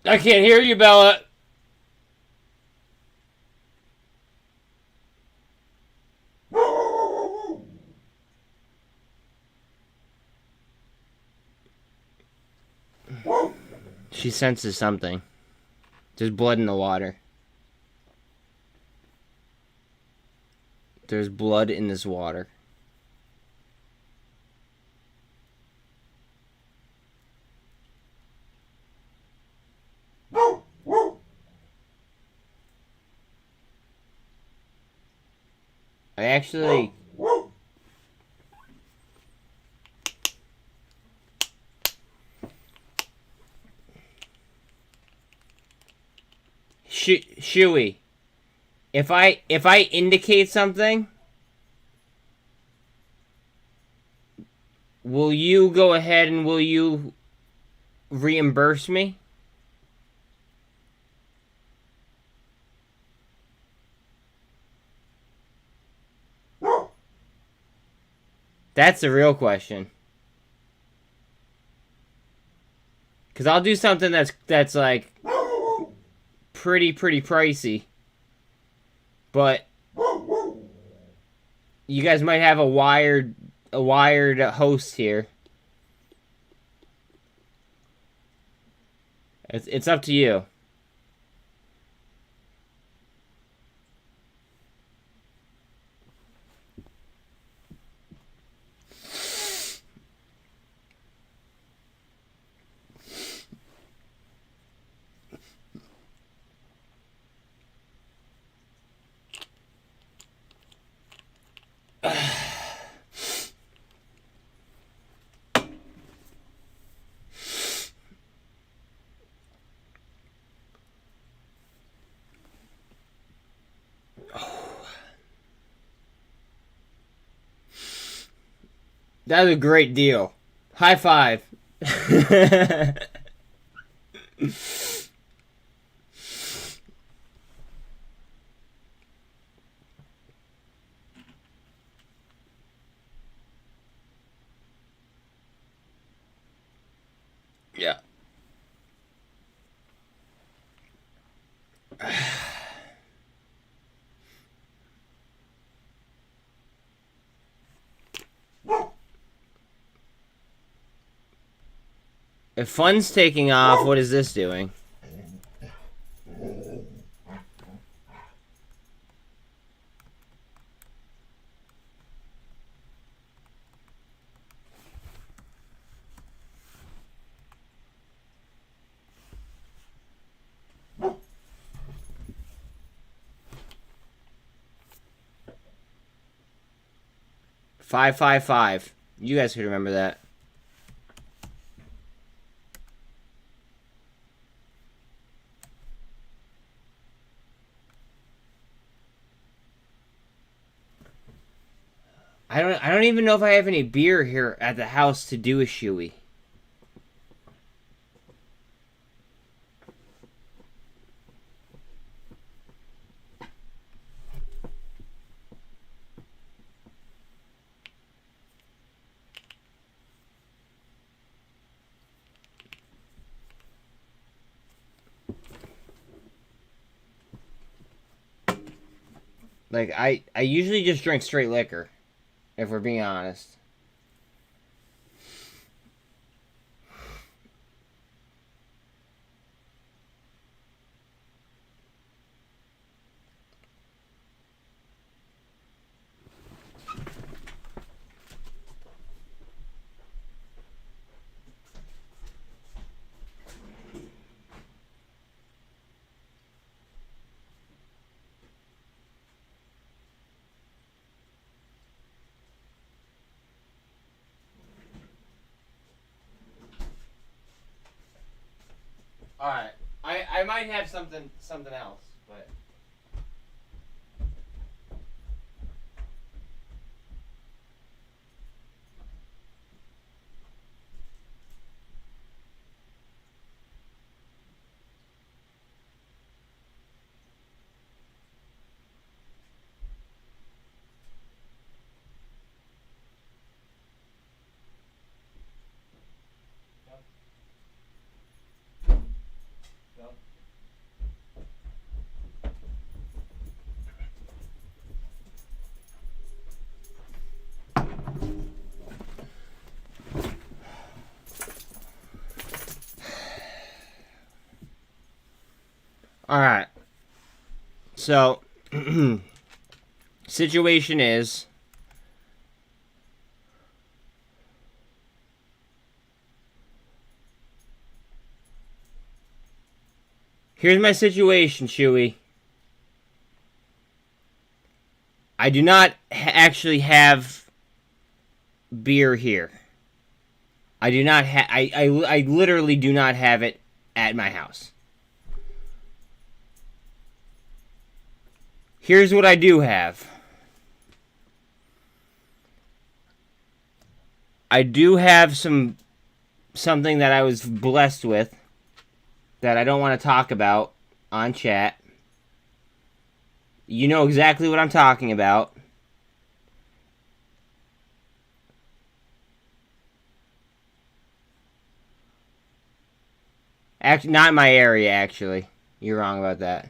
I can't hear you, Bella. She senses something. There's blood in the water. There's blood in this water. I actually... Shuey, if I indicate something, will you go ahead and will you reimburse me? That's the real question. Cause I'll do something that's like pretty pricey, but you guys might have a wired host here. It's up to you. That was a great deal. High five. Yeah. If fun's taking off, what is this doing? 555. You guys could remember that. I don't even know if I have any beer here at the house to do a shoey. Like, I usually just drink straight liquor, if we're being honest. Alright. I might have something else, but alright. So, situation is, here's my situation, Chewy. I do not actually have beer here. I do not have. I literally do not have it at my house. Here's what I do have. I do have something that I was blessed with that I don't want to talk about on chat. You know exactly what I'm talking about. Not in my area, actually. You're wrong about that.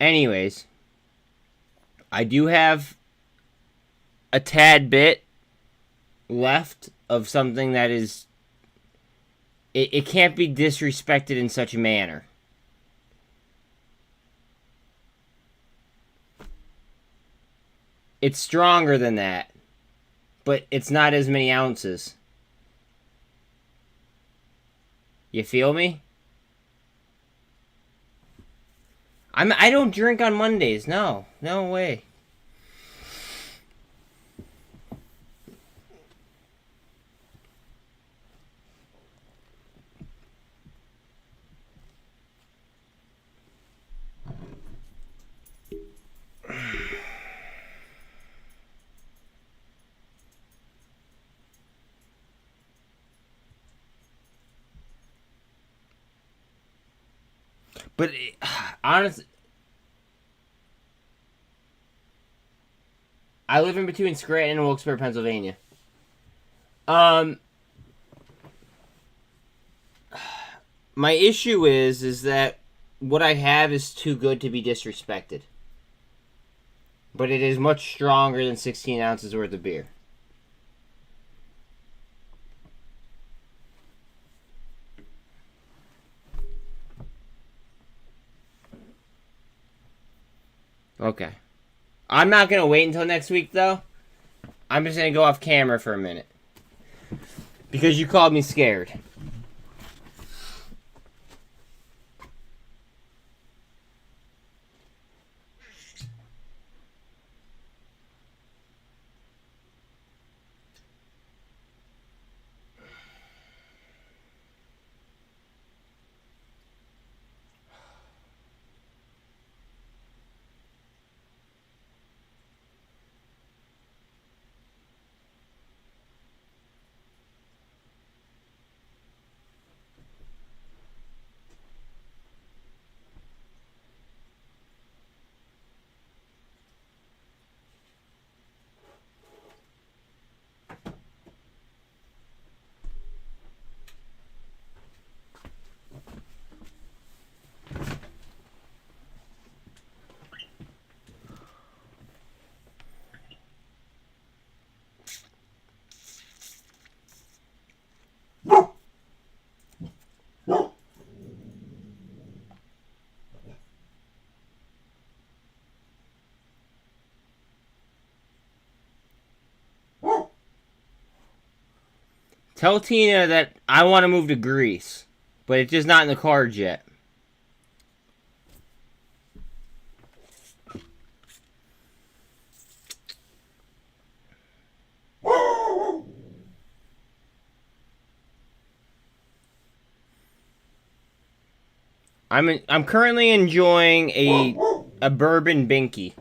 Anyways, I do have a tad bit left of something that is... It can't be disrespected in such a manner. It's stronger than that, but it's not as many ounces. You feel me? I don't drink on Mondays. No way. But honestly, I live in between Scranton and Wilkes-Barre, Pennsylvania. My issue is that what I have is too good to be disrespected. But it is much stronger than 16 ounces worth of beer. Okay. I'm not going to wait until next week, though. I'm just going to go off camera for a minute. Because you called me scared. Tell Tina that I want to move to Greece, but it's just not in the cards yet. I'm currently enjoying a bourbon binky.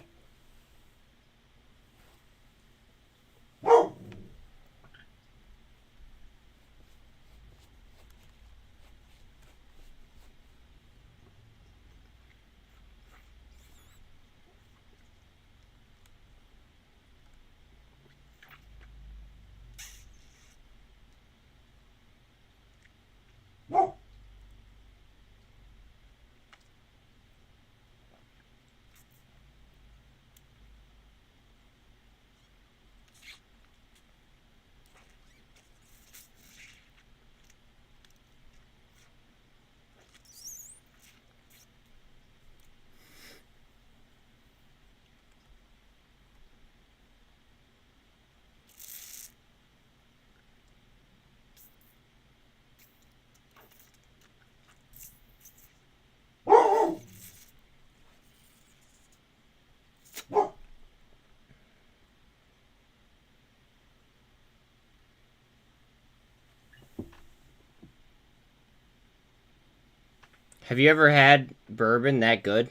Have you ever had bourbon that good?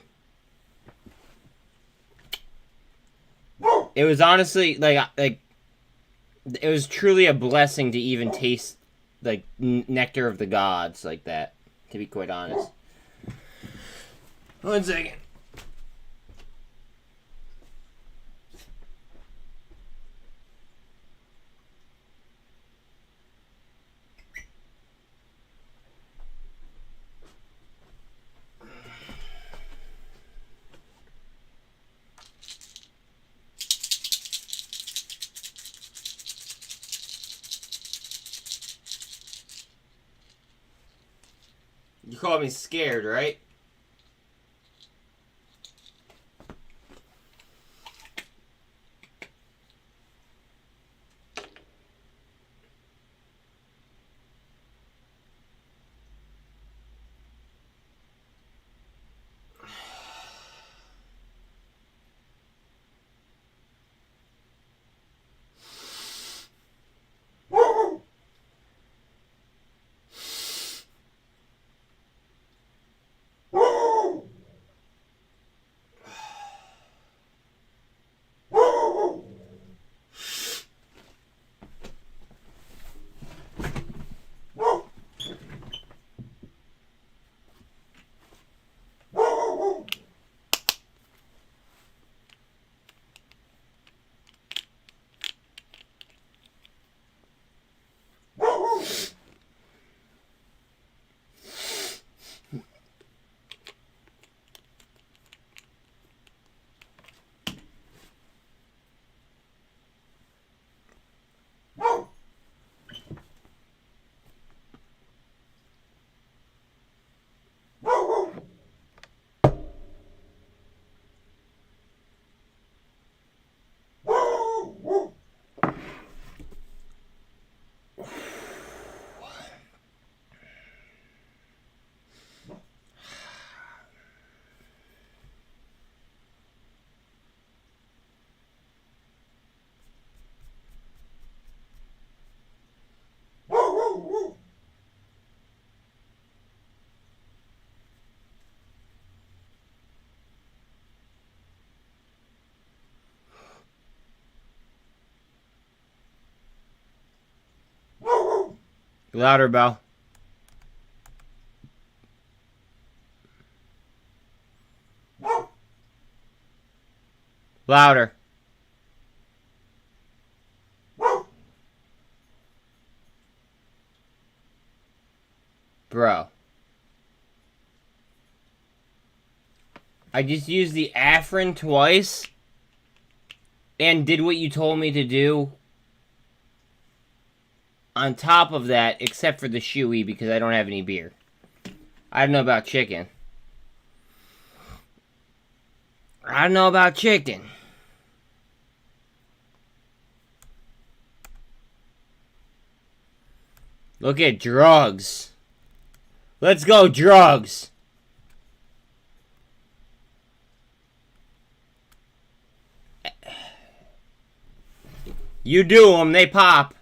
It was honestly like it was truly a blessing to even taste like nectar of the gods like that. To be quite honest. 1 second. You called me scared, right? Louder, Belle. Louder. Bro. I just used the Afrin twice and did what you told me to do. On top of that, except for the shoey because I don't have any beer. I don't know about chicken. I don't know about chicken. Look at drugs. Let's go, drugs. You do them, they pop.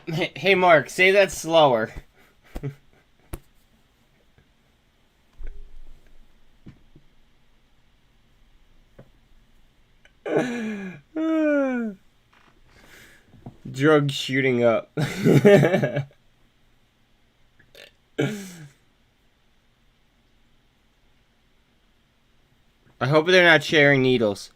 Hey, Mark, say that slower. Drug shooting up. I hope they're not sharing needles.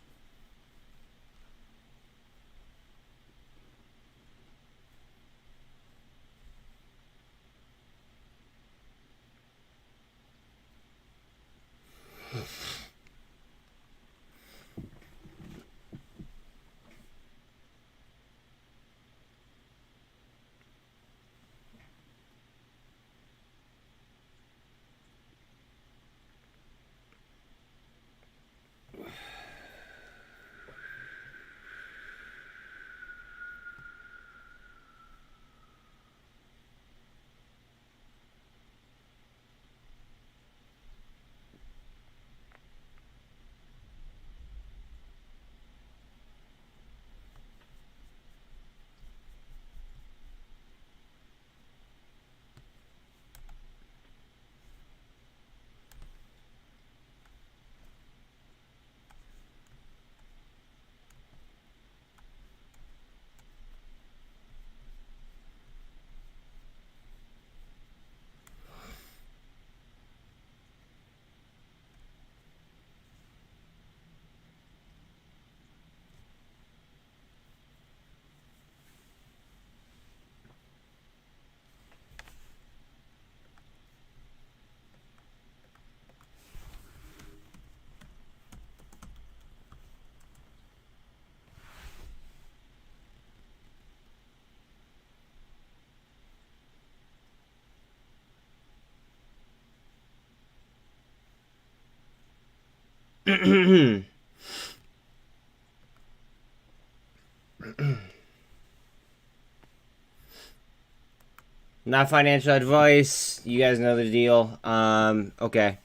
Not financial advice. You guys know the deal. Okay.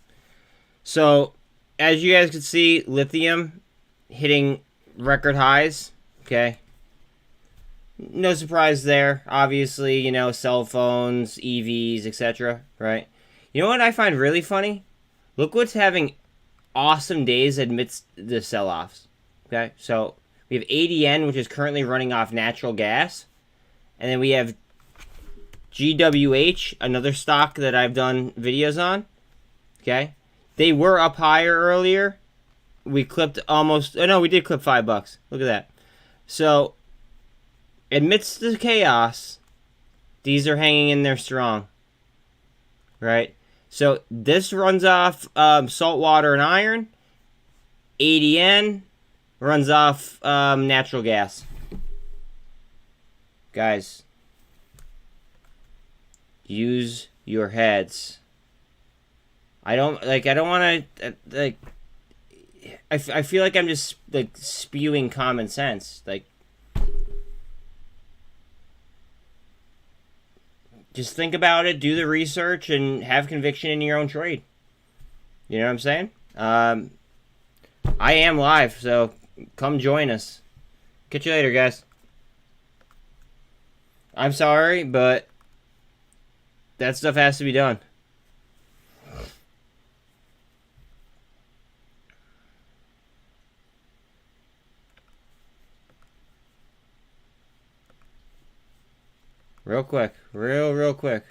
So, as you guys can see, lithium hitting record highs. Okay. No surprise there. Obviously, you know, cell phones, EVs, etc. Right? You know what I find really funny? Look what's having awesome days amidst the sell-offs. Okay? So, we have ADN, which is currently running off natural gas. And then we have GWH, another stock that I've done videos on. Okay? They were up higher earlier. We clipped almost... Oh, no, we did clip $5. Look at that. So, amidst the chaos, these are hanging in there strong. Right? So, this runs off salt water and iron. ADN runs off natural gas. Guys, use your heads. I don't want to, like, I feel like I'm just, like, spewing common sense. Like, just think about it, do the research, and have conviction in your own trade. You know what I'm saying? I am live, so come join us. Catch you later, guys. I'm sorry, but that stuff has to be done. Real quick. Real quick.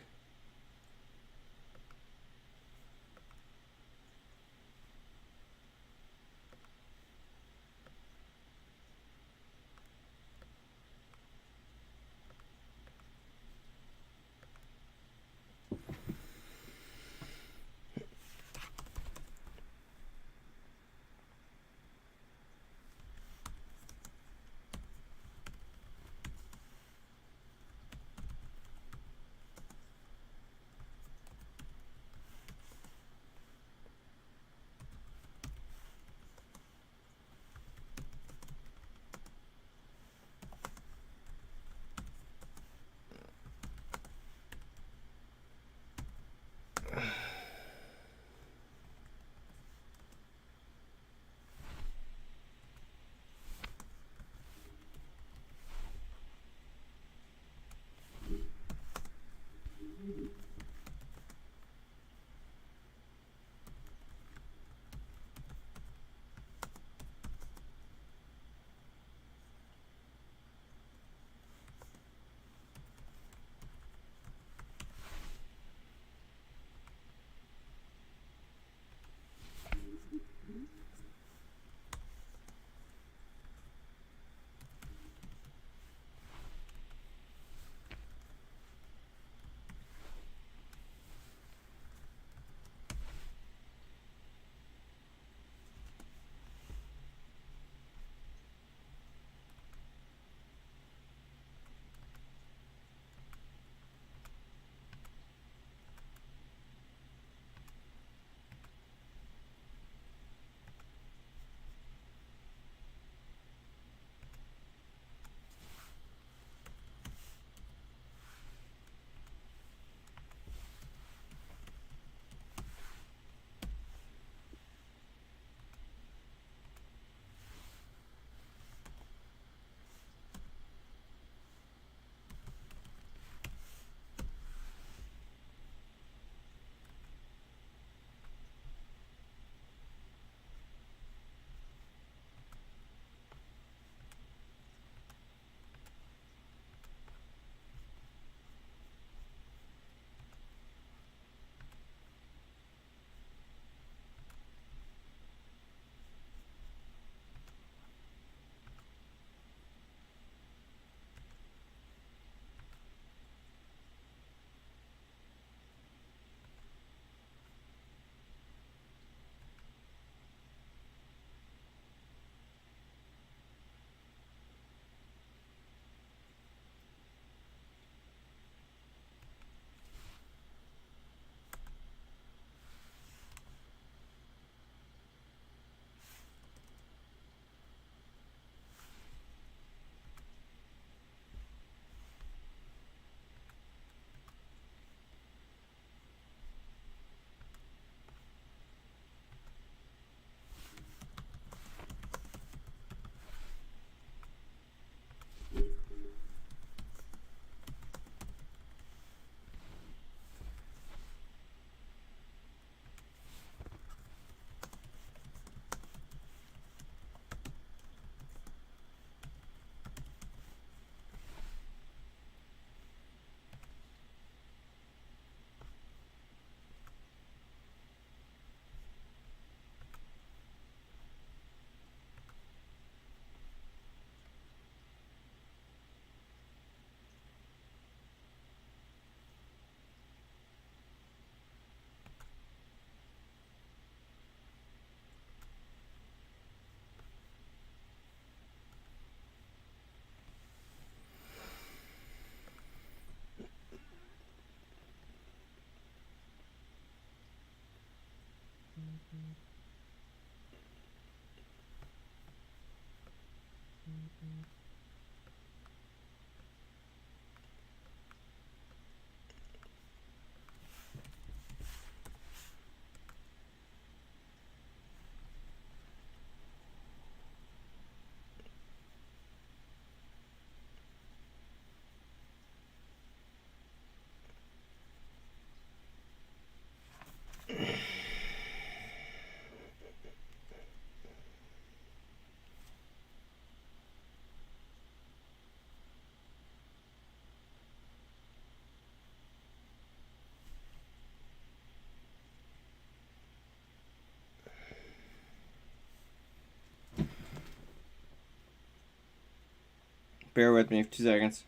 Bear with me for 2 seconds.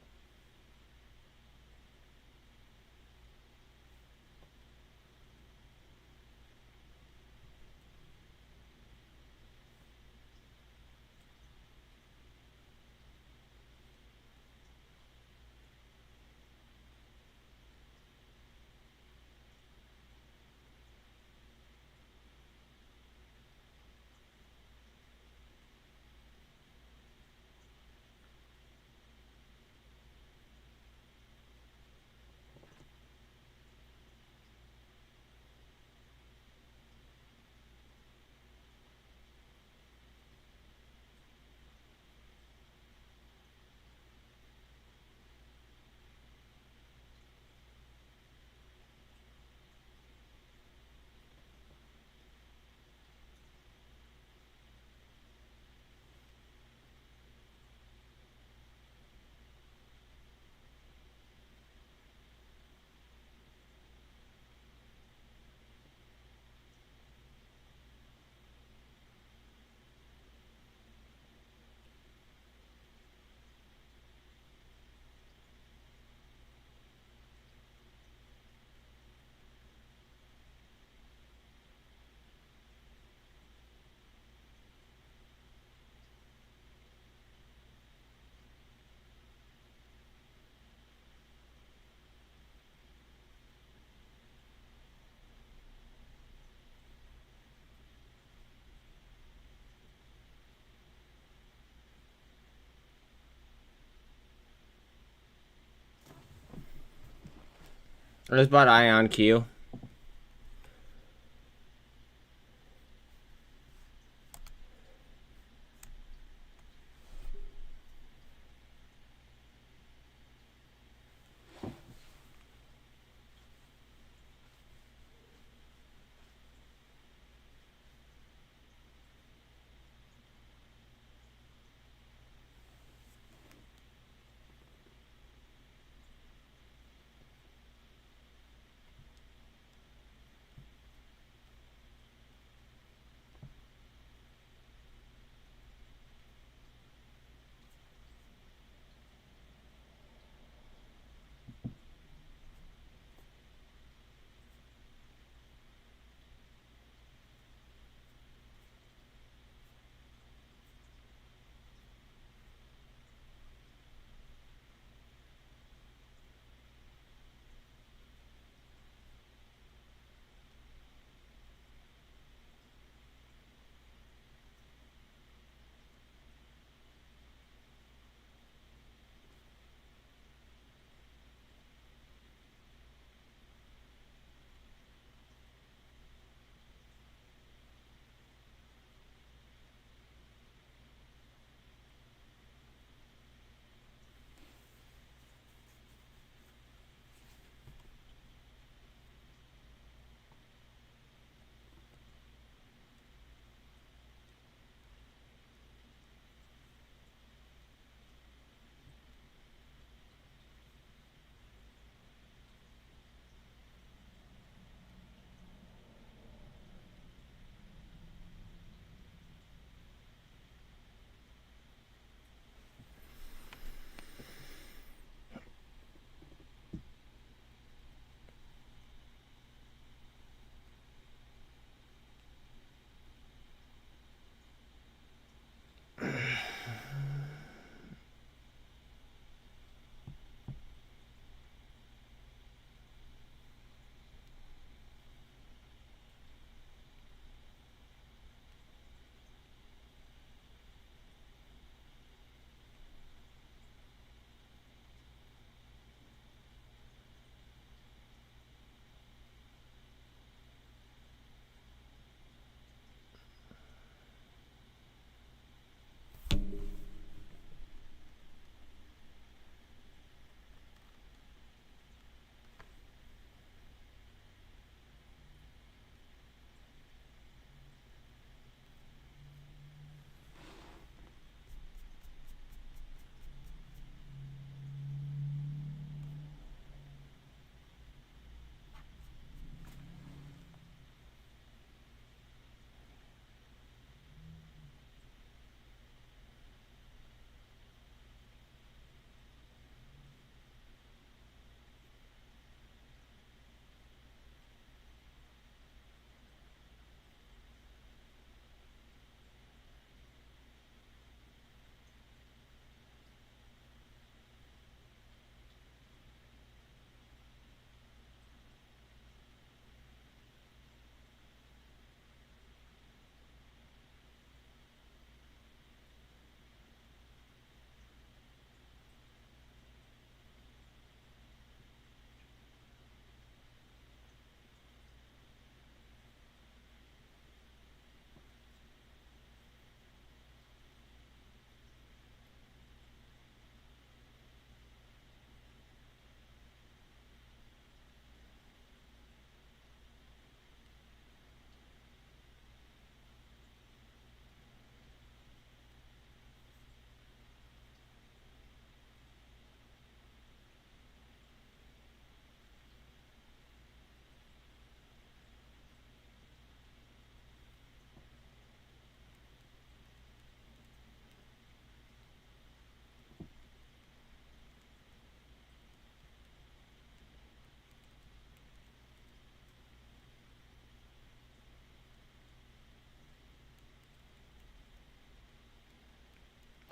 I just bought Ion Q.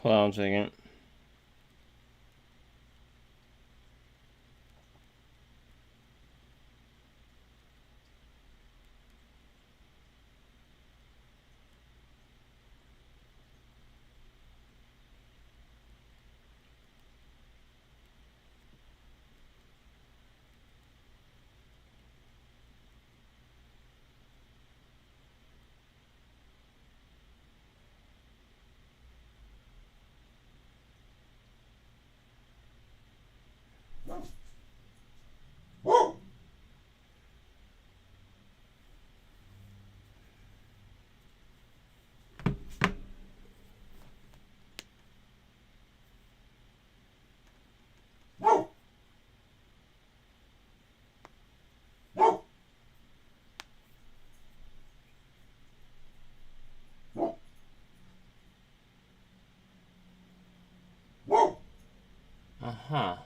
Hold on a second. Uh-huh.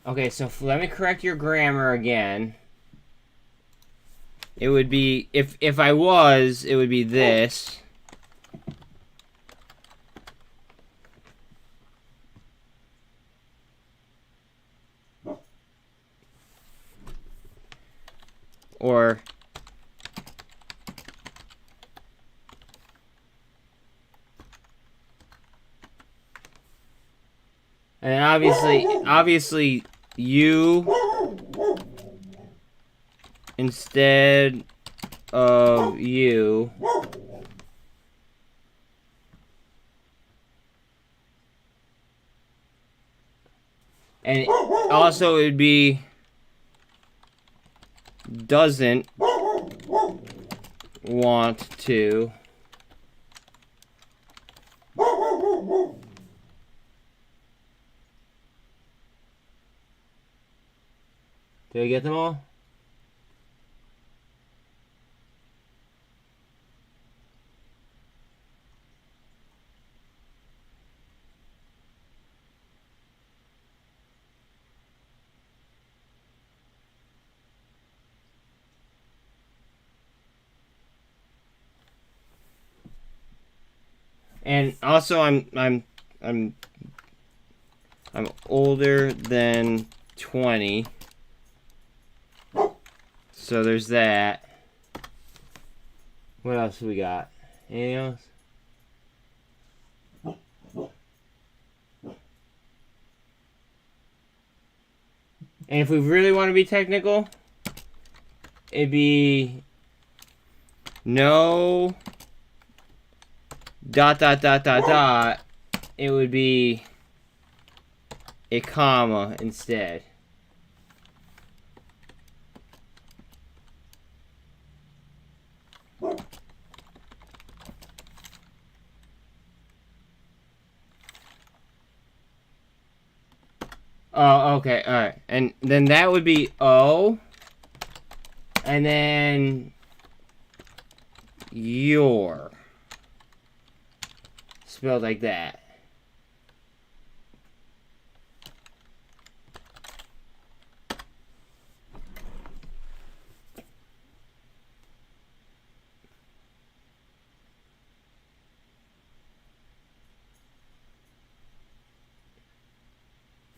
Okay, so let me correct your grammar again. It would be, if I was, it would be this. Or and obviously you instead of you. And also it would be doesn't want to. Did I get them all? And also I'm older than 20. So there's that. What else we got? Anything else? And if we really want to be technical, it'd be no dot. It would be a comma instead. Oh, okay, alright. And then that would be O. And then your. Spelled like that.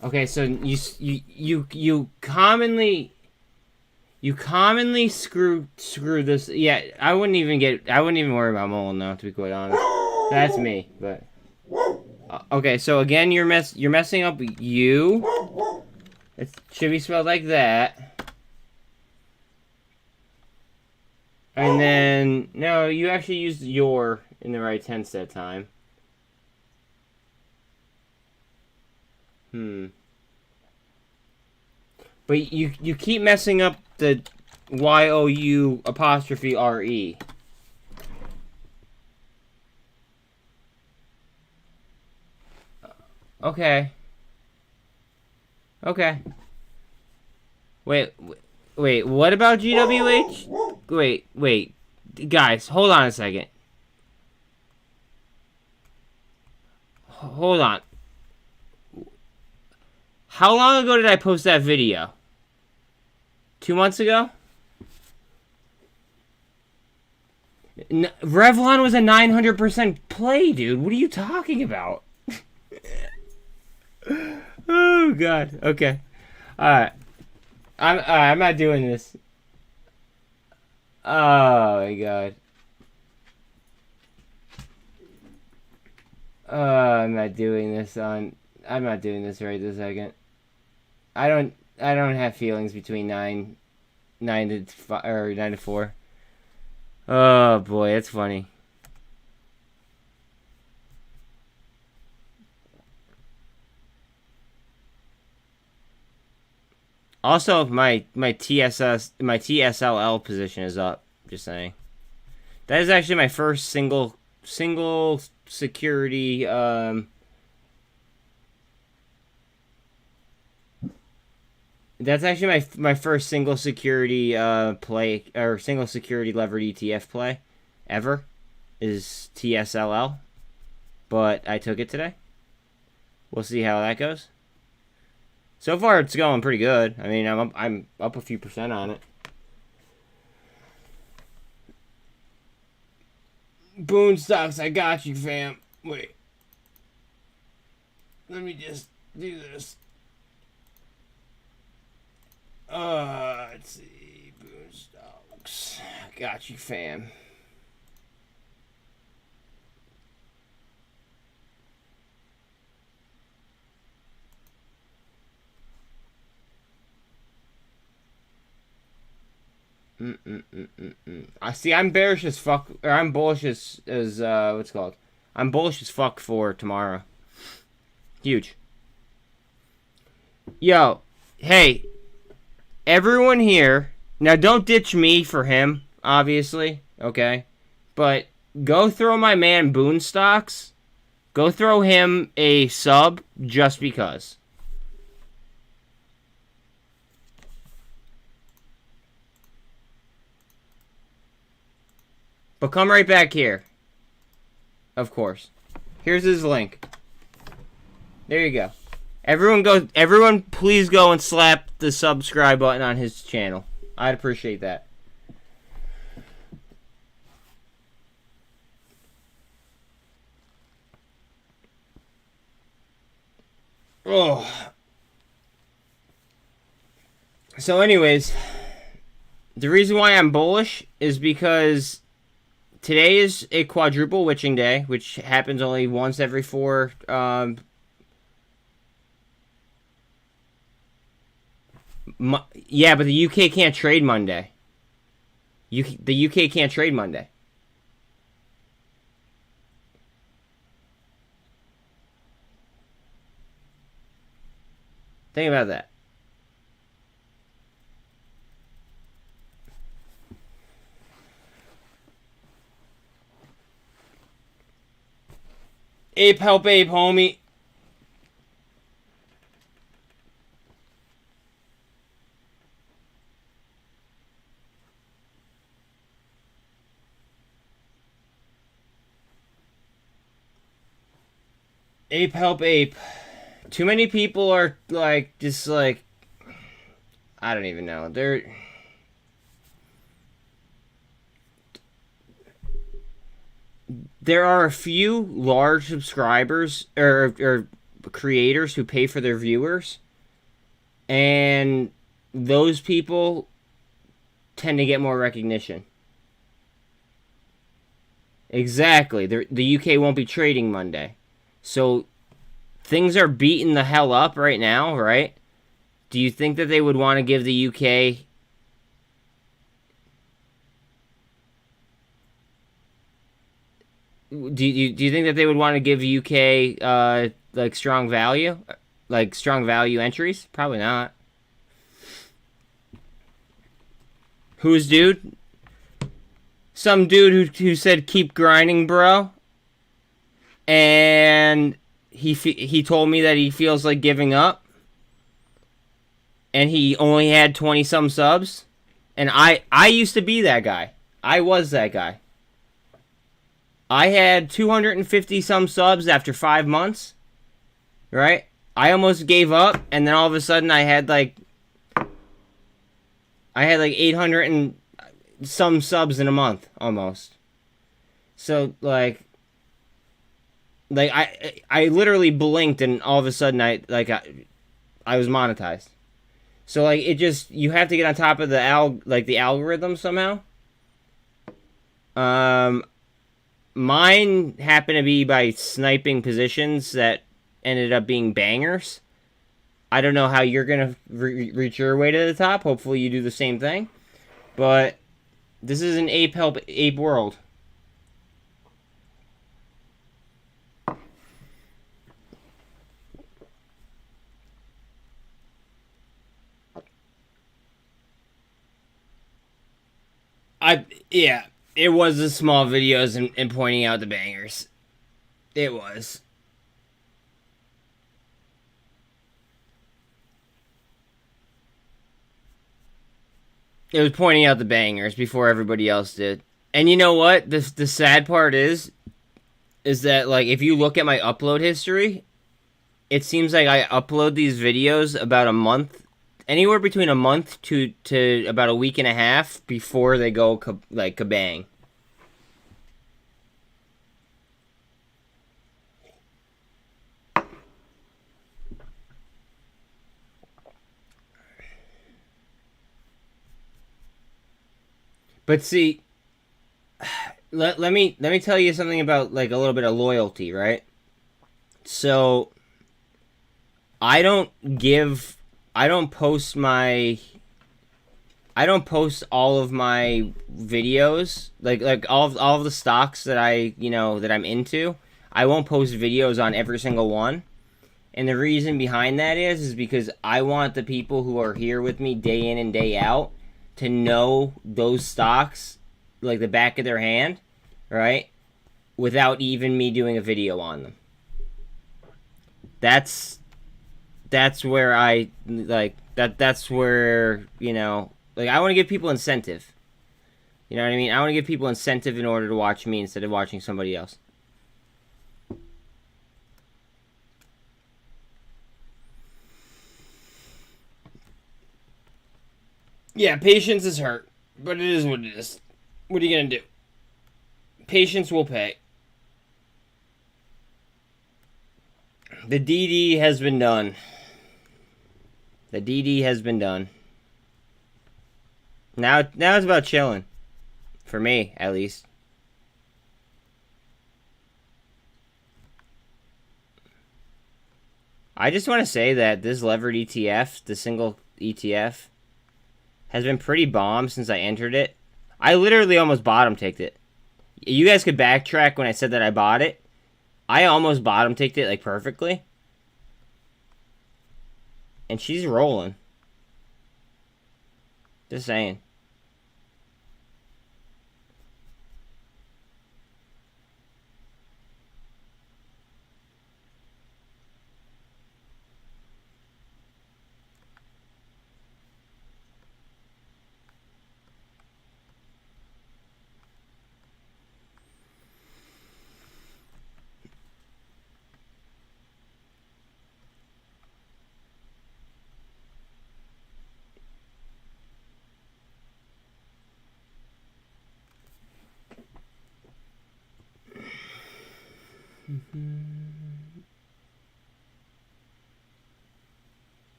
Okay, so you commonly screw this. Yeah, I wouldn't even worry about Mullen now, to be quite honest. That's me, but okay. So again, you're messing up you. It should be spelled like that. And then no, you actually used your in the right tense that time. But you keep messing up the YOU apostrophe RE. Okay. Okay. Wait, what about GWH? Wait. Guys, hold on a second. Hold on. How long ago did I post that video? 2 months ago? Revlon was a 900% play, dude. What are you talking about? Oh god. Okay. Alright. I'm not doing this. Oh my god. I'm not doing this right this second. I don't have feelings between 9 to 5, or 9 to 4. Oh boy, that's funny. Also, my TSLL position is up. Just saying. That is actually my first single security. That's actually my first single security play, or single security levered ETF play ever, is TSLL. But I took it today. We'll see how that goes. So far, it's going pretty good. I mean, I'm up a few percent on it. Boone stocks, I got you, fam. Wait. Let me just do this. Let's see. Boone stocks. Got you, fam. I see. I'm bearish as fuck, or I'm bullish as what's it called? I'm bullish as fuck for tomorrow. Huge. Yo, hey, everyone here. Now, don't ditch me for him, obviously. Okay, but go throw my man Boone Stocks. Go throw him a sub just because. But come right back here. Of course. Here's his link. There you go. Everyone please go and slap the subscribe button on his channel. I'd appreciate that. Oh. So anyways, the reason why I'm bullish is because today is a quadruple witching day, which happens only once every 4. Yeah, but the UK can't trade Monday. The UK can't trade Monday. Think about that. Ape help ape, homie. Ape help ape. Too many people are like, just like, I don't even know. There are a few large subscribers or creators who pay for their viewers, and those people tend to get more recognition. Exactly. The UK won't be trading Monday. So things are beating the hell up right now, right? Do you think that they would want to give the UK... Do you think that they would want to give UK like strong value entries? Probably not. Who's dude? Some dude who said keep grinding, bro. And he told me that he feels like giving up. And he only had 20 some subs. And I used to be that guy. I was that guy. I had 250 some subs after 5 months, right? I almost gave up, and then all of a sudden I had like 800 and some subs in a month, almost. So I literally blinked and all of a sudden I was monetized. So like it just, you have to get on top of the algorithm somehow. Mine happened to be by sniping positions that ended up being bangers. I don't know how you're gonna reach your way to the top. Hopefully you do the same thing. But this is an ape world. Yeah, it was the small videos and pointing out the bangers. It was. It was pointing out the bangers before everybody else did. And you know what? The sad part is that like if you look at my upload history, it seems like I upload these videos about a month, anywhere between a month to about a week and a half before they go kabang. But see, let me tell you something about like a little bit of loyalty, right? So I don't post all of my videos, like all of the stocks that that I'm into. I won't post videos on every single one. And the reason behind that is because I want the people who are here with me day in and day out to know those stocks like the back of their hand, right? Without even me doing a video on them. That's where I like that's where, like I want to give people incentive. You know what I mean? I want to give people incentive in order to watch me instead of watching somebody else. Yeah, patience is hurt, but it is what it is. What are you gonna do? Patience will pay. The DD has been done. The DD has been done. Now it's about chilling. For me, at least. I just want to say that this levered ETF, the single ETF, has been pretty bomb since I entered it. I literally almost bottom ticked it. You guys could backtrack when I said that I bought it. I almost bottom ticked it like perfectly. And she's rolling. Just saying.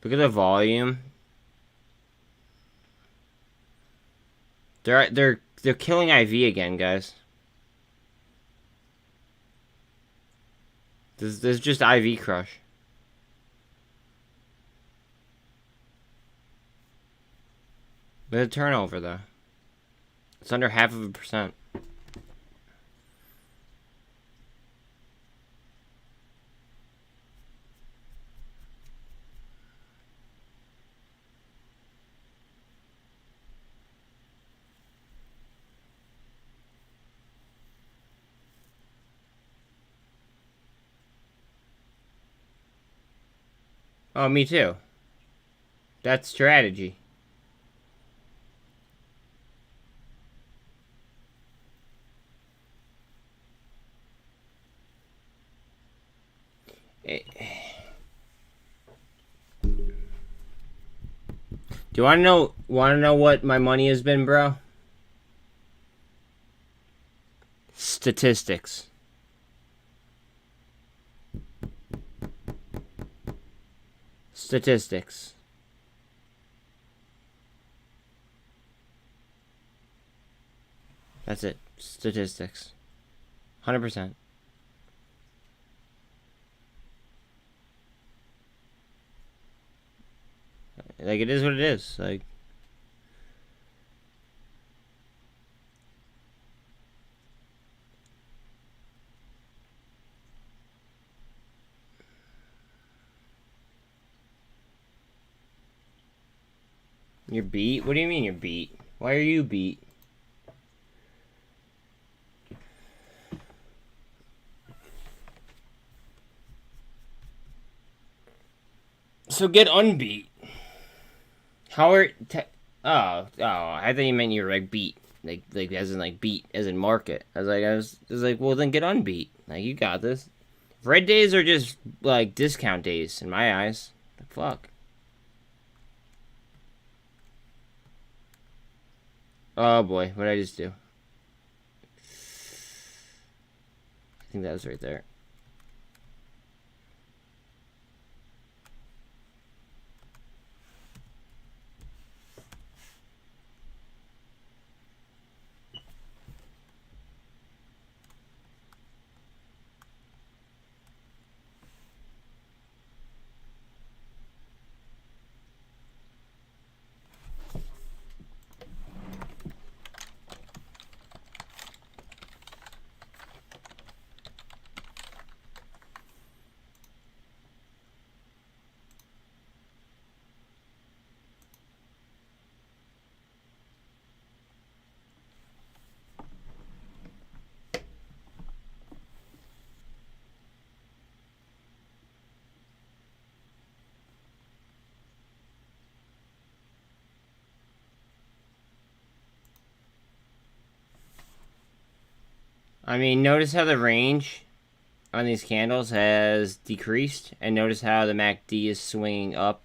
Look at the volume. They're killing IV again, guys. There's just IV crush. Look at the turnover though. It's under 0.5%. Oh, me too. That's strategy. Do you want to know? What my money has been, bro? Statistics. Statistics. That's it. Statistics. 100%. Like, it is what it is. Like, you're beat? What do you mean you're beat? Why are you beat? So get unbeat. How are I thought you meant you were like beat, like as in like beat, as in market. I was like, well then get unbeat. Like, you got this. Red days are just like discount days in my eyes. The fuck. Oh boy, what did I just do? I think that was right there. I mean, notice how the range on these candles has decreased, and notice how the MACD is swinging up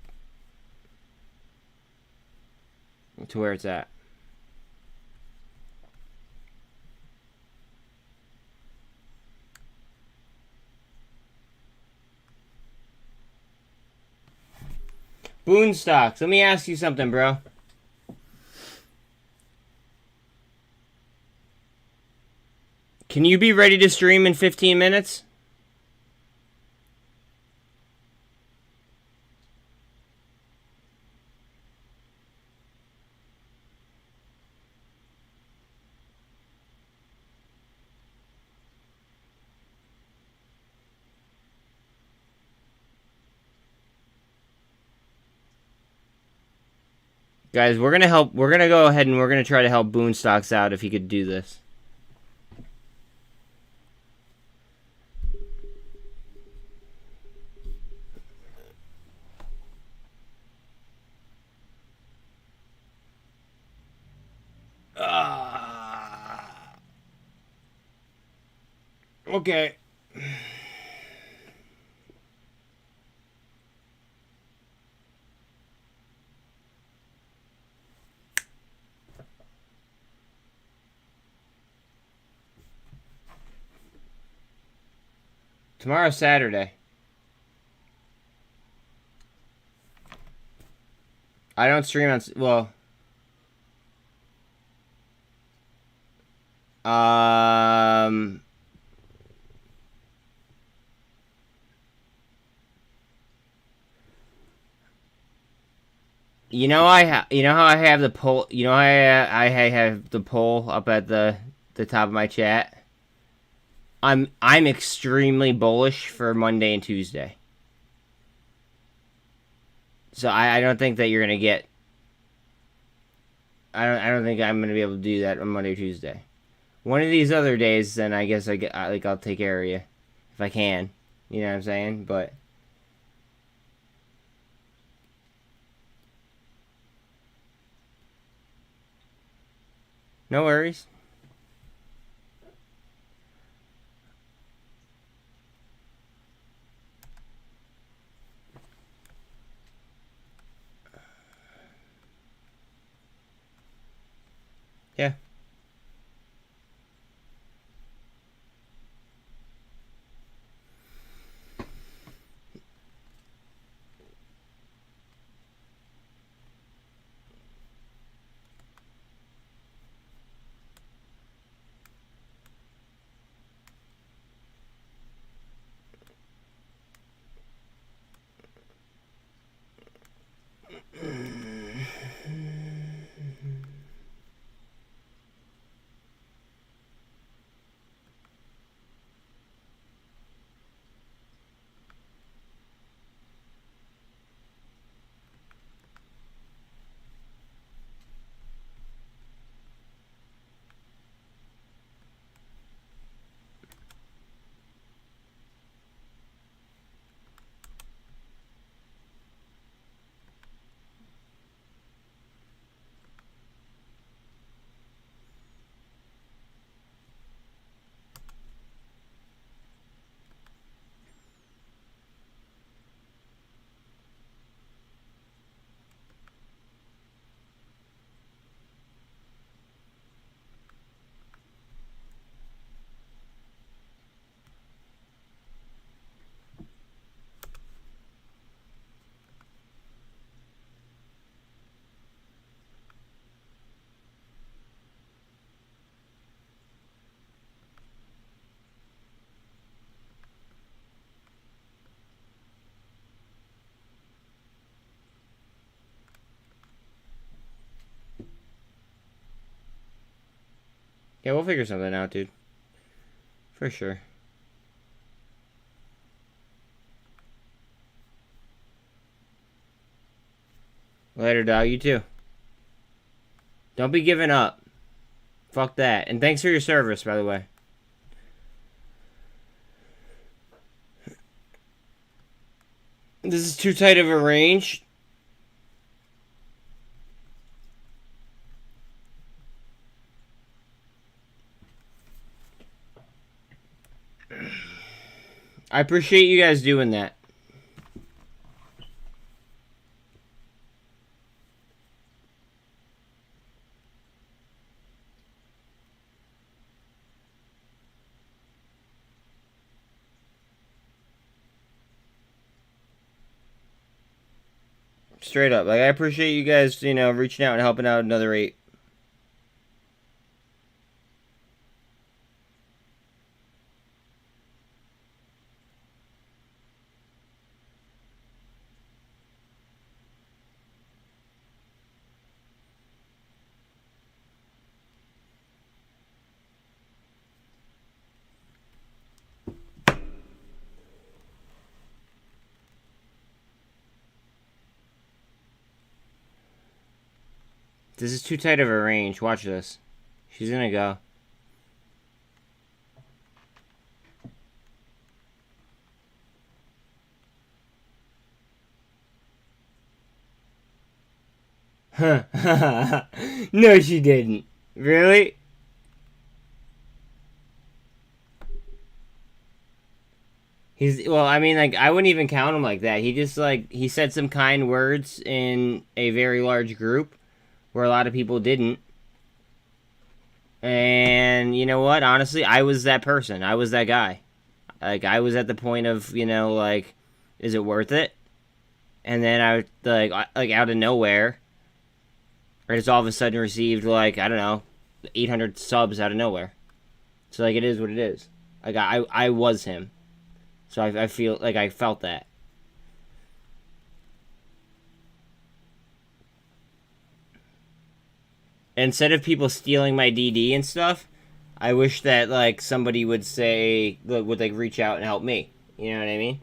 to where it's at. Boon stocks. Let me ask you something, bro. Can you be ready to stream in 15 minutes? Guys, we're gonna go ahead and we're gonna try to help Boon stocks out if he could do this. Okay. Tomorrow's Saturday. I don't stream on... Well... You know how I have the poll. You know how I have the poll up at the top of my chat. I'm extremely bullish for Monday and Tuesday. So I don't think that you're gonna get. I don't think I'm gonna be able to do that on Monday or Tuesday. One of these other days, then I guess I'll take care of you if I can. You know what I'm saying? But No worries. Yeah. Yeah, we'll figure something out, dude. For sure. Later, dog. You too. Don't be giving up. Fuck that. And thanks for your service, by the way. This is too tight of a range. I appreciate you guys doing that. Straight up. Like, I appreciate you guys, you know, reaching out and helping out another 8. This is too tight of a range. Watch this. She's gonna go. Huh. No, she didn't. Really? Well, I mean, like, I wouldn't even count him like that. He just, like, he said some kind words in a very large group where a lot of people didn't. And you know what? Honestly, I was that person. I was that guy. Like, I was at the point of, you know, like, is it worth it? And then like out of nowhere, I just all of a sudden received, like, I don't know, 800 subs out of nowhere. So, like, it is what it is. Like, I was him. So I feel like I felt that. Instead of people stealing my DD and stuff, I wish that, like, somebody would say, would, like, reach out and help me. You know what I mean?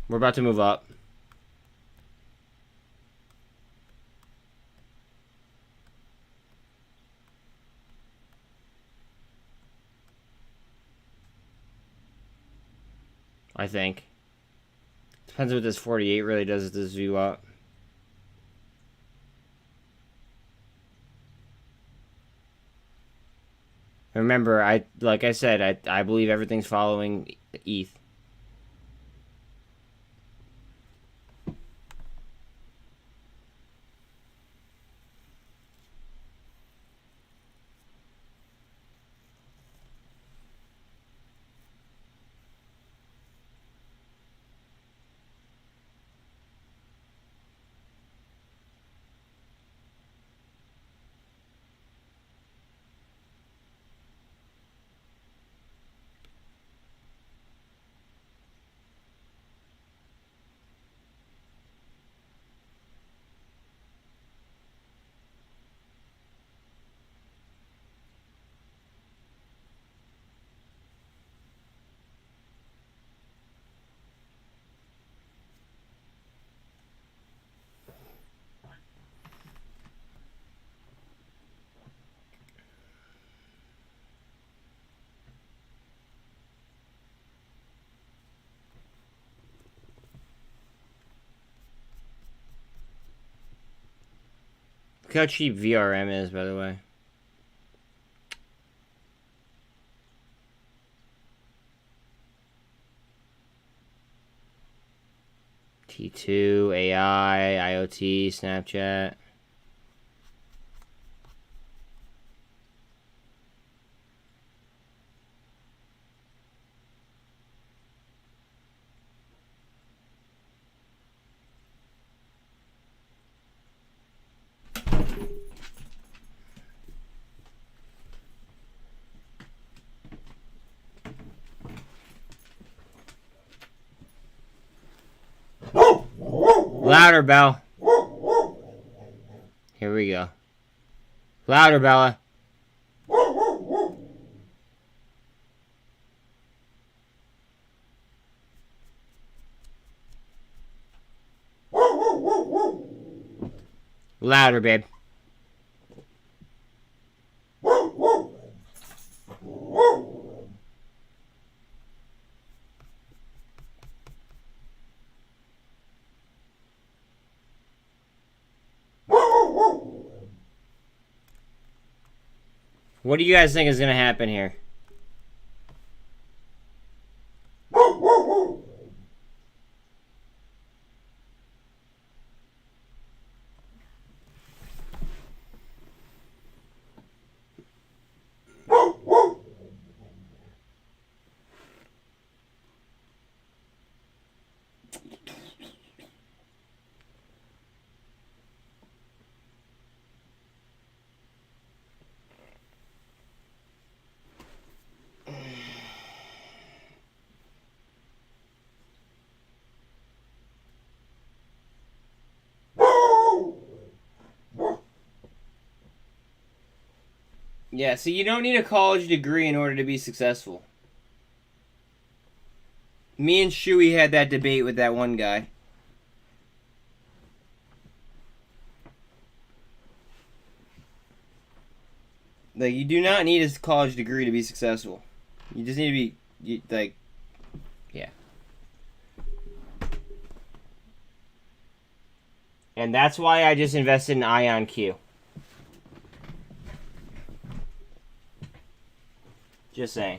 We're about to move up. I think. Depends what this 48 really does with this view up. Remember, like I said, I believe everything's following ETH. Look how cheap VRM is, by the way. T2, AI, IoT, Snapchat. Louder, Belle. Here we go. Louder, Bella. Louder, babe. What do you guys think is going to happen here? Yeah, so you don't need a college degree in order to be successful. Me and Shuey had that debate with that one guy. Like, you do not need a college degree to be successful. You just need to be, yeah. And that's why I just invested in IonQ. Just saying.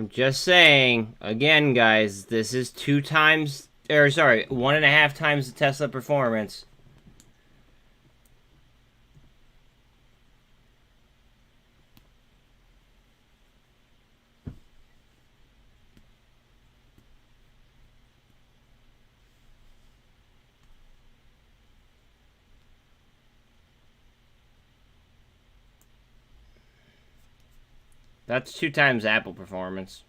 I'm just saying, again, guys, this is 1.5 times the Tesla performance. That's 2 times Apple performance.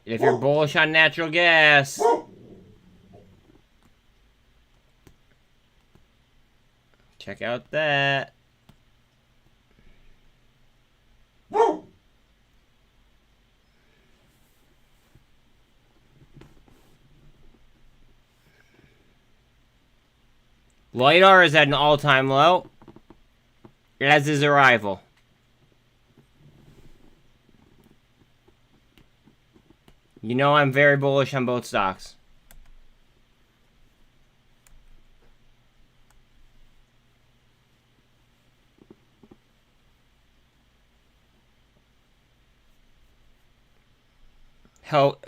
If you're bullish on natural gas, check out that. LiDAR is at an all-time low, as is Arrival. You know I'm very bullish on both stocks. Hell,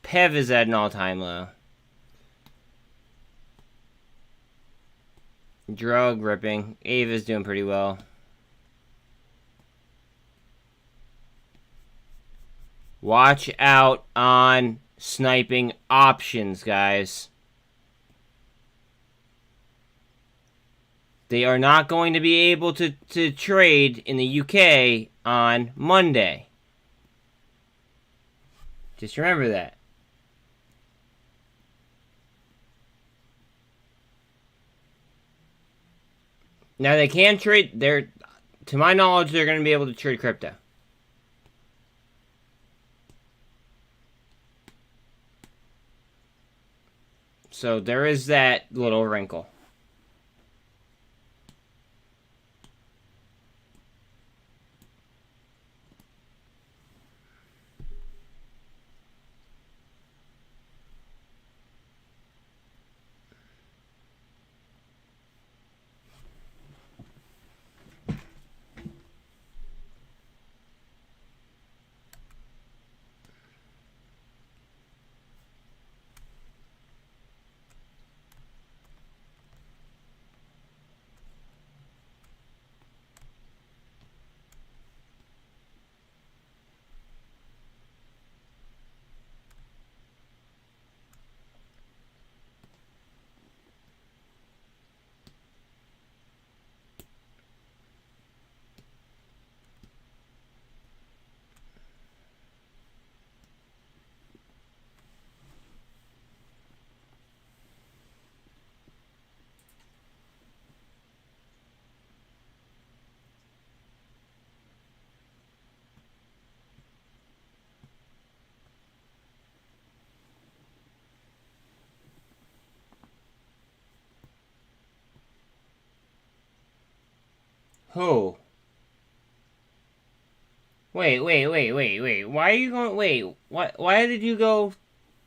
PEV is at an all-time low. Drug ripping. Ava's doing pretty well. Watch out on sniping options, guys. They are not going to be able to trade in the UK on Monday. Just remember that. Now they can trade, to my knowledge, they're going to be able to trade crypto. So there is that little wrinkle. Who? Wait. Why are you going... Wait, why did you go...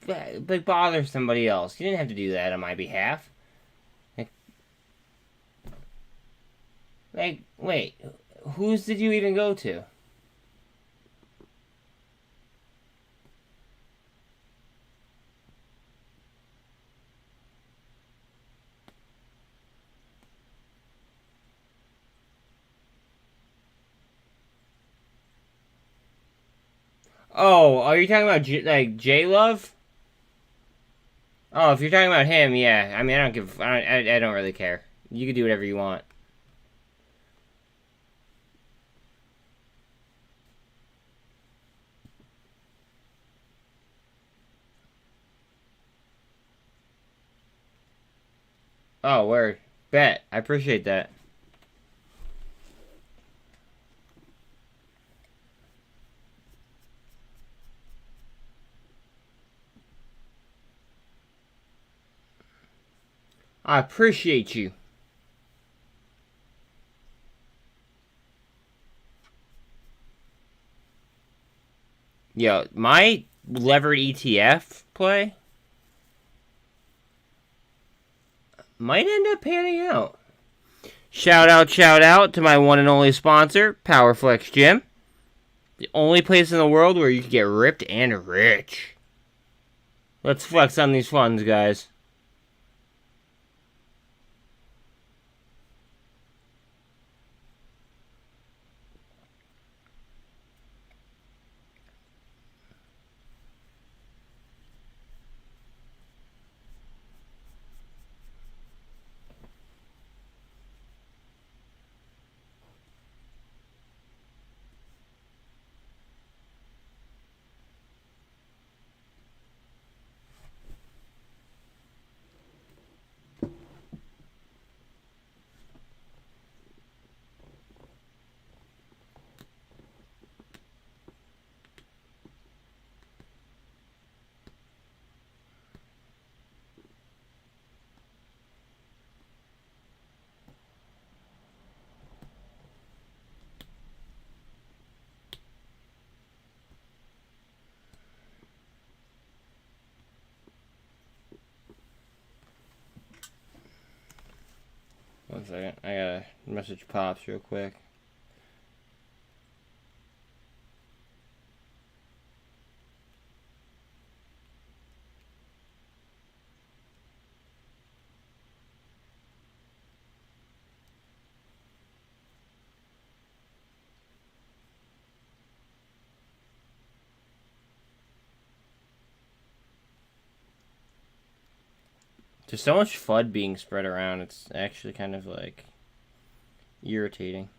bother somebody else? You didn't have to do that on my behalf. Wait. Whose did you even go to? Oh, are you talking about J-Love? Oh, if you're talking about him, yeah. I mean, I don't really care. You can do whatever you want. Oh, word. Bet. I appreciate that. I appreciate you. Yo, my levered ETF play might end up panning out. Shout out to my one and only sponsor, Powerflex Gym. The only place in the world where you can get ripped and rich. Let's flex on these funds, guys. One second, I gotta message Pops real quick. There's so much FUD being spread around, it's actually kind of like irritating.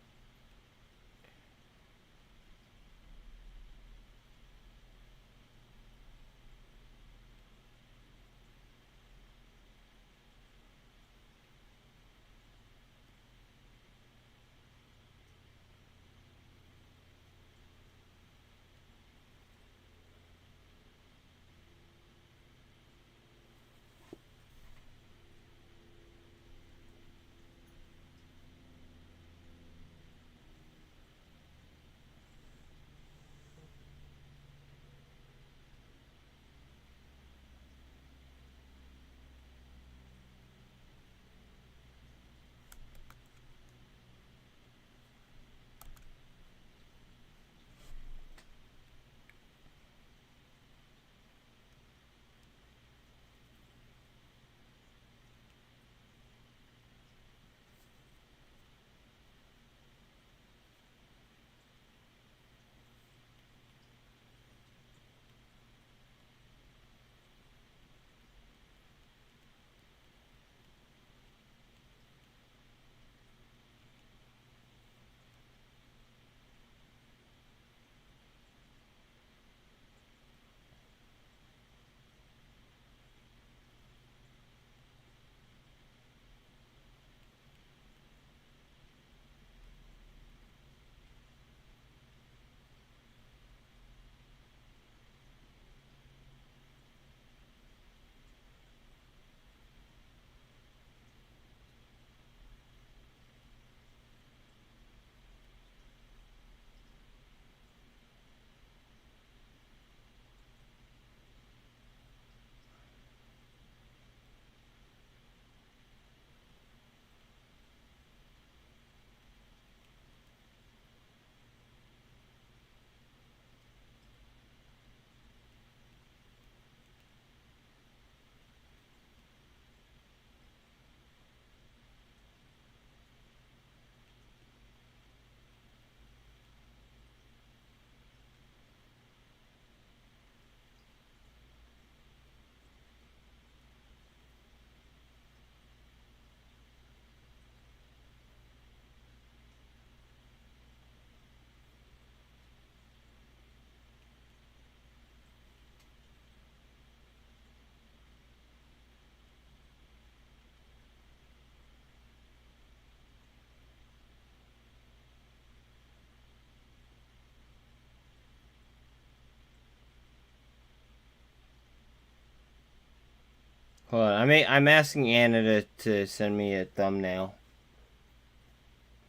Hold on, I'm asking Anna to send me a thumbnail.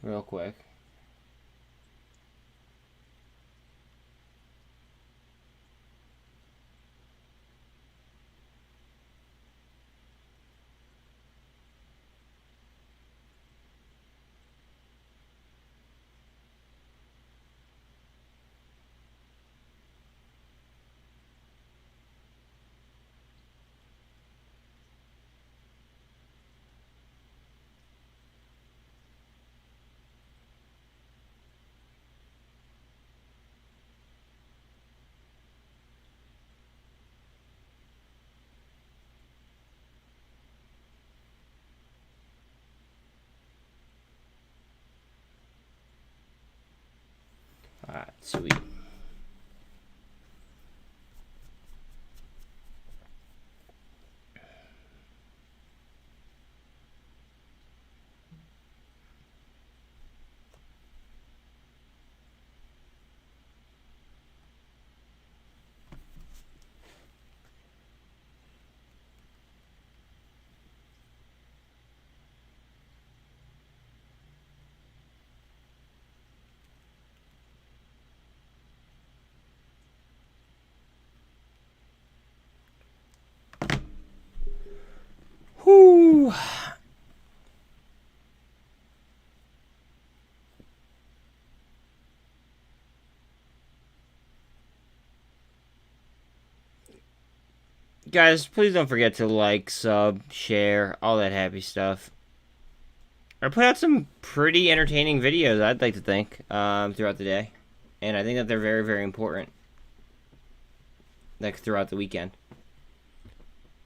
Real quick. Sweet. Whoo. Guys, please don't forget to like, sub, share, all that happy stuff. I put out some pretty entertaining videos, I'd like to think, throughout the day. And I think that they're very, very important. Like, throughout the weekend.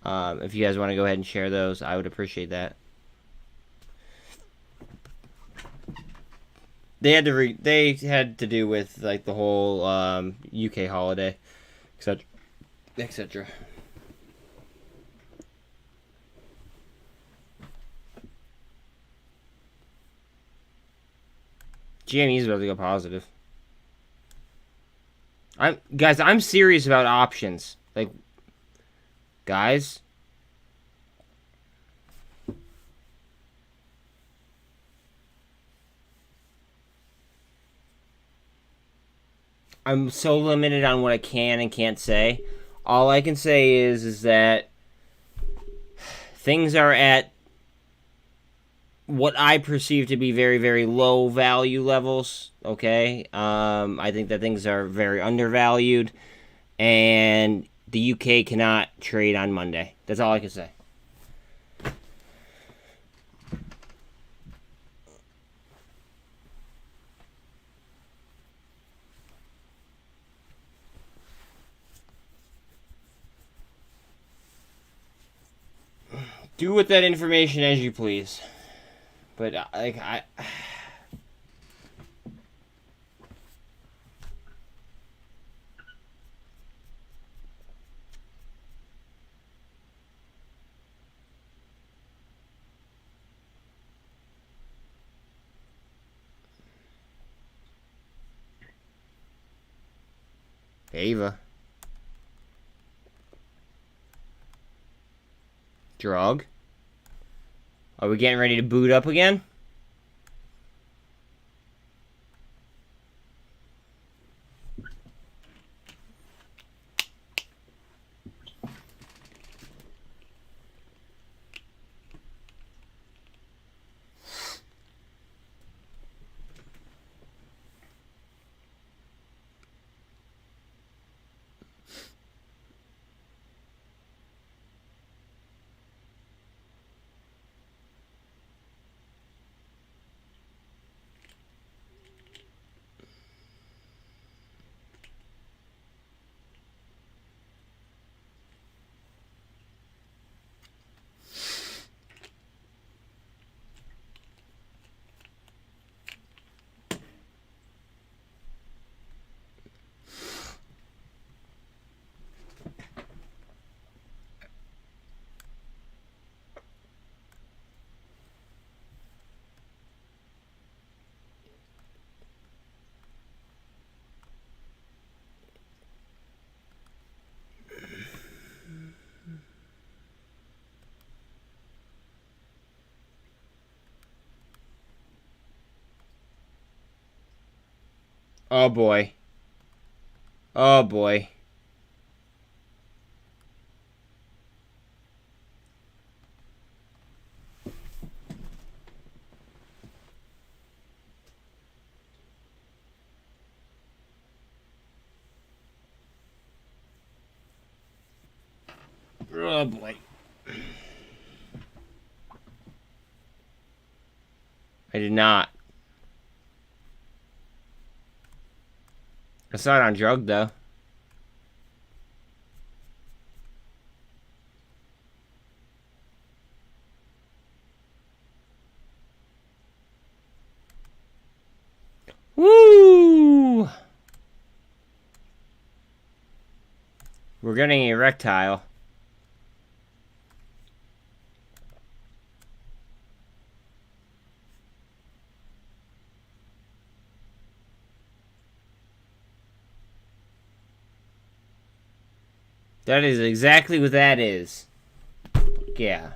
If you guys want to go ahead and share those, I would appreciate that. They had to do with, like, the whole UK holiday, etc., etc. GME is about to go positive. I'm serious about options. Like, guys. I'm so limited on what I can and can't say. All I can say is that things are at what I perceive to be very, very low value levels, okay? I think that things are very undervalued, and the UK cannot trade on Monday. That's all I can say. Do with that information as you please. But, like, Ava. Drug. Are we getting ready to boot up again? Oh boy. Oh boy. Oh boy. I did not. I saw it on drug though. Woo! We're getting erectile. That is exactly what that is. Yeah.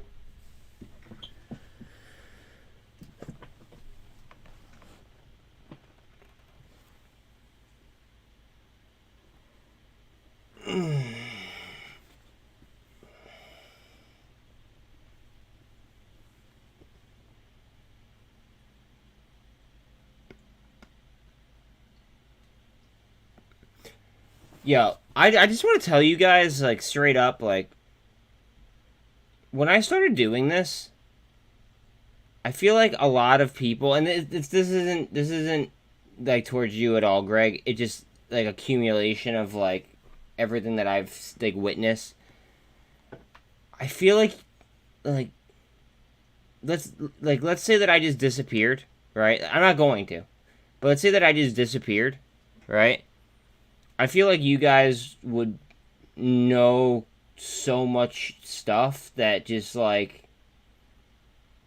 Yo, I just want to tell you guys, like, straight up, like, when I started doing this, I feel like a lot of people, and this isn't like towards you at all, Greg. It just like accumulation of like everything that I've like witnessed. I feel like let's say that I just disappeared, right? I'm not going to, but let's say that I just disappeared, right? I feel like you guys would know so much stuff that just like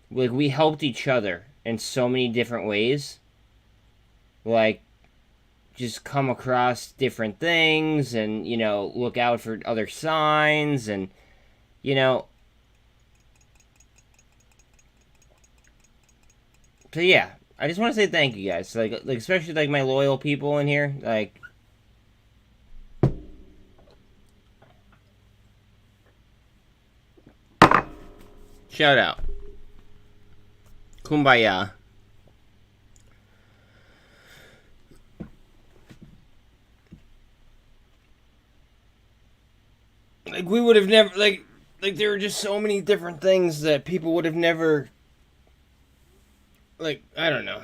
we helped each other in so many different ways. Like, just come across different things and, you know, look out for other signs and, you know. So, yeah, I just want to say thank you guys. Like especially, like, my loyal people in here. Like, shout out. Kumbaya. Like, we would have never, like there were just so many different things that people would have never, like, I don't know.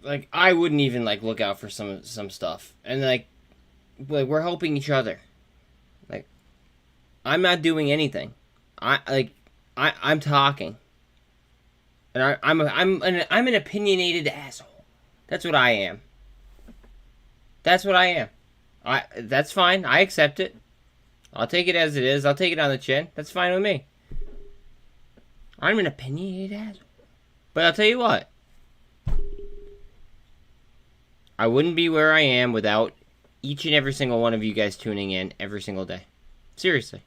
Like, I wouldn't even, like, look out for some stuff. And, like, we're helping each other. Like, I'm not doing anything. I'm talking. And I'm an opinionated asshole. That's what I am. That's what I am. That's fine. I accept it. I'll take it as it is. I'll take it on the chin. That's fine with me. I'm an opinionated asshole. But I'll tell you what. I wouldn't be where I am without each and every single one of you guys tuning in every single day. Seriously.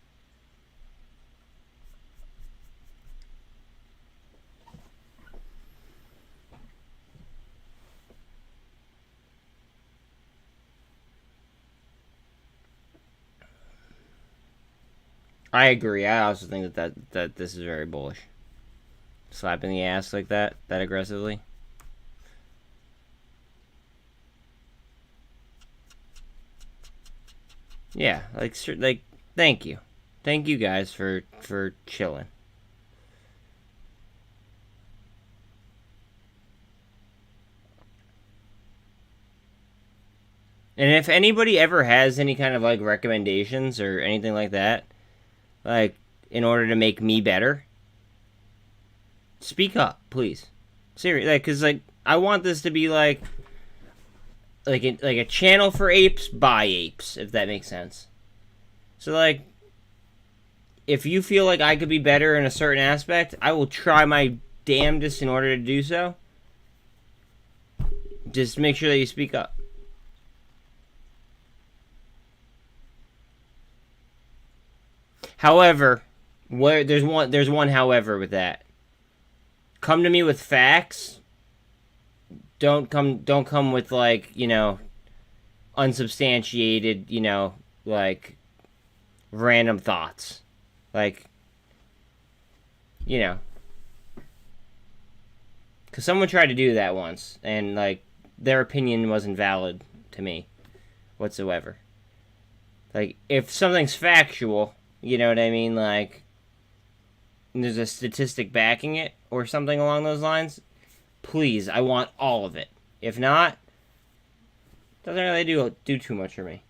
I agree. I also think that this is very bullish. Slapping the ass like that aggressively. Yeah, like thank you. Thank you guys for chilling. And if anybody ever has any kind of like recommendations or anything like that, like in order to make me better, speak up, please. Seriously, like, cause like I want this to be like a channel for apes by apes, if that makes sense. So like, if you feel like I could be better in a certain aspect, I will try my damnedest in order to do so. Just make sure that you speak up. However, there's one however with that. Come to me with facts. Don't come with like, you know, unsubstantiated, you know, like random thoughts. Like, you know, cuz someone tried to do that once and like their opinion wasn't valid to me whatsoever. Like, if something's factual, you know what I mean? Like, there's a statistic backing it or something along those lines. Please, I want all of it. If not, doesn't really do too much for me.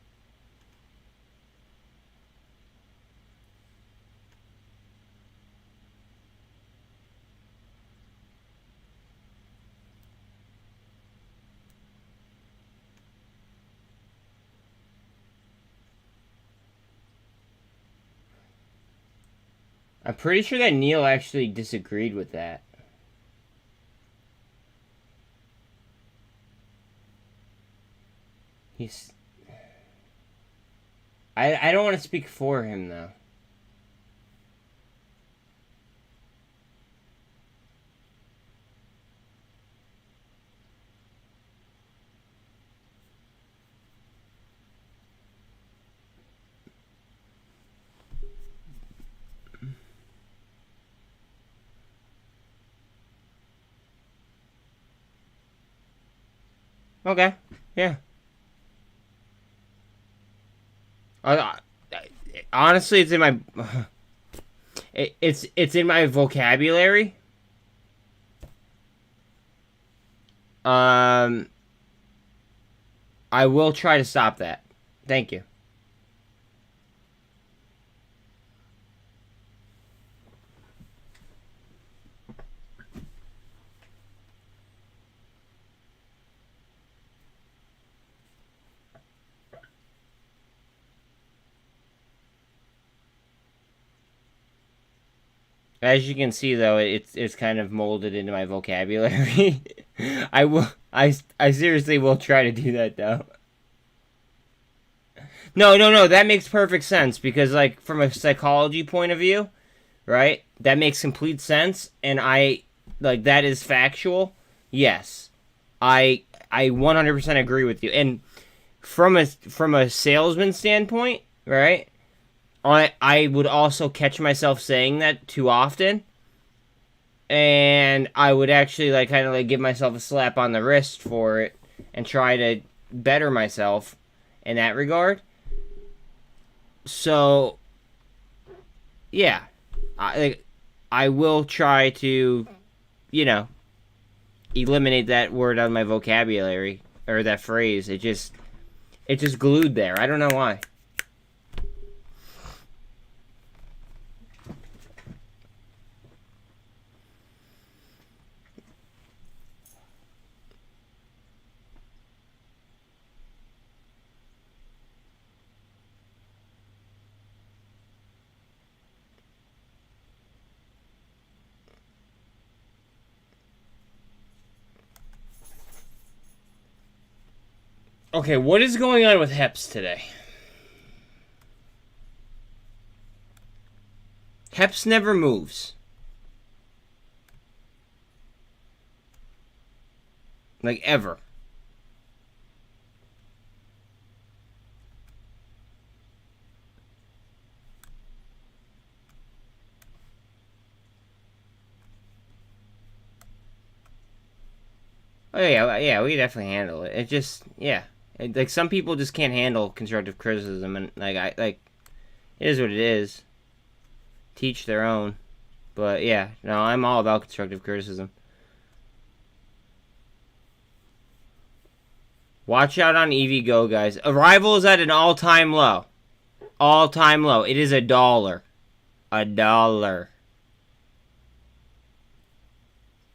I'm pretty sure that Neil actually disagreed with that. He's... I don't want to speak for him, though. Okay, yeah. Honestly, it's in my... It's in my vocabulary. I will try to stop that. Thank you. As you can see, though, it's kind of molded into my vocabulary. I seriously will try to do that, though. No, that makes perfect sense, because, like, from a psychology point of view, right, that makes complete sense, and that is factual. Yes. I 100% agree with you. And from a salesman standpoint, right, I would also catch myself saying that too often, and I would actually kind of give myself a slap on the wrist for it and try to better myself in that regard. So, yeah, I will try to, eliminate that word out of my vocabulary, or that phrase. It just glued there. I don't know why. Okay, what is going on with Heps today? Heps never moves. Like, ever. Oh, yeah, we definitely handle it. It just, yeah. Some people just can't handle constructive criticism, and, it is what it is. Teach their own. But, yeah, no, I'm all about constructive criticism. Watch out on EVGO, guys. Arrival is at an all-time low. All-time low. It is $1. $1.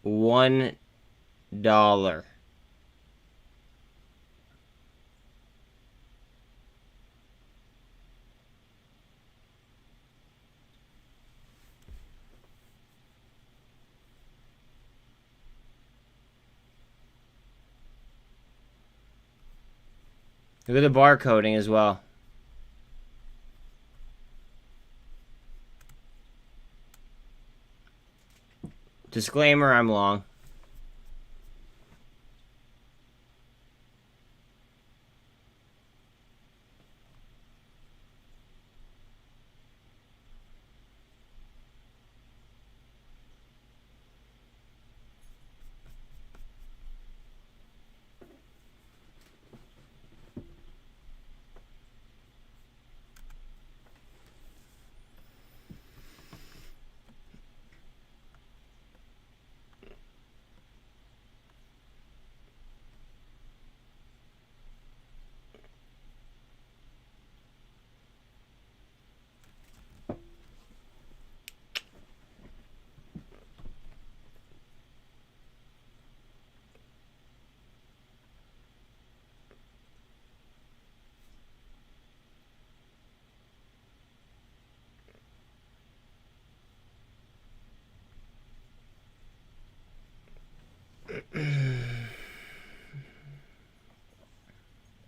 $1. Look at the barcoding as well. Disclaimer, I'm long.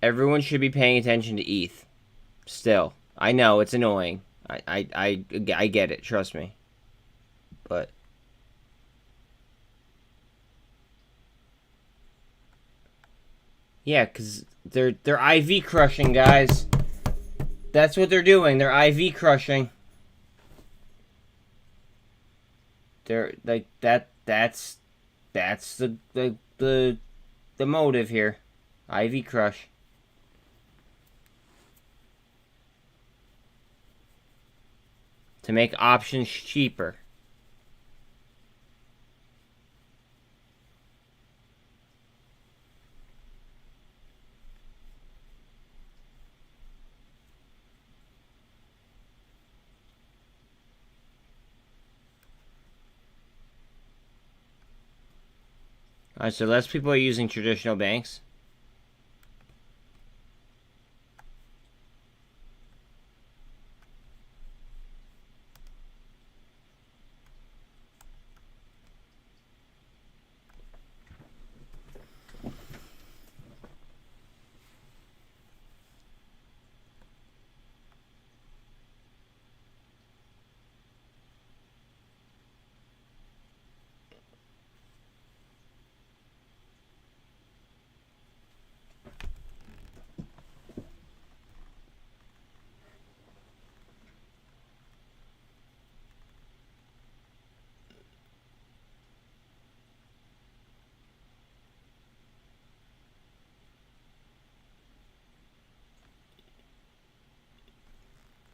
Everyone should be paying attention to ETH. Still. I know, it's annoying. I get it, trust me. But... yeah, because they're IV crushing, guys. That's what they're doing. They're IV crushing. They're like that's the motive here. IV crush. To make options cheaper. Alright, so less people are using traditional banks.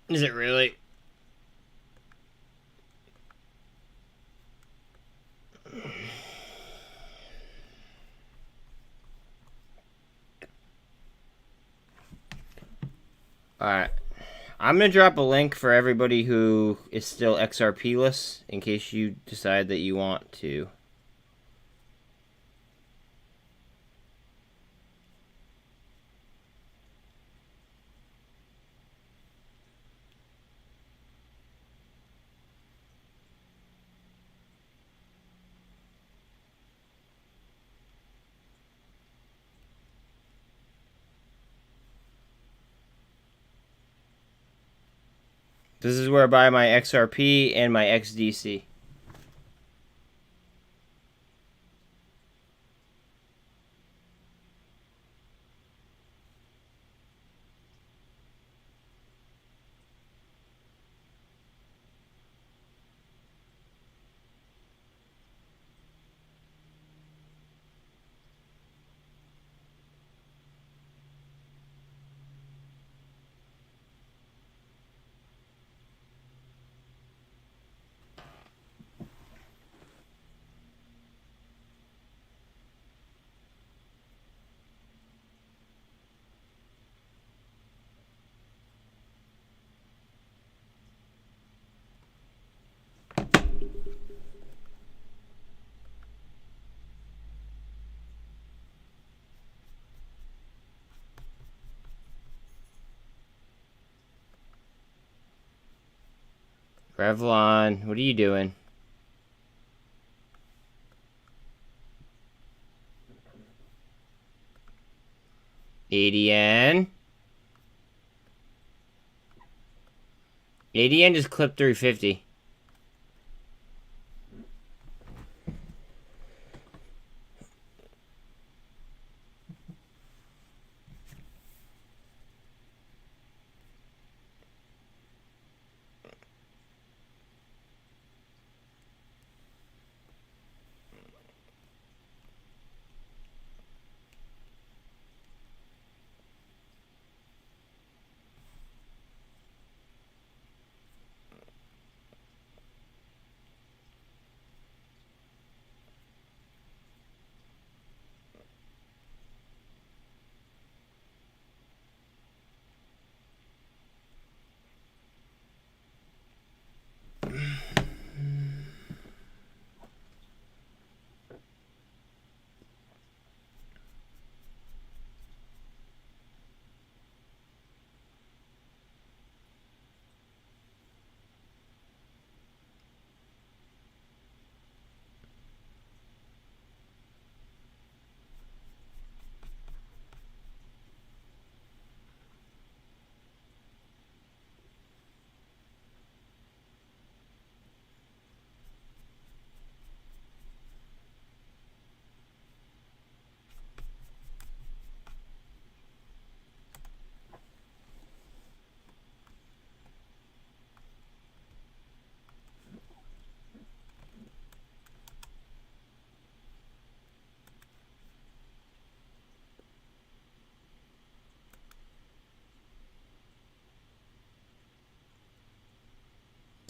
Is it really? Alright. I'm going to drop a link for everybody who is still XRP-less in case you decide that you want to. This is where I buy my XRP and my XDC. Revlon, what are you doing? ADN. ADN just clipped 350.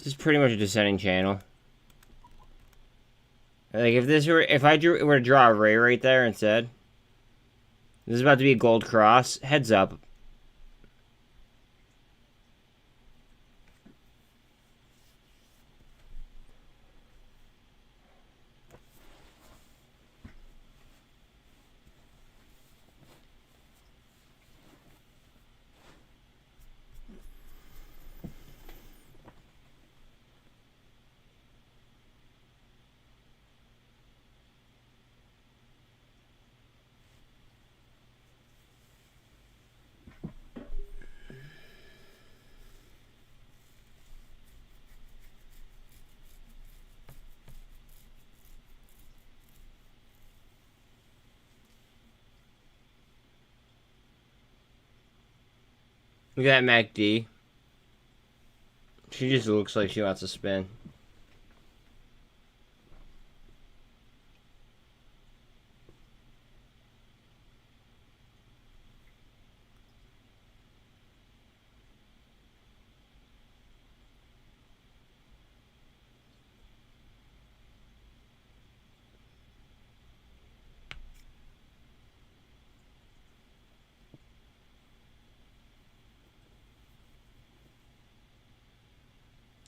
This is pretty much a descending channel. Like if I were to draw a ray right there instead, this is about to be a gold cross. Heads up. Look at that MACD. She just looks like she wants to spin.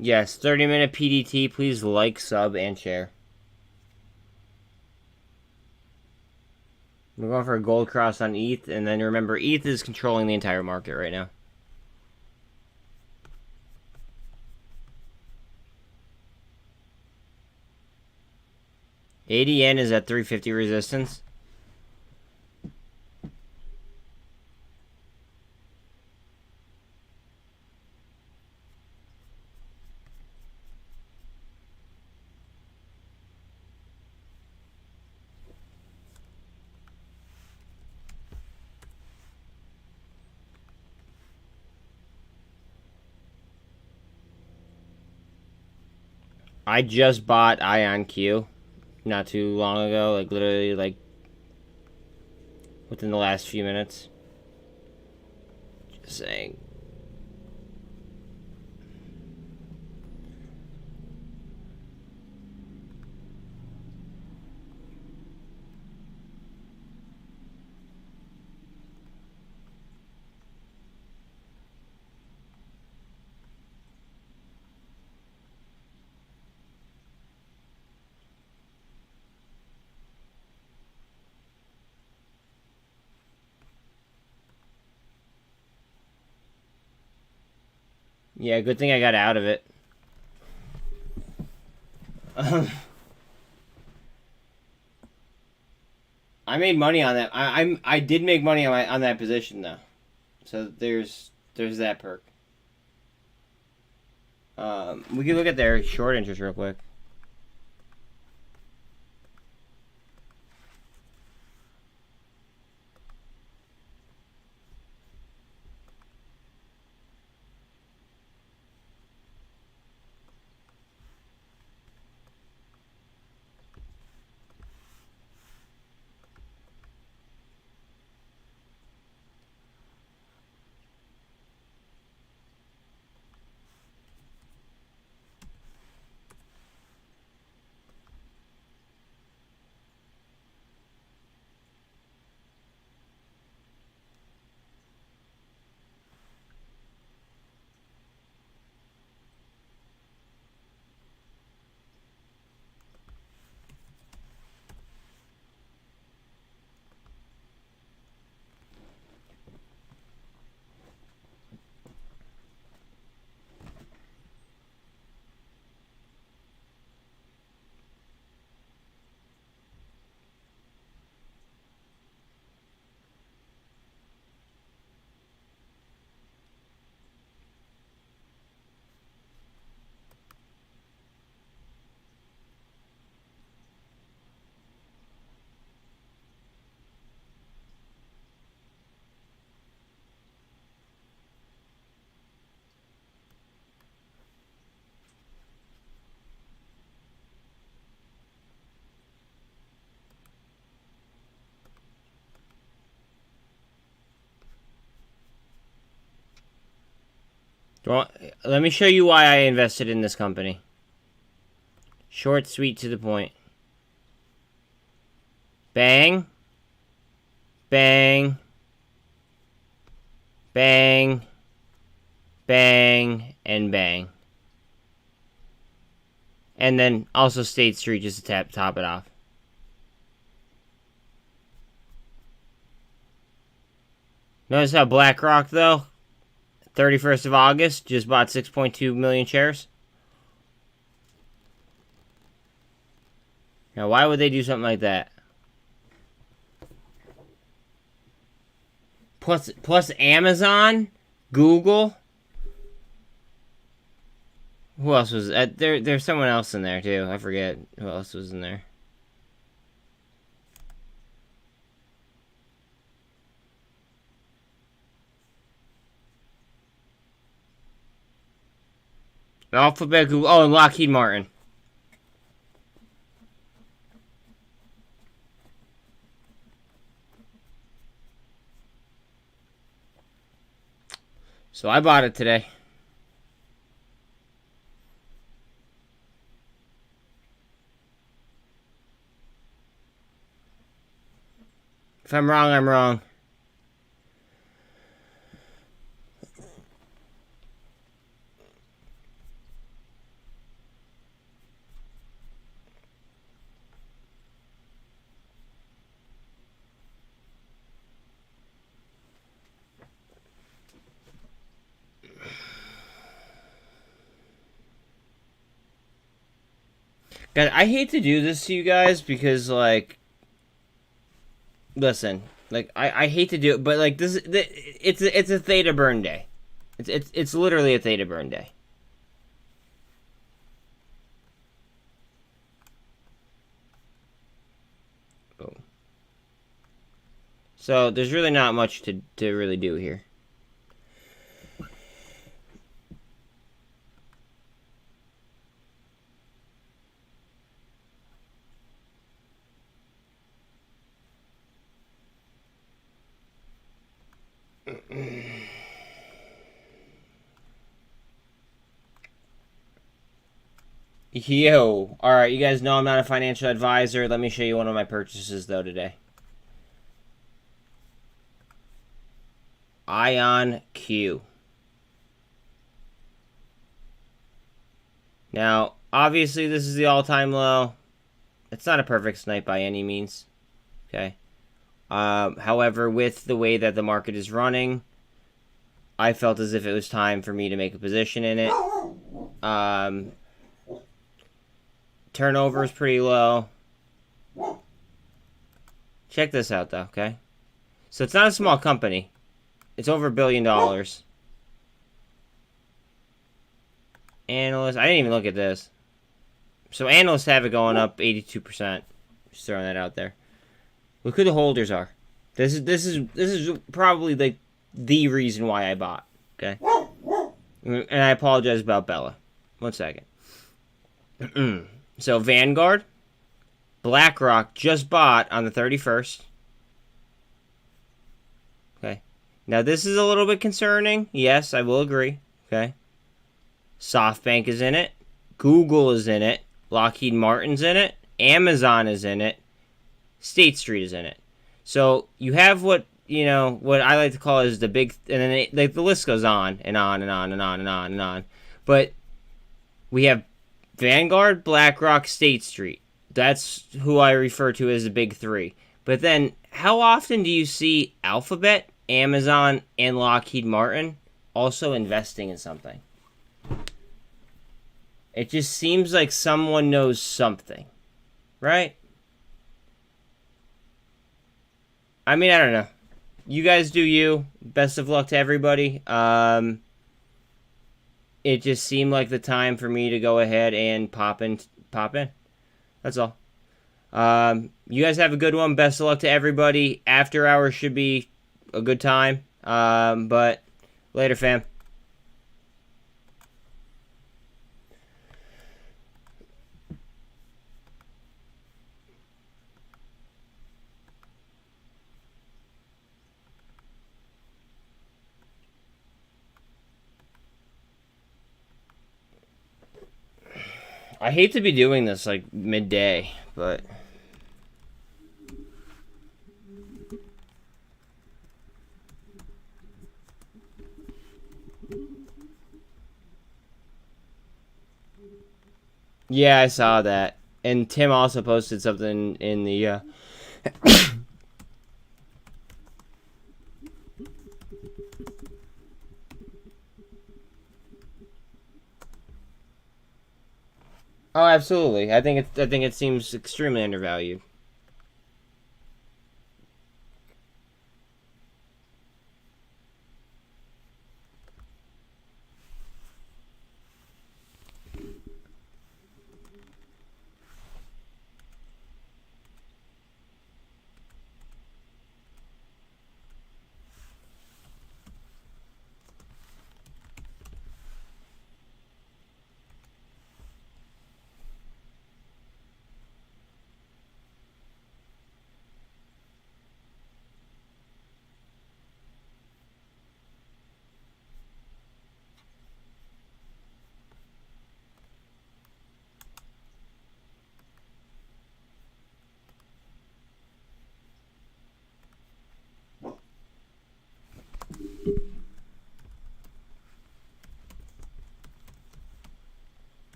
Yes, 30-minute PDT. Please like, sub, and share. We're going for a gold cross on ETH, and then remember, ETH is controlling the entire market right now. ADN is at 350 resistance. I just bought IonQ not too long ago, like literally like within the last few minutes. Just saying. Yeah, good thing I got out of it. I made money on that. I did make money on that position though. So there's that perk. We can look at their short interest real quick. Let me show you why I invested in this company. Short, sweet, to the point. Bang. Bang. Bang. Bang. And bang. And then also State Street just to top it off. Notice how BlackRock, though, 31st of August, just bought 6.2 million shares. Now, why would they do something like that? Plus Amazon, Google. Who else was there's someone else in there too. I forget who else was in there. Alphabet, Google. Oh, and Lockheed Martin. So I bought it today. If I'm wrong, I'm wrong. Guys, I hate to do this to you guys because, like, listen, like, I hate to do it, but, like, it's a theta burn day. It's literally a theta burn day. Oh. So, there's really not much to really do here. Yo, alright, you guys know I'm not a financial advisor. Let me show you one of my purchases, though, today. Ion Q. Now, obviously, this is the all-time low. It's not a perfect snipe by any means. Okay. However, with the way that the market is running, I felt as if it was time for me to make a position in it. Turnover is pretty low. Check this out, though, okay? So it's not a small company. It's over $1 billion. Analysts, I didn't even look at this. So analysts have it going up 82%. Just throwing that out there. Look who the holders are. This is probably like the reason why I bought. Okay. And I apologize about Bella. 1 second. So Vanguard, BlackRock just bought on the 31st. Okay. Now this is a little bit concerning. Yes, I will agree. Okay. SoftBank is in it. Google is in it. Lockheed Martin's in it. Amazon is in it. State Street is in it. So you have what I like to call is the big, and then the list goes on and on and on and on and on and on. But we have Vanguard, BlackRock, State Street. That's who I refer to as the big three. But then, how often do you see Alphabet, Amazon, and Lockheed Martin also investing in something? It just seems like someone knows something, right? I mean, I don't know. You guys do you. Best of luck to everybody. It just seemed like the time for me to go ahead and pop in. That's all. You guys have a good one. Best of luck to everybody. After hours should be a good time. But later, fam. I hate to be doing this like midday, but yeah, I saw that. And Tim also posted something in the Oh, absolutely. I think it seems extremely undervalued.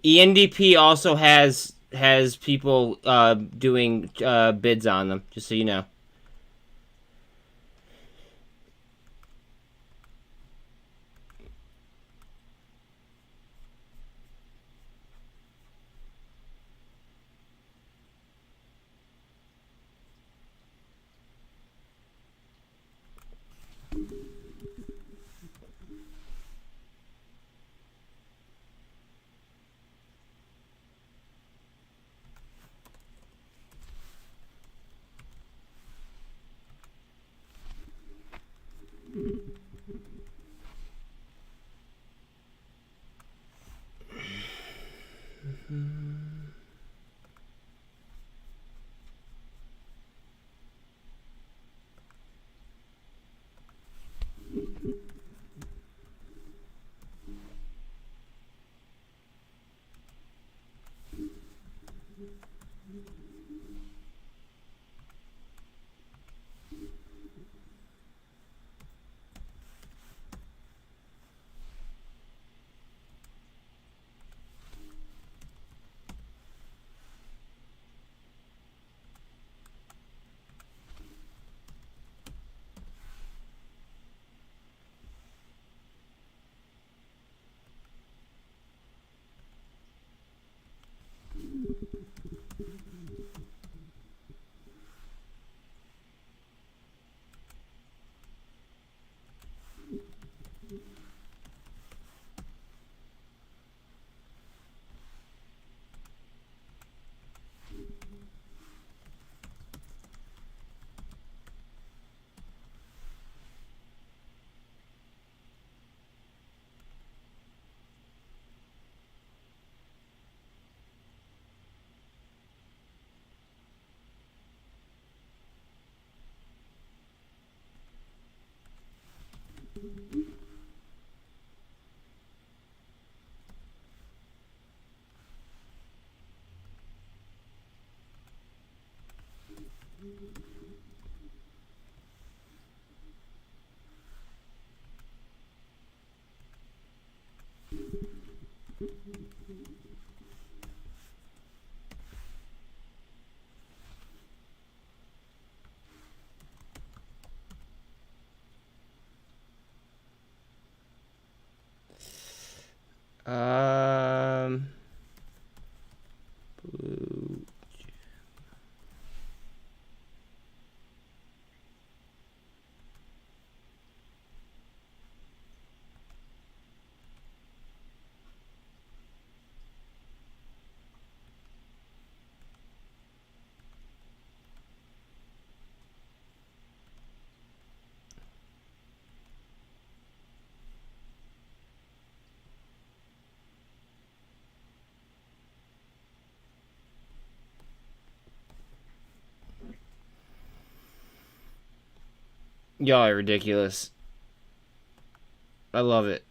ENDP also has people doing bids on them, just so you know. Y'all are ridiculous. I love it.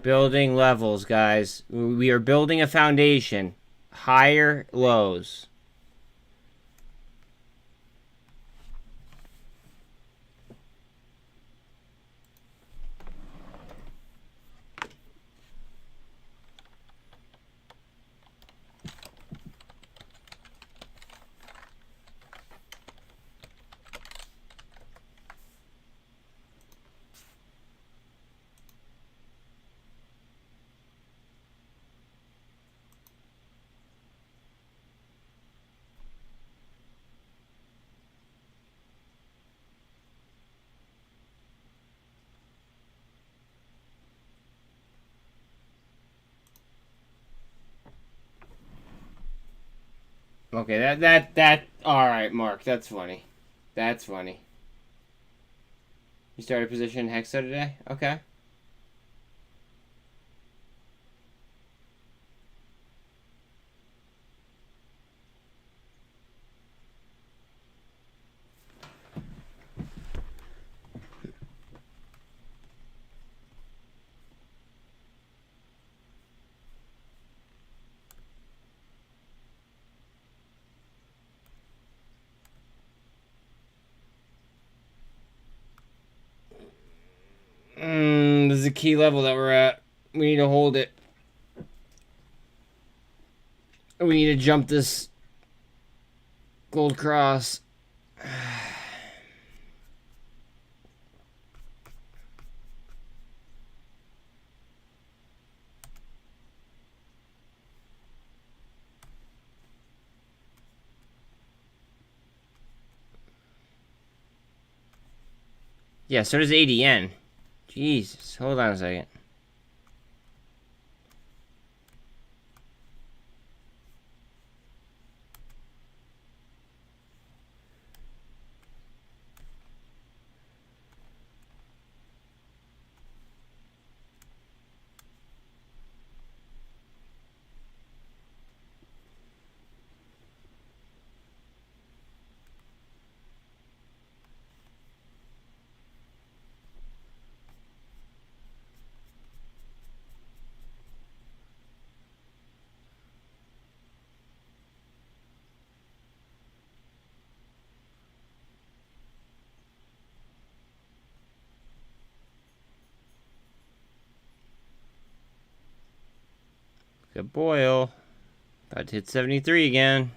Building levels, guys. We are building a foundation. Higher lows. Okay, that. All right, Mark. That's funny. That's funny. You started position Hexa today? Okay. This is a key level that we're at. We need to hold it. We need to jump this gold cross. Yeah, so does ADN. Jesus, hold on a second. Good boil. About to hit 73 again.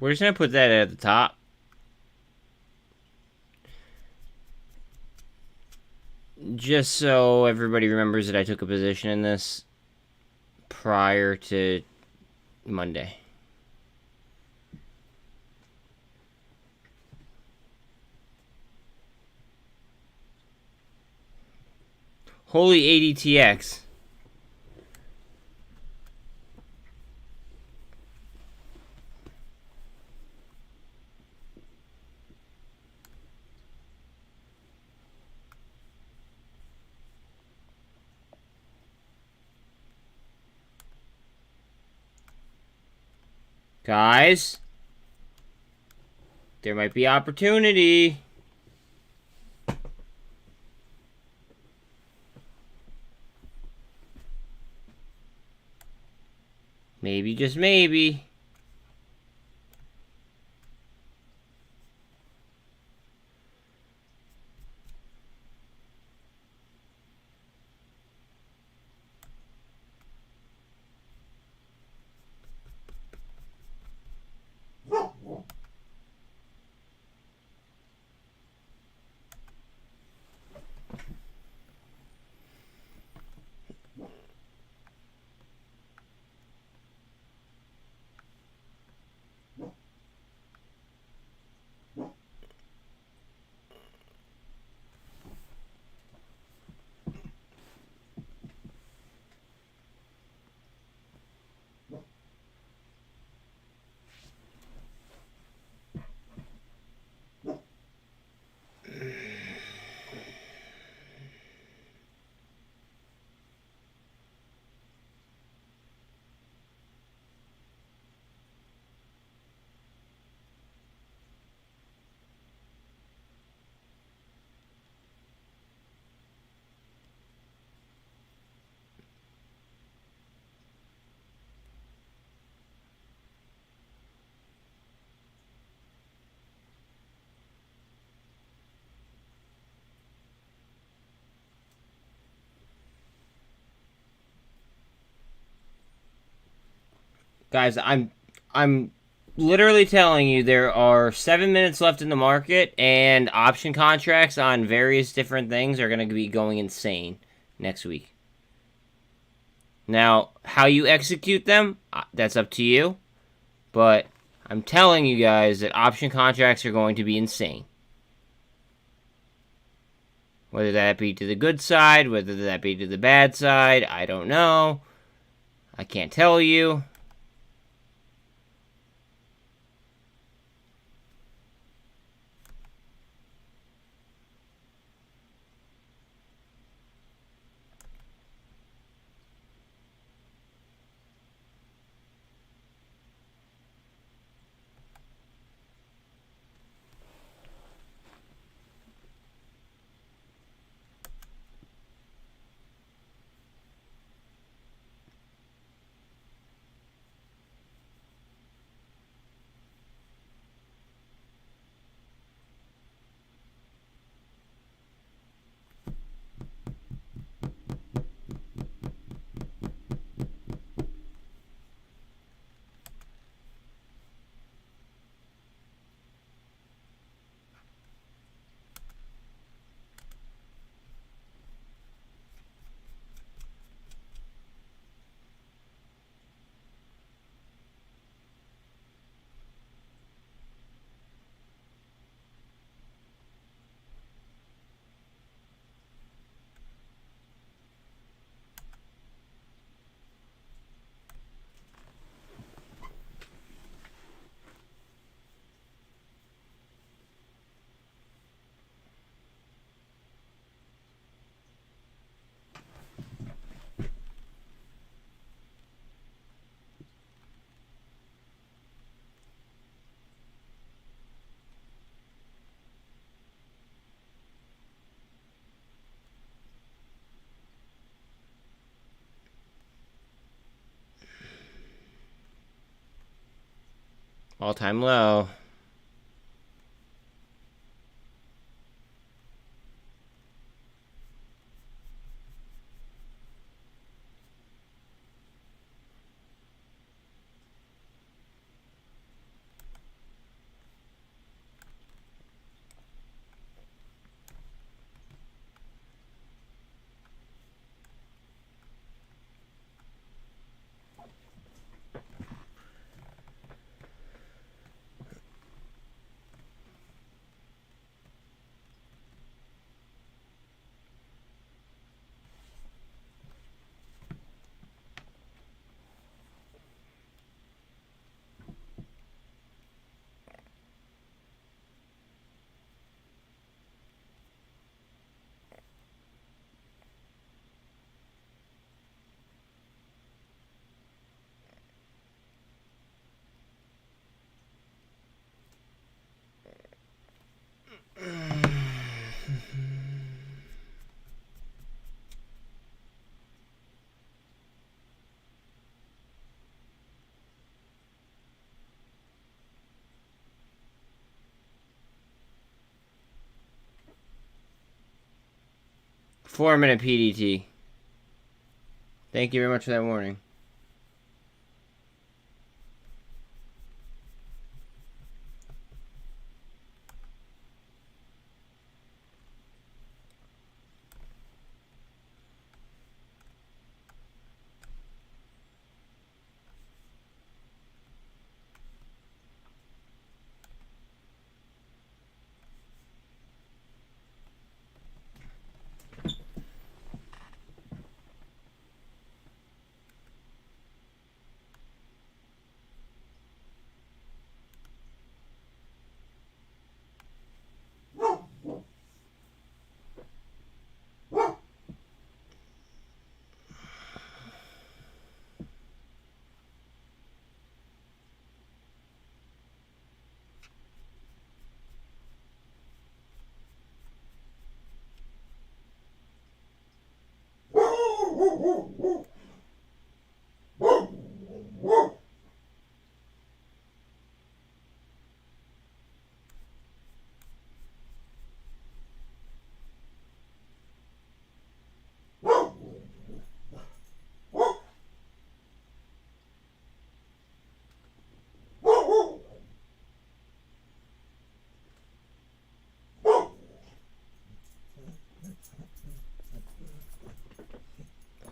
We're just going to put that at the top. Just so everybody remembers that I took a position in this prior to Monday. Holy ADTX. Guys, there might be opportunity. Maybe, just maybe. Guys, I'm literally telling you there are 7 minutes left in the market, and option contracts on various different things are going to be going insane next week. Now, how you execute them, that's up to you. But I'm telling you guys that option contracts are going to be insane. Whether that be to the good side, whether that be to the bad side, I don't know. I can't tell you. All-time low. Four-minute PDT. Thank you very much for that warning.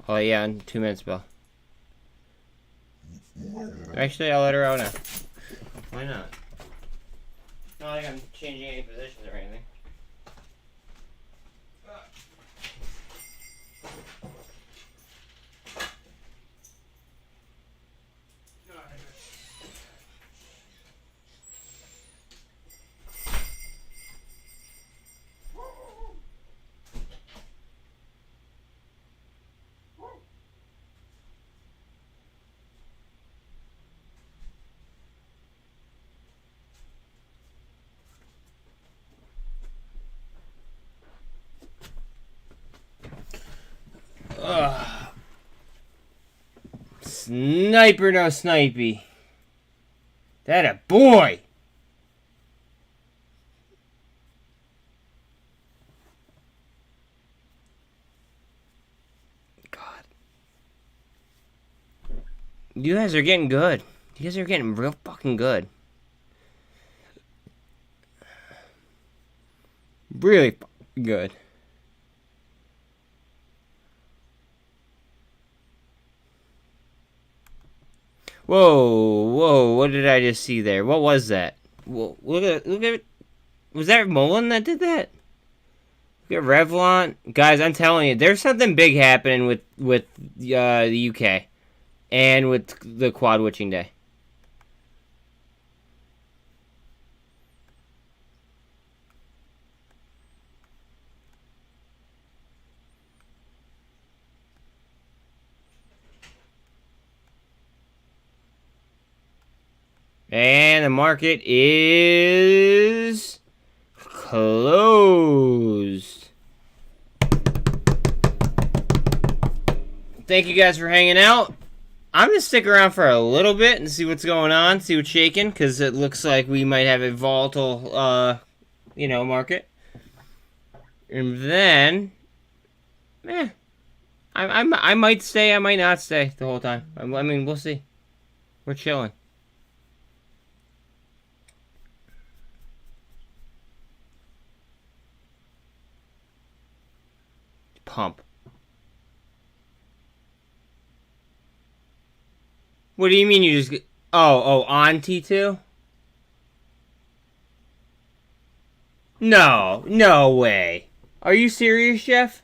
Oh yeah, in 2 minutes, Bill. Actually, I'll let her out now. Why not? It's not like I'm changing any positions or anything. Sniper, no snipey. That a boy. God. You guys are getting good. You guys are getting real fucking good. Really fucking good. Whoa, what did I just see there? What was that? Whoa, look at, was that Mullen that did that? Look at Revlon. Guys, I'm telling you, there's something big happening with the UK. And with the quad witching day. And the market is closed. Thank you guys for hanging out. I'm gonna stick around for a little bit and see what's going on, see what's shaking, because it looks like we might have a volatile, market. And then, I might stay, I might not stay the whole time. I mean, we'll see. We're chilling. Pump. What do you mean you just... on T2? No way. Are you serious, Jeff?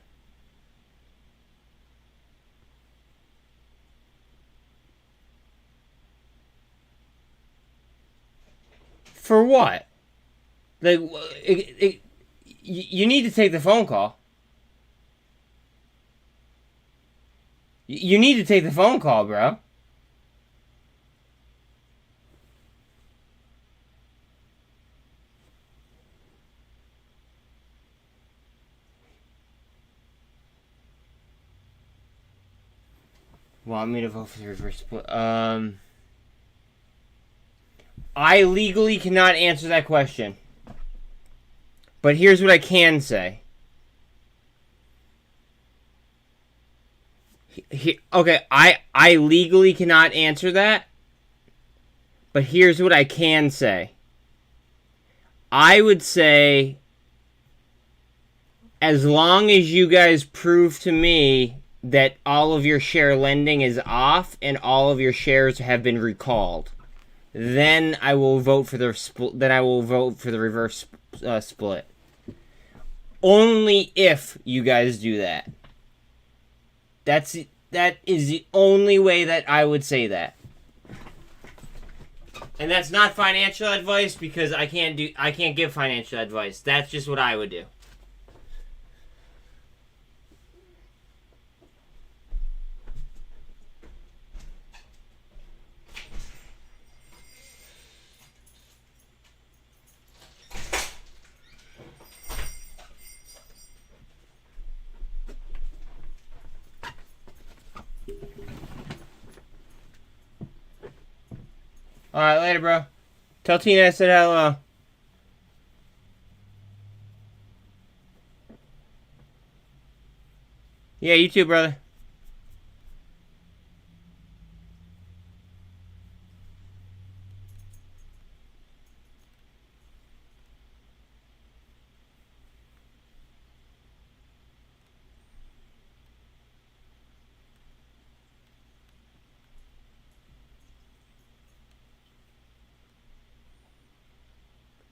For what? Like, you need to take the phone call. You need to take the phone call, bro. Want me to vote for the reverse split? I legally cannot answer that question. But here's what I can say. Okay, I legally cannot answer that. But here's what I can say. I would say, as long as you guys prove to me that all of your share lending is off and all of your shares have been recalled, then I will vote for the reverse split. Only if you guys do that. That is the only way that I would say that. And that's not financial advice, because I can't give financial advice. That's just what I would do. Alright, later, bro. Tell Tina I said hello. Yeah, you too, brother.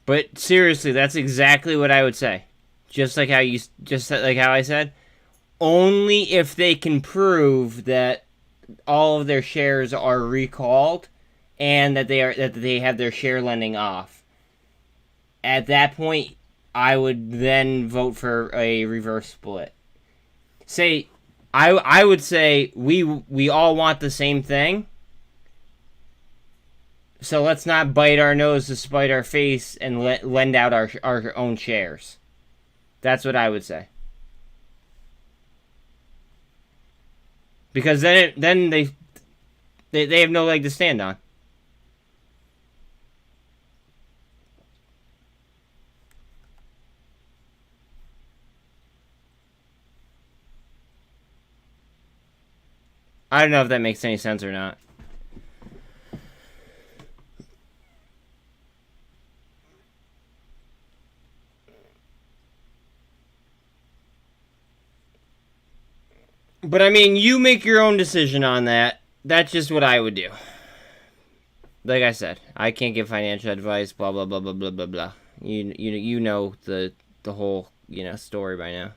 But seriously, that's exactly what I would say. Just like how I said, only if they can prove that all of their shares are recalled and that they have their share lending off. At that point, I would then vote for a reverse split. I would say we all want the same thing. So let's not bite our nose to spite our face and lend out our own shares. That's what I would say. Because then they have no leg to stand on. I don't know if that makes any sense or not. But I mean, you make your own decision on that. That's just what I would do. Like I said, I can't give financial advice, blah blah blah blah blah blah blah. You know the whole, story by now.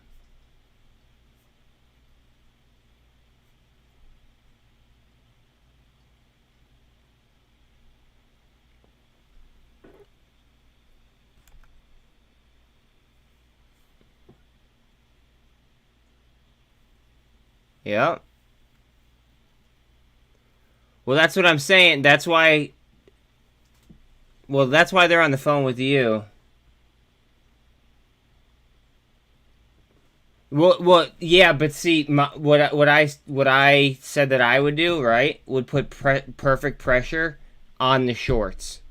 Yeah. Well, that's what I'm saying. That's why they're on the phone with you. Yeah, but see, what I said that I would do, right, would put perfect pressure on the shorts.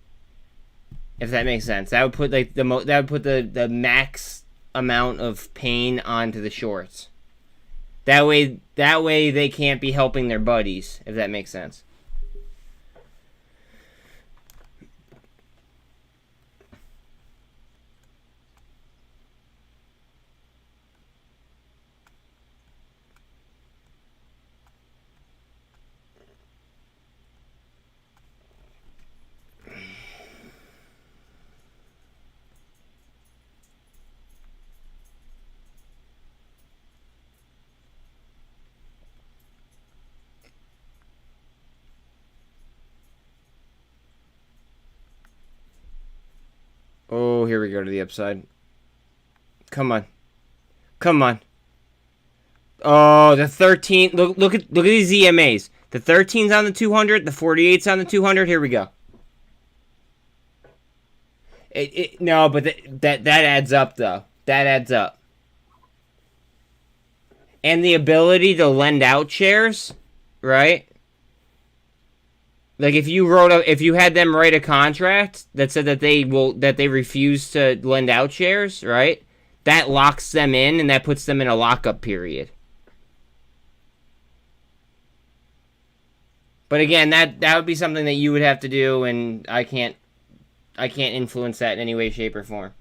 If that makes sense, that would put like the max amount of pain onto the shorts. That way they can't be helping their buddies. If that makes sense. Oh, here we go to the upside. Come on. Come on. Oh, the 13. Look at these EMAs. The 13's on the 200, the 48's on the 200. Here we go. No, but that adds up though. That adds up. And the ability to lend out shares, right? Like if you had them write a contract that said that they refuse to lend out shares, right? That locks them in and that puts them in a lockup period. But again, that would be something that you would have to do, and I can't influence that in any way, shape, or form.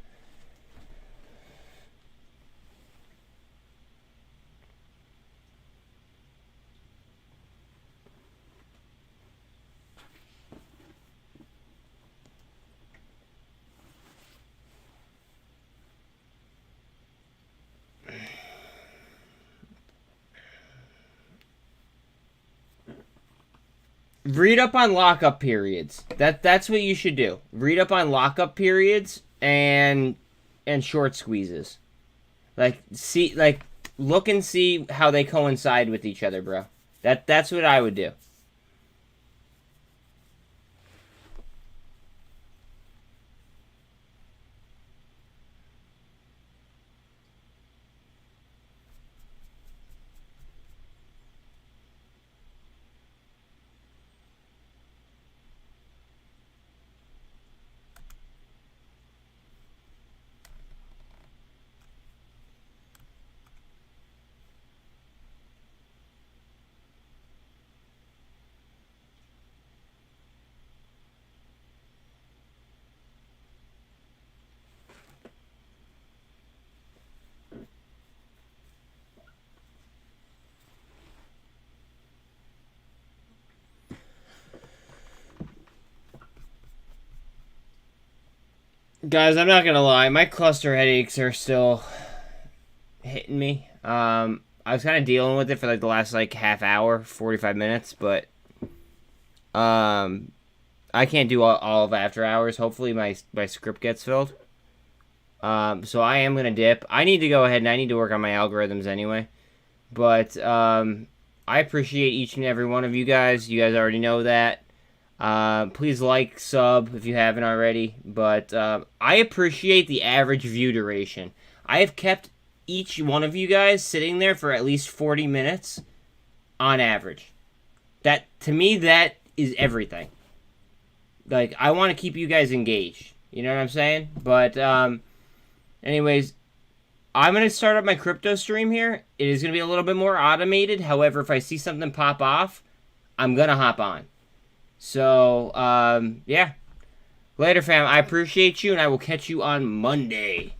Read up on lockup periods. That's what you should do. Read up on lockup periods and short squeezes. Look and see how they coincide with each other, bro. That's what I would do. Guys, I'm not gonna lie, my cluster headaches are still hitting me. I was kind of dealing with it for like the last like half hour, 45 minutes, but I can't do all of after hours. Hopefully my script gets filled. So I am gonna dip. I need to go ahead and I need to work on my algorithms anyway. But I appreciate each and every one of you guys. You guys already know that. Please like, sub if you haven't already. But I appreciate the average view duration. I have kept each one of you guys sitting there for at least 40 minutes on average. That, to me, that is everything. Like, I want to keep you guys engaged. You know what I'm saying? But, anyways, I'm going to start up my crypto stream here. It is going to be a little bit more automated. However, if I see something pop off, I'm going to hop on. So, yeah. Later, fam. I appreciate you, and I will catch you on Monday.